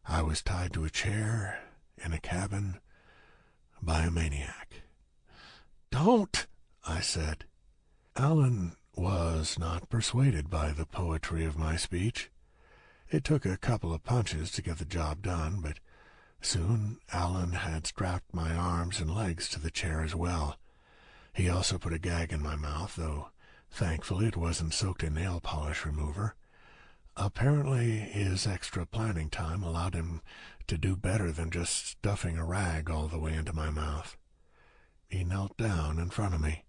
I was tied to a chair in a cabin by a maniac. "Don't," I said. Alan was not persuaded by the poetry of my speech. It took a couple of punches to get the job done, but soon Alan had strapped my arms and legs to the chair as well. He also put a gag in my mouth, though thankfully it wasn't soaked in nail polish remover. Apparently his extra planning time allowed him to do better than just stuffing a rag all the way into my mouth. He knelt down in front of me.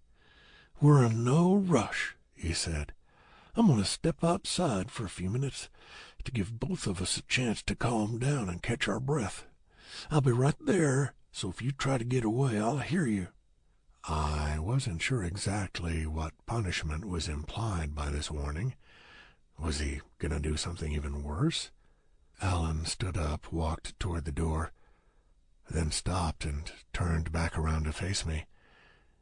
"We're in no rush," he said. "I'm going to step outside for a few minutes to give both of us a chance to calm down and catch our breath. I'll be right there, so if you try to get away, I'll hear you." I wasn't sure exactly what punishment was implied by this warning. Was he going to do something even worse? Alan stood up, walked toward the door, then stopped and turned back around to face me.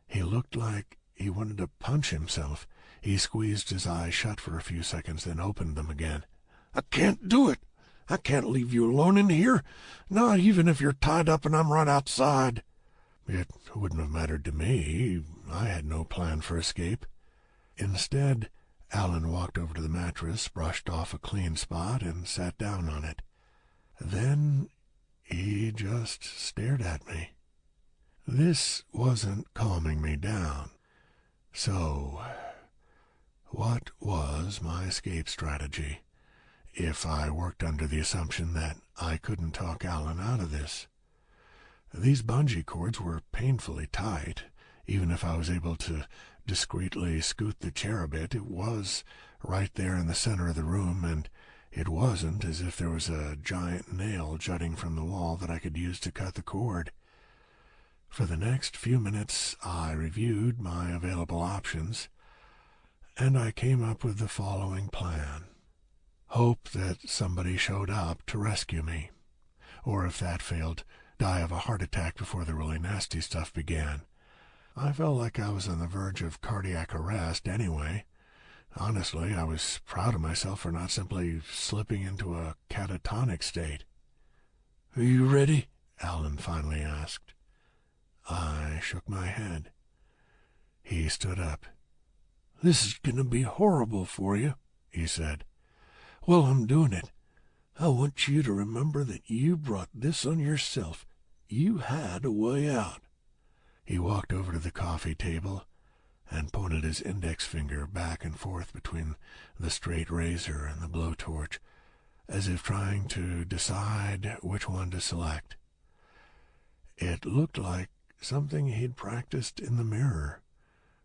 He looked like he wanted to punch himself. He squeezed his eyes shut for a few seconds, then opened them again. "I can't do it. I can't leave you alone in here, not even if you're tied up and I'm right outside." It wouldn't have mattered to me. I had no plan for escape. Instead, Alan walked over to the mattress, brushed off a clean spot, and sat down on it. Then he just stared at me. This wasn't calming me down. So, what was my escape strategy, if I worked under the assumption that I couldn't talk Alan out of this? These bungee cords were painfully tight. Even if I was able to discreetly scoot the chair a bit, it was right there in the center of the room, and it wasn't as if there was a giant nail jutting from the wall that I could use to cut the cord. For the next few minutes I reviewed my available options, and I came up with the following plan. Hope that somebody showed up to rescue me, or if that failed, die of a heart attack before the really nasty stuff began. I felt like I was on the verge of cardiac arrest anyway. Honestly, I was proud of myself for not simply slipping into a catatonic state. "Are you ready?" Alan finally asked. I shook my head. He stood up. "This is going to be horrible for you," he said. "Well, I'm doing it. I want you to remember that you brought this on yourself. You had a way out." He walked over to the coffee table and pointed his index finger back and forth between the straight razor and the blowtorch, as if trying to decide which one to select. It looked like something he'd practiced in the mirror,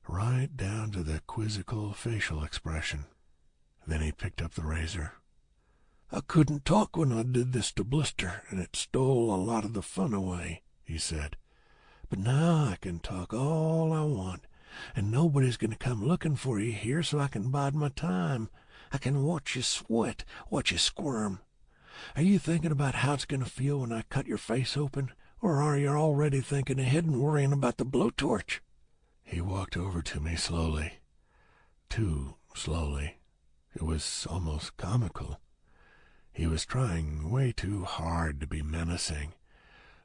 right down to the quizzical facial expression. Then he picked up the razor. "I couldn't talk when I did this to Blister, and it stole a lot of the fun away," he said. "But now I can talk all I want, and nobody's going to come looking for you here, so I can bide my time. I can watch you sweat, watch you squirm. Are you thinking about how it's going to feel when I cut your face open, or are you already thinking ahead and worrying about the blowtorch?" He walked over to me slowly. Too slowly. It was almost comical. He was trying way too hard to be menacing.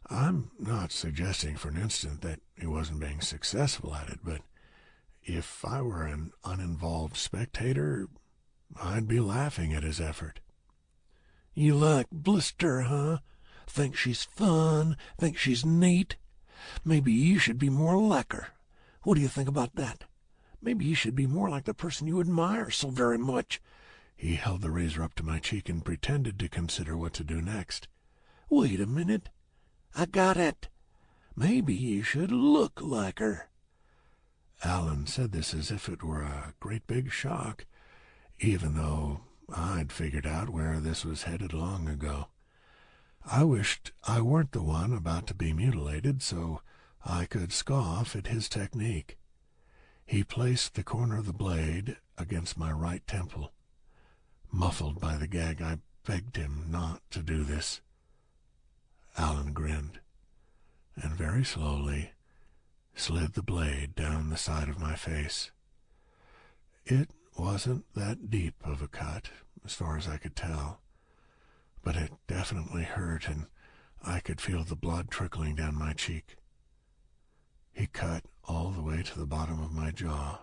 I'm not suggesting for an instant that he wasn't being successful at it, but if I were an uninvolved spectator, I'd be laughing at his effort. "You like Blister, huh? Think she's fun? Think she's neat? Maybe you should be more like her. What do you think about that? Maybe you should be more like the person you admire so very much." He held the razor up to my cheek and pretended to consider what to do next. "Wait a minute. I got it. Maybe you should look like her." Alan said this as if it were a great big shock, even though I'd figured out where this was headed long ago. I wished I weren't the one about to be mutilated so I could scoff at his technique. He placed the corner of the blade against my right temple. Muffled by the gag, I begged him not to do this. Alan grinned, and very slowly slid the blade down the side of my face. It wasn't that deep of a cut, as far as I could tell, but it definitely hurt, and I could feel the blood trickling down my cheek. He cut all the way to the bottom of my jaw.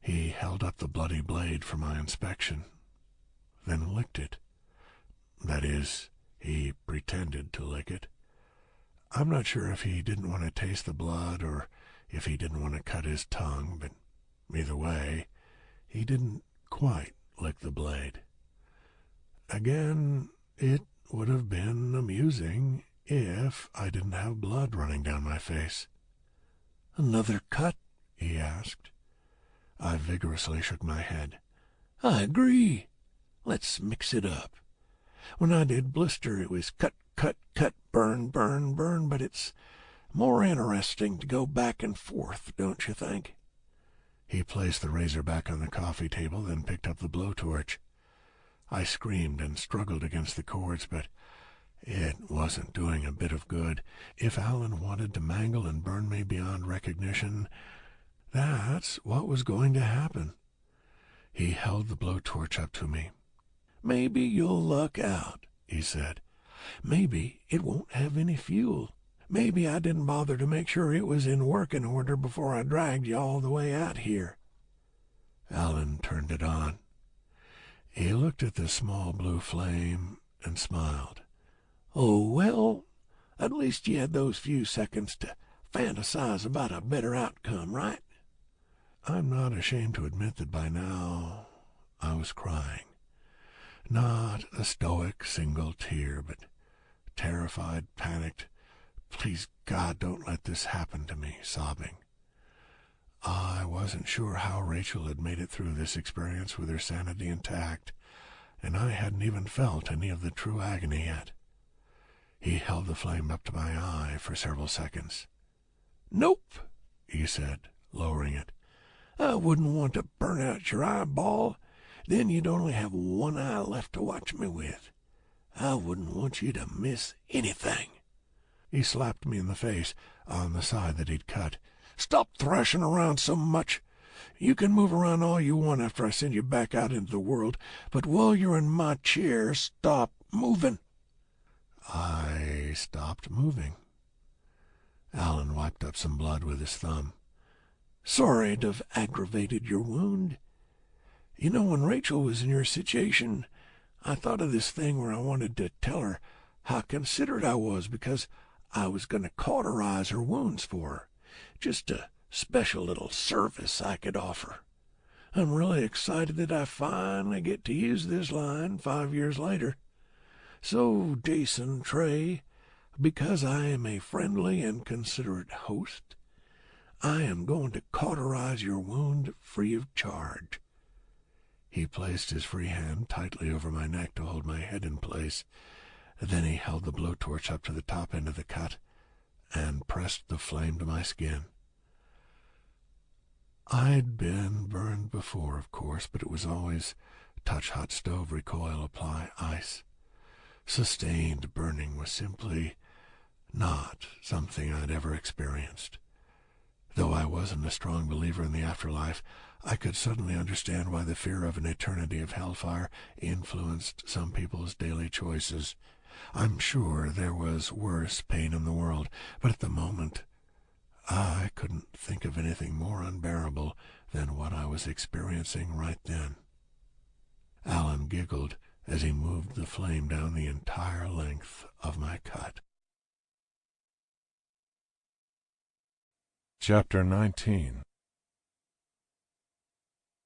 He held up the bloody blade for my inspection, then licked it. That is, he pretended to lick it. I'm not sure if he didn't want to taste the blood or if he didn't want to cut his tongue, but either way, he didn't quite lick the blade. Again, it would have been amusing if I didn't have blood running down my face. "Another cut?" he asked. I vigorously shook my head. "I agree. Let's mix it up. When I did Blister, it was cut, cut, cut, burn, burn, burn, but it's more interesting to go back and forth, don't you think?" He placed the razor back on the coffee table, then picked up the blowtorch. I screamed and struggled against the cords, but it wasn't doing a bit of good. If Alan wanted to mangle and burn me beyond recognition, that's what was going to happen. He held the blowtorch up to me. "Maybe you'll luck out," he said. "Maybe it won't have any fuel. Maybe I didn't bother to make sure it was in working order before I dragged you all the way out here." Alan turned it on. He looked at the small blue flame and smiled. "Oh, well, at least you had those few seconds to fantasize about a better outcome, right?" I'm not ashamed to admit that by now I was crying. Not a stoic single tear, but terrified, panicked, "Please, God, don't let this happen to me," sobbing. I wasn't sure how Rachel had made it through this experience with her sanity intact, and I hadn't even felt any of the true agony yet. He held the flame up to my eye for several seconds. "Nope," he said, lowering it. "I wouldn't want to burn out your eyeball. Then you'd only have one eye left to watch me with. I wouldn't want you to miss anything." He slapped me in the face on the side that he'd cut. "Stop thrashing around so much. You can move around all you want after I send you back out into the world, but while you're in my chair, stop moving." I stopped moving. Alan wiped up some blood with his thumb. "Sorry to have aggravated your wound. You know, when Rachel was in your situation, I thought of this thing where I wanted to tell her how considerate I was because I was going to cauterize her wounds for her. Just a special little service I could offer. I'm really excited that I finally get to use this line 5 years later. So, Jason Trey, because I am a friendly and considerate host, I am going to cauterize your wound free of charge." He placed his free hand tightly over my neck to hold my head in place. Then he held the blowtorch up to the top end of the cut and pressed the flame to my skin. I'd been burned before, of course, but it was always touch hot stove, recoil, apply ice. Sustained burning was simply not something I'd ever experienced. Though I wasn't a strong believer in the afterlife, I could suddenly understand why the fear of an eternity of hellfire influenced some people's daily choices. I'm sure there was worse pain in the world, but at the moment I couldn't think of anything more unbearable than what I was experiencing right then. Alan giggled as he moved the flame down the entire length of my cut.
Chapter 19.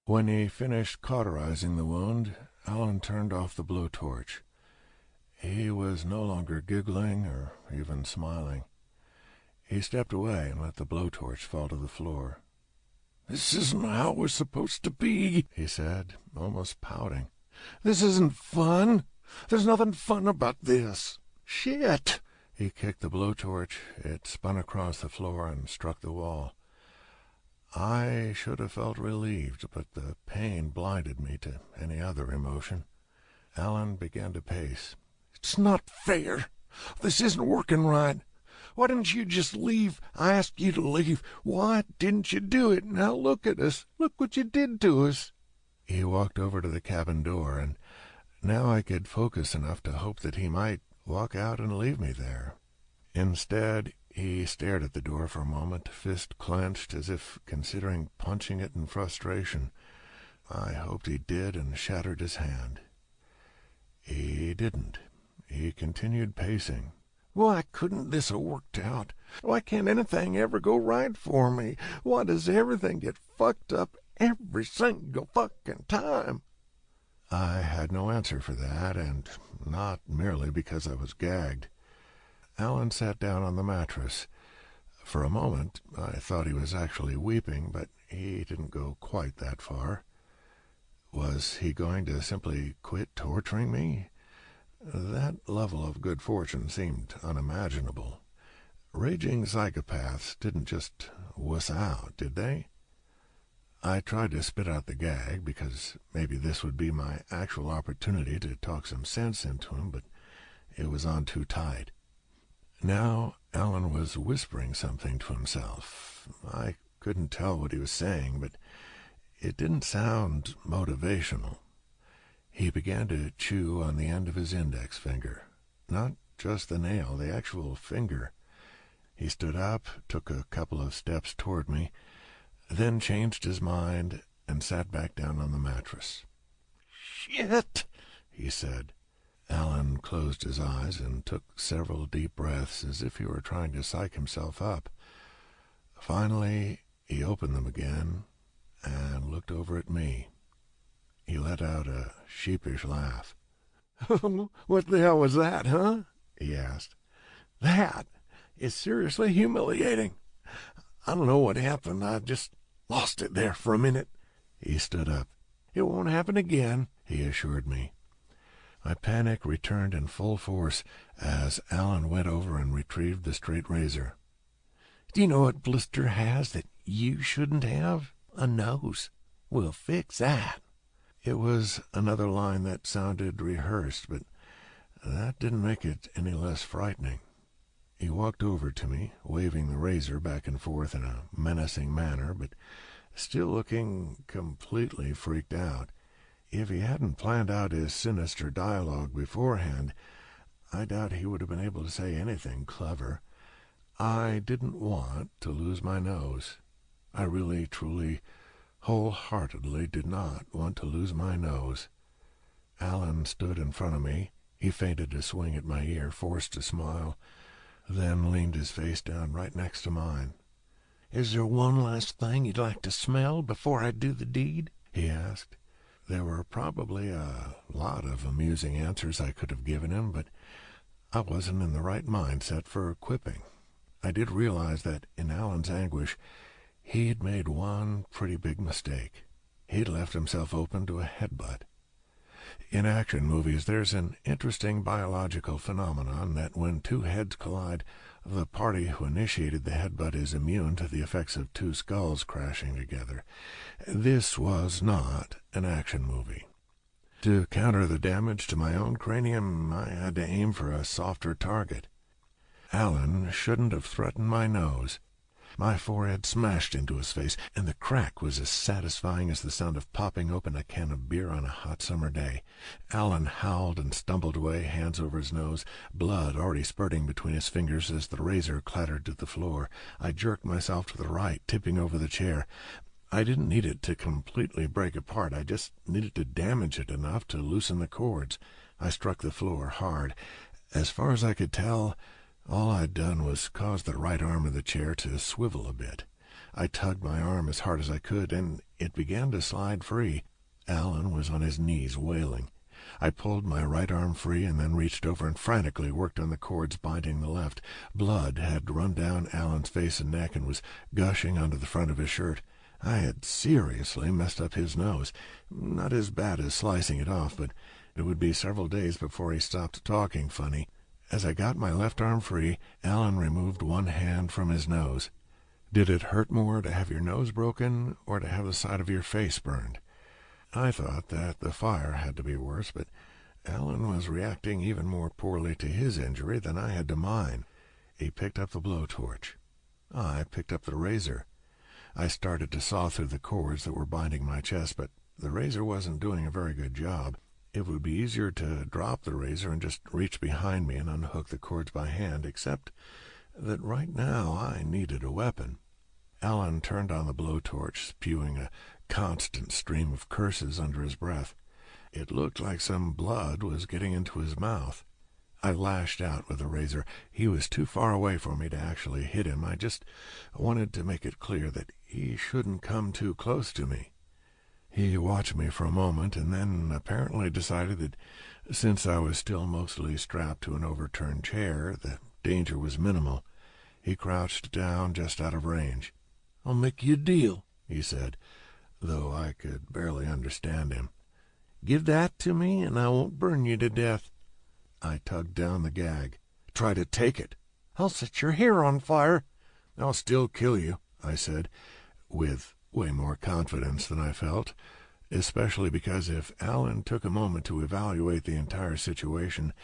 When he finished cauterizing the wound, Alan turned off the blowtorch. He was no longer giggling or even smiling. He stepped away and let the blowtorch fall to the floor.
"This isn't how it was supposed to be,"
he said, almost pouting.
"This isn't fun. There's nothing fun about this. Shit!
He kicked the blowtorch. It spun across the floor and struck the wall. I should have felt relieved, but the pain blinded me to any other emotion. Alan began to pace.
It's not fair. This isn't working right. Why didn't you just leave? I asked you to leave. Why didn't you do it? Now look at us. Look what you did to us.
He walked over to the cabin door, and now I could focus enough to hope that he might walk out and leave me there. Instead, he stared at the door for a moment, fist clenched, as if considering punching it in frustration. I hoped he did, and shattered his hand. He didn't. He continued pacing.
Why couldn't this have worked out? Why can't anything ever go right for me? Why does everything get fucked up every single fucking time?
I had no answer for that, and not merely because I was gagged. Alan sat down on the mattress. For a moment, I thought he was actually weeping, but he didn't go quite that far. Was he going to simply quit torturing me? That level of good fortune seemed unimaginable. Raging psychopaths didn't just wuss out, did they? I tried to spit out the gag, because maybe this would be my actual opportunity to talk some sense into him, but it was on too tight. Now Alan was whispering something to himself. I couldn't tell what he was saying, but it didn't sound motivational. He began to chew on the end of his index finger. Not just the nail, the actual finger. He stood up, took a couple of steps toward me, then changed his mind and sat back down on the mattress.
Shit, he said.
Alan closed his eyes and took several deep breaths as if he were trying to psych himself up. Finally, he opened them again and looked over at me. He let out a sheepish laugh.
What the hell was that, huh? He asked. That is seriously humiliating. I don't know what happened. I just lost it there for a minute.
He stood up.
It won't happen again,
he assured me. My panic returned in full force as Alan went over and retrieved the straight razor.
Do you know what Blister has that you shouldn't have? A nose. We'll fix that.
It was another line that sounded rehearsed, but that didn't make it any less frightening. He walked over to me, waving the razor back and forth in a menacing manner, but still looking completely freaked out. If he hadn't planned out his sinister dialogue beforehand, I doubt he would have been able to say anything clever. I didn't want to lose my nose. I really, truly, wholeheartedly did not want to lose my nose. Alan stood in front of me. He feinted a swing at my ear, forced a smile, then leaned his face down right next to mine.
Is there one last thing you'd like to smell before I do the deed?
He asked. There were probably a lot of amusing answers I could have given him, but I wasn't in the right mindset for quipping. I did realize that in Alan's anguish, he'd made one pretty big mistake. He'd left himself open to a headbutt. In action movies, there's an interesting biological phenomenon that when two heads collide, the party who initiated the headbutt is immune to the effects of two skulls crashing together. This was not an action movie. To counter the damage to my own cranium, I had to aim for a softer target. Alan shouldn't have threatened my nose. My forehead smashed into his face, and the crack was as satisfying as the sound of popping open a can of beer on a hot summer day. Alan howled and stumbled away, hands over his nose, blood already spurting between his fingers as the razor clattered to the floor. I jerked myself to the right, tipping over the chair. I didn't need it to completely break apart. I just needed to damage it enough to loosen the cords. I struck the floor hard. As far as I could tell, all I'd done was cause the right arm of the chair to swivel a bit. I tugged my arm as hard as I could, and it began to slide free. Alan was on his knees, wailing. I pulled my right arm free and then reached over and frantically worked on the cords binding the left. Blood had run down Alan's face and neck and was gushing onto the front of his shirt. I had seriously messed up his nose. Not as bad as slicing it off, but
It would be several days before he stopped talking funny. As I got my left arm free, Alan removed one hand from his nose. "Did it hurt more to have your nose broken or to have the side of your face burned?" I thought that the fire had to be worse, but Alan was reacting even more poorly to his injury than I had to mine. He picked up the blowtorch. I picked up the razor. I started to saw through the cords that were binding my chest, but the razor wasn't doing a very good job. It would be easier to drop the razor and just reach behind me and unhook the cords by hand, except that right now I needed a weapon. Alan turned on the blowtorch, spewing a constant stream of curses under his breath. It looked like some blood was getting into his mouth. I lashed out with the razor. He was too far away for me to actually hit him. I just wanted to make it clear that he shouldn't come too close to me. He watched me for a moment and then apparently decided that since I was still mostly strapped to an overturned chair, the danger was minimal. He crouched down just out of range. "I'll make you a deal," he said, though I could barely understand him. "Give that to me and I won't burn you to death." I tugged down the gag. "Try to take it." "I'll set your hair on fire." "I'll still kill you," I said, with way more confidence than I felt, especially because if Alan took a moment to evaluate the entire situation,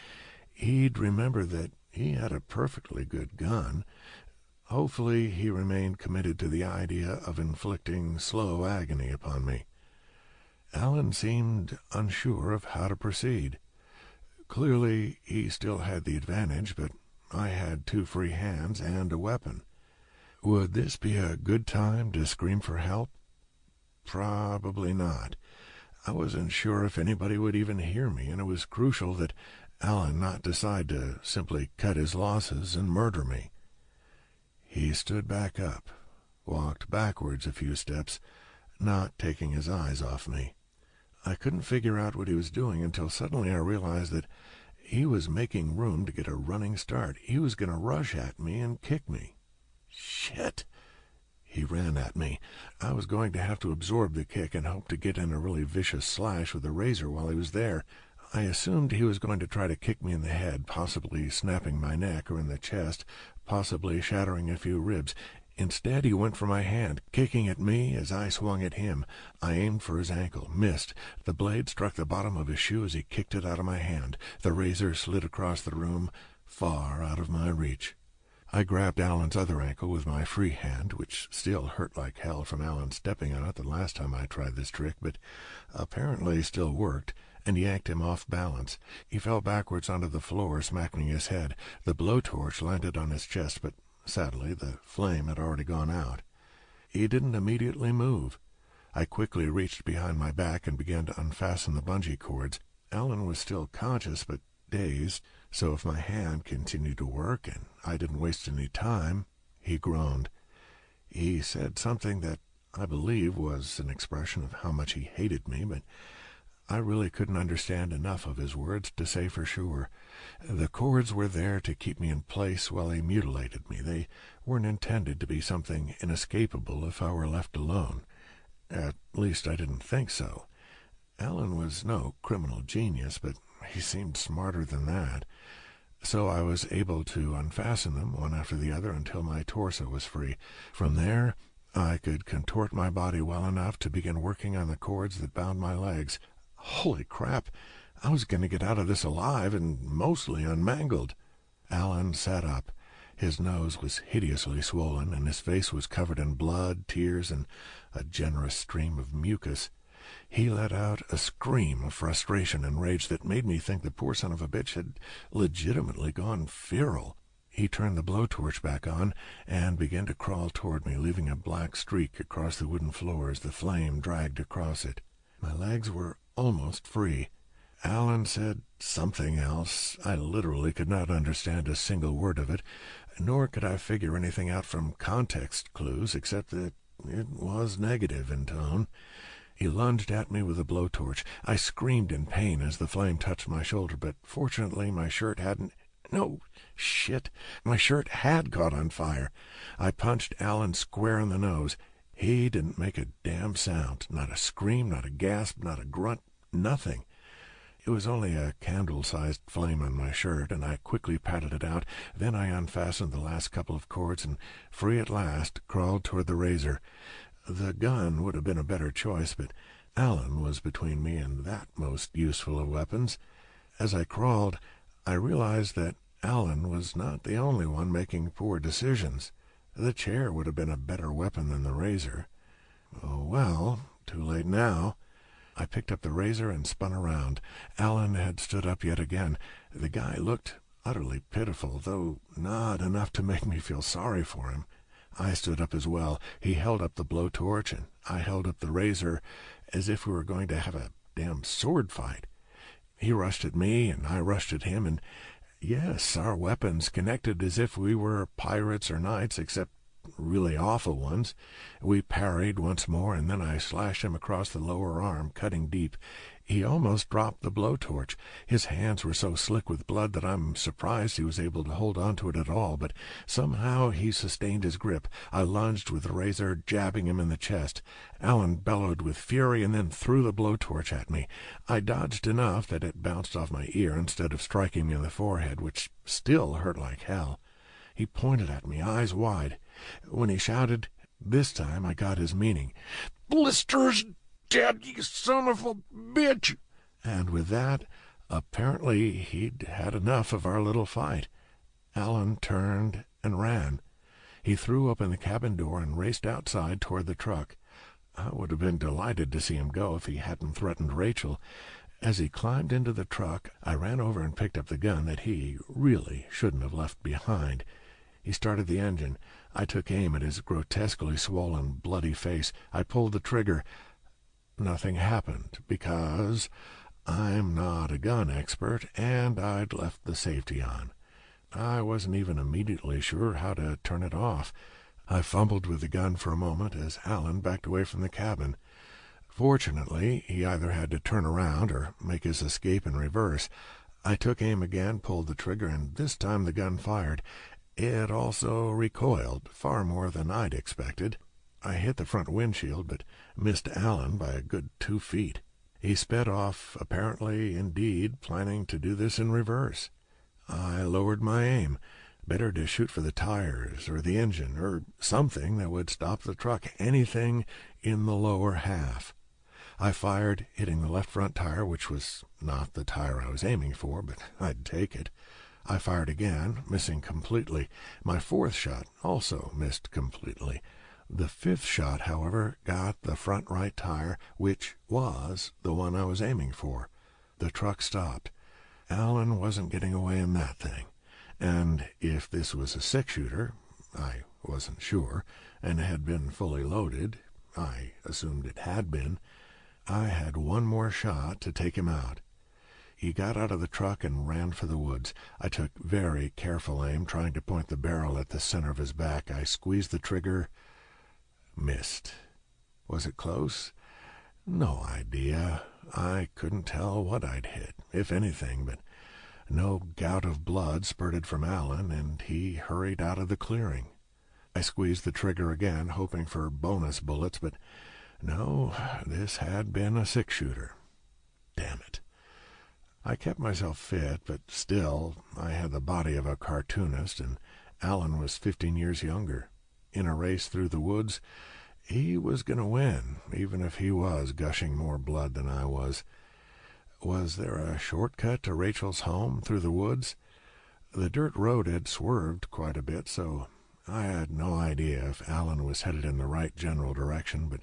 he'd remember that he had a perfectly good gun. Hopefully he remained committed to the idea of inflicting slow agony upon me. Alan seemed unsure of how to proceed. Clearly he still had the advantage, but I had 2 free hands and a weapon. Would this be a good time to scream for help? Probably not. I wasn't sure if anybody would even hear me, and it was crucial that Alan not decide to simply cut his losses and murder me. He stood back up, walked backwards a few steps, not taking his eyes off me. I couldn't figure out what he was doing until suddenly I realized that he was making room to get a running start. He was going to rush at me and kick me. Shit! He ran at me. I was going to have to absorb the kick and hope to get in a really vicious slash with the razor while he was there. I assumed he was going to try to kick me in the head, possibly snapping my neck, or in the chest, possibly shattering a few ribs. Instead, he went for my hand, kicking at me as I swung at him. I aimed for his ankle, missed. The blade struck the bottom of his shoe as he kicked it out of my hand. The razor slid across the room, far out of my reach. I grabbed Alan's other ankle with my free hand, which still hurt like hell from Alan stepping on it the last time I tried this trick, but apparently still worked, and yanked him off balance. He fell backwards onto the floor, smacking his head. The blowtorch landed on his chest, but sadly the flame had already gone out. He didn't immediately move. I quickly reached behind my back and began to unfasten the bungee cords. Alan was still conscious, but dazed, so if my hand continued to work and I didn't waste any time, he groaned. He said something that I believe was an expression of how much he hated me, but I really couldn't understand enough of his words to say for sure. The cords were there to keep me in place while he mutilated me. They weren't intended to be something inescapable if I were left alone. At least I didn't think so. Alan was no criminal genius, but he seemed smarter than that. So I was able to unfasten them one after the other until my torso was free. From there, I could contort my body well enough to begin working on the cords that bound my legs. Holy crap! I was going to get out of this alive and mostly unmangled. Alan sat up. His nose was hideously swollen, and his face was covered in blood, tears, and a generous stream of mucus. He let out a scream of frustration and rage that made me think the poor son of a bitch had legitimately gone feral. He turned the blowtorch back on and began to crawl toward me, leaving a black streak across the wooden floor as the flame dragged across it. My legs were almost free. Alan said something else. I literally could not understand a single word of it, nor could I figure anything out from context clues, except that it was negative in tone. He lunged at me with a blowtorch. I screamed in pain as the flame touched my shoulder, but fortunately my shirt hadn't... No, shit, my shirt had caught on fire. I punched Alan square in the nose. He didn't make a damn sound. Not a scream, not a gasp, not a grunt, nothing.
It was only a candle-sized flame on my shirt, and I quickly patted it out. Then I unfastened the last couple of cords and, free at last, crawled toward the razor. The gun would have been a better choice, but Alan was between me and that most useful of weapons. As I crawled, I realized that Alan was not the only one making poor decisions. The chair would have been a better weapon than the razor. Oh, well, too late now. I picked up the razor and spun around. Alan had stood up yet again. The guy looked utterly pitiful, though not enough to make me feel sorry for him. I stood up as well. He held up the blowtorch, and I held up the razor, as if we were going to have a damn sword fight. He rushed at me, and I rushed at him, and yes, our weapons connected as if we were pirates or knights, except really awful ones. We parried once more, and then I slashed him across the lower arm, cutting deep. He almost dropped the blowtorch. His hands were so slick with blood that I'm surprised he was able to hold on to it at all, but somehow he sustained his grip. I lunged with the razor, jabbing him in the chest. Alan bellowed with fury and then threw the blowtorch at me. I dodged enough that it bounced off my ear instead of striking me in the forehead, which still hurt like hell. He pointed at me, eyes wide. When he shouted, this time I got his meaning. "Blister's dead, you son of a bitch!" And with that, apparently he'd had enough of our little fight. Alan turned and ran. He threw open the cabin door and raced outside toward the truck. I would have been delighted to see him go if he hadn't threatened Rachel. As he climbed into the truck, I ran over and picked up the gun that he really shouldn't have left behind. He started the engine. I took aim at his grotesquely swollen, bloody face. I pulled the trigger. Nothing happened, because I'm not a gun expert, and I'd left the safety on. I wasn't even immediately sure how to turn it off. I fumbled with the gun for a moment as Alan backed away from the cabin. Fortunately, he either had to turn around or make his escape in reverse. I took aim again, pulled the trigger, and this time the gun fired. It also recoiled, far more than I'd expected. I hit the front windshield, but missed Alan by a good 2 feet. He sped off, apparently, indeed, planning to do this in reverse. I lowered my aim. Better to shoot for the tires, or the engine, or something that would stop the truck, anything in the lower half. I fired, hitting the left front tire, which was not the tire I was aiming for, but I'd take it. I fired again, missing completely. My fourth shot also missed completely. The fifth shot, however, got the front right tire, which was the one I was aiming for. The truck stopped. Alan wasn't getting away in that thing. And if this was a six-shooter, I wasn't sure, and had been fully loaded, I assumed it had been, I had one more shot to take him out. He got out of the truck and ran for the woods. I took very careful aim, trying to point the barrel at the center of his back. I squeezed the trigger. Missed. Was it close? No idea. I couldn't tell what I'd hit, if anything, but no gout of blood spurted from Alan, and he hurried out of the clearing. I squeezed the trigger again, hoping for bonus bullets, but no, this had been a six-shooter. Damn it. I kept myself fit, but still, I had the body of a cartoonist, and Alan was 15 years younger. In a race through the woods, he was going to win, even if he was gushing more blood than I was. Was there a shortcut to Rachel's home through the woods? The dirt road had swerved quite a bit, so I had no idea if Alan was headed in the right general direction, but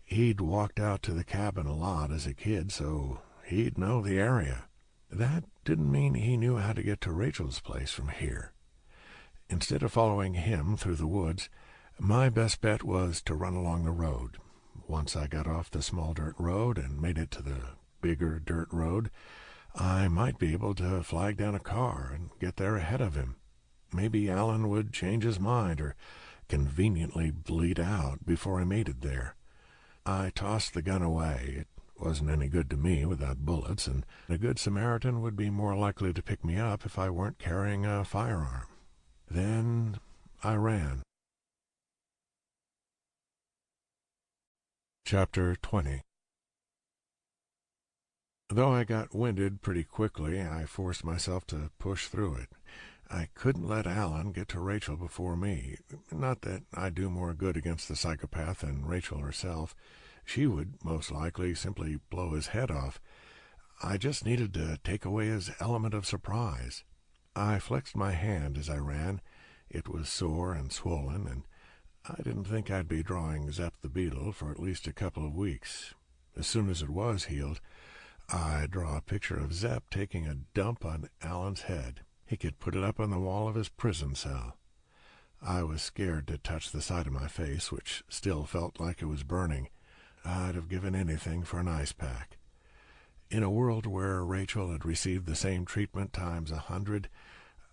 he'd walked out to the cabin a lot as a kid, so he'd know the area. That didn't mean he knew how to get to Rachel's place from here. Instead of following him through the woods, my best bet was to run along the road. Once I got off the small dirt road and made it to the bigger dirt road, I might be able to flag down a car and get there ahead of him. Maybe Alan would change his mind or conveniently bleed out before I made it there. I tossed the gun away. It wasn't any good to me without bullets, and a good Samaritan would be more likely to pick me up if I weren't carrying a firearm. Then I ran. Chapter 20. Though I got winded pretty quickly, I forced myself to push through it. I couldn't let Alan get to Rachel before me. Not that I'd do more good against the psychopath than Rachel herself. She would, most likely, simply blow his head off. I just needed to take away his element of surprise. I flexed my hand as I ran. It was sore and swollen, and I didn't think I'd be drawing Zep the beetle for at least a couple of weeks. As soon as it was healed, I'd draw a picture of Zep taking a dump on Alan's head. He could put it up on the wall of his prison cell. I was scared to touch the side of my face, which still felt like it was burning. I'd have given anything for an ice pack. In a world where Rachel had received the same treatment times 100,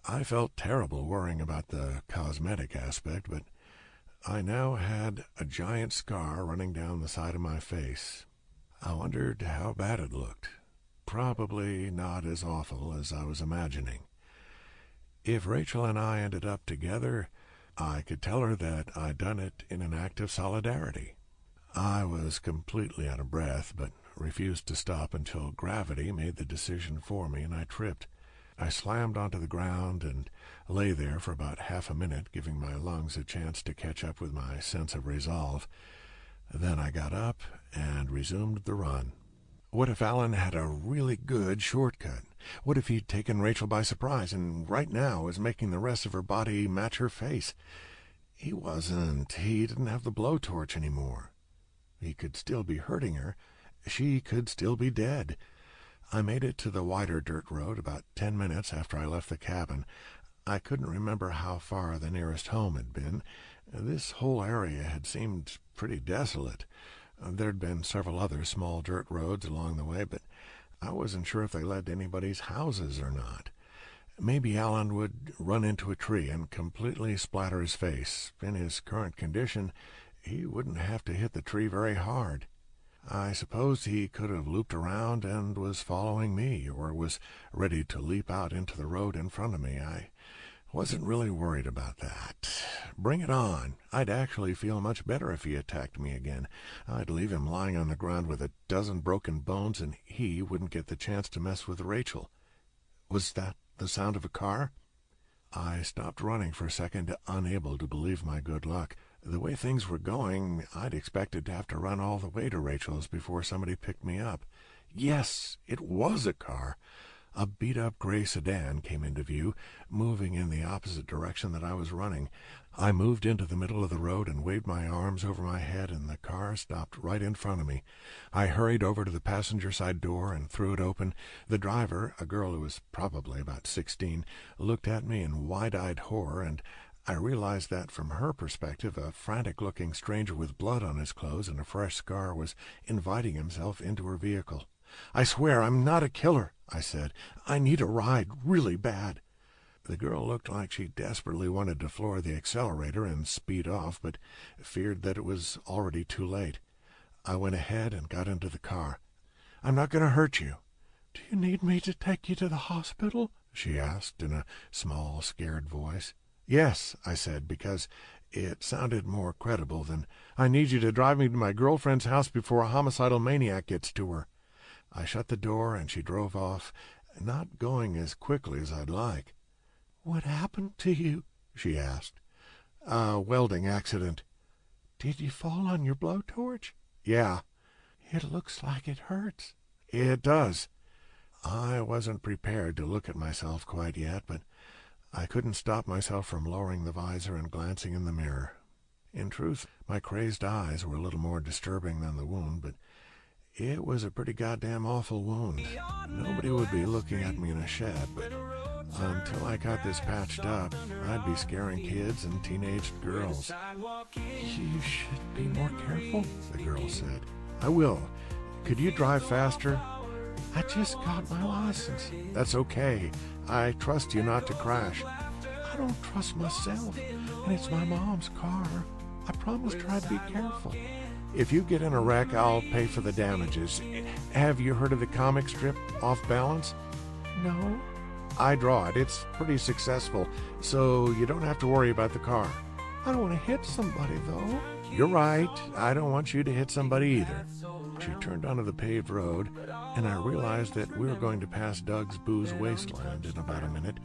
I felt terrible worrying about the cosmetic aspect, but I now had a giant scar running down the side of my face. I wondered how bad it looked. Probably not as awful as I was imagining. If Rachel and I ended up together, I could tell her that I'd done it in an act of solidarity. I was completely out of breath, but refused to stop until gravity made the decision for me, and I tripped. I slammed onto the ground and lay there for about half a minute, giving my lungs a chance to catch up with my sense of resolve. Then I got up and resumed the run. What if Alan had a really good shortcut? What if he'd taken Rachel by surprise and right now was making the rest of her body match her face? He wasn't. He didn't have the blowtorch anymore. He could still be hurting her. She could still be dead. I made it to the wider dirt road about 10 minutes after I left the cabin. I couldn't remember how far the nearest home had been. This whole area had seemed pretty desolate. There'd been several other small dirt roads along the way, but I wasn't sure if they led to anybody's houses or not. Maybe Alan would run into a tree and completely splatter his face. In his current condition, he wouldn't have to hit the tree very hard. I suppose he could have looped around and was following me, or was ready to leap out into the road in front of me. I wasn't really worried about that. Bring it on. I'd actually feel much better if he attacked me again. I'd leave him lying on the ground with a dozen broken bones, and he wouldn't get the chance to mess with Rachel. Was that the sound of a car? I stopped running for a second, unable to believe my good luck. The way things were going, I'd expected to have to run all the way to Rachel's before somebody picked me up. Yes, it was a car. A beat-up gray sedan came into view, moving in the opposite direction that I was running. I moved into the middle of the road and waved my arms over my head, and the car stopped right in front of me. I hurried over to the passenger side door and threw it open. The driver, a girl who was probably about 16, looked at me in wide-eyed horror, and I realized that from her perspective, a frantic-looking stranger with blood on his clothes and a fresh scar was inviting himself into her vehicle. "I swear I'm not a killer," I said. "I need a ride really bad." The girl looked like she desperately wanted to floor the accelerator and speed off, but feared that it was already too late. I went ahead and got into the car. "I'm not going to hurt you."
"Do you need me to take you to the hospital?"
she asked in a small, scared voice. "Yes," I said, because it sounded more credible than, "I need you to drive me to my girlfriend's house before a homicidal maniac gets to her." I shut the door, and she drove off, not going as quickly as I'd like.
"What happened to you?"
she asked. "A welding accident."
"Did you fall on your blowtorch?"
"Yeah."
"It looks like it hurts."
"It does." I wasn't prepared to look at myself quite yet, but I couldn't stop myself from lowering the visor and glancing in the mirror. In truth, my crazed eyes were a little more disturbing than the wound, but it was a pretty goddamn awful wound. Nobody would be looking at me in a shed, but until I got this patched up, I'd be scaring kids and teenage girls.
"You should be more careful,"
the girl said. "I will. Could you drive faster?"
"I just got my license."
"That's okay. I trust you not to crash."
"I don't trust myself, and it's my mom's car. I promised her I'd be careful."
"If you get in a wreck, I'll pay for the damages. Have you heard of the comic strip Off Balance?"
"No."
I draw it. It's pretty successful, so you don't have to worry about the car.
"I don't want to hit somebody, though."
"You're right. I don't want you to hit somebody either." She turned onto the paved road, and I realized that we were going to pass Doug's Booze Wasteland in about a minute.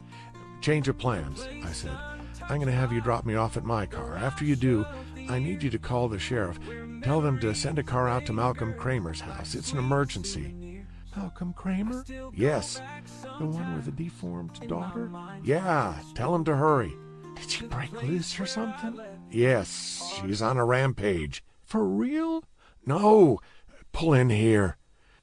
"Change of plans," I said. "I'm going to have you drop me off at my car. After you do, I need you to call the sheriff. Tell them to send a car out to Malcolm Kramer's house. It's an emergency." "Malcolm Kramer?" "Yes." "The one with the deformed daughter?" "Yeah, tell him to hurry." "Did she break loose or something?" "Yes, she's on a rampage." "For real?" "No, pull in here."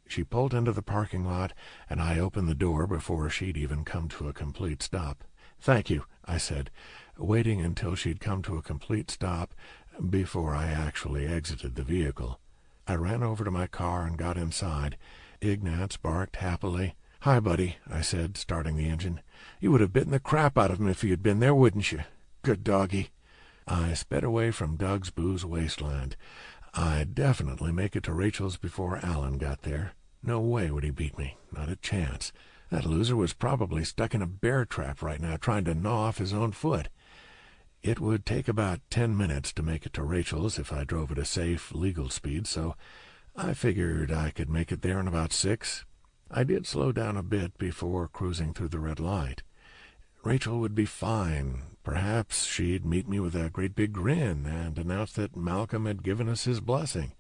She pulled into the parking lot, and I opened the door before she'd even come to a complete stop. "Thank you," I said, waiting until she'd come to a complete stop before I actually exited the vehicle. I ran over to my car and got inside. Ignatz barked happily. "Hi, buddy," I said, starting the engine. "You would have bitten the crap out of him if you'd been there, wouldn't you? Good doggy." I sped away from Doug's Booze Wasteland. I'd definitely make it to Rachel's before Alan got there. No way would he beat me. Not a chance. That loser was probably stuck in a bear trap right now, trying to gnaw off his own foot. It would take about 10 minutes to make it to Rachel's if I drove at a safe, legal speed, so I figured I could make it there in about 6. I did slow down a bit before cruising through the red light. Rachel would be fine. Perhaps she'd meet me with a great big grin and announce that Malcolm had given us his blessing.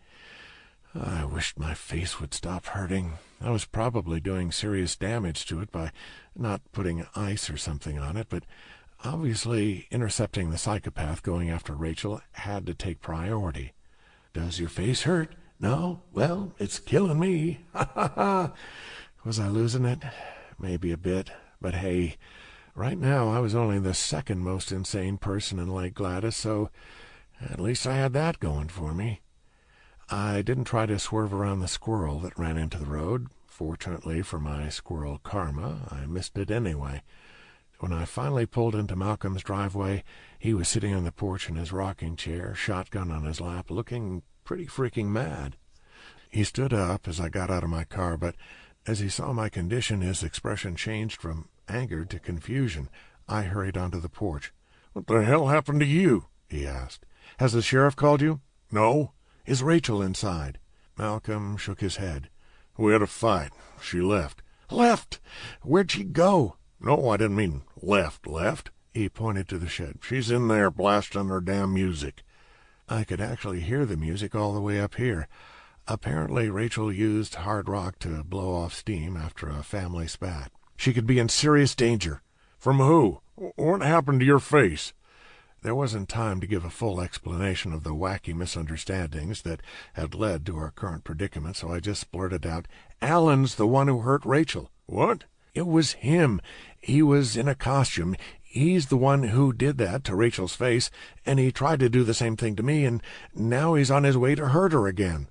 I wished my face would stop hurting. I was probably doing serious damage to it by not putting ice or something on it, but obviously intercepting the psychopath going after Rachel had to take priority. "Does your face hurt? No? Well, it's killing me. Ha ha ha." Was I losing it? Maybe a bit, but hey, right now I was only the second most insane person in Lake Gladys, so at least I had that going for me. I didn't try to swerve around the squirrel that ran into the road. Fortunately for my squirrel karma, I missed it anyway. When I finally pulled into Malcolm's driveway, he was sitting on the porch in his rocking chair, shotgun on his lap, looking pretty freaking mad. He stood up as I got out of my car, but as he saw my condition, his expression changed from anger to confusion. I hurried onto the porch. "What the hell happened to you?" he asked. "Has the sheriff called you?" "No." "Is Rachel inside?" Malcolm shook his head. "We had a fight. She left." "Left? Where'd she go?" "No, I didn't mean left. He pointed to the shed. "She's in there blasting her damn music." I could actually hear the music all the way up here. Apparently Rachel used hard rock to blow off steam after a family spat. "She could be in serious danger." "From who? What happened to your face?" There wasn't time to give a full explanation of the wacky misunderstandings that had led to our current predicament, so I just blurted out, "Alan's the one who hurt Rachel." "What?" "It was him. He was in a costume. He's the one who did that to Rachel's face, and he tried to do the same thing to me, and now he's on his way to hurt her again."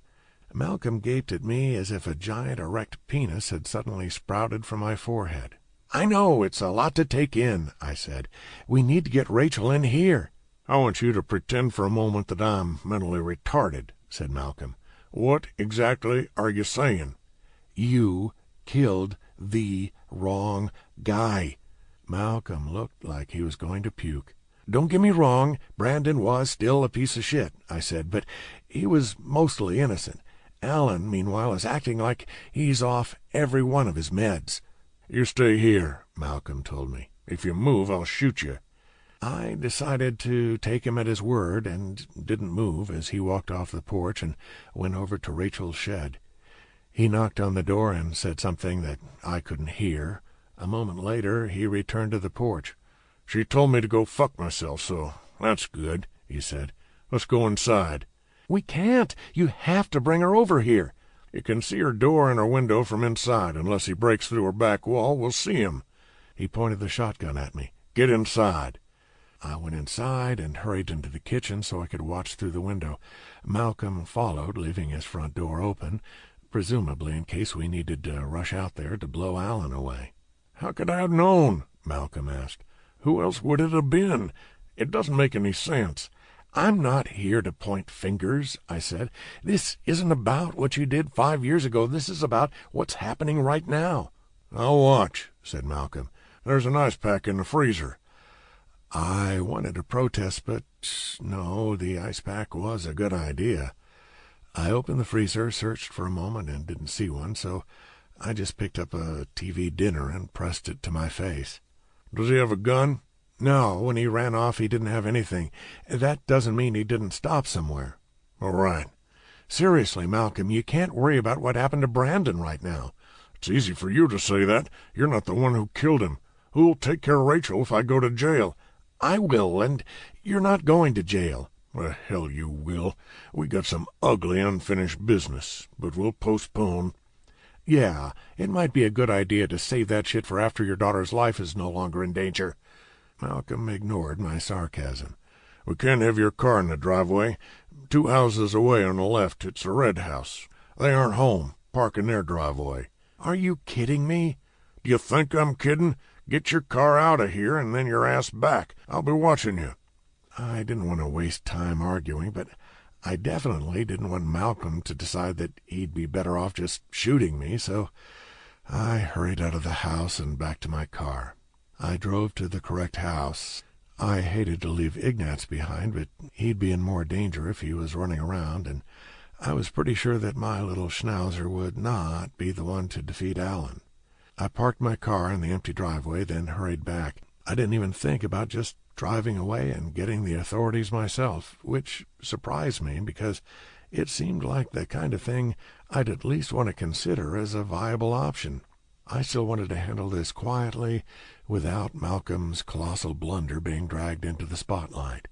Malcolm gaped at me as if a giant erect penis had suddenly sprouted from my forehead. "I know, it's a lot to take in," I said. "We need to get Rachel in here." "I want you to pretend for a moment that I'm mentally retarded," said Malcolm. "What exactly are you saying?" "You killed the wrong guy." Malcolm looked like he was going to puke. "Don't get me wrong, Brandon was still a piece of shit," I said, "but he was mostly innocent. Alan, meanwhile, is acting like he's off every one of his meds." "You stay here," Malcolm told me. "If you move, I'll shoot you." I decided to take him at his word and didn't move as he walked off the porch and went over to Rachel's shed. He knocked on the door and said something that I couldn't hear. A moment later, he returned to the porch. "She told me to go fuck myself, so that's good," he said. "Let's go inside." "We can't. You have to bring her over here." "You can see her door and her window from inside. Unless he breaks through her back wall, we'll see him." He pointed the shotgun at me. "Get inside." I went inside and hurried into the kitchen so I could watch through the window. Malcolm followed, leaving his front door open, presumably in case we needed to rush out there to blow Alan away. "How could I have known?" Malcolm asked. "Who else would it have been? It doesn't make any sense." "I'm not here to point fingers," I said. "This isn't about what you did 5 years ago. This is about what's happening right now." "I'll watch," said Malcolm. "There's an ice pack in the freezer." I wanted to protest, but no, the ice pack was a good idea. I opened the freezer, searched for a moment, and didn't see one, so I just picked up a TV dinner and pressed it to my face.
Does he have a gun?
No, when he ran off, he didn't have anything. That doesn't mean he didn't stop somewhere.
All right.
Seriously, Malcolm, you can't worry about what happened to Brandon right now.
It's easy for you to say that. You're not the one who killed him. Who'll take care of Rachel if I go to jail?
I will, and you're not going to jail.
The hell you will. We got some ugly unfinished business, but we'll postpone.
Yeah, it might be a good idea to save that shit for after your daughter's life is no longer in danger.
Malcolm ignored my sarcasm. We can't have your car in the driveway. 2 houses away on the left, it's a red house. They aren't home. Park in their driveway.
Are you kidding me?
Do you think I'm kidding? Get your car out of here and then your ass back. I'll be watching you.
I didn't want to waste time arguing, but I definitely didn't want Malcolm to decide that he'd be better off just shooting me, so I hurried out of the house and back to my car. I drove to the correct house. I hated to leave Ignatz behind, but he'd be in more danger if he was running around, and I was pretty sure that my little schnauzer would not be the one to defeat Alan. I parked my car in the empty driveway, then hurried back. I didn't even think about just driving away and getting the authorities myself, which surprised me because it seemed like the kind of thing I'd at least want to consider as a viable option. I still wanted to handle this quietly, without Malcolm's colossal blunder being dragged into the spotlight.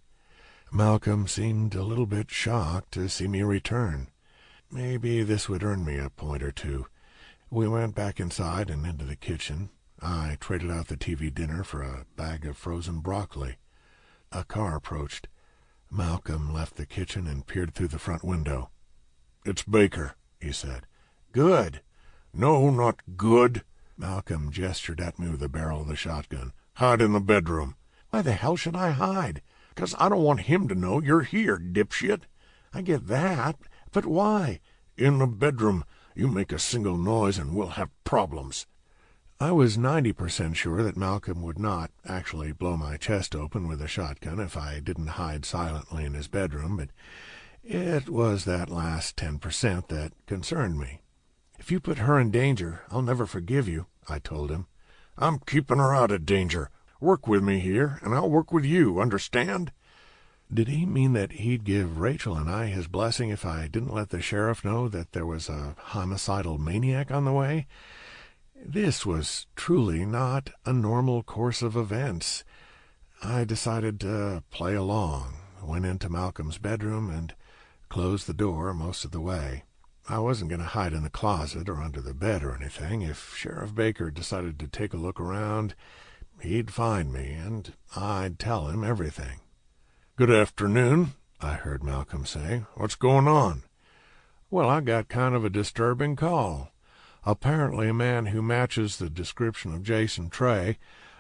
Malcolm seemed a little bit shocked to see me return. Maybe this would earn me a point or two. We went back inside and into the kitchen. I traded out the TV dinner for a bag of frozen broccoli. A car approached. Malcolm left the kitchen and peered through the front window.
"It's Baker," he said.
"Good."
"No, not good."
Malcolm gestured at me with the barrel of the shotgun.
"Hide in the bedroom."
"Why the hell should I hide?"
"'Cause I don't want him to know you're here, dipshit."
"I get that, but why?"
"In the bedroom. You make a single noise and we'll have problems."
I was 90% sure that Malcolm would not actually blow my chest open with a shotgun if I didn't hide silently in his bedroom, but it was that last 10% that concerned me. "If you put her in danger, I'll never forgive you," I told him.
"I'm keeping her out of danger. Work with me here, and I'll work with you, understand?"
Did he mean that he'd give Rachel and I his blessing if I didn't let the sheriff know that there was a homicidal maniac on the way? This was truly not a normal course of events. I decided to play along, went into Malcolm's bedroom, and closed the door most of the way. I wasn't going to hide in the closet or under the bed or anything. If Sheriff Baker decided to take a look around, he'd find me, and I'd tell him everything.
"Good afternoon," I heard Malcolm say. "What's going on?"
"Well, I got kind of a disturbing call. Apparently a man who matches the description of Jason Trey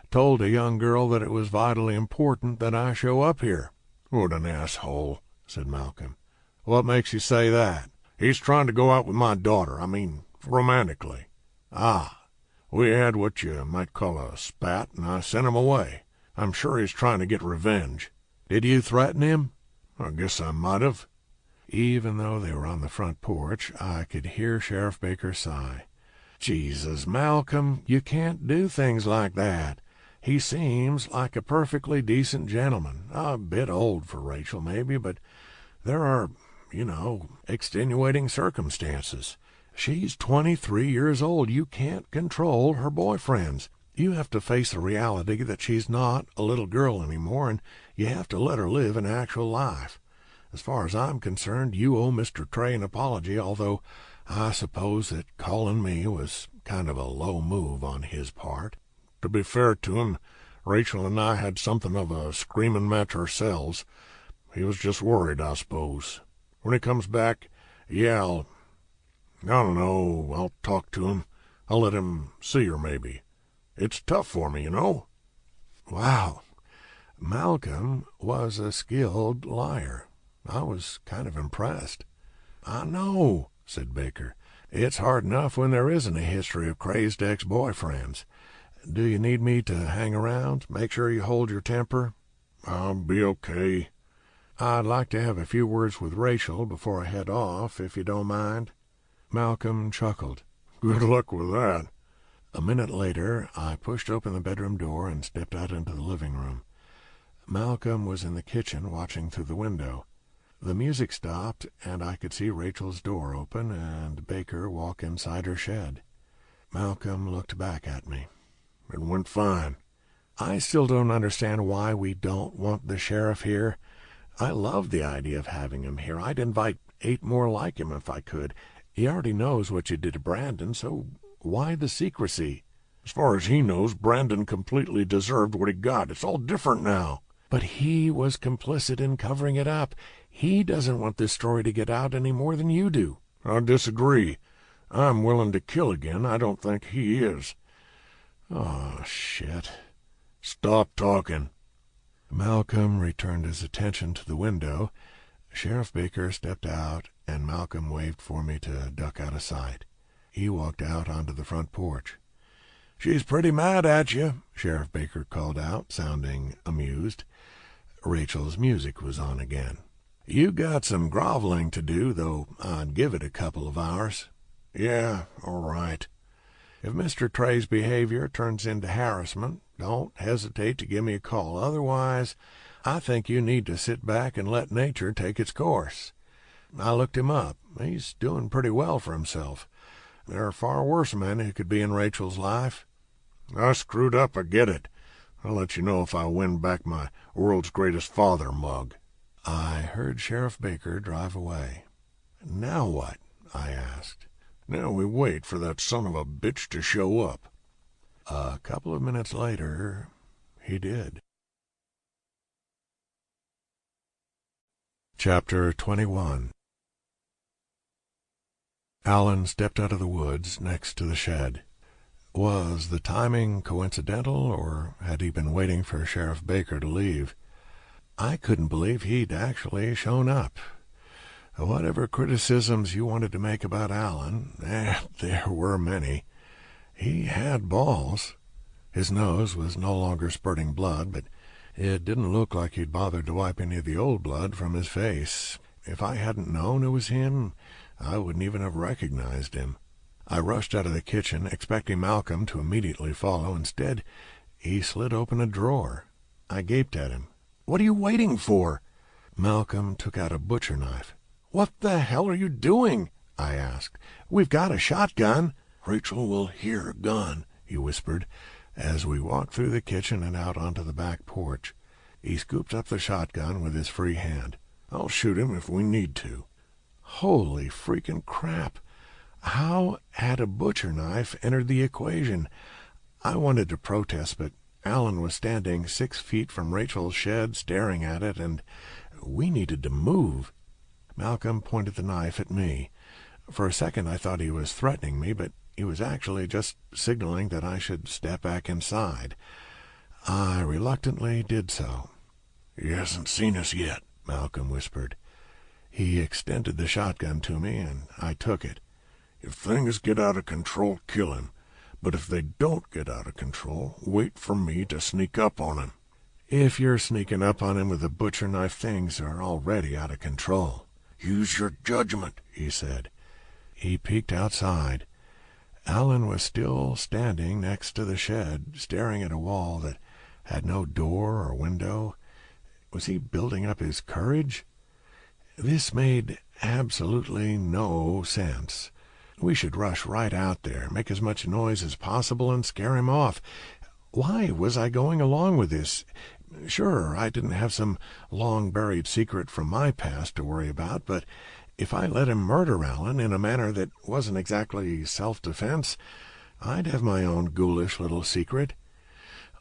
told a young girl that it was vitally important that I show up here."
"What an asshole," said Malcolm.
"What makes you say that?"
"He's trying to go out with my daughter. I mean, romantically."
"Ah."
"We had what you might call a spat, and I sent him away. I'm sure he's trying to get revenge."
"Did you threaten him?"
"I guess I might have."
Even though they were on the front porch, I could hear Sheriff Baker sigh. "Jesus, Malcolm, you can't do things like that. He seems like a perfectly decent gentleman. A bit old for Rachel, maybe, but there are, extenuating circumstances. She's 23 years old. You can't control her boyfriends. You have to face the reality that she's not a little girl anymore, and you have to let her live an actual life. As far as I'm concerned, you owe Mr. Trey an apology, although I suppose that calling me was kind of a low move on his part."
"To be fair to him, Rachel and I had something of a screaming match ourselves. He was just worried, I suppose. When he comes back, I don't know, I'll talk to him. I'll let him see her, maybe. It's tough for me,
Wow. Malcolm was a skilled liar. I was kind of impressed. "I know," said Baker. "It's hard enough when there isn't a history of crazed ex-boyfriends. Do you need me to hang around? Make sure you hold your temper?"
"I'll be okay."
I'd like to have a few words with Rachel before I head off, if you don't mind." Malcolm chuckled.
"Good luck with that."
A minute later, I pushed open the bedroom door and stepped out into the living room. Malcolm was in the kitchen watching through the window. The music stopped, and I could see Rachel's door open and Baker walk inside her shed. Malcolm looked back at me.
"It went fine."
"I still don't understand why we don't want the sheriff here. I love the idea of having him here. I'd invite 8 more like him if I could. He already knows what you did to Brandon, so why the secrecy?"
"As far as he knows, Brandon completely deserved what he got. It's all different now."
"But he was complicit in covering it up. He doesn't want this story to get out any more than you do."
"I disagree. I'm willing to kill again. I don't think he is."
"Oh, shit."
"Stop talking."
Malcolm returned his attention to the window. Sheriff Baker stepped out, and Malcolm waved for me to duck out of sight. He walked out onto the front porch. "She's pretty mad at you," Sheriff Baker called out, sounding amused. Rachel's music was on again. "You got some groveling to do, though I'd give it a couple of hours."
"Yeah, all right."
"If Mr. Trey's behavior turns into harassment, don't hesitate to give me a call. Otherwise, I think you need to sit back and let nature take its course. I looked him up. He's doing pretty well for himself. There are far worse men who could be in Rachel's life."
"I screwed up, I get it. I'll let you know if I win back my World's Greatest Father mug."
I heard Sheriff Baker drive away. "Now what?" I asked.
"Now we wait for that son of a bitch to show up."
A couple of minutes later, he did. Chapter 21. Alan stepped out of the woods next to the shed. Was the timing coincidental, or had he been waiting for Sheriff Baker to leave? I couldn't believe he'd actually shown up. Whatever criticisms you wanted to make about Alan, there were many. He had balls. His nose was no longer spurting blood, but it didn't look like he'd bothered to wipe any of the old blood from his face. If I hadn't known it was him, I wouldn't even have recognized him. I rushed out of the kitchen, expecting Malcolm to immediately follow. Instead, he slid open a drawer. I gaped at him. "What are you waiting for?" Malcolm took out a butcher knife. "What the hell are you doing?" I asked. "We've got a shotgun."
"Rachel will hear a gun,"
he whispered, as we walked through the kitchen and out onto the back porch. He scooped up the shotgun with his free hand.
"I'll shoot him if we need to."
Holy freaking crap! How had a butcher knife entered the equation? I wanted to protest, but Alan was standing 6 feet from Rachel's shed staring at it, and we needed to move. Malcolm pointed the knife at me. For a second I thought he was threatening me, but he was actually just signaling that I should step back inside. I reluctantly did so.
"He hasn't seen us yet,"
Malcolm whispered. He extended the shotgun to me, and I took it.
"If things get out of control, kill him. But if they don't get out of control, wait for me to sneak up on him."
"If you're sneaking up on him with a butcher knife, things are already out of control."
"Use your judgment," he said.
He peeked outside. Alan was still standing next to the shed, staring at a wall that had no door or window. Was he building up his courage? This made absolutely no sense. We should rush right out there, make as much noise as possible, and scare him off. Why was I going along with this? Sure, I didn't have some long-buried secret from my past to worry about, but if I let him murder Alan in a manner that wasn't exactly self-defense, I'd have my own ghoulish little secret.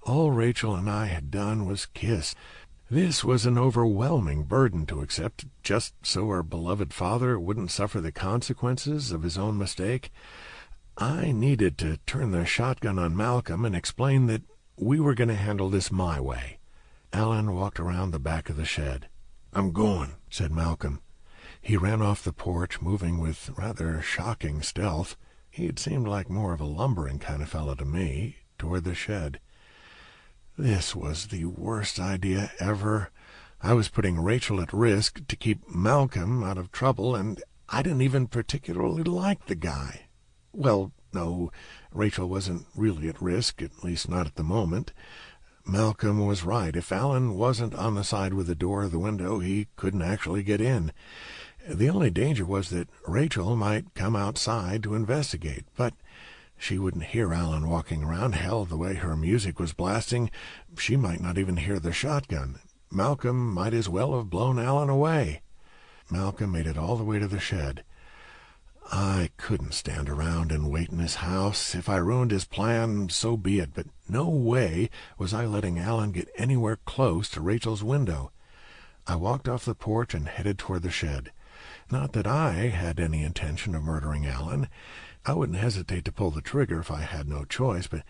All Rachel and I had done was kiss. This was an overwhelming burden to accept, just so her beloved father wouldn't suffer the consequences of his own mistake. I needed to turn the shotgun on Malcolm and explain that we were going to handle this my way. Alan walked around the back of the shed.
"I'm going,"
said Malcolm. He ran off the porch, moving with rather shocking stealth. He'd seemed like more of a lumbering kind of fellow to me, toward the shed. This was the worst idea ever. I was putting Rachel at risk to keep Malcolm out of trouble, and I didn't even particularly like the guy. Well, no, Rachel wasn't really at risk, at least not at the moment. Malcolm was right. If Alan wasn't on the side with the door or the window, he couldn't actually get in. The only danger was that Rachel might come outside to investigate, but she wouldn't hear Alan walking around. Hell, the way her music was blasting, she might not even hear the shotgun. Malcolm might as well have blown Alan away. Malcolm made it all the way to the shed. I couldn't stand around and wait in his house. If I ruined his plan, so be it, but no way was I letting Alan get anywhere close to Rachel's window. I walked off the porch and headed toward the shed. Not that I had any intention of murdering Alan. I wouldn't hesitate to pull the trigger if I had no choice, but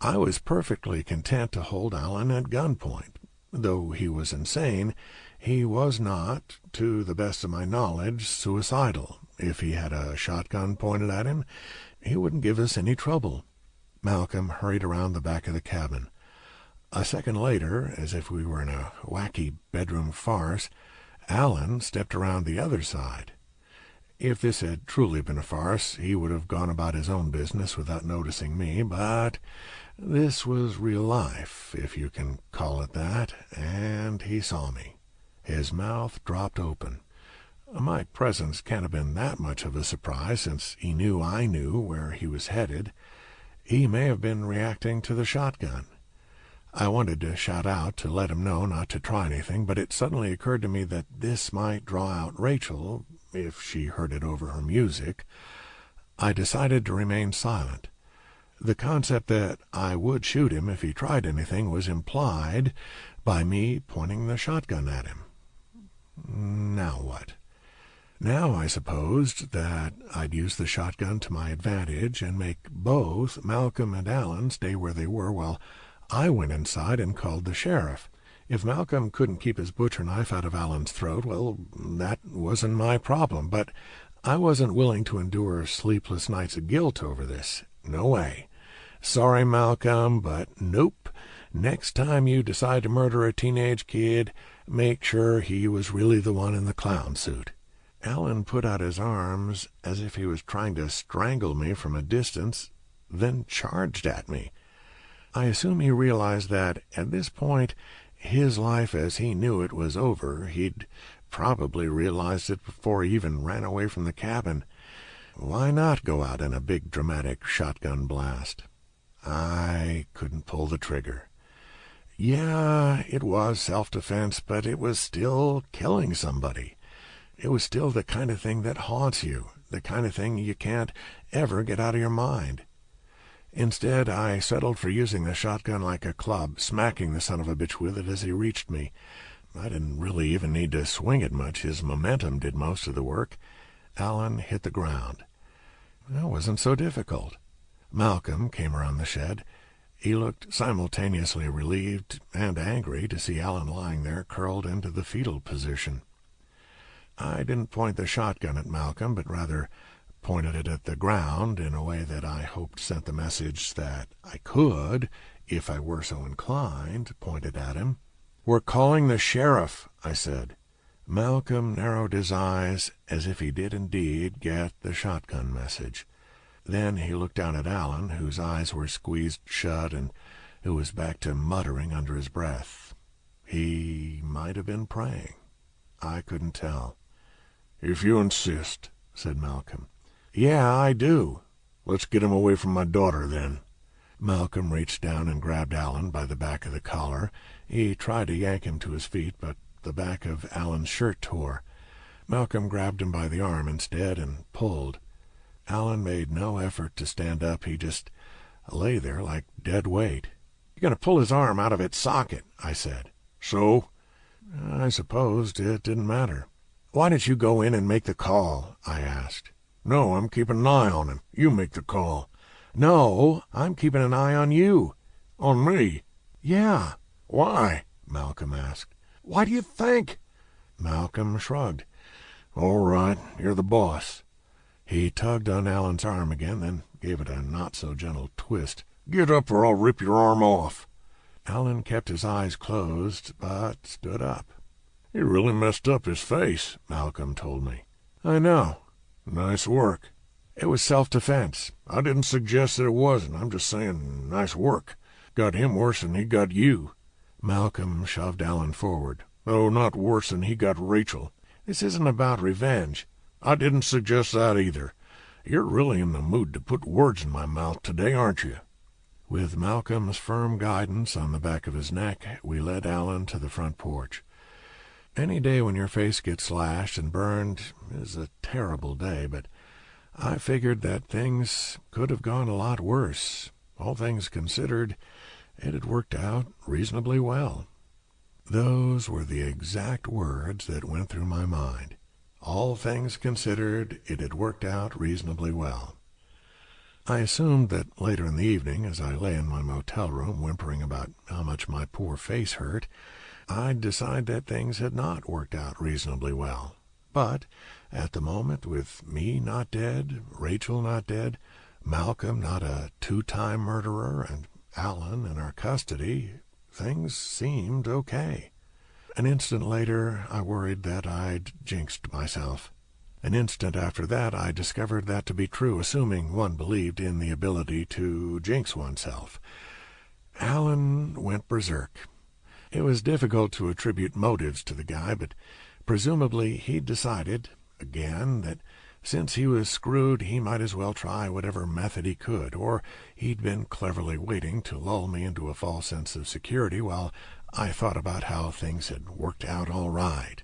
I was perfectly content to hold Alan at gunpoint. Though he was insane, he was not, to the best of my knowledge, suicidal. If he had a shotgun pointed at him, he wouldn't give us any trouble. Malcolm hurried around the back of the cabin. A second later, as if we were in a wacky bedroom farce, Alan stepped around the other side. If this had truly been a farce, he would have gone about his own business without noticing me, but this was real life, if you can call it that, and he saw me. His mouth dropped open. My presence can't have been that much of a surprise, since he knew I knew where he was headed. He may have been reacting to the shotgun. I wanted to shout out to let him know not to try anything, but it suddenly occurred to me that this might draw out Rachel, if she heard it over her music. I decided to remain silent. The concept that I would shoot him if he tried anything was implied by me pointing the shotgun at him. Now what? Now I supposed that I'd use the shotgun to my advantage and make both Malcolm and Alan stay where they were while I went inside and called the sheriff. If Malcolm couldn't keep his butcher knife out of Alan's throat, well, that wasn't my problem, but I wasn't willing to endure sleepless nights of guilt over this. No way. Sorry, Malcolm, but nope. Next time you decide to murder a teenage kid, make sure he was really the one in the clown suit. Alan put out his arms as if he was trying to strangle me from a distance, then charged at me. I assume he realized that, at this point, his life as he knew it was over. He'd probably realized it before he even ran away from the cabin. Why not go out in a big dramatic shotgun blast? I couldn't pull the trigger. Yeah, it was self-defense, but it was still killing somebody. It was still the kind of thing that haunts you, the kind of thing you can't ever get out of your mind. Instead, I settled for using the shotgun like a club, smacking the son of a bitch with it as he reached me. I didn't really even need to swing it much. His momentum did most of the work. Alan hit the ground. It wasn't so difficult. Malcolm came around the shed. He looked simultaneously relieved and angry to see Alan lying there curled into the fetal position. I didn't point the shotgun at Malcolm, but rather pointed it at the ground in a way that I hoped sent the message that I could, if I were so inclined, point it at him. "We're calling the sheriff," I said. Malcolm narrowed his eyes as if he did indeed get the shotgun message. Then he looked down at Alan, whose eyes were squeezed shut and who was back to muttering under his breath. He might have been praying. I couldn't tell.
"If you insist," said Malcolm.
"Yeah, I do."
"Let's get him away from my daughter, then."
Malcolm reached down and grabbed Alan by the back of the collar. He tried to yank him to his feet, but the back of Alan's shirt tore. Malcolm grabbed him by the arm instead and pulled. Alan made no effort to stand up. He just lay there like dead weight. "You're going to pull his arm out of its socket," I said.
"So?"
I supposed it didn't matter. "Why didn't you go in and make the call?" I asked.
"No, I'm keeping an eye on him. You make the call."
"No, I'm keeping an eye on you."
"On me?"
"Yeah."
"Why?"
Malcolm asked.
"Why do you think?"
Malcolm shrugged.
"All right, you're the boss."
He tugged on Alan's arm again, then gave it a not-so-gentle twist.
"Get up or I'll rip your arm off."
Alan kept his eyes closed, but stood up.
He really messed up his face, Malcolm told me.
I know.
Nice work.
It was self-defense.
I didn't suggest that it wasn't. I'm just saying nice work. Got him worse than he got you.
Malcolm shoved Alan forward.
Oh, not worse than he got Rachel.
This isn't about revenge.
I didn't suggest that either. You're really in the mood to put words in my mouth today, aren't you?
With Malcolm's firm guidance on the back of his neck, we led Alan to the front porch. Any day when your face gets slashed and burned is a terrible day, but I figured that things could have gone a lot worse. All things considered, it had worked out reasonably well. Those were the exact words that went through my mind. All things considered, it had worked out reasonably well. I assumed that later in the evening, as I lay in my motel room whimpering about how much my poor face hurt, I'd decide that things had not worked out reasonably well. But at the moment, with me not dead, Rachel not dead, Malcolm not a two-time murderer, and Alan in our custody, things seemed okay. An instant later, I worried that I'd jinxed myself. An instant after that, I discovered that to be true, assuming one believed in the ability to jinx oneself. Alan went berserk. It was difficult to attribute motives to the guy, but presumably he'd decided, again, that since he was screwed, he might as well try whatever method he could, or he'd been cleverly waiting to lull me into a false sense of security while I thought about how things had worked out all right.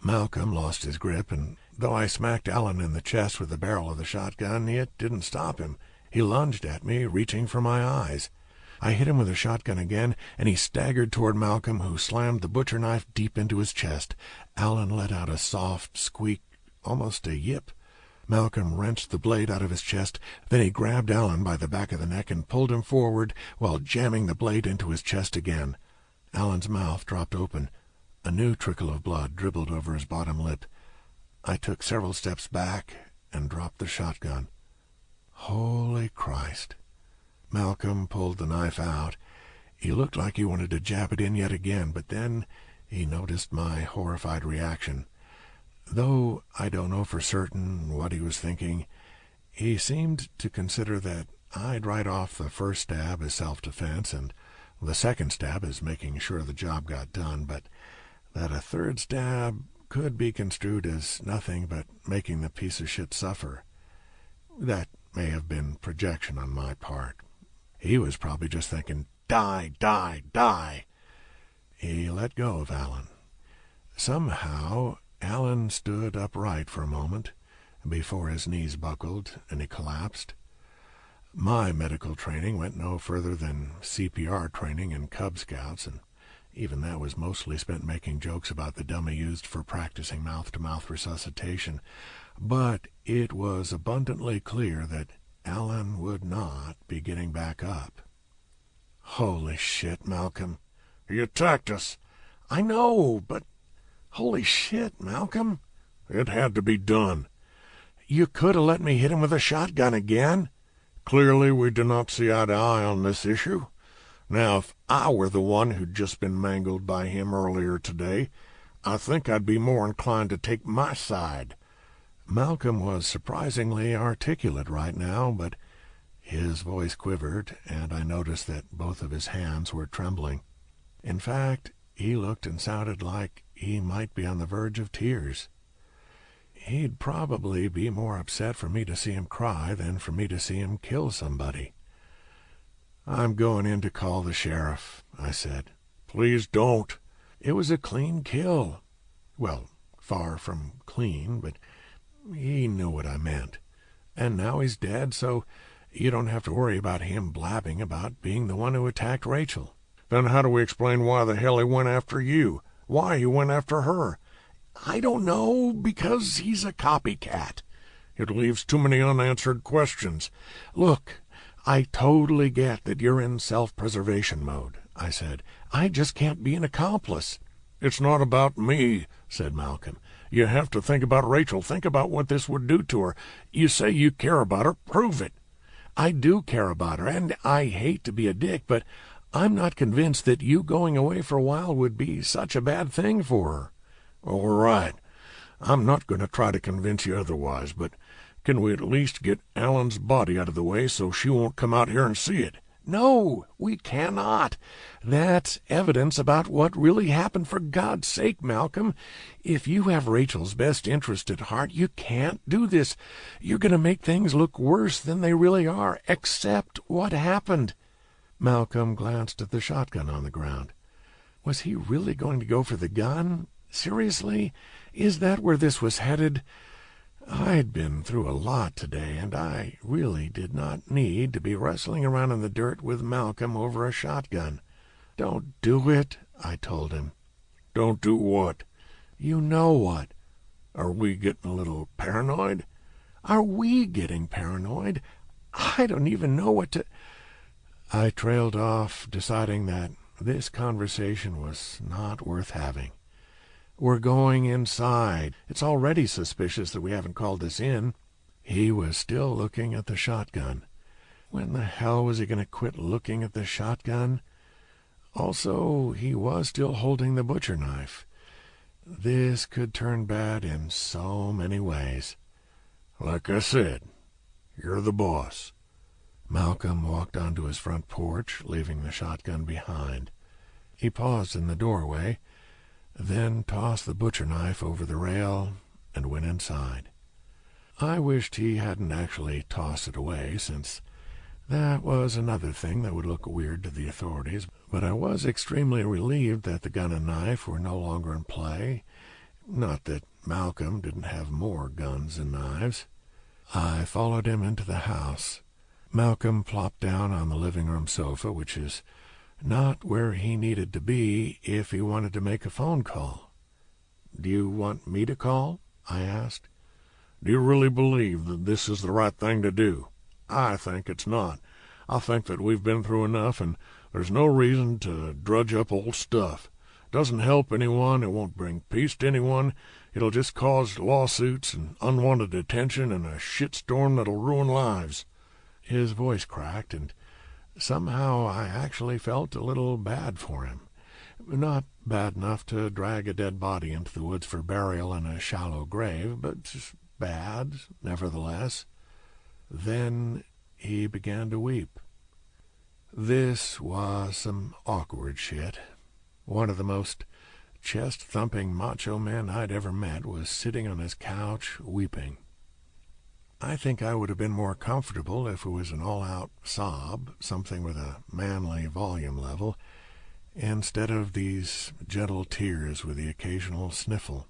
Malcolm lost his grip, and though I smacked Alan in the chest with the barrel of the shotgun, it didn't stop him. He lunged at me, reaching for my eyes. I hit him with the shotgun again, and he staggered toward Malcolm, who slammed the butcher knife deep into his chest. Alan let out a soft squeak, almost a yip. Malcolm wrenched the blade out of his chest. Then he grabbed Alan by the back of the neck and pulled him forward while jamming the blade into his chest again. Alan's mouth dropped open. A new trickle of blood dribbled over his bottom lip. I took several steps back and dropped the shotgun. Holy Christ! Malcolm pulled the knife out. He looked like he wanted to jab it in yet again, but then he noticed my horrified reaction. Though I don't know for certain what he was thinking, he seemed to consider that I'd write off the first stab as self-defense and the second stab as making sure the job got done, but that a third stab could be construed as nothing but making the piece of shit suffer. That may have been projection on my part. He was probably just thinking, die, die, die. He let go of Alan. Somehow, Alan stood upright for a moment before his knees buckled and he collapsed. My medical training went no further than CPR training in Cub Scouts, and even that was mostly spent making jokes about the dummy used for practicing mouth-to-mouth resuscitation. But it was abundantly clear that Alan would not be getting back up. Holy shit, Malcolm.
He attacked us.
I know, but holy shit, Malcolm.
It had to be done.
You could have let me hit him with a shotgun again.
Clearly we do not see eye to eye on this issue. Now, if I were the one who'd just been mangled by him earlier today, I think I'd be more inclined to take my side.
Malcolm was surprisingly articulate right now, but his voice quivered, and I noticed that both of his hands were trembling. In fact, he looked and sounded like he might be on the verge of tears. He'd probably be more upset for me to see him cry than for me to see him kill somebody. "I'm going in to call the sheriff," I said.
"Please don't."
It was a clean kill. Well, far from clean, but he knew what I meant. And now he's dead, so you don't have to worry about him blabbing about being the one who attacked Rachel.
Then how do we explain why the hell he went after you? Why he went after her?
I don't know, because he's a copycat.
It leaves too many unanswered questions.
Look, I totally get that you're in self-preservation mode, I said. I just can't be an accomplice.
It's not about me, said Malcolm. You have to think about Rachel. Think about what this would do to her. You say you care about her. Prove it.
I do care about her, and I hate to be a dick, but I'm not convinced that you going away for a while would be such a bad thing for her.
All right. I'm not going to try to convince you otherwise, but can we at least get Alan's body out of the way so she won't come out here and see it?
No, we cannot. That's evidence about what really happened. For God's sake, Malcolm, if you have Rachel's best interest at heart, you can't do this. You're going to make things look worse than they really are. Accept what happened. Malcolm glanced at the shotgun on the ground. Was he really going to go for the gun? Seriously? Is that where this was headed? I'd been through a lot today, and I really did not need to be wrestling around in the dirt with Malcolm over a shotgun. Don't do it, I told him.
Don't do what?
You know what.
Are we getting a little paranoid?
Are we getting paranoid? I don't even know what to... I trailed off, deciding that this conversation was not worth having. We're going inside. It's already suspicious that we haven't called this in. He was still looking at the shotgun. When the hell was he going to quit looking at the shotgun? Also, he was still holding the butcher knife. This could turn bad in so many ways.
Like I said, you're the boss.
Malcolm walked onto his front porch, leaving the shotgun behind. He paused in the doorway, then tossed the butcher knife over the rail and went inside. I wished he hadn't actually tossed it away, since that was another thing that would look weird to the authorities, but I was extremely relieved that the gun and knife were no longer in play. Not that Malcolm didn't have more guns and knives. I followed him into the house. Malcolm plopped down on the living room sofa, which is not where he needed to be if he wanted to make a phone call. "Do you want me to call?" I asked.
Do you really believe that this is the right thing to do? I think it's not. I think that we've been through enough, and there's no reason to drudge up old stuff. It doesn't help anyone. It won't bring peace to anyone. It'll just cause lawsuits and unwanted attention and a shitstorm that'll ruin lives.
His voice cracked, and somehow I actually felt a little bad for him. Not bad enough to drag a dead body into the woods for burial in a shallow grave, but just bad, nevertheless. Then he began to weep. This was some awkward shit. One of the most chest-thumping macho men I'd ever met was sitting on his couch weeping. I think I would have been more comfortable if it was an all-out sob, something with a manly volume level, instead of these gentle tears with the occasional sniffle.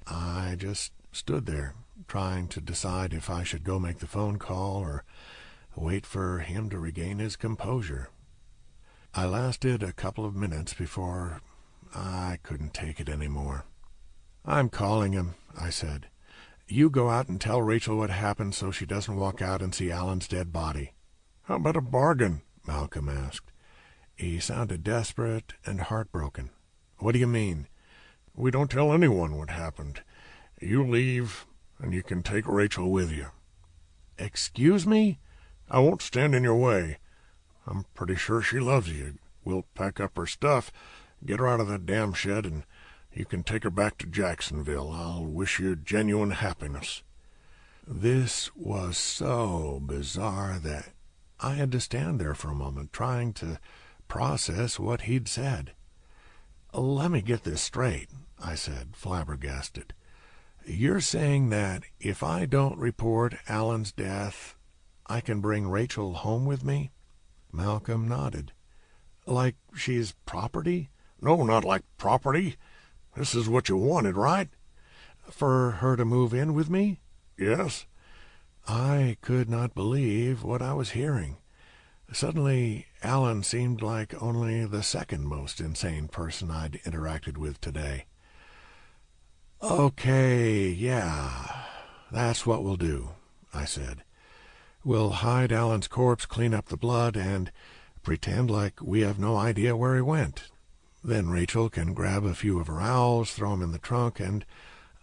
I just stood there, trying to decide if I should go make the phone call or wait for him to regain his composure. I lasted a couple of minutes before I couldn't take it anymore. "I'm calling him," I said. "You go out and tell Rachel what happened so she doesn't walk out and see Alan's dead body."
How about a bargain?
Malcolm asked. He sounded desperate and heartbroken. "What do you mean?"
We don't tell anyone what happened. You leave, and you can take Rachel with you.
"Excuse me?"
I won't stand in your way. I'm pretty sure she loves you. We'll pack up her stuff, get her out of that damn shed, and you can take her back to Jacksonville. I'll wish you genuine happiness."
This was so bizarre that I had to stand there for a moment, trying to process what he'd said. "Let me get this straight," I said, flabbergasted. "You're saying that if I don't report Alan's death, I can bring Rachel home with me?" Malcolm nodded. "Like she's property?"
No, not like property. This is what you wanted, right?
"For her to move in with me?"
Yes.
I could not believe what I was hearing. Suddenly, Alan seemed like only the second most insane person I'd interacted with today. "Okay, yeah, that's what we'll do," I said. "We'll hide Alan's corpse, clean up the blood, and pretend like we have no idea where he went. Then Rachel can grab a few of her owls, throw them in the trunk, and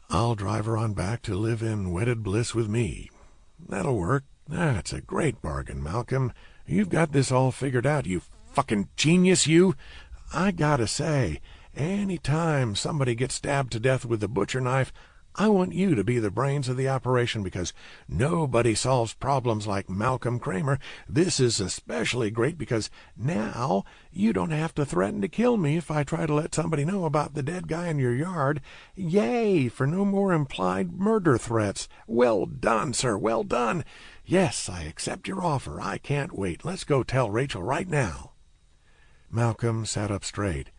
I'll drive her on back to live in wedded bliss with me. That'll work. That's a great bargain, Malcolm. You've got this all figured out, you fucking genius, you. I gotta say,
Any time somebody gets stabbed to death with a butcher knife, I want you to be the brains of the operation, because nobody solves problems like Malcolm Kramer. This is especially great because now you don't have to threaten to kill me if I try to let somebody know about the dead guy in your yard. Yay for no more implied murder threats. Well done, sir, well done. Yes, I accept your offer. I can't wait. Let's go tell Rachel right now. Malcolm sat up straight.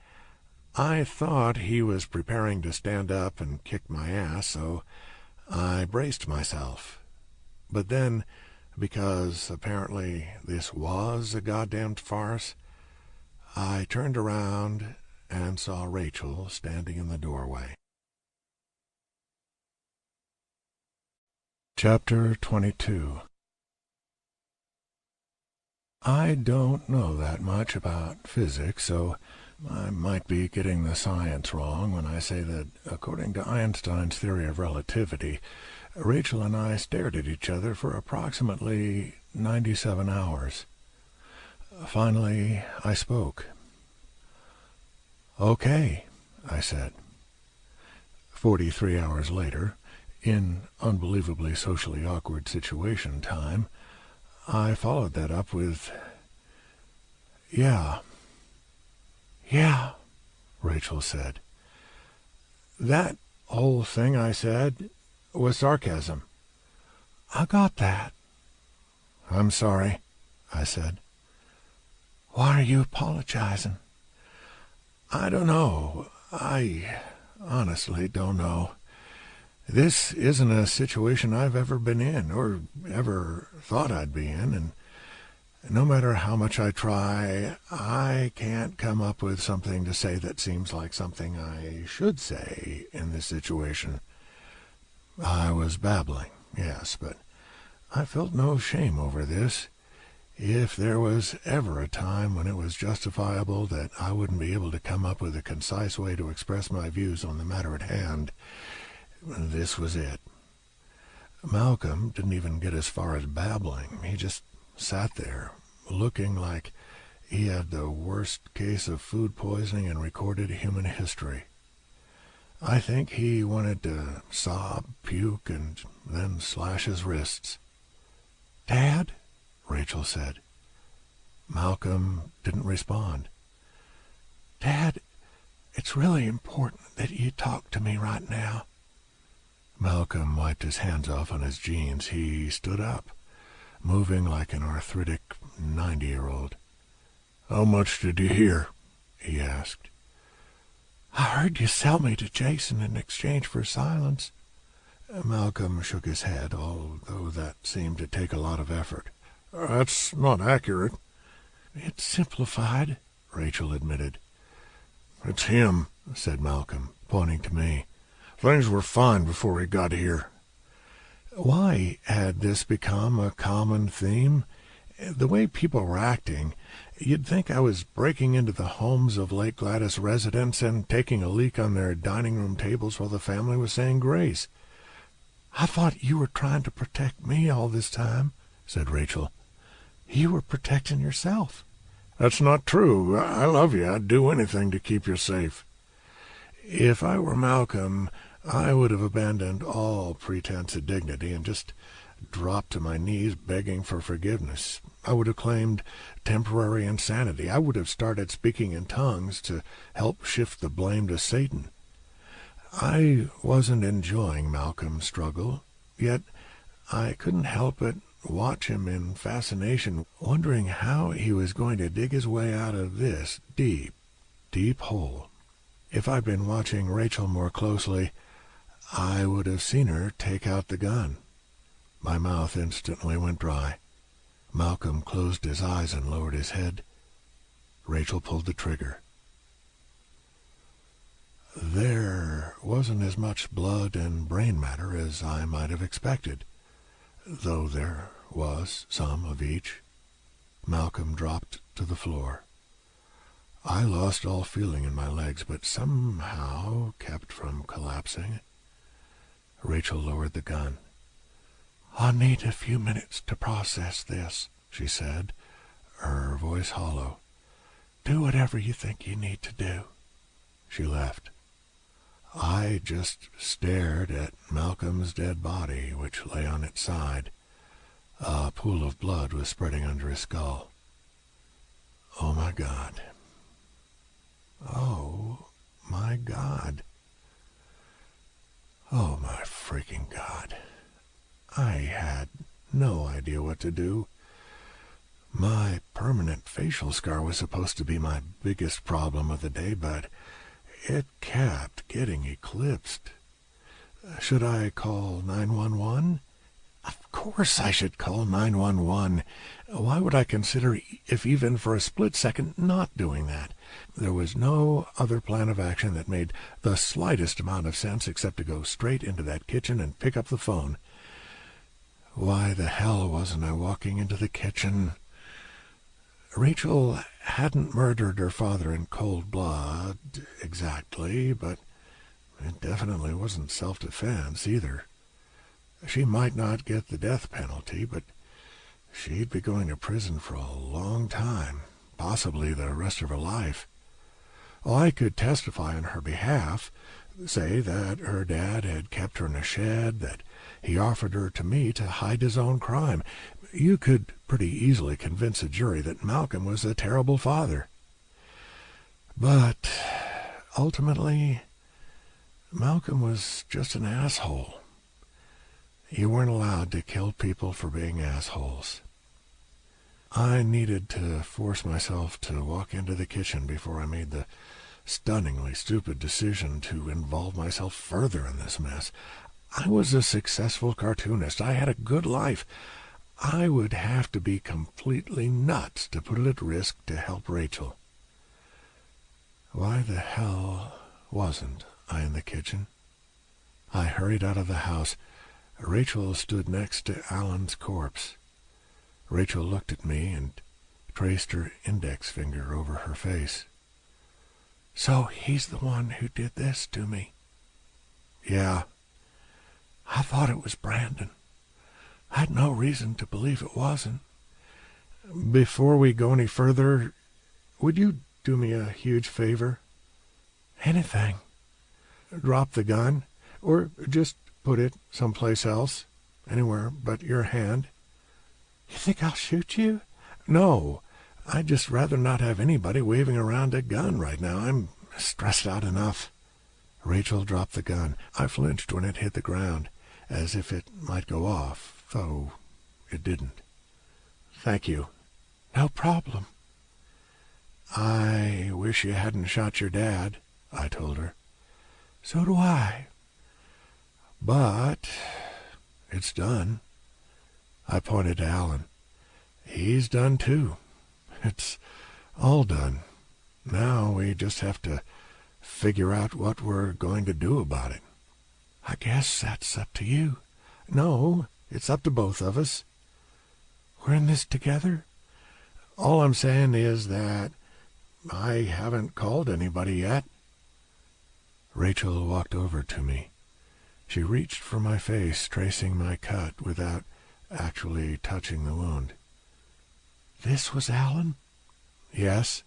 I thought he was preparing to stand up and kick my ass, so I braced myself. But then, because apparently this was a goddamned farce, I turned around and saw Rachel standing in the doorway. Chapter 22. I don't know that much about physics, so I might be getting the science wrong when I say that, according to Einstein's theory of relativity, Rachel and I stared at each other for approximately 97 hours. Finally, I spoke. "Okay," I said. 43 hours later, in unbelievably socially awkward situation time, I followed that up with, "Yeah." "Yeah," Rachel said. "That whole thing I said was sarcasm." "I got that." "I'm sorry," I said. "Why are you apologizing?" "I don't know. I honestly don't know. This isn't a situation I've ever been in, or ever thought I'd be in, and no matter how much I try, I can't come up with something to say that seems like something I should say in this situation. I was babbling, yes, but I felt no shame over this. If there was ever a time when it was justifiable that I wouldn't be able to come up with a concise way to express my views on the matter at hand, this was it. Malcolm didn't even get as far as babbling. He just sat there, looking like he had the worst case of food poisoning in recorded human history. I think he wanted to sob, puke, and then slash his wrists. "Dad?" Rachel said. Malcolm didn't respond. "Dad, it's really important that you talk to me right now." Malcolm wiped his hands off on his jeans. He stood up, moving like an arthritic 90-year-old. "How much did you hear?" he asked. "I heard you sell me to Jason in exchange for silence." Malcolm shook his head, although that seemed to take a lot of effort. "That's not accurate." "It's simplified," Rachel admitted. "It's him," said Malcolm, pointing to me. "Things were fine before he got here." Why had this become a common theme? The way people were acting, you'd think I was breaking into the homes of Lake Gladys residents and taking a leak on their dining room tables while the family was saying grace. "I thought you were trying to protect me all this time," said Rachel. "You were protecting yourself." "That's not true. I love you. I'd do anything to keep you safe." If I were Malcolm, I would have abandoned all pretense of dignity and just dropped to my knees begging for forgiveness. I would have claimed temporary insanity. I would have started speaking in tongues to help shift the blame to Satan. I wasn't enjoying Malcolm's struggle, yet I couldn't help but watch him in fascination, wondering how he was going to dig his way out of this deep, deep hole. If I'd been watching Rachel more closely, I would have seen her take out the gun. My mouth instantly went dry. Malcolm closed his eyes and lowered his head. Rachel pulled the trigger. There wasn't as much blood and brain matter as I might have expected, though there was some of each. Malcolm dropped to the floor. I lost all feeling in my legs, but somehow kept from collapsing. Rachel lowered the gun. "I need a few minutes to process this," she said, her voice hollow. "Do whatever you think you need to do."
she left. I just stared at Malcolm's dead body, which lay on its side. A pool of blood was spreading under his skull. Oh, my God. Oh, my God. Oh, my freaking God. I had no idea what to do. My permanent facial scar was supposed to be my biggest problem of the day, but it kept getting eclipsed. Should I call 911? Of course I should call 911. Why would I consider, if even for a split second, not doing that? There was no other plan of action that made the slightest amount of sense except to go straight into that kitchen and pick up the phone. Why the hell wasn't I walking into the kitchen? Rachel hadn't murdered her father in cold blood, exactly, but it definitely wasn't self-defense either. She might not get the death penalty, but she'd be going to prison for a long time, possibly the rest of her life. I could testify on her behalf, say that her dad had kept her in a shed, that he offered her to me to hide his own crime. You could pretty easily convince a jury that Malcolm was a terrible father. But ultimately, Malcolm was just an asshole. You weren't allowed to kill people for being assholes. I needed to force myself to walk into the kitchen before I made the stunningly stupid decision to involve myself further in this mess. I was a successful cartoonist. I had a good life. I would have to be completely nuts to put it at risk to help Rachel. Why the hell wasn't I in the kitchen? I hurried out of the house. Rachel stood next to Alan's corpse. Rachel looked at me and traced her index finger over her face. So he's the one who did this to me? Yeah. I thought it was Brandon. I had no reason to believe it wasn't. Before we go any further, would you do me a huge favor? Anything. Drop the gun, or just put it someplace else, anywhere but your hand. You think I'll shoot you? No, I'd just rather not have anybody waving around a gun right now. I'm stressed out enough. Rachel dropped the gun. I flinched when it hit the ground, as if it might go off, though it didn't. Thank you. No problem. I wish you hadn't shot your dad, I told her. So do I. But it's done. I pointed to Alan. He's done too. It's all done. Now we just have to figure out what we're going to do about it. I guess that's up to you. No, it's up to both of us. We're in this together. All I'm saying is that I haven't called anybody yet. Rachel walked over to me. She reached for my face, tracing my cut without actually touching the wound. This was Alan? Yes.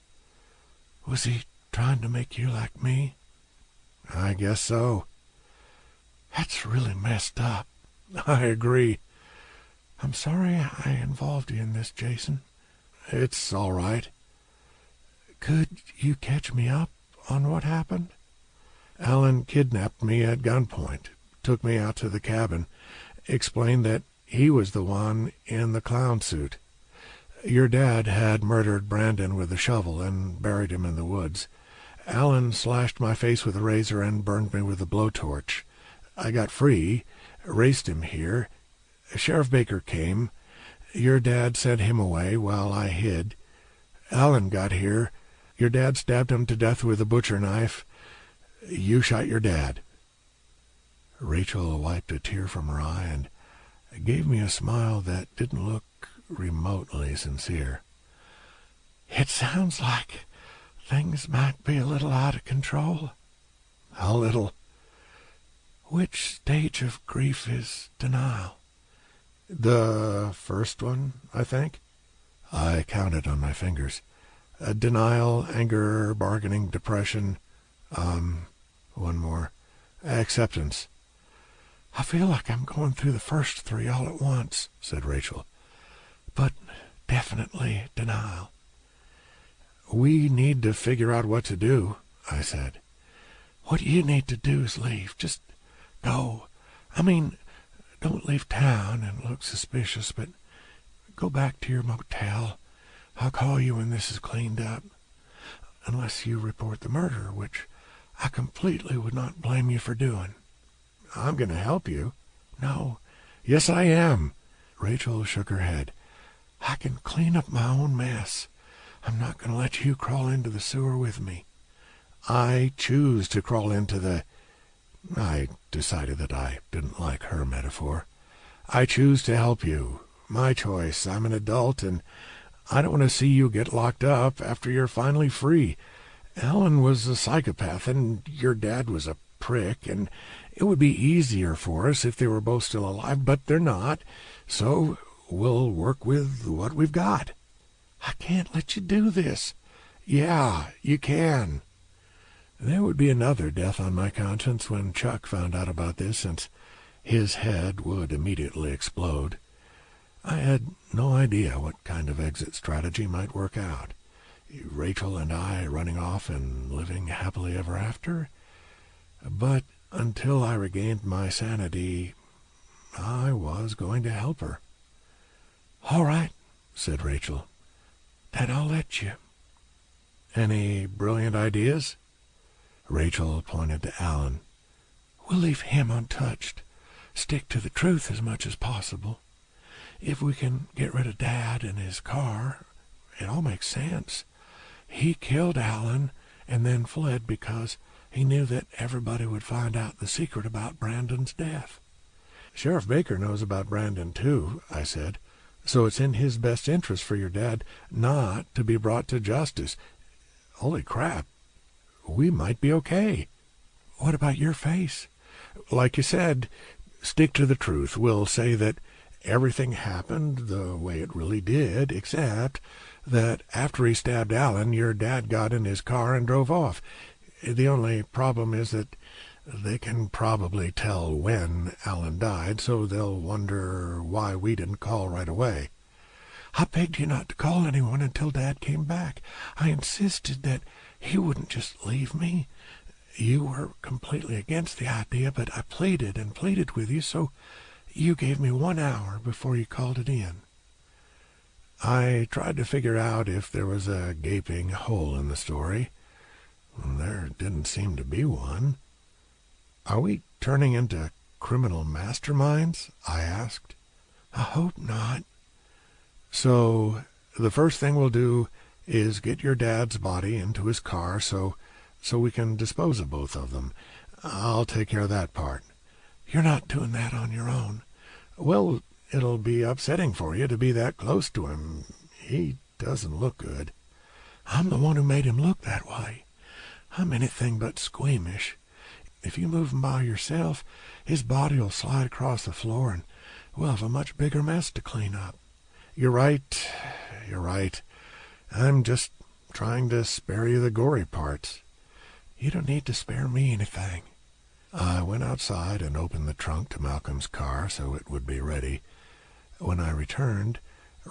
Was he trying to make you like me? I guess so. That's really messed up. I agree. I'm sorry I involved you in this, Jason. It's all right. Could you catch me up on what happened? Alan kidnapped me at gunpoint, took me out to the cabin, explained that he was the one in the clown suit. Your dad had murdered Brandon with a shovel and buried him in the woods. Alan slashed my face with a razor and burned me with a blowtorch. I got free, raced him here. Sheriff Baker came. Your dad sent him away while I hid. Alan got here. Your dad stabbed him to death with a butcher knife. You shot your dad. Rachel wiped a tear from her eye and gave me a smile that didn't look remotely sincere. It sounds like things might be a little out of control. A little. Which stage of grief is denial? The first one, I think. I counted on my fingers. Denial, anger, bargaining, depression. One more. Acceptance. I feel like I'm going through the first three all at once, said Rachel. But definitely denial. We need to figure out what to do, I said. What you need to do is leave. Just go. I mean, don't leave town and look suspicious, but go back to your motel. I'll call you when this is cleaned up. Unless you report the murder, which I completely would not blame you for doing.
I'm going to help you.
No.
Yes, I am.
Rachel shook her head. I can clean up my own mess. I'm not going to let you crawl into the sewer with me.
I choose to crawl into the... I decided that I didn't like her metaphor. I choose to help you. My choice. I'm an adult, and I don't want to see you get locked up after you're finally free. Alan was a psychopath, and your dad was a prick, and it would be easier for us if they were both still alive, but they're not, so we'll work with what we've got.
I can't let you do this.
Yeah, you can.
There would be another death on my conscience when Chuck found out about this, since his head would immediately explode. I had no idea what kind of exit strategy might work out. Rachel and I running off and living happily ever after? But until I regained my sanity, I was going to help her.
All right, said Rachel. Then I'll let you.
Any brilliant ideas?
Rachel pointed to Alan.
We'll leave him untouched. Stick to the truth as much as possible. If we can get rid of Dad and his car, it all makes sense. He killed Alan and then fled because he knew that everybody would find out the secret about Brandon's death.
Sheriff Baker knows about Brandon, too, I said. So it's in his best interest for your dad not to be brought to justice. Holy crap. We might be okay.
What about your face?
Like you said, stick to the truth. We'll say that everything happened the way it really did, except that after he stabbed Alan, your dad got in his car and drove off. The only problem is that they can probably tell when Alan died, so they'll wonder why we didn't call right away.
I begged you not to call anyone until Dad came back. I insisted that he wouldn't just leave me. You were completely against the idea, but I pleaded and pleaded with you, so you gave me 1 hour before you called it in.
I tried to figure out if there was a gaping hole in the story. There didn't seem to be one. Are we turning into criminal masterminds? I asked.
I hope not.
So the first thing we'll do is get your dad's body into his car so we can dispose of both of them. I'll take care of that part.
You're not doing that on your own.
Well, it'll be upsetting for you to be that close to him. He doesn't look good.
I'm the one who made him look that way. I'm anything but squeamish. If you move him by yourself, his body will slide across the floor and we'll have a much bigger mess to clean up.
You're right. I'm just trying to spare you the gory parts.
You don't need to spare me anything.
I went outside and opened the trunk to Malcolm's car so it would be ready. When I returned,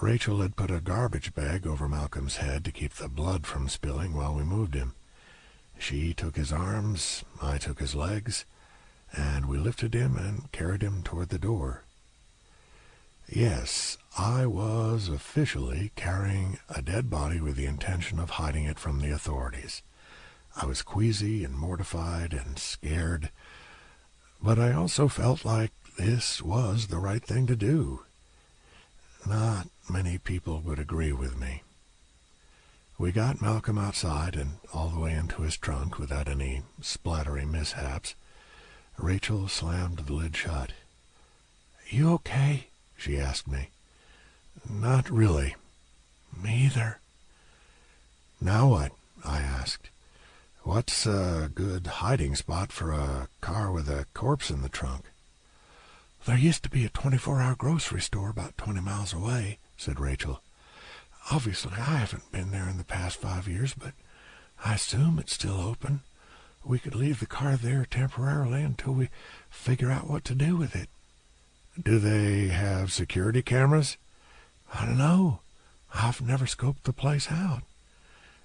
Rachel had put a garbage bag over Malcolm's head to keep the blood from spilling while we moved him. She took his arms, I took his legs, and we lifted him and carried him toward the door. Yes, I was officially carrying a dead body with the intention of hiding it from the authorities. I was queasy and mortified and scared, but I also felt like this was the right thing to do. Not many people would agree with me. We got Malcolm outside and all the way into his trunk without any splattery mishaps. Rachel slammed the lid shut.
You okay?
She asked me. Not really.
Me either.
Now what? I asked. What's a good hiding spot for a car with a corpse in the trunk?
There used to be a 24-hour grocery store about 20 miles away, said Rachel. Obviously, I haven't been there in the past 5 years, but I assume it's still open. we could leave the car there temporarily until we figure out what to do with it."
"Do they have security cameras?"
"I don't know. I've never scoped the place out."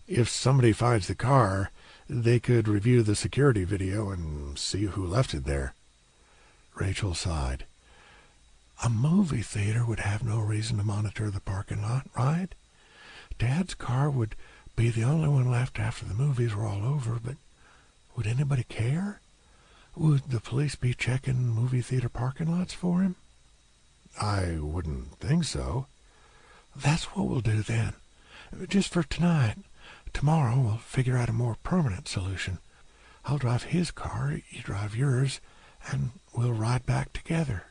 "If somebody finds the car, they could review the security video and see who left it there."
Rachel sighed. "A movie theater would have no reason to monitor the parking lot, right? Dad's car would be the only one left after the movies were all over, but would anybody care? Would the police be checking movie theater parking lots for him?"
"I wouldn't think so."
"That's what we'll do then. Just for tonight. Tomorrow we'll figure out a more permanent solution. I'll drive his car, you drive yours, and we'll ride back together."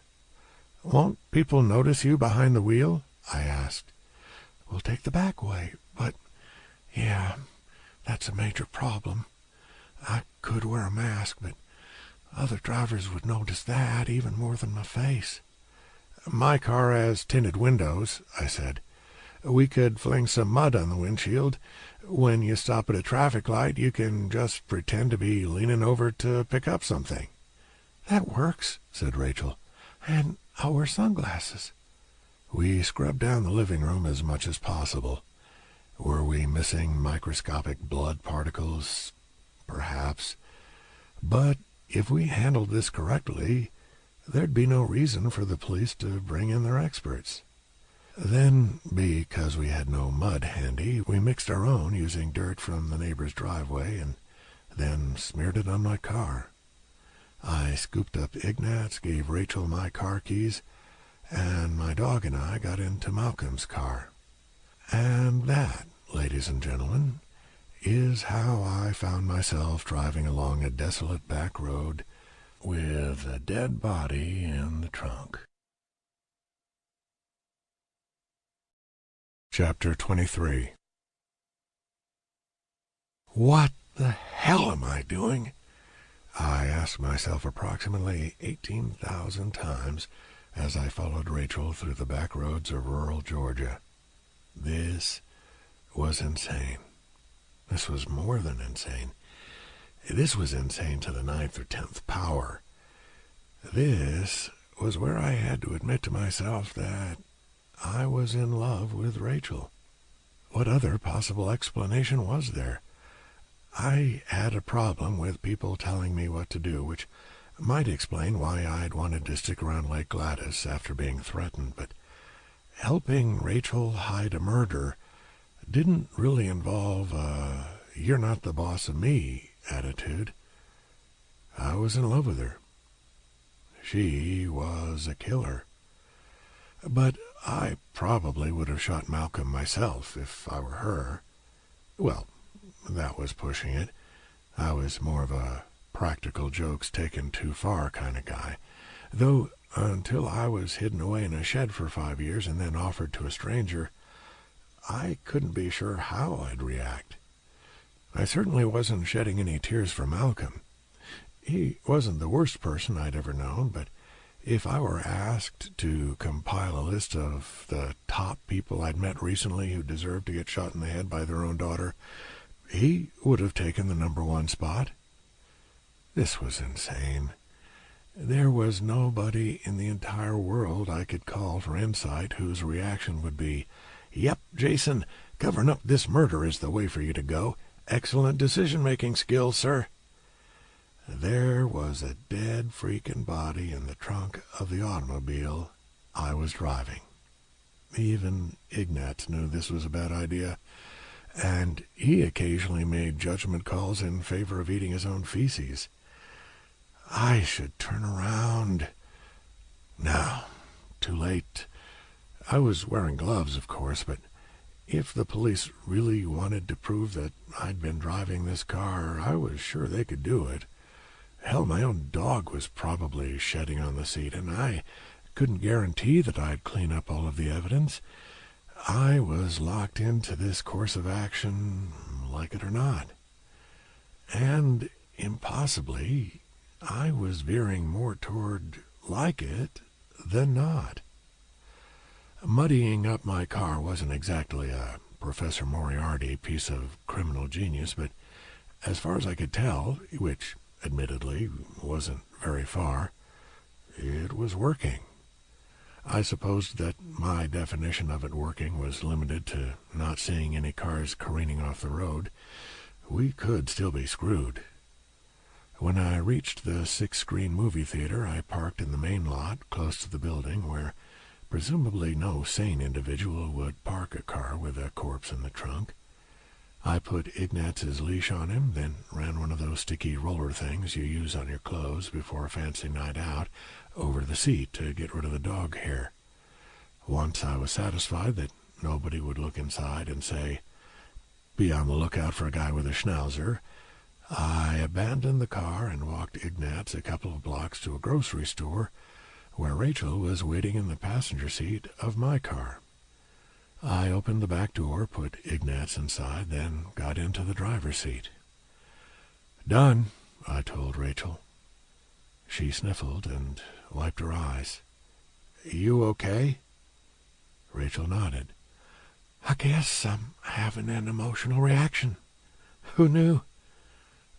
"Won't people notice you behind the wheel?" I asked.
"We'll take the back way, but, yeah, that's a major problem. I could wear a mask, but other drivers would notice that even more than my face."
"My car has tinted windows," I said. "We could fling some mud on the windshield. When you stop at a traffic light, you can just pretend to be leaning over to pick up something."
"That works," said Rachel. "And I'll wear sunglasses."
We scrubbed down the living room as much as possible. Were we missing microscopic blood particles? Perhaps. But if we handled this correctly, there'd be no reason for the police to bring in their experts. Then, because we had no mud handy, we mixed our own using dirt from the neighbor's driveway and then smeared it on my car. I scooped up Ignat's, gave Rachel my car keys, and my dog and I got into Malcolm's car. And that, ladies and gentlemen, is how I found myself driving along a desolate back road with a dead body in the trunk. Chapter 23. What the hell am I doing? I asked myself approximately 18,000 times as I followed Rachel through the back roads of rural Georgia. This was insane. This was more than insane. This was insane to the 9th or 10th power. This was where I had to admit to myself that I was in love with Rachel. What other possible explanation was there? I had a problem with people telling me what to do, which might explain why I'd wanted to stick around Lake Gladys after being threatened, but helping Rachel hide a murder didn't really involve a "you're not the boss of me" attitude. I was in love with her. She was a killer. But I probably would have shot Malcolm myself if I were her. Well, that was pushing it. I was more of a practical jokes taken too far kind of guy, though until I was hidden away in a shed for 5 years and then offered to a stranger, I couldn't be sure how I'd react. I certainly wasn't shedding any tears for Malcolm. He wasn't the worst person I'd ever known, but if I were asked to compile a list of the top people I'd met recently who deserved to get shot in the head by their own daughter, he would have taken the #1 spot. This was insane. There was nobody in the entire world I could call for insight whose reaction would be, "Yep, Jason, covering up this murder is the way for you to go. Excellent decision-making skills, sir." There was a dead freaking body in the trunk of the automobile I was driving. Even Ignatz knew this was a bad idea, and he occasionally made judgment calls in favor of eating his own feces. I should turn around. No, too late. I was wearing gloves, of course, but if the police really wanted to prove that I'd been driving this car, I was sure they could do it. Hell, my own dog was probably shedding on the seat, and I couldn't guarantee that I'd clean up all of the evidence. I was locked into this course of action, like it or not. And, impossibly, I was veering more toward like it than not. Muddying up my car wasn't exactly a Professor Moriarty piece of criminal genius, but
As far as I could tell, which admittedly wasn't very far, it was working. I supposed that my definition of it working was limited to not seeing any cars careening off the road. We could still be screwed. When I reached the 6-screen movie theater, I parked in the main lot close to the building where presumably no sane individual would park a car with a corpse in the trunk. I put Ignaz's leash on him, then ran one of those sticky roller things you use on your clothes before a fancy night out over the seat to get rid of the dog hair. Once I was satisfied that nobody would look inside and say, "Be on the lookout for a guy with a schnauzer," I abandoned the car and walked Ignaz a couple of blocks to a grocery store where Rachel was waiting in the passenger seat of my car. I opened the back door, put Ignaz inside, then got into the driver's seat. "Done," I told Rachel. She sniffled and wiped her eyes. "You okay?" Rachel nodded. "I guess I'm having an emotional reaction. Who knew?"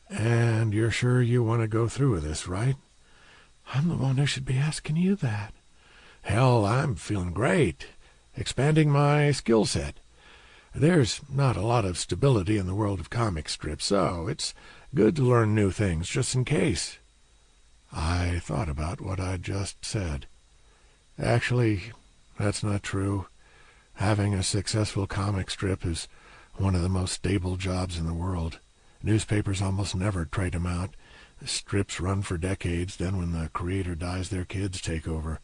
"And you're sure you want to go through with this, right?"
"I'm the one who should be asking you that."
"Hell, I'm feeling great. Expanding my skill set. There's not a lot of stability in the world of comic strips, so it's good to learn new things just in case." I thought about what I'd just said. Actually, that's not true. Having a successful comic strip is one of the most stable jobs in the world. Newspapers almost never trade them out. Strips run for decades, then when the creator dies, their kids take over.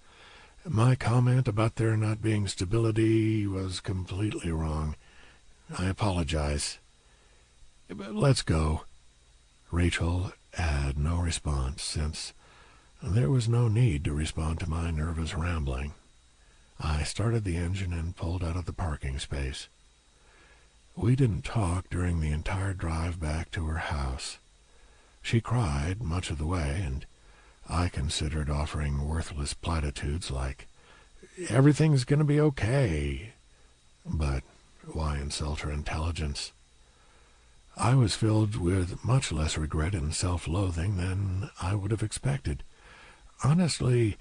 My comment about there not being stability was completely wrong. I apologize. Let's go. Rachel had no response, since there was no need to respond to my nervous rambling. I started the engine and pulled out of the parking space. We didn't talk during the entire drive back to her house. She cried much of the way, and I considered offering worthless platitudes like, "Everything's going to be okay." But why insult her intelligence? I was filled with much less regret and self-loathing than I would have expected. Honestly,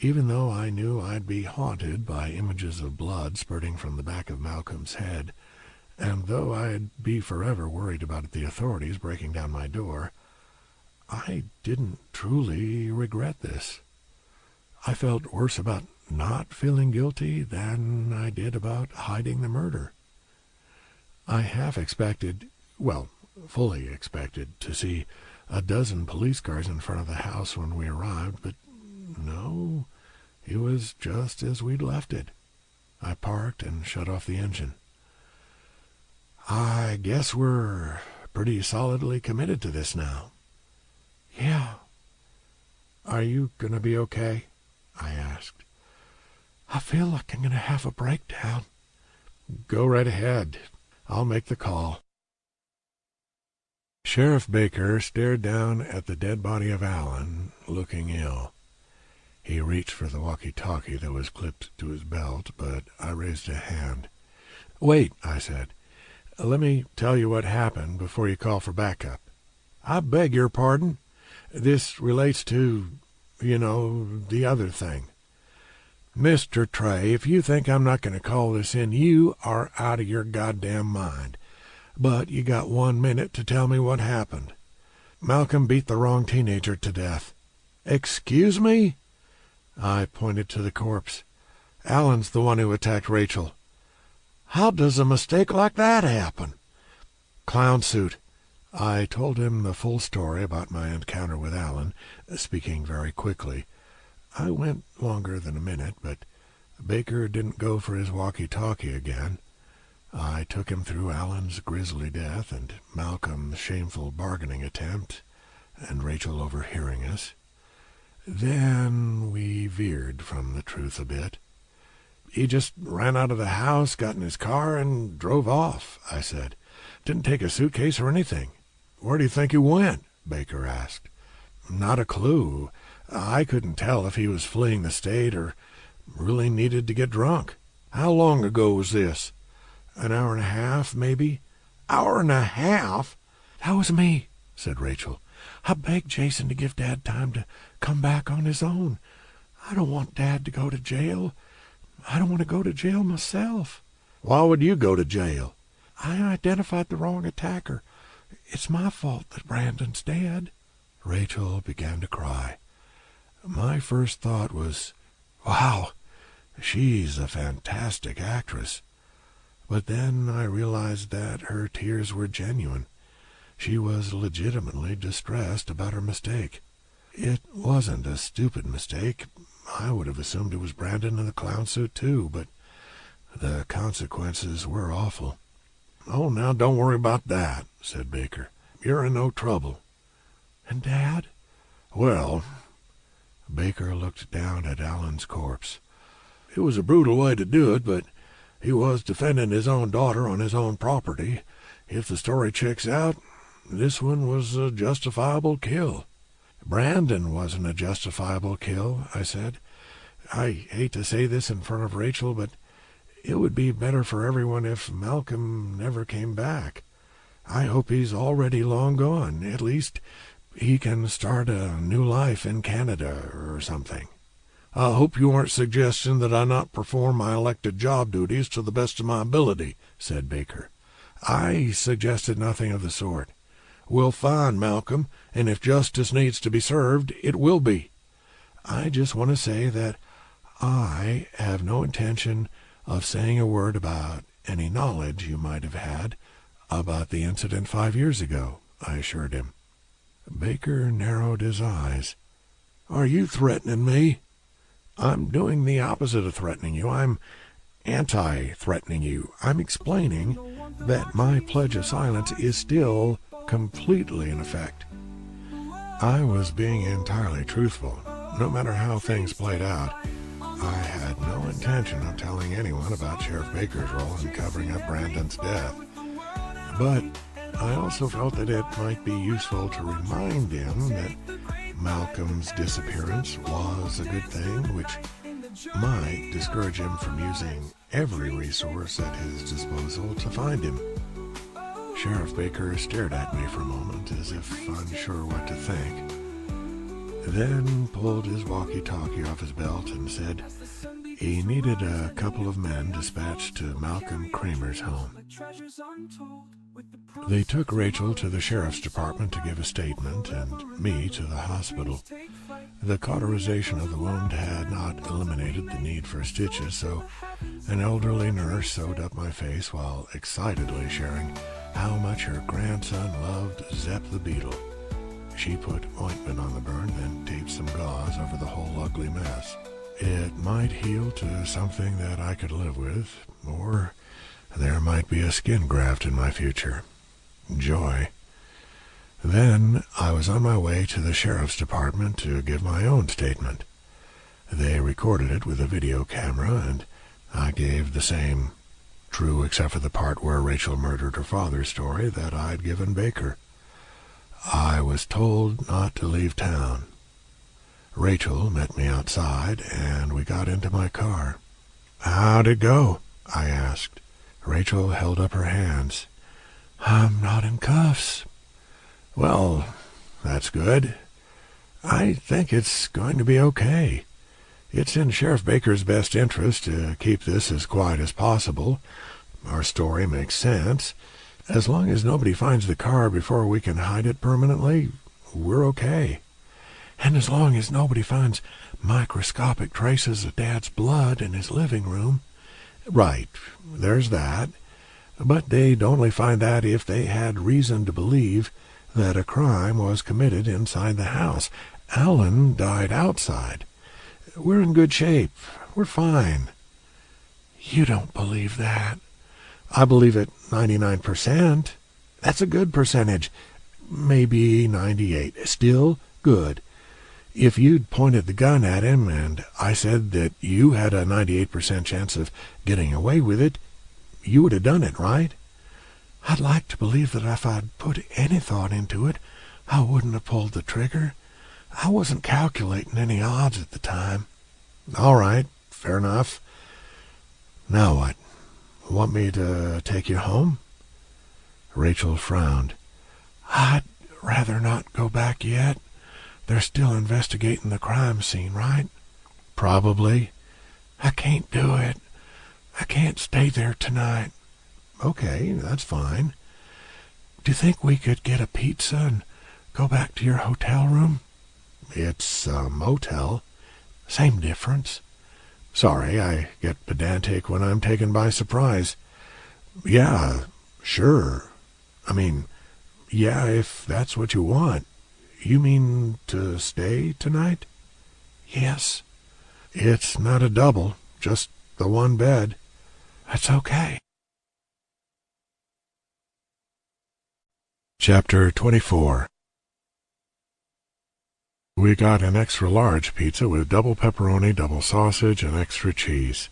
even though I knew I'd be haunted by images of blood spurting from the back of Malcolm's head, and though I'd be forever worried about the authorities breaking down my door, I didn't truly regret this. I felt worse about not feeling guilty than I did about hiding the murder. I half expected, well, fully expected, to see a dozen police cars in front of the house when we arrived, but no, it was just as we'd left it. I parked and shut off the engine. "I guess we're pretty solidly committed to this now."
"Yeah."
"Are you going to be okay?" I asked.
"I feel like I'm going to have a breakdown."
"Go right ahead. I'll make the call." Sheriff Baker stared down at the dead body of Allen, looking ill. He reached for the walkie-talkie that was clipped to his belt, but I raised a hand. "Wait," I said. "Let me tell you what happened before you call for backup." "I beg your pardon? This relates to, the other thing." "Mr. Trey, if you think I'm not going to call this in, you are out of your goddamn mind. But you got 1 minute to tell me what happened." "Malcolm beat the wrong teenager to death." "Excuse me?" I pointed to the corpse. "Allen's the one who attacked Rachel." "How does a mistake like that happen?" "Clown suit." I told him the full story about my encounter with Allen, speaking very quickly. I went longer than a minute, but Baker didn't go for his walkie-talkie again. I took him through Allen's grisly death and Malcolm's shameful bargaining attempt, and Rachel overhearing us. Then we veered from the truth a bit. "He just ran out of the house, got in his car, and drove off," I said. "Didn't take a suitcase or anything." "Where do you think he went?" Baker asked. "Not a clue. I couldn't tell if he was fleeing the state or really needed to get drunk." "How long ago was this?" "An hour and a half, maybe." "Hour and a half? That was me," said Rachel. "I begged Jason to give Dad time to come back on his own. I don't want Dad to go to jail. I don't want to go to jail myself."
"Why would you go to jail?"
"I identified the wrong attacker. It's my fault that Brandon's dead." Rachel began to cry. My first thought was, wow, she's a fantastic actress. But then I realized that her tears were genuine. She was legitimately distressed about her mistake. It wasn't a stupid mistake. I would have assumed it was Brandon in the clown suit too, but the consequences were awful.
"Oh, now don't worry about that," said Baker. "You're in no trouble."
"And Dad?"
"Well," Baker looked down at Alan's corpse. "It was a brutal way to do it, but he was defending his own daughter on his own property. If the story checks out, this one was a justifiable kill."
"Brandon wasn't a justifiable kill," I said. "I hate to say this in front of Rachel, but it would be better for everyone if Malcolm never came back. I hope he's already long gone. At least he can start a new life in Canada or something."
"I hope you aren't suggesting that I not perform my elected job duties to the best of my ability," said Baker.
"I suggested nothing of the sort."
"We'll find Malcolm, and if justice needs to be served, it will be."
"I just want to say that I have no intention of saying a word about any knowledge you might have had about the incident 5 years ago," I assured him. Baker narrowed his eyes.
"Are you threatening me?"
"I'm doing the opposite of threatening you. I'm anti-threatening you. I'm explaining that my pledge of silence is still completely in effect." I was being entirely truthful. No matter how things played out, I had no intention of telling anyone about Sheriff Baker's role in covering up Brandon's death. But I also felt that it might be useful to remind him that Malcolm's disappearance was a good thing, which might discourage him from using every resource at his disposal to find him. Sheriff Baker stared at me for a moment as if unsure what to think, then pulled his walkie-talkie off his belt and said he needed a couple of men dispatched to Malcolm Kramer's home. They took Rachel to the sheriff's department to give a statement and me to the hospital. The cauterization of the wound had not eliminated the need for stitches, so an elderly nurse sewed up my face while excitedly sharing how much her grandson loved Zep the beetle. She put ointment on the burn, then taped some gauze over the whole ugly mess. It might heal to something that I could live with, or there might be a skin graft in my future. Joy. Then I was on my way to the sheriff's department to give my own statement. They recorded it with a video camera, and I gave the same, true except for the part where Rachel murdered her father's story, that I'd given Baker. I was told not to leave town. Rachel met me outside, and we got into my car. "How'd it go?" I asked. Rachel held up her hands. "I'm not in cuffs." "Well, that's good. I think it's going to be okay. It's in Sheriff Baker's best interest to keep this as quiet as possible. Our story makes sense. As long as nobody finds the car before we can hide it permanently, we're okay. And as long as nobody finds microscopic traces of Dad's blood in his living room." "Right, there's that. But they'd only find that if they had reason to believe that a crime was committed inside the house. Alan died outside. We're in good shape. We're fine." "You don't believe that?" "I believe it 99%. That's a good percentage. Maybe 98. Still good. If you'd pointed the gun at him and I said that you had a 98% chance of getting away with it, you would have done it, right?" "I'd like to believe that if I'd put any thought into it, I wouldn't have pulled the trigger. I wasn't calculating any odds at the time." "All right, fair enough. Now what? Want me to take you home?" Rachel frowned.
I'd rather not go back yet. They're still investigating the crime scene, right?
Probably.
I can't do it. I can't stay there tonight.
Okay, that's fine.
Do you think we could get a pizza and go back to your hotel room?
It's a motel.
Same difference.
Sorry, I get pedantic when I'm taken by surprise. Yeah, sure. I mean, yeah, if that's what you want. You mean to stay tonight?
Yes.
It's not a double, just the one bed.
That's okay.
Chapter 24. We got an extra-large pizza with double pepperoni, double sausage, and extra cheese.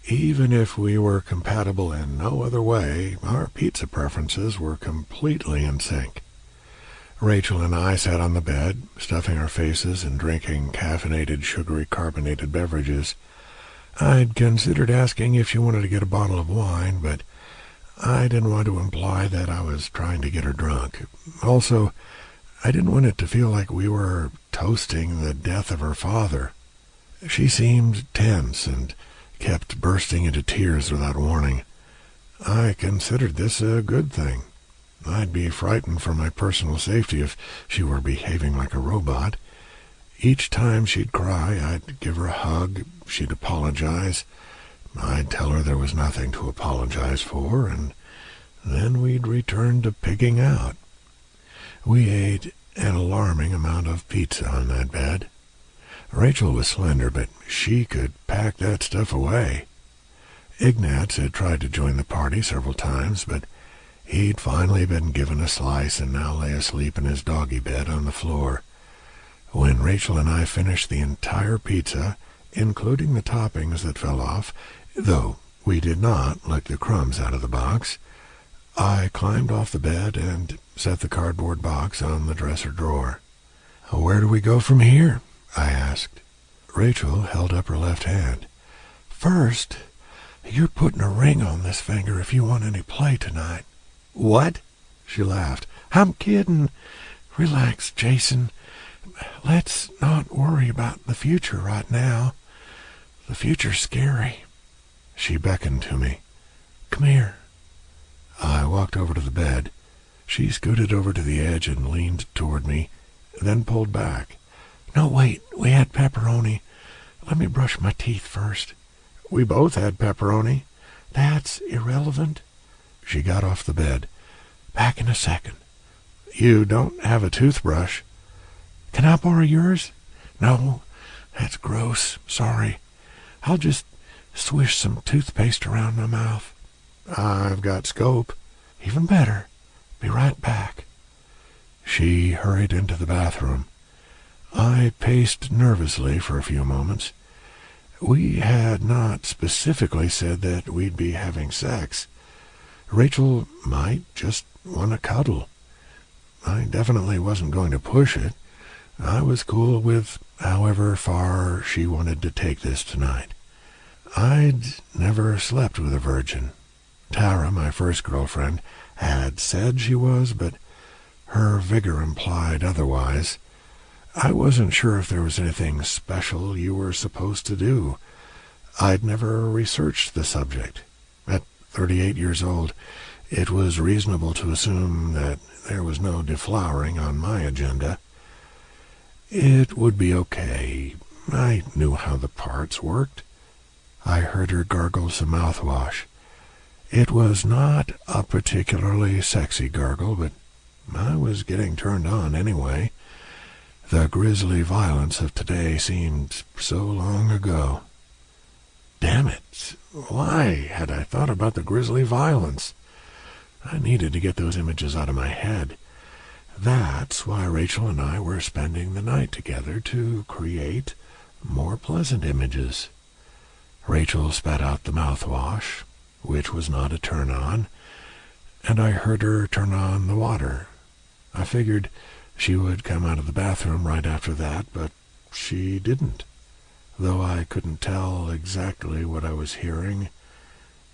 Even if we were compatible in no other way, our pizza preferences were completely in sync. Rachel and I sat on the bed, stuffing our faces and drinking caffeinated, sugary, carbonated beverages. I'd considered asking if she wanted to get a bottle of wine, but I didn't want to imply that I was trying to get her drunk. Also, I didn't want it to feel like we were toasting the death of her father. She seemed tense and kept bursting into tears without warning. I considered this a good thing. I'd be frightened for my personal safety if she were behaving like a robot. Each time she'd cry, I'd give her a hug. She'd apologize. I'd tell her there was nothing to apologize for, and then we'd return to pigging out. We ate an alarming amount of pizza on that bed. Rachel was slender, but she could pack that stuff away. Ignatz had tried to join the party several times, but he'd finally been given a slice and now lay asleep in his doggy bed on the floor. When Rachel and I finished the entire pizza, including the toppings that fell off, though we did not lick the crumbs out of the box, I climbed off the bed and set the cardboard box on the dresser drawer. "Where do we go from here?" I asked. Rachel held up her left hand. "First, you're putting a ring on this finger if you want any play tonight." "What?"
She laughed. "I'm kidding. Relax, Jason. Let's not worry about the future right now. The future's scary." She beckoned to me. "Come here." I walked over to the bed. She scooted over to the edge and leaned toward me, then pulled back. "No, wait. We had pepperoni. Let me brush my teeth first."
"We both had pepperoni."
"That's irrelevant." She got off the bed. "Back in a second."
"You don't have a toothbrush."
"Can I borrow yours?" "No, that's gross. Sorry. I'll just swish some toothpaste around my mouth."
"I've got scope."
"Even better. Be right back." She hurried into the bathroom. I paced nervously for a few moments. We had not specifically said that we'd be having sex. Rachel might just want to cuddle. I definitely wasn't going to push it. I was cool with however far she wanted to take this tonight. I'd never slept with a virgin. Tara, my first girlfriend, had said she was, but her vigor implied otherwise. I wasn't sure if there was anything special you were supposed to do. I'd never researched the subject. At 38 years old, it was reasonable to assume that there was no deflowering on my agenda. It would be okay. I knew how the parts worked. I heard her gargle some mouthwash. It was not a particularly sexy gargle, but I was getting turned on anyway. The grisly violence of today seemed so long ago. Damn it! Why had I thought about the grisly violence? I needed to get those images out of my head. That's why Rachel and I were spending the night together, to create more pleasant images. Rachel spat out the mouthwash, which was not a turn-on, and I heard her turn on the water. I figured she would come out of the bathroom right after that, but she didn't. Though I couldn't tell exactly what I was hearing,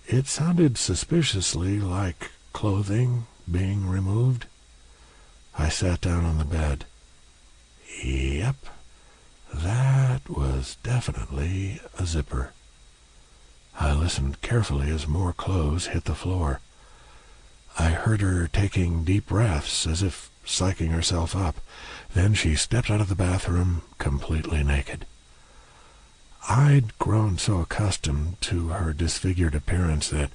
it sounded suspiciously like clothing being removed.
I sat down on the bed. Yep, that was definitely a zipper. I listened carefully as more clothes hit the floor. I heard her taking deep breaths as if psyching herself up. Then she stepped out of the bathroom completely naked. I'd grown so accustomed to her disfigured appearance that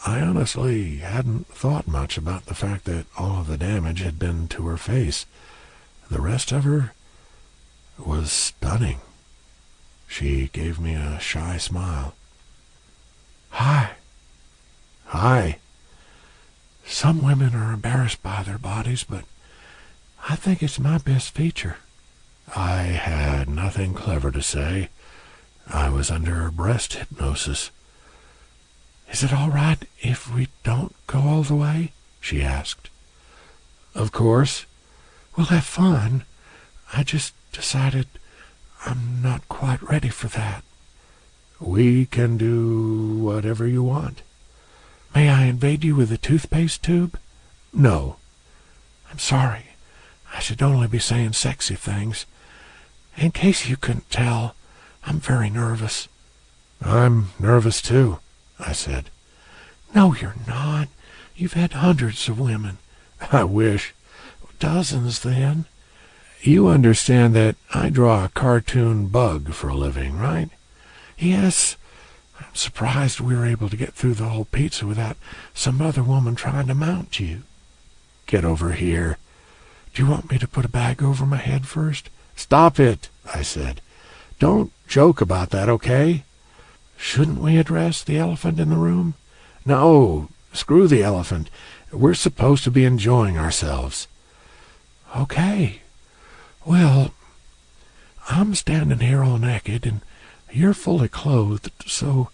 I honestly hadn't thought much about the fact that all of the damage had been to her face. The rest of her was stunning. She gave me a shy smile.
Hi.
Hi.
Some women are embarrassed by their bodies, but I think it's my best feature.
I had nothing clever to say. I was under breast hypnosis.
Is it all right if we don't go all the way? She asked.
Of course.
We'll have fun. I just decided I'm not quite ready for that.
We can do whatever you want.
May I invade you with a toothpaste tube?
No.
I'm sorry. I should only be saying sexy things. In case you couldn't tell, I'm very nervous.
I'm nervous too, I said.
No, you're not. You've had hundreds of women.
I wish.
Dozens, then.
You understand that I draw a cartoon bug for a living, right?
Yes. I'm surprised we were able to get through the whole pizza without some other woman trying to mount you.
Get over here.
Do you want me to put a bag over my head first?
Stop it, I said. Don't joke about that, okay?
Shouldn't we address the elephant in the room?
No, screw the elephant. We're supposed to be enjoying ourselves.
Okay. Well, I'm standing here all naked, and you're fully clothed, so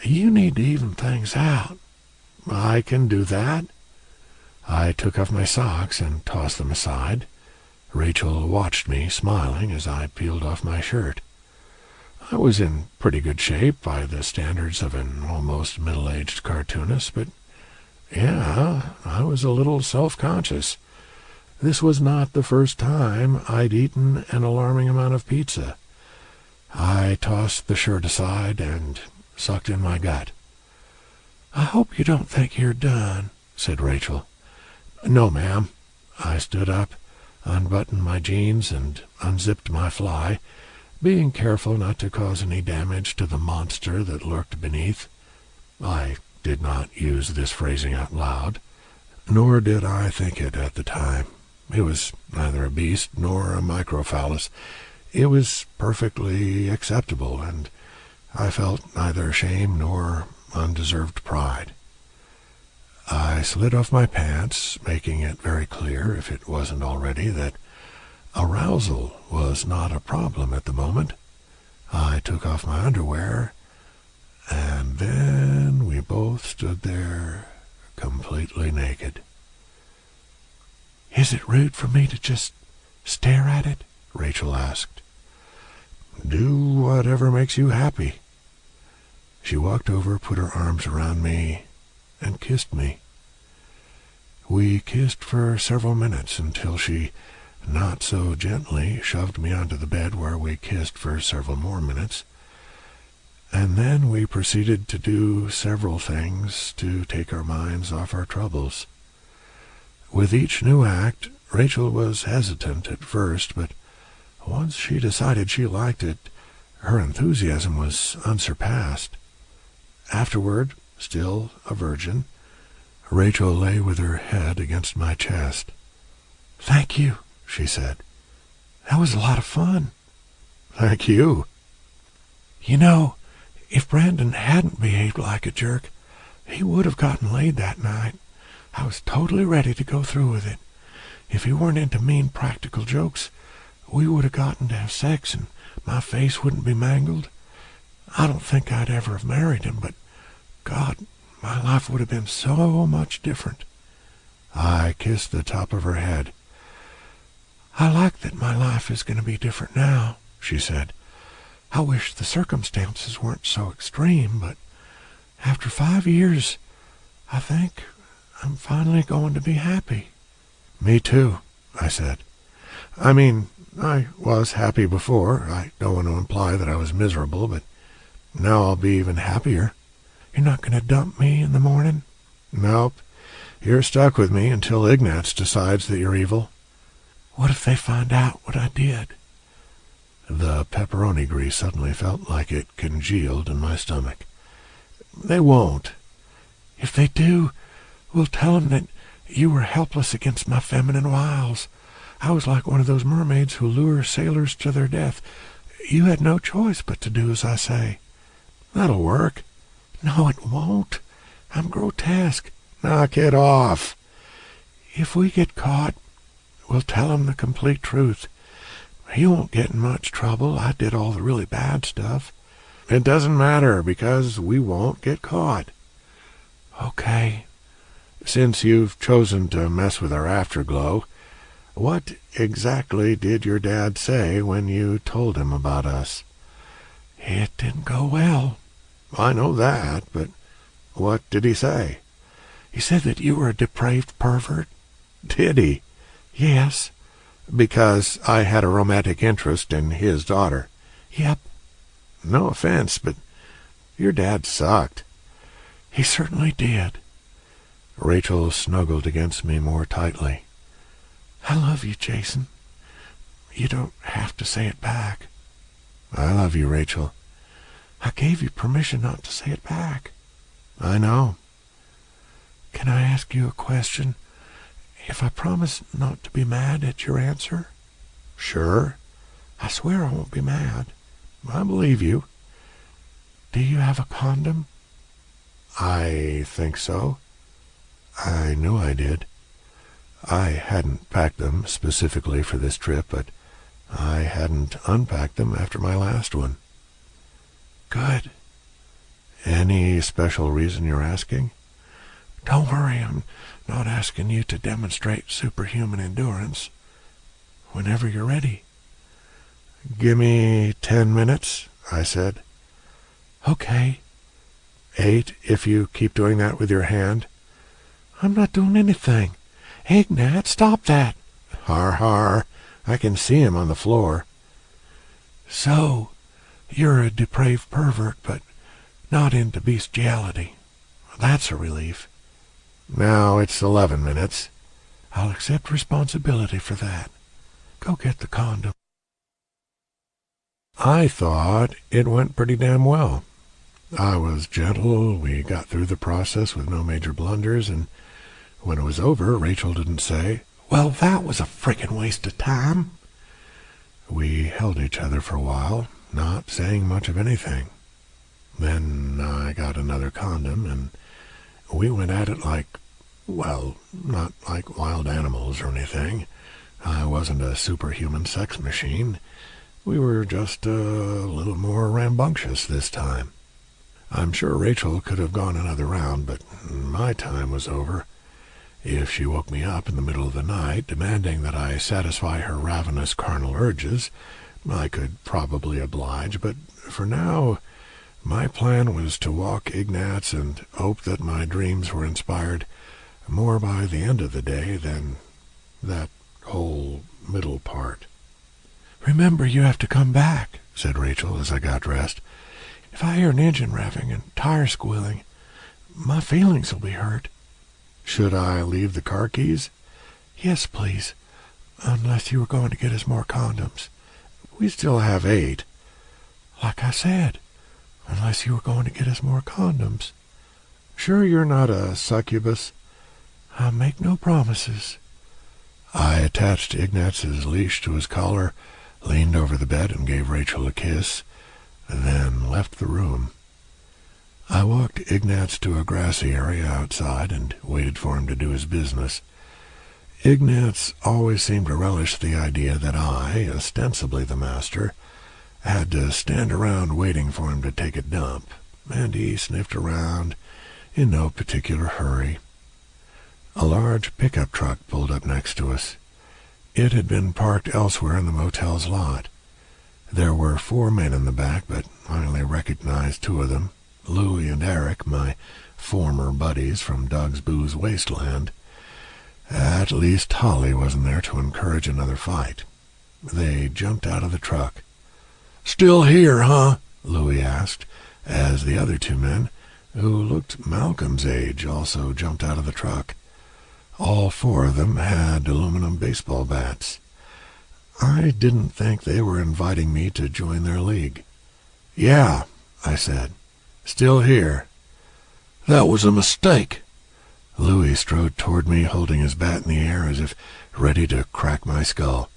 you need to even things out.
I can do that. I took off my socks and tossed them aside. Rachel watched me, smiling, as I peeled off my shirt. I was in pretty good shape by the standards of an almost middle-aged cartoonist, but yeah, I was a little self-conscious. This was not the first time I'd eaten an alarming amount of pizza. I tossed the shirt aside and sucked in my gut.
I hope you don't think you're done, said Rachel.
No, ma'am. I stood up, unbuttoned my jeans, and unzipped my fly, being careful not to cause any damage to the monster that lurked beneath. I did not use this phrasing out loud, nor did I think it at the time. It was neither a beast nor a microphallus. It was perfectly acceptable, and I felt neither shame nor undeserved pride. I slid off my pants, making it very clear, if it wasn't already, that arousal was not a problem at the moment. I took off my underwear, and then we both stood there completely naked.
Is it rude for me to just stare at it? Rachel asked.
Do whatever makes you happy. She walked over, put her arms around me, and kissed me. We kissed for several minutes until she, not so gently, shoved me onto the bed where we kissed for several more minutes. And then we proceeded to do several things to take our minds off our troubles. With each new act, Rachel was hesitant at first, but once she decided she liked it, her enthusiasm was unsurpassed. Afterward, still a virgin, Rachel lay with her head against my chest.
"Thank you," she said. "That was a lot of fun."
"Thank you."
"You know, if Brandon hadn't behaved like a jerk, he would have gotten laid that night. I was totally ready to go through with it. If he weren't into mean practical jokes, we would have gotten to have sex and my face wouldn't be mangled. I don't think I'd ever have married him, but God, my life would have been so much different."
I kissed the top of her head.
"I like that my life is going to be different now," she said. "I wish the circumstances weren't so extreme, but after 5 years, I think I'm finally going to be happy." Me too, I said. I mean, I was happy before. I don't want to imply that I was miserable, but now I'll be even happier. You're not going to dump me in the morning? Nope. You're stuck with me until Ignatz decides that you're evil. What if they find out what I did? The pepperoni grease suddenly felt like it congealed in my stomach. They won't. If they do, we'll tell them that you were helpless against my feminine wiles. I was like one of those mermaids who lure sailors to their death. You had no choice but to do as I say. That'll work. No, it won't. I'm grotesque. Knock it off. If we get caught, we'll tell him the complete truth. He won't get in much trouble. I did all the really bad stuff. It doesn't matter, because we won't get caught. Okay. Since you've chosen to mess with our afterglow, what exactly did your dad say when you told him about us? It didn't go well. I know that, but what did he say? He said that you were a depraved pervert. Did he? Yes. Because I had a romantic interest in his daughter. Yep. No offense, but your dad sucked. He certainly did. Rachel snuggled against me more tightly. I love you, Jason. You don't have to say it back. I love you, Rachel. I gave you permission not to say it back. I know. Can I ask you a question? If I promise not to be mad at your answer? Sure. I swear I won't be mad. I believe you. Do you have a condom? I think so. I knew I did. I hadn't packed them specifically for this trip, but I hadn't unpacked them after my last one. Good. Any special reason you're asking? Don't worry, I'm not asking you to demonstrate superhuman endurance. Whenever you're ready. Give me 10 minutes, I said. Okay. 8 if you keep doing that with your hand. I'm not doing anything. Ignatz, stop that. Har har. I can see him on the floor. So, you're a depraved pervert, but not into bestiality. That's a relief. Now it's 11 minutes. I'll accept responsibility for that. Go get the condom. I thought it went pretty damn well. I was gentle, we got through the process with no major blunders, and when it was over, Rachel didn't say, "Well, that was a frickin' waste of time." We held each other for a while, not saying much of anything. Then I got another condom, and we went at it like, well, not like wild animals or anything. I wasn't a superhuman sex machine. We were just a little more rambunctious this time. I'm sure Rachel could have gone another round, but my time was over. If she woke me up in the middle of the night, demanding that I satisfy her ravenous carnal urges, I could probably oblige, but for now, my plan was to walk Ignatz and hope that my dreams were inspired more by the end of the day than that whole middle part. "Remember, you have to come back," said Rachel as I got dressed. "If I hear an engine revving and tires squealing, my feelings will be hurt." "Should I leave the car keys?" "Yes, please, unless you were going to get us more condoms." "We still have 8. "Like I said, unless you were going to get us more condoms." "Sure you're not a succubus?" "I make no promises." I attached Ignatz's leash to his collar, leaned over the bed and gave Rachel a kiss, then left the room. I walked Ignatz to a grassy area outside and waited for him to do his business. Ignatz always seemed to relish the idea that I, ostensibly the master, had to stand around waiting for him to take a dump, and he sniffed around in no particular hurry. A large pickup truck pulled up next to us. It had been parked elsewhere in the motel's lot. There were 4 men in the back, but I only recognized 2 of them, Louie and Eric, my former buddies from Doug's Booze Wasteland. At least Holly wasn't there to encourage another fight. They jumped out of the truck.
"Still here, huh?"
Louis asked, as the other two men, who looked Malcolm's age, also jumped out of the truck. All four of them had aluminum baseball bats. I didn't think they were inviting me to join their league.
"Yeah,"
I said. "Still here."
"That was a mistake."
Louis strode toward me, holding his bat in the air as if ready to crack my skull.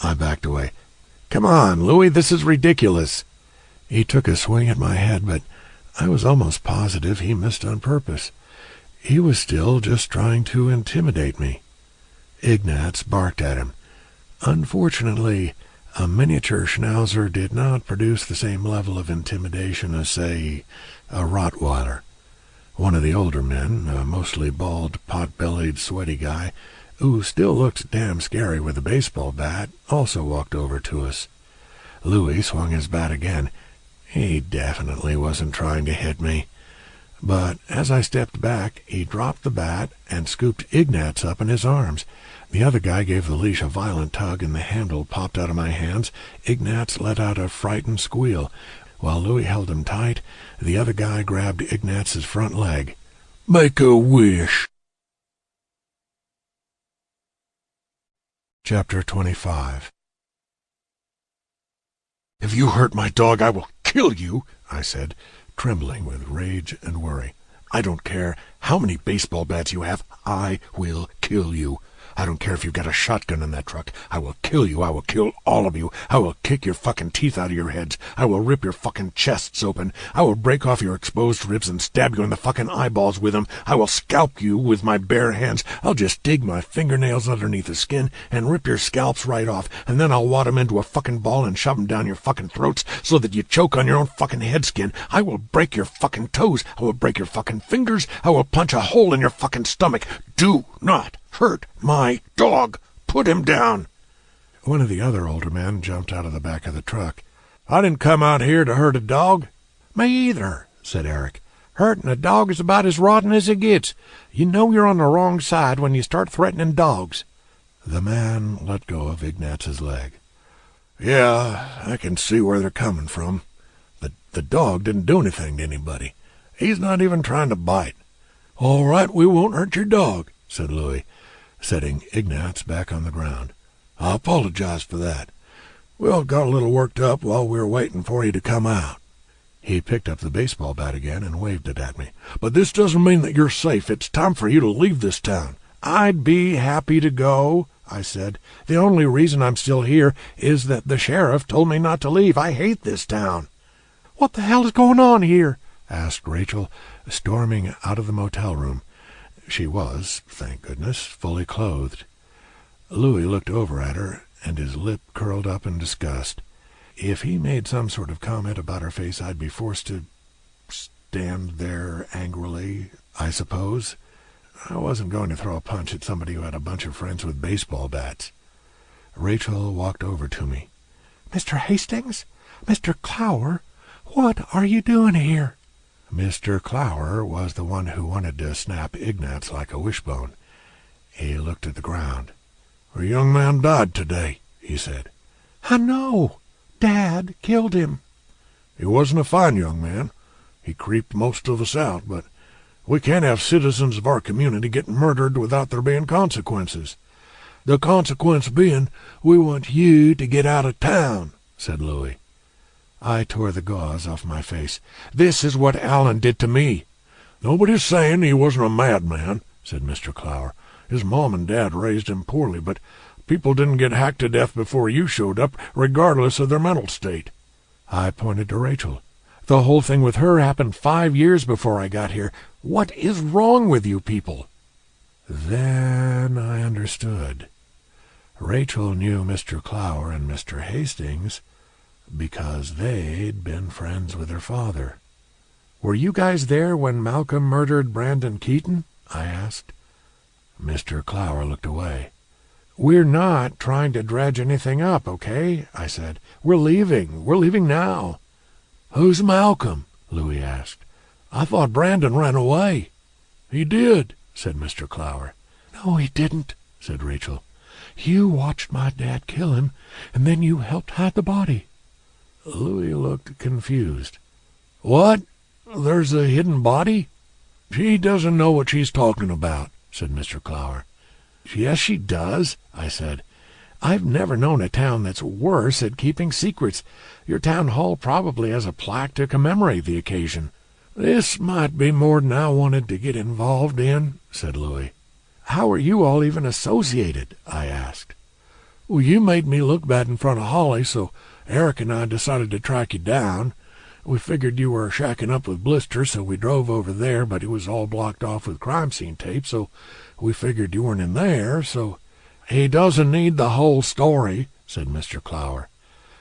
I backed away.
"Come on, Louis, this is ridiculous."
He took a swing at my head, but I was almost positive he missed on purpose. He was still just trying to intimidate me. Ignatz barked at him. Unfortunately, a miniature Schnauzer did not produce the same level of intimidation as, say, a Rottweiler. One of the older men, a mostly bald, pot-bellied, sweaty guy, who still looked damn scary with a baseball bat, also walked over to us. Louis swung his bat again. He definitely wasn't trying to hit me. But as I stepped back, he dropped the bat and scooped Ignatz up in his arms. The other guy gave the leash a violent tug, and the handle popped out of my hands. Ignatz let out a frightened squeal. While Louis held him tight, the other guy grabbed Ignatz's front leg.
"Make a wish."
Chapter 25.
"If you hurt my dog, I will kill you,"
I said, trembling with rage and worry.
"I don't care how many baseball bats you have. I will kill you. I don't care if you've got a shotgun in that truck. I will kill you. I will kill all of you. I will kick your fucking teeth out of your heads. I will rip your fucking chests open. I will break off your exposed ribs and stab you in the fucking eyeballs with them. I will scalp you with my bare hands. I'll just dig my fingernails underneath the skin and rip your scalps right off, and then I'll wad 'em into a fucking ball and shove 'em down your fucking throats so that you choke on your own fucking head skin. I will break your fucking toes. I will break your fucking fingers. I will punch a hole in your fucking stomach. Do not hurt my dog. Put him down."
One of the other older men jumped out of the back of the truck.
"I didn't come out here to hurt a dog."
"Me either," said Eric.
"Hurting a dog is about as rotten as it gets. You know you're on the wrong side when you start threatening dogs."
The man let go of Ignatz's leg.
"Yeah, I can see where they're coming from. The dog didn't do anything to anybody. He's not even trying to bite." "All right, we won't hurt your dog," said Louis, setting Ignatz back on the ground. "I apologize for that. We all got a little worked up while we were waiting for you to come out."
He picked up the baseball bat again and waved it at me.
"But this doesn't mean that you're safe. It's time for you to leave this town."
"I'd be happy to go," I said. "The only reason I'm still here is that the sheriff told me not to leave. I hate this town." "What the hell is going on here?"
asked Rachel, storming out of the motel room. She was, thank goodness, fully clothed. Louis looked over at her, and his lip curled up in disgust. If he made some sort of comment about her face, I'd be forced to stand there angrily, I suppose. I wasn't going to throw a punch at somebody who had a bunch of friends with baseball bats. Rachel walked over to me.
"Mr. Hastings? Mr. Clower? What are you doing here?"
Mr. Clower was the one who wanted to snap Ignatz like a wishbone. He looked at the ground.
"A young man died today," he said.
"I know. Dad killed him."
"He wasn't a fine young man. He creeped most of us out, but we can't have citizens of our community getting murdered without there being consequences. The consequence being, we want you to get out of town," said Louis.
I tore the gauze off my face.
"This is what Alan did to me."
"Nobody's saying he wasn't a madman," said Mr. Clower. "His mom and dad raised him poorly, but people didn't get hacked to death before you showed up, regardless of their mental state."
I pointed to Rachel.
"The whole thing with her happened 5 years before I got here. What is wrong with you people?"
Then I understood. Rachel knew Mr. Clower and Mr. Hastings because they'd been friends with her father.
"Were you guys there when Malcolm murdered Brandon Keaton?" I asked.
Mr. Clower looked away.
"We're not trying to dredge anything up, okay?" I said. We're leaving. We're leaving now."
"Who's Malcolm?"
Louis asked.
"I thought Brandon ran away."
"He did," said Mr. Clower.
"No, he didn't," said Rachel. "You watched my dad kill him, and then you helped hide the body." Louis looked confused. "What? There's a hidden body?" "She doesn't know what she's talking about," said Mr. Clower. "Yes, she does," I said. "I've never known a town that's worse at keeping secrets. Your town hall probably has a plaque to commemorate the occasion." "This might be more than I wanted to get involved in," said Louis. "How are you all even associated?" I asked. "Well, you made me look bad in front of Holly, so Eric and I decided to track you down. We figured you were shacking up with Blister, so we drove over there, but it was all blocked off with crime scene tape, so we figured you weren't in there, so—" "He doesn't need the whole story," said Mr. Clower.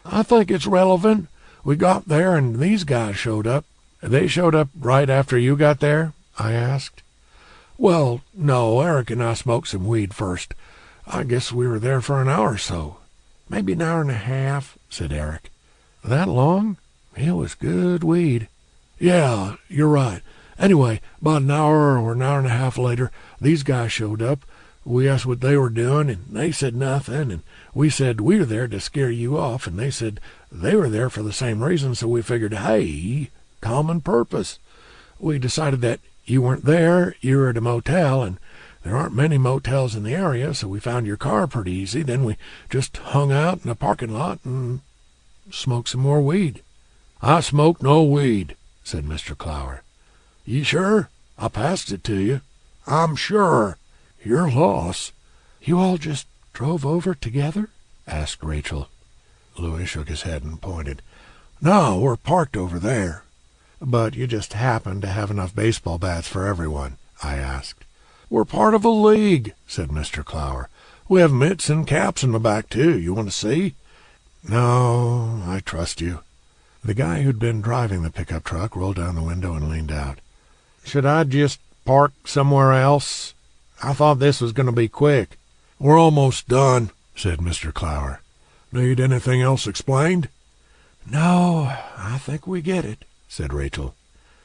"I think it's relevant. We got there, and these guys showed up." "They showed up right after you got there?" I asked. "Well, no, Eric and I smoked some weed first. I guess we were there for an hour or so." "Maybe an hour and a half," said Eric. "That long? It was good weed." "Yeah, you're right. Anyway, about an hour or an hour and a half later, these guys showed up. We asked what they were doing, and they said nothing, and we said we were there to scare you off, and they said they were there for the same reason, so we figured, hey, common purpose. We decided that you weren't there, you were at a motel, and there aren't many motels in the area, so we found your car pretty easy. Then we just hung out in the parking lot and smoked some more weed." "I smoked no weed," said Mr. Clower. "You sure? I passed it to you." "I'm sure." "Your loss." "You all just drove over together?" asked Rachel. Louis shook his head and pointed. "No, we're parked over there." "But you just happened to have enough baseball bats for everyone?" I asked. "We're part of a league," said Mr. Clower. "We have mitts and caps in the back, too. You want to see?" "No, I trust you." The guy who'd been driving the pickup truck rolled down the window and leaned out. "Should I just park somewhere else? I thought this was going to be quick." "We're almost done," said Mr. Clower. "Need anything else explained?" "No, I think we get it," said Rachel.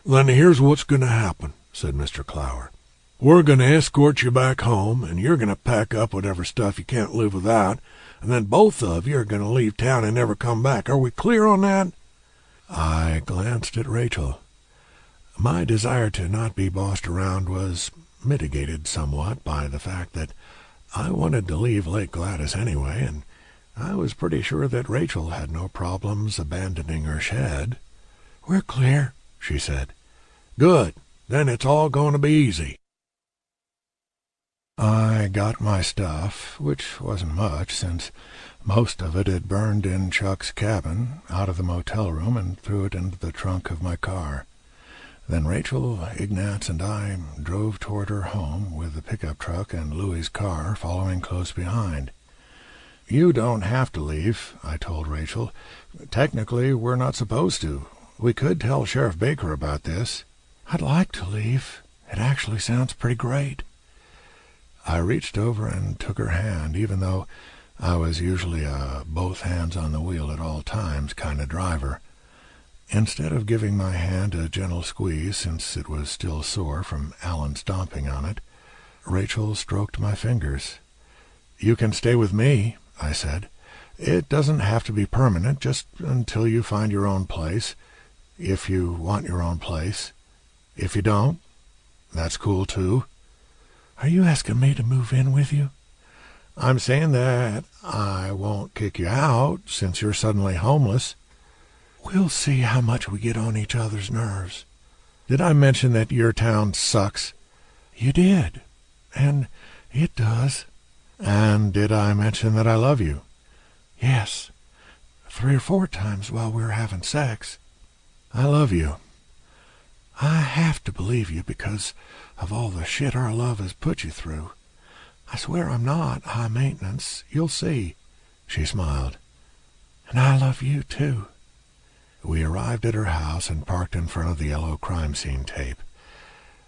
"Then here's what's going to happen," said Mr. Clower. "We're going to escort you back home, and you're going to pack up whatever stuff you can't live without, and then both of you are going to leave town and never come back. Are we clear on that?" I glanced at Rachel. My desire to not be bossed around was mitigated somewhat by the fact that I wanted to leave Lake Gladys anyway, and I was pretty sure that Rachel had no problems abandoning her shed. "We're clear," she said. "Good. Then it's all going to be easy." I got my stuff, which wasn't much, since most of it had burned in Chuck's cabin, out of the motel room, and threw it into the trunk of my car. Then Rachel, Ignatz, and I drove toward her home, with the pickup truck and Louis's car following close behind. "You don't have to leave," I told Rachel. "Technically, we're not supposed to. We could tell Sheriff Baker about this." "I'd like to leave. It actually sounds pretty great." I reached over and took her hand, even though I was usually a both hands on the wheel at all times kind of driver. Instead of giving my hand a gentle squeeze, since it was still sore from Alan stomping on it, Rachel stroked my fingers. "You can stay with me," I said. "It doesn't have to be permanent, just until you find your own place, if you want your own place. If you don't, that's cool too." "Are you asking me to move in with you?" "I'm saying that I won't kick you out, since you're suddenly homeless." "We'll see how much we get on each other's nerves." "Did I mention that your town sucks?" "You did, and it does." "And did I mention that I love you?" "Yes, 3 or 4 times while we were having sex." "I love you." "I have to believe you because of all the shit our love has put you through. I swear I'm not high maintenance. You'll see." She smiled. "And I love you, too." We arrived at her house and parked in front of the yellow crime scene tape.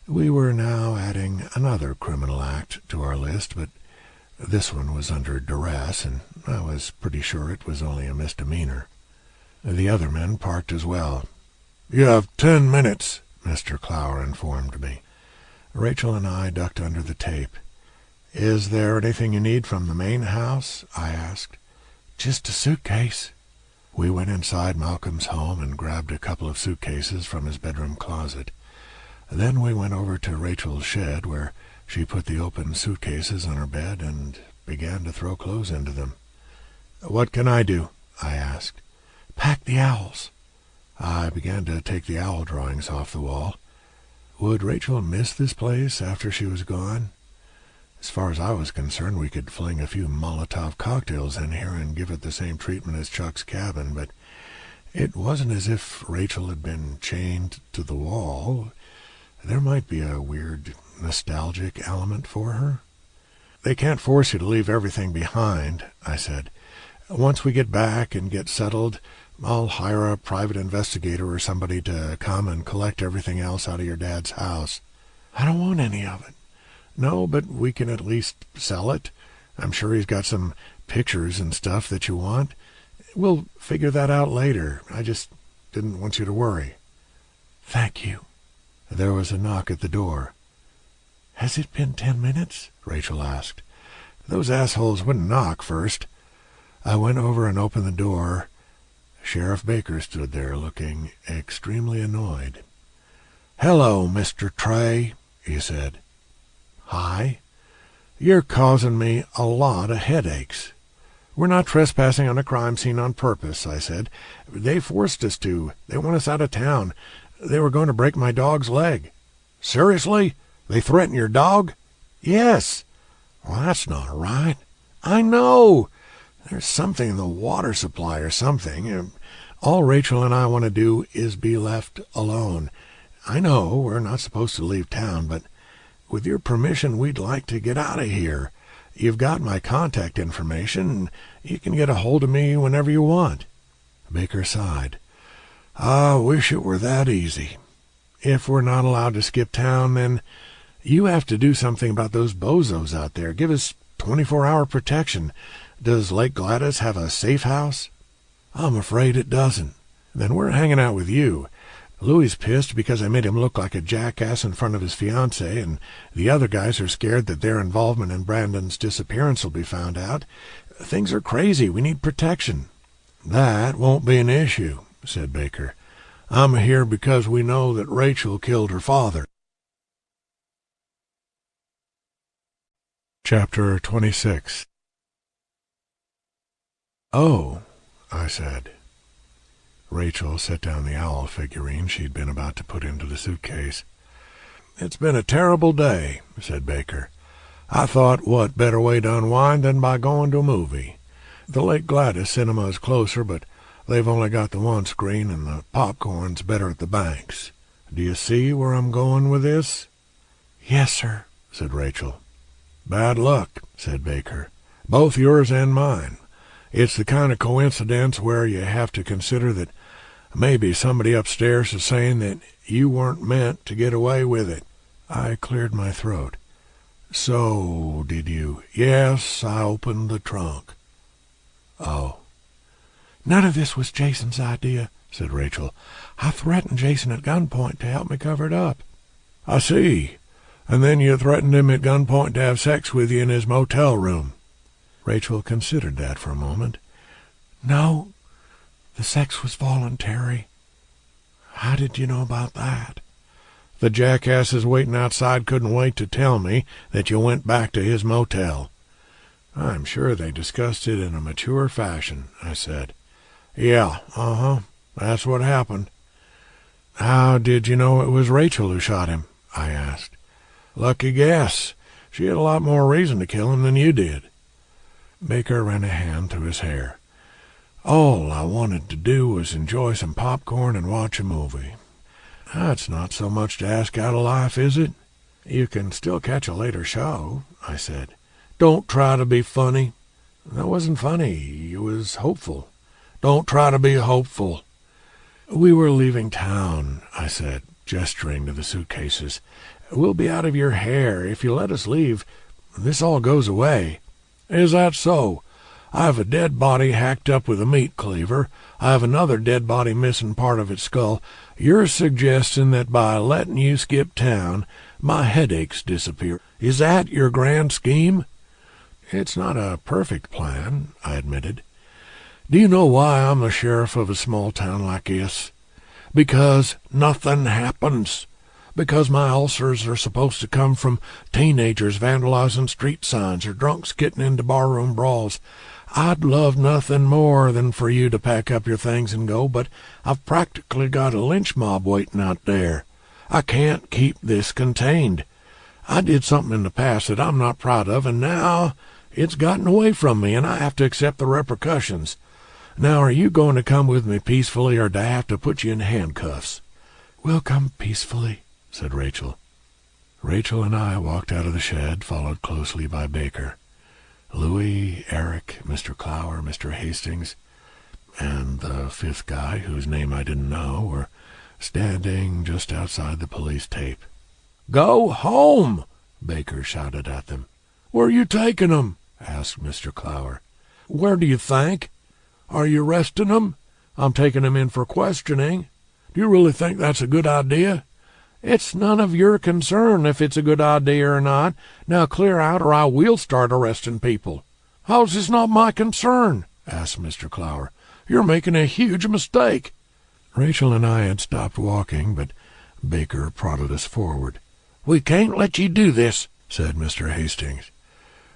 We were now adding another criminal act to our list, but this one was under duress, and I was pretty sure it was only a misdemeanor. The other men parked as well. "You have 10 minutes, Mr. Clower informed me. Rachel and I ducked under the tape.
"Is there anything you need from the main house?" I asked.
"Just a suitcase."
We went inside Malcolm's home and grabbed a couple of suitcases from his bedroom closet. Then we went over to Rachel's shed, where she put the open suitcases on her bed and began to throw clothes into them. "What can I do?" I asked.
"Pack the owls."
I began to take the owl drawings off the wall. Would Rachel miss this place after she was gone? As far as I was concerned, we could fling a few Molotov cocktails in here and give it the same treatment as Chuck's cabin, but it wasn't as if Rachel had been chained to the wall. There might be a weird nostalgic element for her. "They can't force you to leave everything behind," I said. "Once we get back and get settled, I'll hire a private investigator or somebody to come and collect everything else out of your dad's house."
"I don't want any of it."
"No, but we can at least sell it. I'm sure he's got some pictures and stuff that you want. We'll figure that out later. I just didn't want you to worry."
"Thank you."
There was a knock at the door.
"Has it been 10 minutes?"
Rachel asked. "Those assholes wouldn't knock first." I went over and opened the door. Sheriff Baker stood there looking extremely annoyed. "Hello, Mr. Trey," he said.
"Hi."
"You're causing me a lot of headaches." "We're not trespassing on a crime scene on purpose," I said. "They forced us to. They want us out of town. They were going to break my dog's leg." "Seriously? They threaten your dog?" "Yes."
"Well, that's not right."
"I know. There's something in the water supply or something. All Rachel and I want to do is be left alone. I know we're not supposed to leave town, but with your permission, we'd like to get out of here. You've got my contact information. You can get a hold of me whenever you want." Baker sighed. "I wish it were that easy. If we're not allowed to skip town, then you have to do something about those bozos out there. Give us 24-hour protection. Does Lake Gladys have a safe house?" "I'm afraid it doesn't." "Then we're hanging out with you. Louie's pissed because I made him look like a jackass in front of his fiancée, and the other guys are scared that their involvement in Brandon's disappearance will be found out. Things are crazy. We need protection." "That won't be an issue," said Baker. "I'm here because we know that Rachel killed her father." Chapter 26. "Oh," I said. Rachel set down the owl figurine she'd been about to put into the suitcase. "It's been a terrible day," said Baker. "I thought, what better way to unwind than by going to a movie? The Lake Gladys cinema is closer, but they've only got the one screen, and the popcorn's better at the Banks. Do you see where I'm going with this?"
"Yes, sir,"
said Rachel. "Bad luck," said Baker. "Both yours and mine. It's the kind of coincidence where you have to consider that maybe somebody upstairs is saying that you weren't meant to get away with it." I cleared my throat. "So, did you—" "Yes, I opened the trunk." "Oh."
"None of this was Jason's idea," said Rachel. "I threatened Jason at gunpoint to help me cover it up."
"I see. And then you threatened him at gunpoint to have sex with you in his motel room." Rachel considered that for a moment.
"No, the sex was voluntary." "How did you know about that?"
"The jackasses waiting outside couldn't wait to tell me that you went back to his motel." "I'm sure they discussed it in a mature fashion," I said. "Yeah, that's what happened." "How did you know it was Rachel who shot him?" I asked. "Lucky guess. She had a lot more reason to kill him than you did." Baker ran a hand through his hair. "All I wanted to do was enjoy some popcorn and watch a movie. That's not so much to ask out of life, is it?" "You can still catch a later show," I said. "Don't try to be funny." "That wasn't funny. It was hopeful." "Don't try to be hopeful." "We were leaving town," I said, gesturing to the suitcases. "We'll be out of your hair. If you let us leave, this all goes away." "Is that so?
I have a dead body hacked up with a meat cleaver. I have another dead body missing part of its skull. You're suggesting that by letting you skip town, my headaches disappear. Is that your grand scheme?" "It's not a perfect plan," I admitted. "Do you know why I'm the sheriff of a small town like this? Because nothing happens. Because my ulcers are supposed to come from teenagers vandalizing street signs or drunks getting into barroom brawls. I'd love nothing more than for you to pack up your things and go, but I've practically got a lynch mob waiting out there. I can't keep this contained. I did something in the past that I'm not proud of, and now it's gotten away from me, and I have to accept the repercussions. Now, are you going to come with me peacefully, or do I have to put you in handcuffs?" "We'll come peacefully," said Rachel. Rachel and I walked out of the shed, followed closely by Baker. Louis, Eric, Mr. Clower, Mr. Hastings, and the fifth guy, whose name I didn't know, were standing just outside the police tape. "Go home!" Baker shouted at them. "Where are you taking 'em?" asked Mr. Clower. "Where do you think? Are you arresting 'em? I'm taking 'em in for questioning. Do you really think that's a good idea? It's none of your concern if it's a good idea or not. Now clear out, or I will start arresting people." "How's this not my concern?" asked Mr. Clower. "You're making a huge mistake." Rachel and I had stopped walking, but Baker prodded us forward. "We can't let you do this," said Mr. Hastings.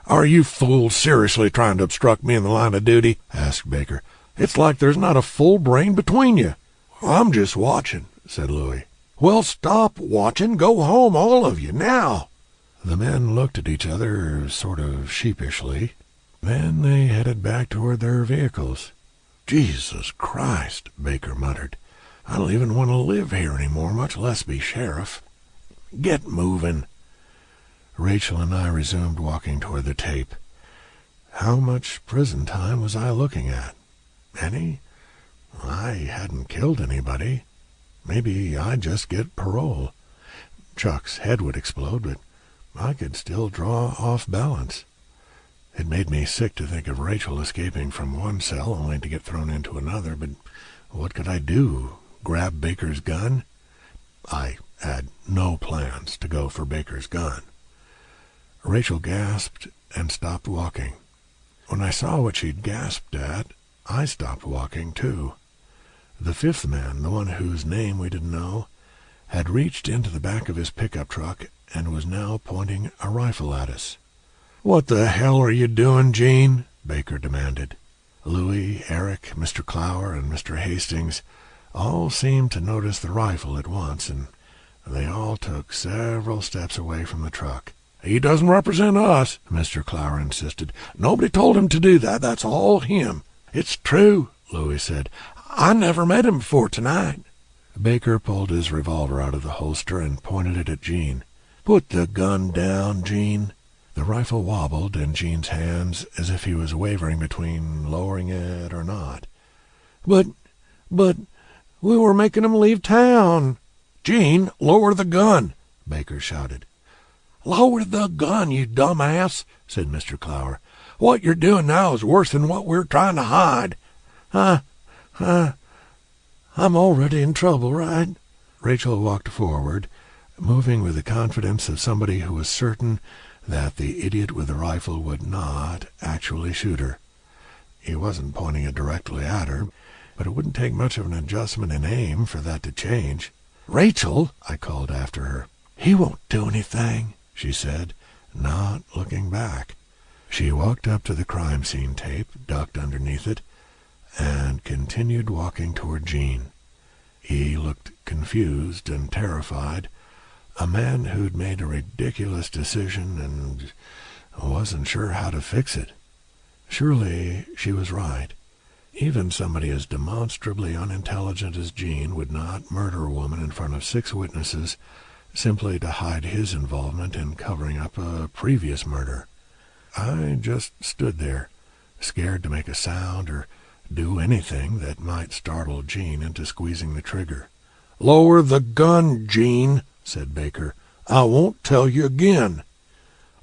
"Are you fools seriously trying to obstruct me in the line of duty?" asked Baker. "It's like there's not a full brain between you." "I'm just watching," said Louis. "Well, stop watching. Go home, all of you, now." The men looked at each other sort of sheepishly. Then they headed back toward their vehicles. "Jesus Christ," Baker muttered. "I don't even want to live here anymore, much less be sheriff. Get moving." Rachel and I resumed walking toward the tape. How much prison time was I looking at? Any? I hadn't killed anybody. Maybe I'd just get parole. Chuck's head would explode, but I could still draw off balance. It made me sick to think of Rachel escaping from one cell only to get thrown into another, but what could I do? Grab Baker's gun? I had no plans to go for Baker's gun. Rachel gasped and stopped walking. When I saw what she'd gasped at, I stopped walking too. The fifth man, the one whose name we didn't know, had reached into the back of his pickup truck and was now pointing a rifle at us. "What the hell are you doing, Gene?" Baker demanded. Louis, Eric, Mr. Clower, and Mr. Hastings all seemed to notice the rifle at once, and they all took several steps away from the truck. "He doesn't represent us," Mr. Clower insisted. "Nobody told him to do that. That's all him." "It's true," Louis said. "I never met him before tonight." Baker pulled his revolver out of the holster and pointed it at Gene. "Put the gun down, Gene." The rifle wobbled in Gene's hands as if he was wavering between lowering it or not. But, we were making him leave town." "Gene, lower the gun," Baker shouted. "Lower the gun, you dumbass," said Mr. Clower. "What you're doing now is worse than what we're trying to hide." I'm already in trouble, right?" Rachel walked forward, moving with the confidence of somebody who was certain that the idiot with the rifle would not actually shoot her. He wasn't pointing it directly at her, but it wouldn't take much of an adjustment in aim for that to change. "Rachel," I called after her. "He won't do anything," she said, not looking back. She walked up to the crime scene tape, ducked underneath it, and continued walking toward Gene. He looked confused and terrified, a man who'd made a ridiculous decision and wasn't sure how to fix it. Surely she was right. Even somebody as demonstrably unintelligent as Gene would not murder a woman in front of 6 witnesses simply to hide his involvement in covering up a previous murder. I just stood there, scared to make a sound or do anything that might startle Gene into squeezing the trigger. "Lower the gun, Gene," said Baker. "I won't tell you again."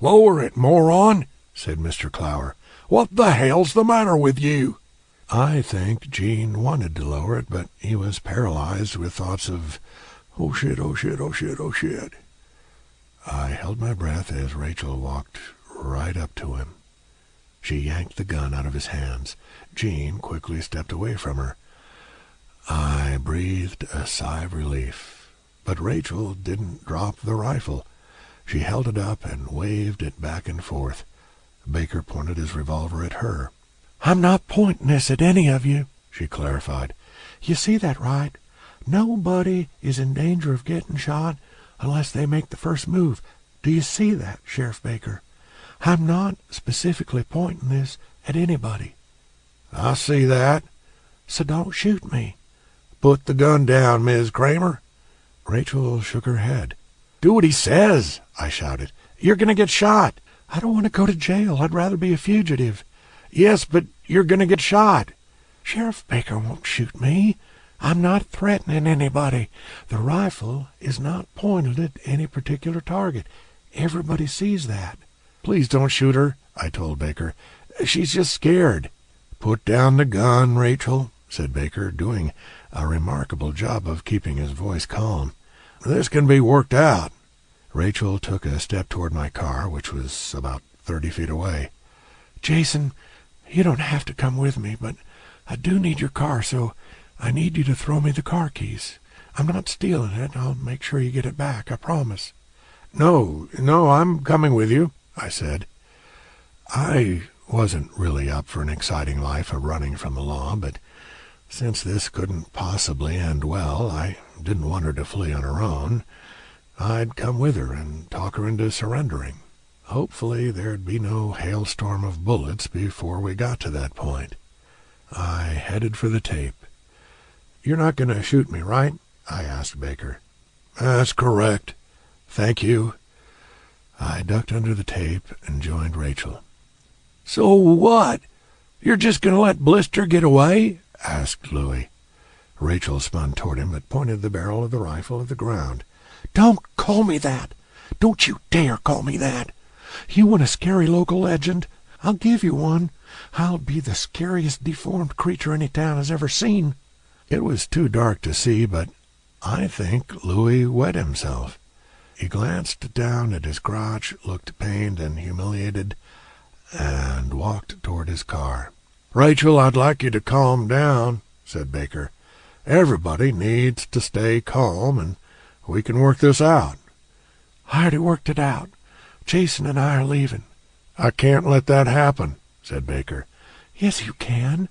"Lower it, moron," said Mr. Clower. What the hell's the matter with you?"
I think Gene wanted to lower it, but he was paralyzed with thoughts of, "Oh shit, oh shit, oh shit, oh shit." I held my breath as Rachel walked right up to him. She yanked the gun out of his hands. Gene quickly stepped away from her. I breathed a sigh of relief, but Rachel didn't drop the rifle. She held it up and waved it back and forth. Baker pointed his revolver at her.
"I'm not pointing this at any of you," she clarified. "You see that, right? Nobody is in danger of getting shot unless they make the first move. Do you see that, Sheriff Baker? I'm not specifically pointing this at anybody."
"I see that."
"So don't shoot me."
"Put the gun down, Miss Kramer."
Rachel shook her head.
"Do what he says," I shouted. "You're going to get shot."
"I don't want to go to jail. I'd rather be a fugitive."
"Yes, but you're going to get shot."
"Sheriff Baker won't shoot me. I'm not threatening anybody. The rifle is not pointed at any particular target. Everybody sees that."
"Please don't shoot her," I told Baker. "She's just scared."
"Put down the gun, Rachel," said Baker, doing a remarkable job of keeping his voice calm.
"This can be worked out."
Rachel took a step toward my car, which was about 30 feet away.
"Jason, you don't have to come with me, but I do need your car, so I need you to throw me the car keys. I'm not stealing it. I'll make sure you get it back, I promise."
No, I'm coming with you," I said.
I wasn't really up for an exciting life of running from the law, but since this couldn't possibly end well, I didn't want her to flee on her own. I'd come with her and talk her into surrendering. Hopefully there'd be no hailstorm of bullets before we got to that point. I headed for the tape.
"You're not going to shoot me, right?"
I asked Baker.
"That's correct."
"Thank you." I ducked under the tape and joined Rachel.
"So what? You're just going to let Blister get away?"
asked Louis. Rachel spun toward him but pointed the barrel of the rifle at the ground.
"Don't call me that. Don't you dare call me that. You want a scary local legend? I'll give you one. I'll be the scariest deformed creature any town has ever seen."
It was too dark to see, but I think Louis wet himself. He glanced down at his crotch, looked pained and humiliated, and walked toward his car.
"Rachel, I'd like you to calm down," said Baker. "Everybody needs to stay calm, and we can work this out."
"I already worked it out. Jason and I are leaving."
"I can't let that happen," said Baker.
"Yes, you can.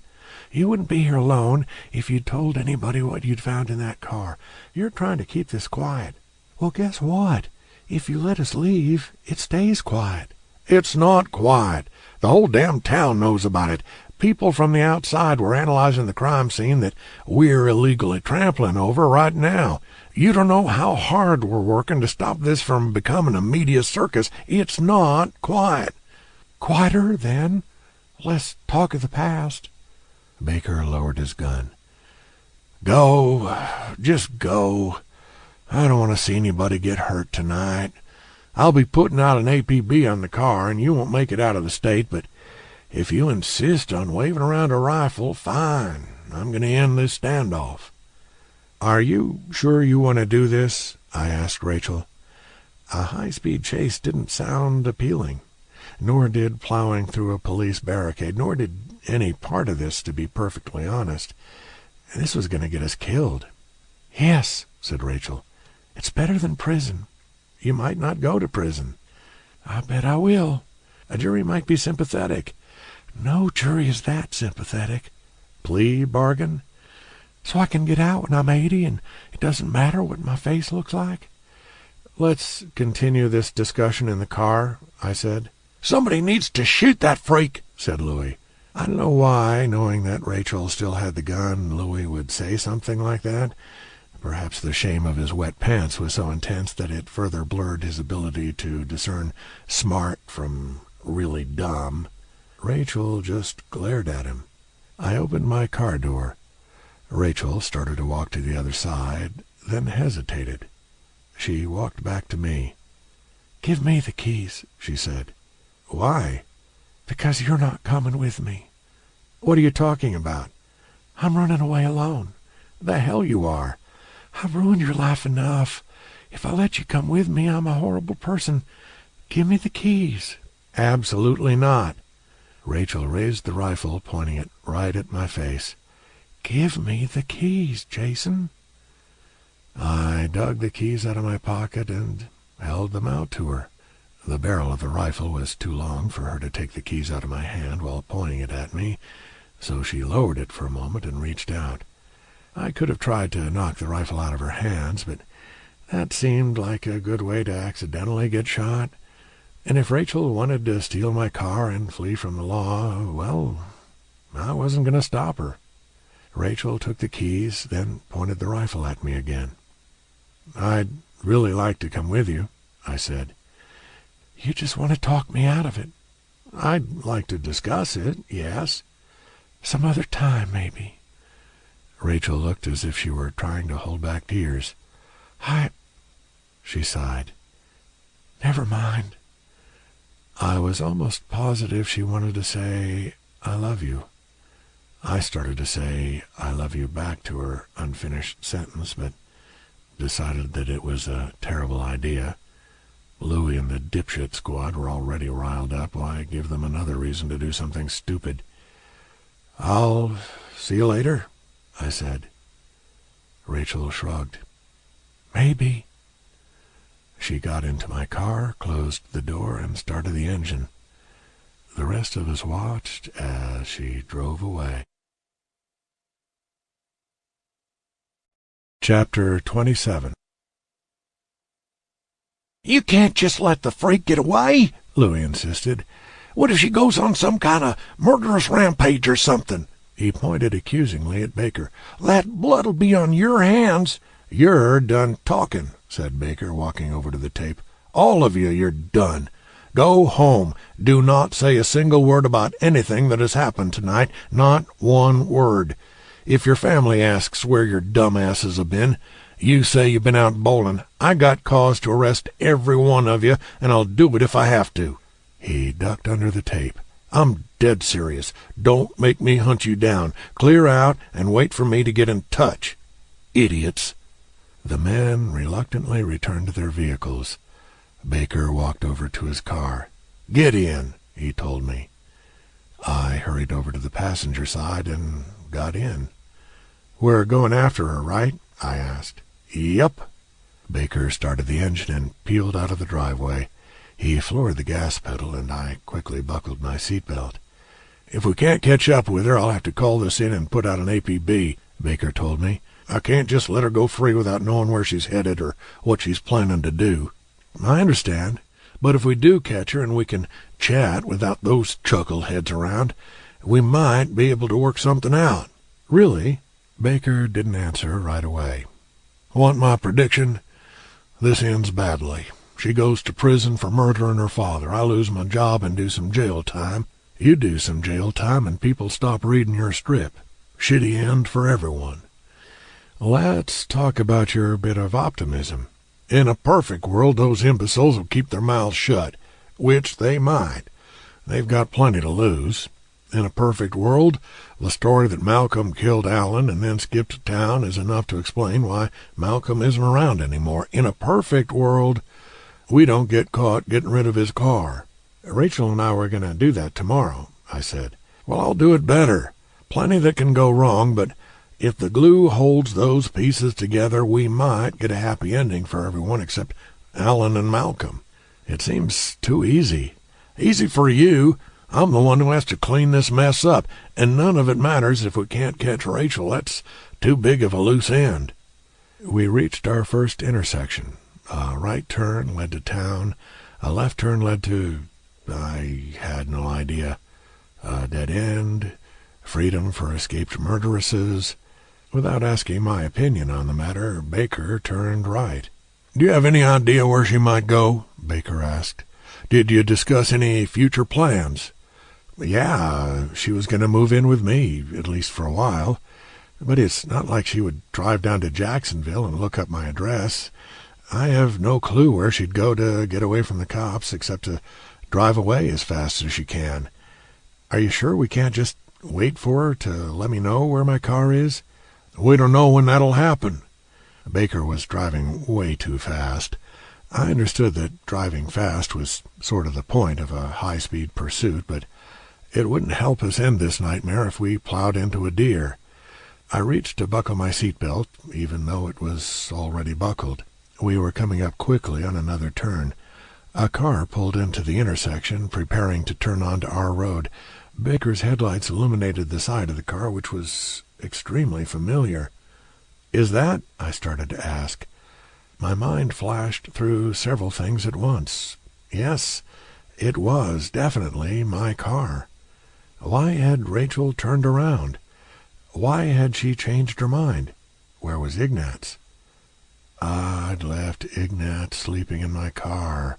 You wouldn't be here alone if you'd told anybody what you'd found in that car. You're trying to keep this quiet. Well, guess what? If you let us leave, it stays quiet."
"It's not quiet. The whole damn town knows about it. People from the outside were analyzing the crime scene that we're illegally trampling over right now. You don't know how hard we're working to stop this from becoming a media circus. It's not quiet."
"Quieter, then? Less talk of the past."
Baker lowered his gun.
"Go. Just go. I don't want to see anybody get hurt tonight. I'll be putting out an APB on the car, and you won't make it out of the state, but if you insist on waving around a rifle, fine. I'm going to end this standoff."
"Are you sure you want to do this?" I asked Rachel. A high-speed chase didn't sound appealing, nor did plowing through a police barricade, nor did any part of this, to be perfectly honest. This was going to get us killed.
"Yes," said Rachel. "It's better than prison."
"You might not go to prison."
"I bet I will."
"A jury might be sympathetic."
"No jury is that sympathetic."
"Plea bargain?"
"So I can get out when I'm 80 and it doesn't matter what my face looks like?"
"Let's continue this discussion in the car," I said.
"Somebody needs to shoot that freak," said Louis.
I don't know why, knowing that Rachel still had the gun, Louis would say something like that. Perhaps the shame of his wet pants was so intense that it further blurred his ability to discern smart from really dumb. Rachel just glared at him. I opened my car door. Rachel started to walk to the other side, then hesitated. She walked back to me.
"Give me the keys," she said.
"Why?"
Because you're not coming with me.
What are you talking about?
I'm running away alone.
The hell you are.
I've ruined your life enough. If I let you come with me, I'm a horrible person. Give me the keys.
Absolutely not.
Rachel raised the rifle, pointing it right at my face.
Give me the keys, Jason.
I dug the keys out of my pocket and held them out to her. The barrel of the rifle was too long for her to take the keys out of my hand while pointing it at me, so she lowered it for a moment and reached out. I could have tried to knock the rifle out of her hands, but that seemed like a good way to accidentally get shot. And if Rachel wanted to steal my car and flee from the law, well, I wasn't going to stop her. Rachel took the keys, then pointed the rifle at me again.
I'd really like to come with you, I said.
You just want to talk me out of it.
I'd like to discuss it, yes.
Some other time, maybe.
Rachel looked as if she were trying to hold back tears. She sighed.
Never mind.
I was almost positive she wanted to say, I love you. I started to say, I love you back to her unfinished sentence, but decided that it was a terrible idea. Louie and the dipshit squad were already riled up. Why give them another reason to do something stupid?
I'll see you later, I said.
Rachel shrugged.
Maybe.
She got into my car, closed the door, and started the engine. The rest of us watched as she drove away. Chapter 27.
You can't just let the freak get away, Louie insisted. What if she goes on some kind of murderous rampage or something? He pointed accusingly at Baker. That blood'll be on your hands. You're done talking, said Baker, walking over to the tape. All of you, you're done. Go home. Do not say a single word about anything that has happened tonight, not one word. If your family asks where your dumb asses have been, you say you've been out bowling. I got cause to arrest every one of you, and I'll do it if I have to.
He ducked under the tape.
I'm dead serious. Don't make me hunt you down. Clear out and wait for me to get in touch. Idiots.
The men reluctantly returned to their vehicles. Baker walked over to his car.
Get in, he told me.
I hurried over to the passenger side and got in.
We're going after her, right? I asked. Yep.
Baker started the engine and peeled out of the driveway. He floored the gas pedal, and I quickly buckled my seatbelt.
If we can't catch up with her, I'll have to call this in and put out an APB, Baker told me. I can't just let her go free without knowing where she's headed or what she's planning to do. I understand, but if we do catch her and we can chat without those chuckleheads around, we might be able to work something out. Really?
Baker didn't answer right away.
Want my prediction? This ends badly. She goes to prison for murdering her father. I lose my job and do some jail time. You do some jail time and people stop reading your strip. Shitty end for everyone.
Let's talk about your bit of optimism.
In a perfect world, those imbeciles will keep their mouths shut, which they might. They've got plenty to lose. In a perfect world, the story that Malcolm killed Alan and then skipped to town is enough to explain why Malcolm isn't around anymore. In a perfect world, we don't get caught getting rid of his car. Rachel and I were going to do that tomorrow, I said. Well, I'll do it better. Plenty that can go wrong, but if the glue holds those pieces together, we might get a happy ending for everyone except Alan and Malcolm. It seems too easy. Easy for you. I'm the one who has to clean this mess up, and none of it matters if we can't catch Rachel. That's too big of a loose end.
We reached our first intersection. A right turn led to town. A left turn led to... I had no idea. A dead end. Freedom for escaped murderesses. Without asking my opinion on the matter, Baker turned right.
Do you have any idea where she might go? Baker asked. Did you discuss any future plans?
Yeah, she was going to move in with me, at least for a while. But it's not like she would drive down to Jacksonville and look up my address. I have no clue where she'd go to get away from the cops, except to drive away as fast as she can.
Are you sure we can't just wait for her to let me know where my car is?"
"We don't know when that'll happen."
Baker was driving way too fast. I understood that driving fast was sort of the point of a high-speed pursuit, but it wouldn't help us end this nightmare if we plowed into a deer. I reached to buckle my seatbelt, even though it was already buckled. We were coming up quickly on another turn. A car pulled into the intersection, preparing to turn onto our road. Baker's headlights illuminated the side of the car, which was extremely familiar. "Is that—" I started to ask. My mind flashed through several things at once. Yes, it was definitely my car. Why had Rachel turned around? Why had she changed her mind? Where was Ignatz? I'd left Ignatz sleeping in my car.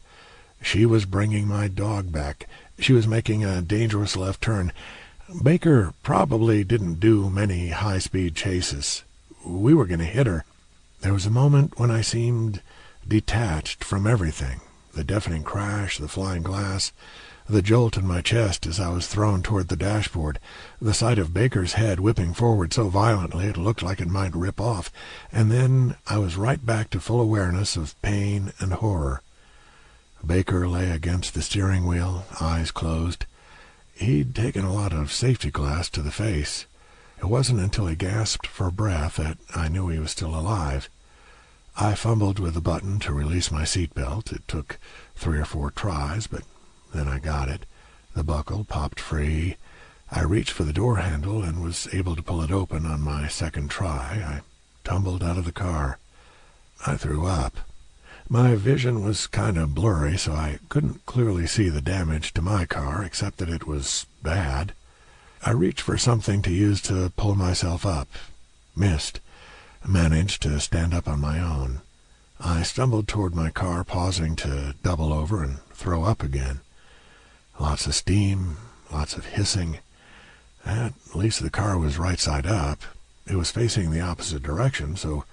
She was bringing my dog back. She was making a dangerous left turn. Baker probably didn't do many high-speed chases. We were going to hit her. There was a moment when I seemed detached from everything. The deafening crash, the flying glass, the jolt in my chest as I was thrown toward the dashboard, the sight of Baker's head whipping forward so violently it looked like it might rip off, and then I was right back to full awareness of pain and horror. Baker lay against the steering wheel, eyes closed. He'd taken a lot of safety glass to the face. It wasn't until he gasped for breath that I knew he was still alive. I fumbled with the button to release my seatbelt. It took 3 or 4 tries, but then I got it. The buckle popped free. I reached for the door handle and was able to pull it open on my second try. I tumbled out of the car. I threw up. My vision was kind of blurry, so I couldn't clearly see the damage to my car, except that it was bad. I reached for something to use to pull myself up. Missed. Managed to stand up on my own. I stumbled toward my car, pausing to double over and throw up again. Lots of steam, lots of hissing. At least the car was right side up. It was facing the opposite direction, so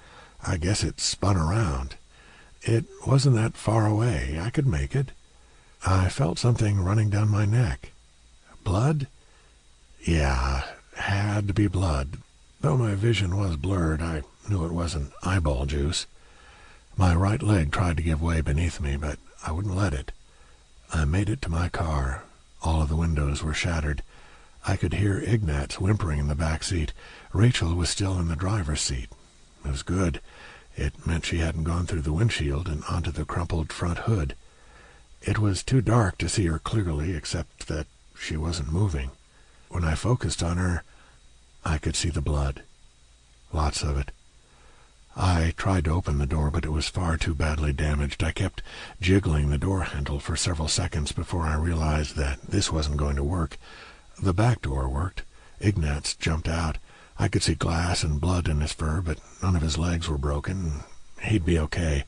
I guess it spun around. It wasn't that far away. I could make it. I felt something running down my neck. Blood? Yeah, had to be blood. Though my vision was blurred, I knew it wasn't eyeball juice. My right leg tried to give way beneath me, but I wouldn't let it. I made it to my car. All of the windows were shattered. I could hear Ignatz whimpering in the back seat. Rachel was still in the driver's seat. It was good. It meant she hadn't gone through the windshield and onto the crumpled front hood. It was too dark to see her clearly, except that she wasn't moving. When I focused on her, I could see the blood. Lots of it. I tried to open the door, but it was far too badly damaged. I kept jiggling the door handle for several seconds before I realized that this wasn't going to work. The back door worked. Ignatz jumped out. I could see glass and blood in his fur, but none of his legs were broken. He'd be okay.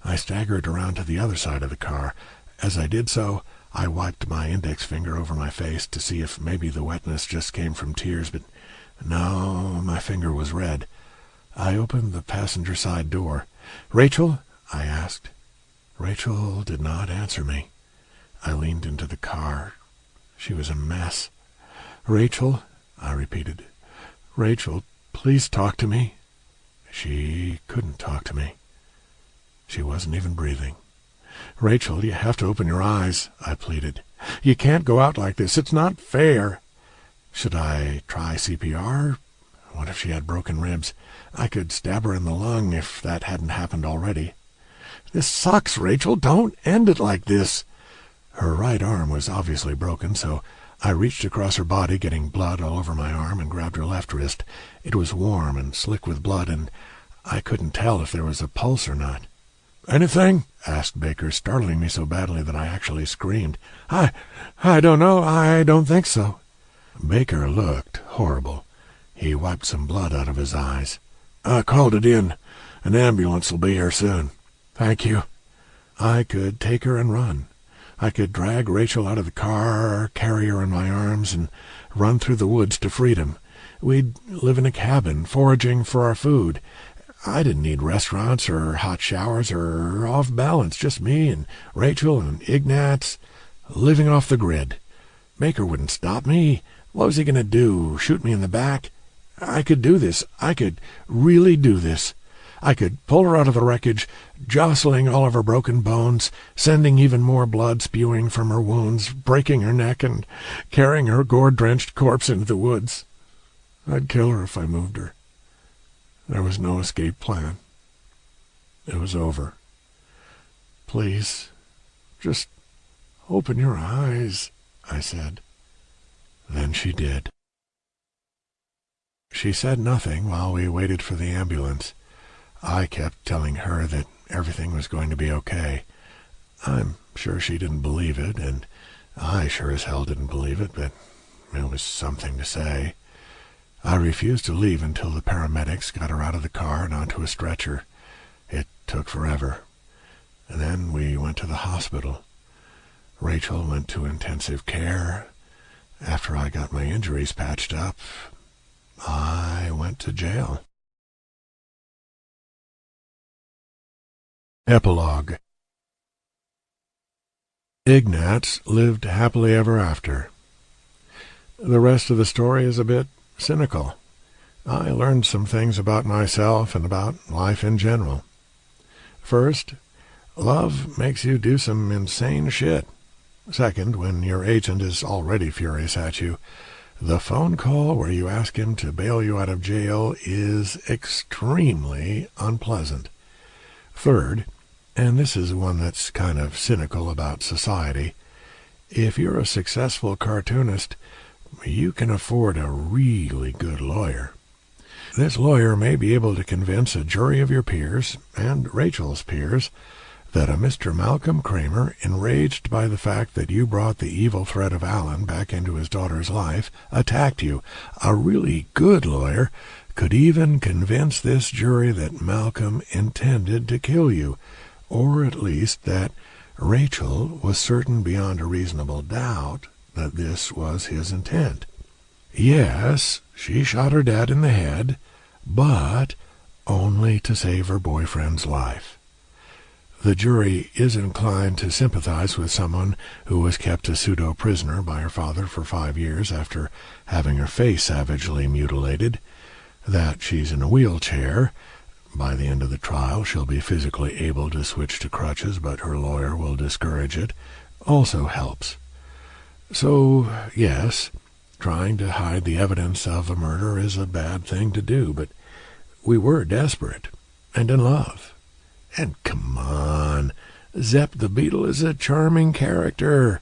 I staggered around to the other side of the car. As I did so, I wiped my index finger over my face to see if maybe the wetness just came from tears, but no, my finger was red. I opened the passenger side door. "Rachel?" I asked. Rachel did not answer me. I leaned into the car. She was a mess. "Rachel?" I repeated. "Rachel, please talk to me." She couldn't talk to me. She wasn't even breathing. "Rachel, you have to open your eyes," I pleaded. "You can't go out like this. It's not fair." Should I try CPR? What if she had broken ribs? I could stab her in the lung if that hadn't happened already. "This sucks, Rachel. Don't end it like this." Her right arm was obviously broken, so I reached across her body, getting blood all over my arm, and grabbed her left wrist. It was warm and slick with blood, and I couldn't tell if there was a pulse or not. "Anything?" asked Baker, startling me so badly that I actually screamed. I don't know. I don't think so." Baker looked horrible. He wiped some blood out of his eyes. "I called it in. An ambulance will be here soon." "Thank you." I could take her and run. I could drag Rachel out of the car, carry her in my arms, and run through the woods to freedom. We'd live in a cabin, foraging for our food. I didn't need restaurants or hot showers or off balance, just me and Rachel and Ignatz, living off the grid.
Baker wouldn't stop me. What was he going to do, shoot me in the back? I could do this. I could really do this. I could pull her out of the wreckage, jostling all of her broken bones, sending even more blood spewing from her wounds, breaking her neck, and carrying her gore-drenched corpse into the woods. I'd kill her if I moved her. There was no escape plan. It was over. Please, just open your eyes, I said. Then she did. She said nothing while we waited for the ambulance. I kept telling her that everything was going to be okay. I'm sure she didn't believe it, and I sure as hell didn't believe it, but it was something to say. I refused to leave until the paramedics got her out of the car and onto a stretcher. It took forever. And then we went to the hospital. Rachel went to intensive care. After I got my injuries patched up, I went to jail. Epilogue. Ignatz lived happily ever after. The rest of the story is a bit cynical. I learned some things about myself and about life in general. First, love makes you do some insane shit. Second, when your agent is already furious at you, the phone call where you ask him to bail you out of jail is extremely unpleasant. Third, and this is one that's kind of cynical about society, if you're a successful cartoonist, you can afford a really good lawyer. This lawyer may be able to convince a jury of your peers, and Rachel's peers, that a Mr. Malcolm Kramer, enraged by the fact that you brought the evil threat of Alan back into his daughter's life, attacked you. A really good lawyer could even convince this jury that Malcolm intended to kill you, or at least that Rachel was certain beyond a reasonable doubt that this was his intent. Yes, she shot her dad in the head, but only to save her boyfriend's life. The jury is inclined to sympathize with someone who was kept a pseudo-prisoner by her father for 5 years after having her face savagely mutilated, that she's in a wheelchair. By the end of the trial, she'll be physically able to switch to crutches, but her lawyer will discourage it, also helps. So, yes, trying to hide the evidence of a murder is a bad thing to do, but we were desperate and in love. And come on, Zep the Beetle is a charming character.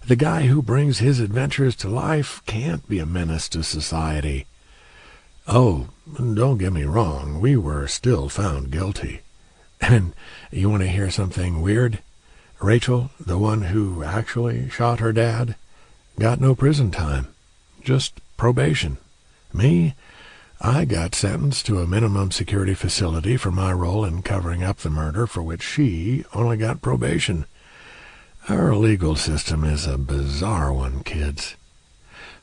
The guy who brings his adventures to life can't be a menace to society. Oh, don't get me wrong, we were still found guilty. And you want to hear something weird? Rachel, the one who actually shot her dad, got no prison time, just probation. Me, I got sentenced to a minimum security facility for my role in covering up the murder, for which she only got probation. Our legal system is a bizarre one, kids.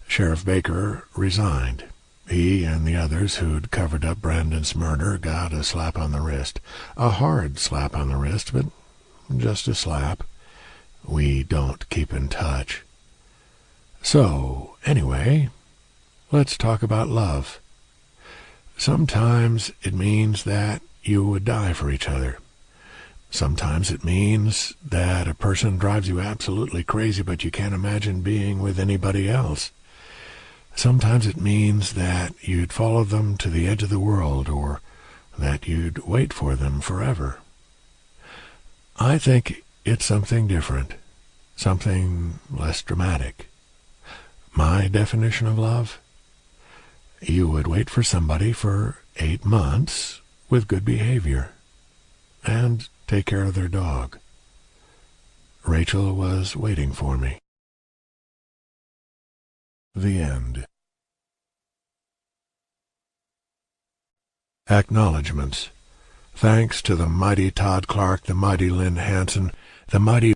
Sheriff Baker resigned. He and the others who'd covered up Brandon's murder got a slap on the wrist. A hard slap on the wrist, but just a slap. We don't keep in touch. So, anyway, let's talk about love. Sometimes it means that you would die for each other. Sometimes it means that a person drives you absolutely crazy, but you can't imagine being with anybody else. Sometimes it means that you'd follow them to the edge of the world, or that you'd wait for them forever. I think it's something different, something less dramatic. My definition of love? You would wait for somebody for 8 months with good behavior, and take care of their dog. Rachel was waiting for me. The end. Acknowledgements. Thanks to the mighty Todd Clark, the mighty Lynn Hanson, the mighty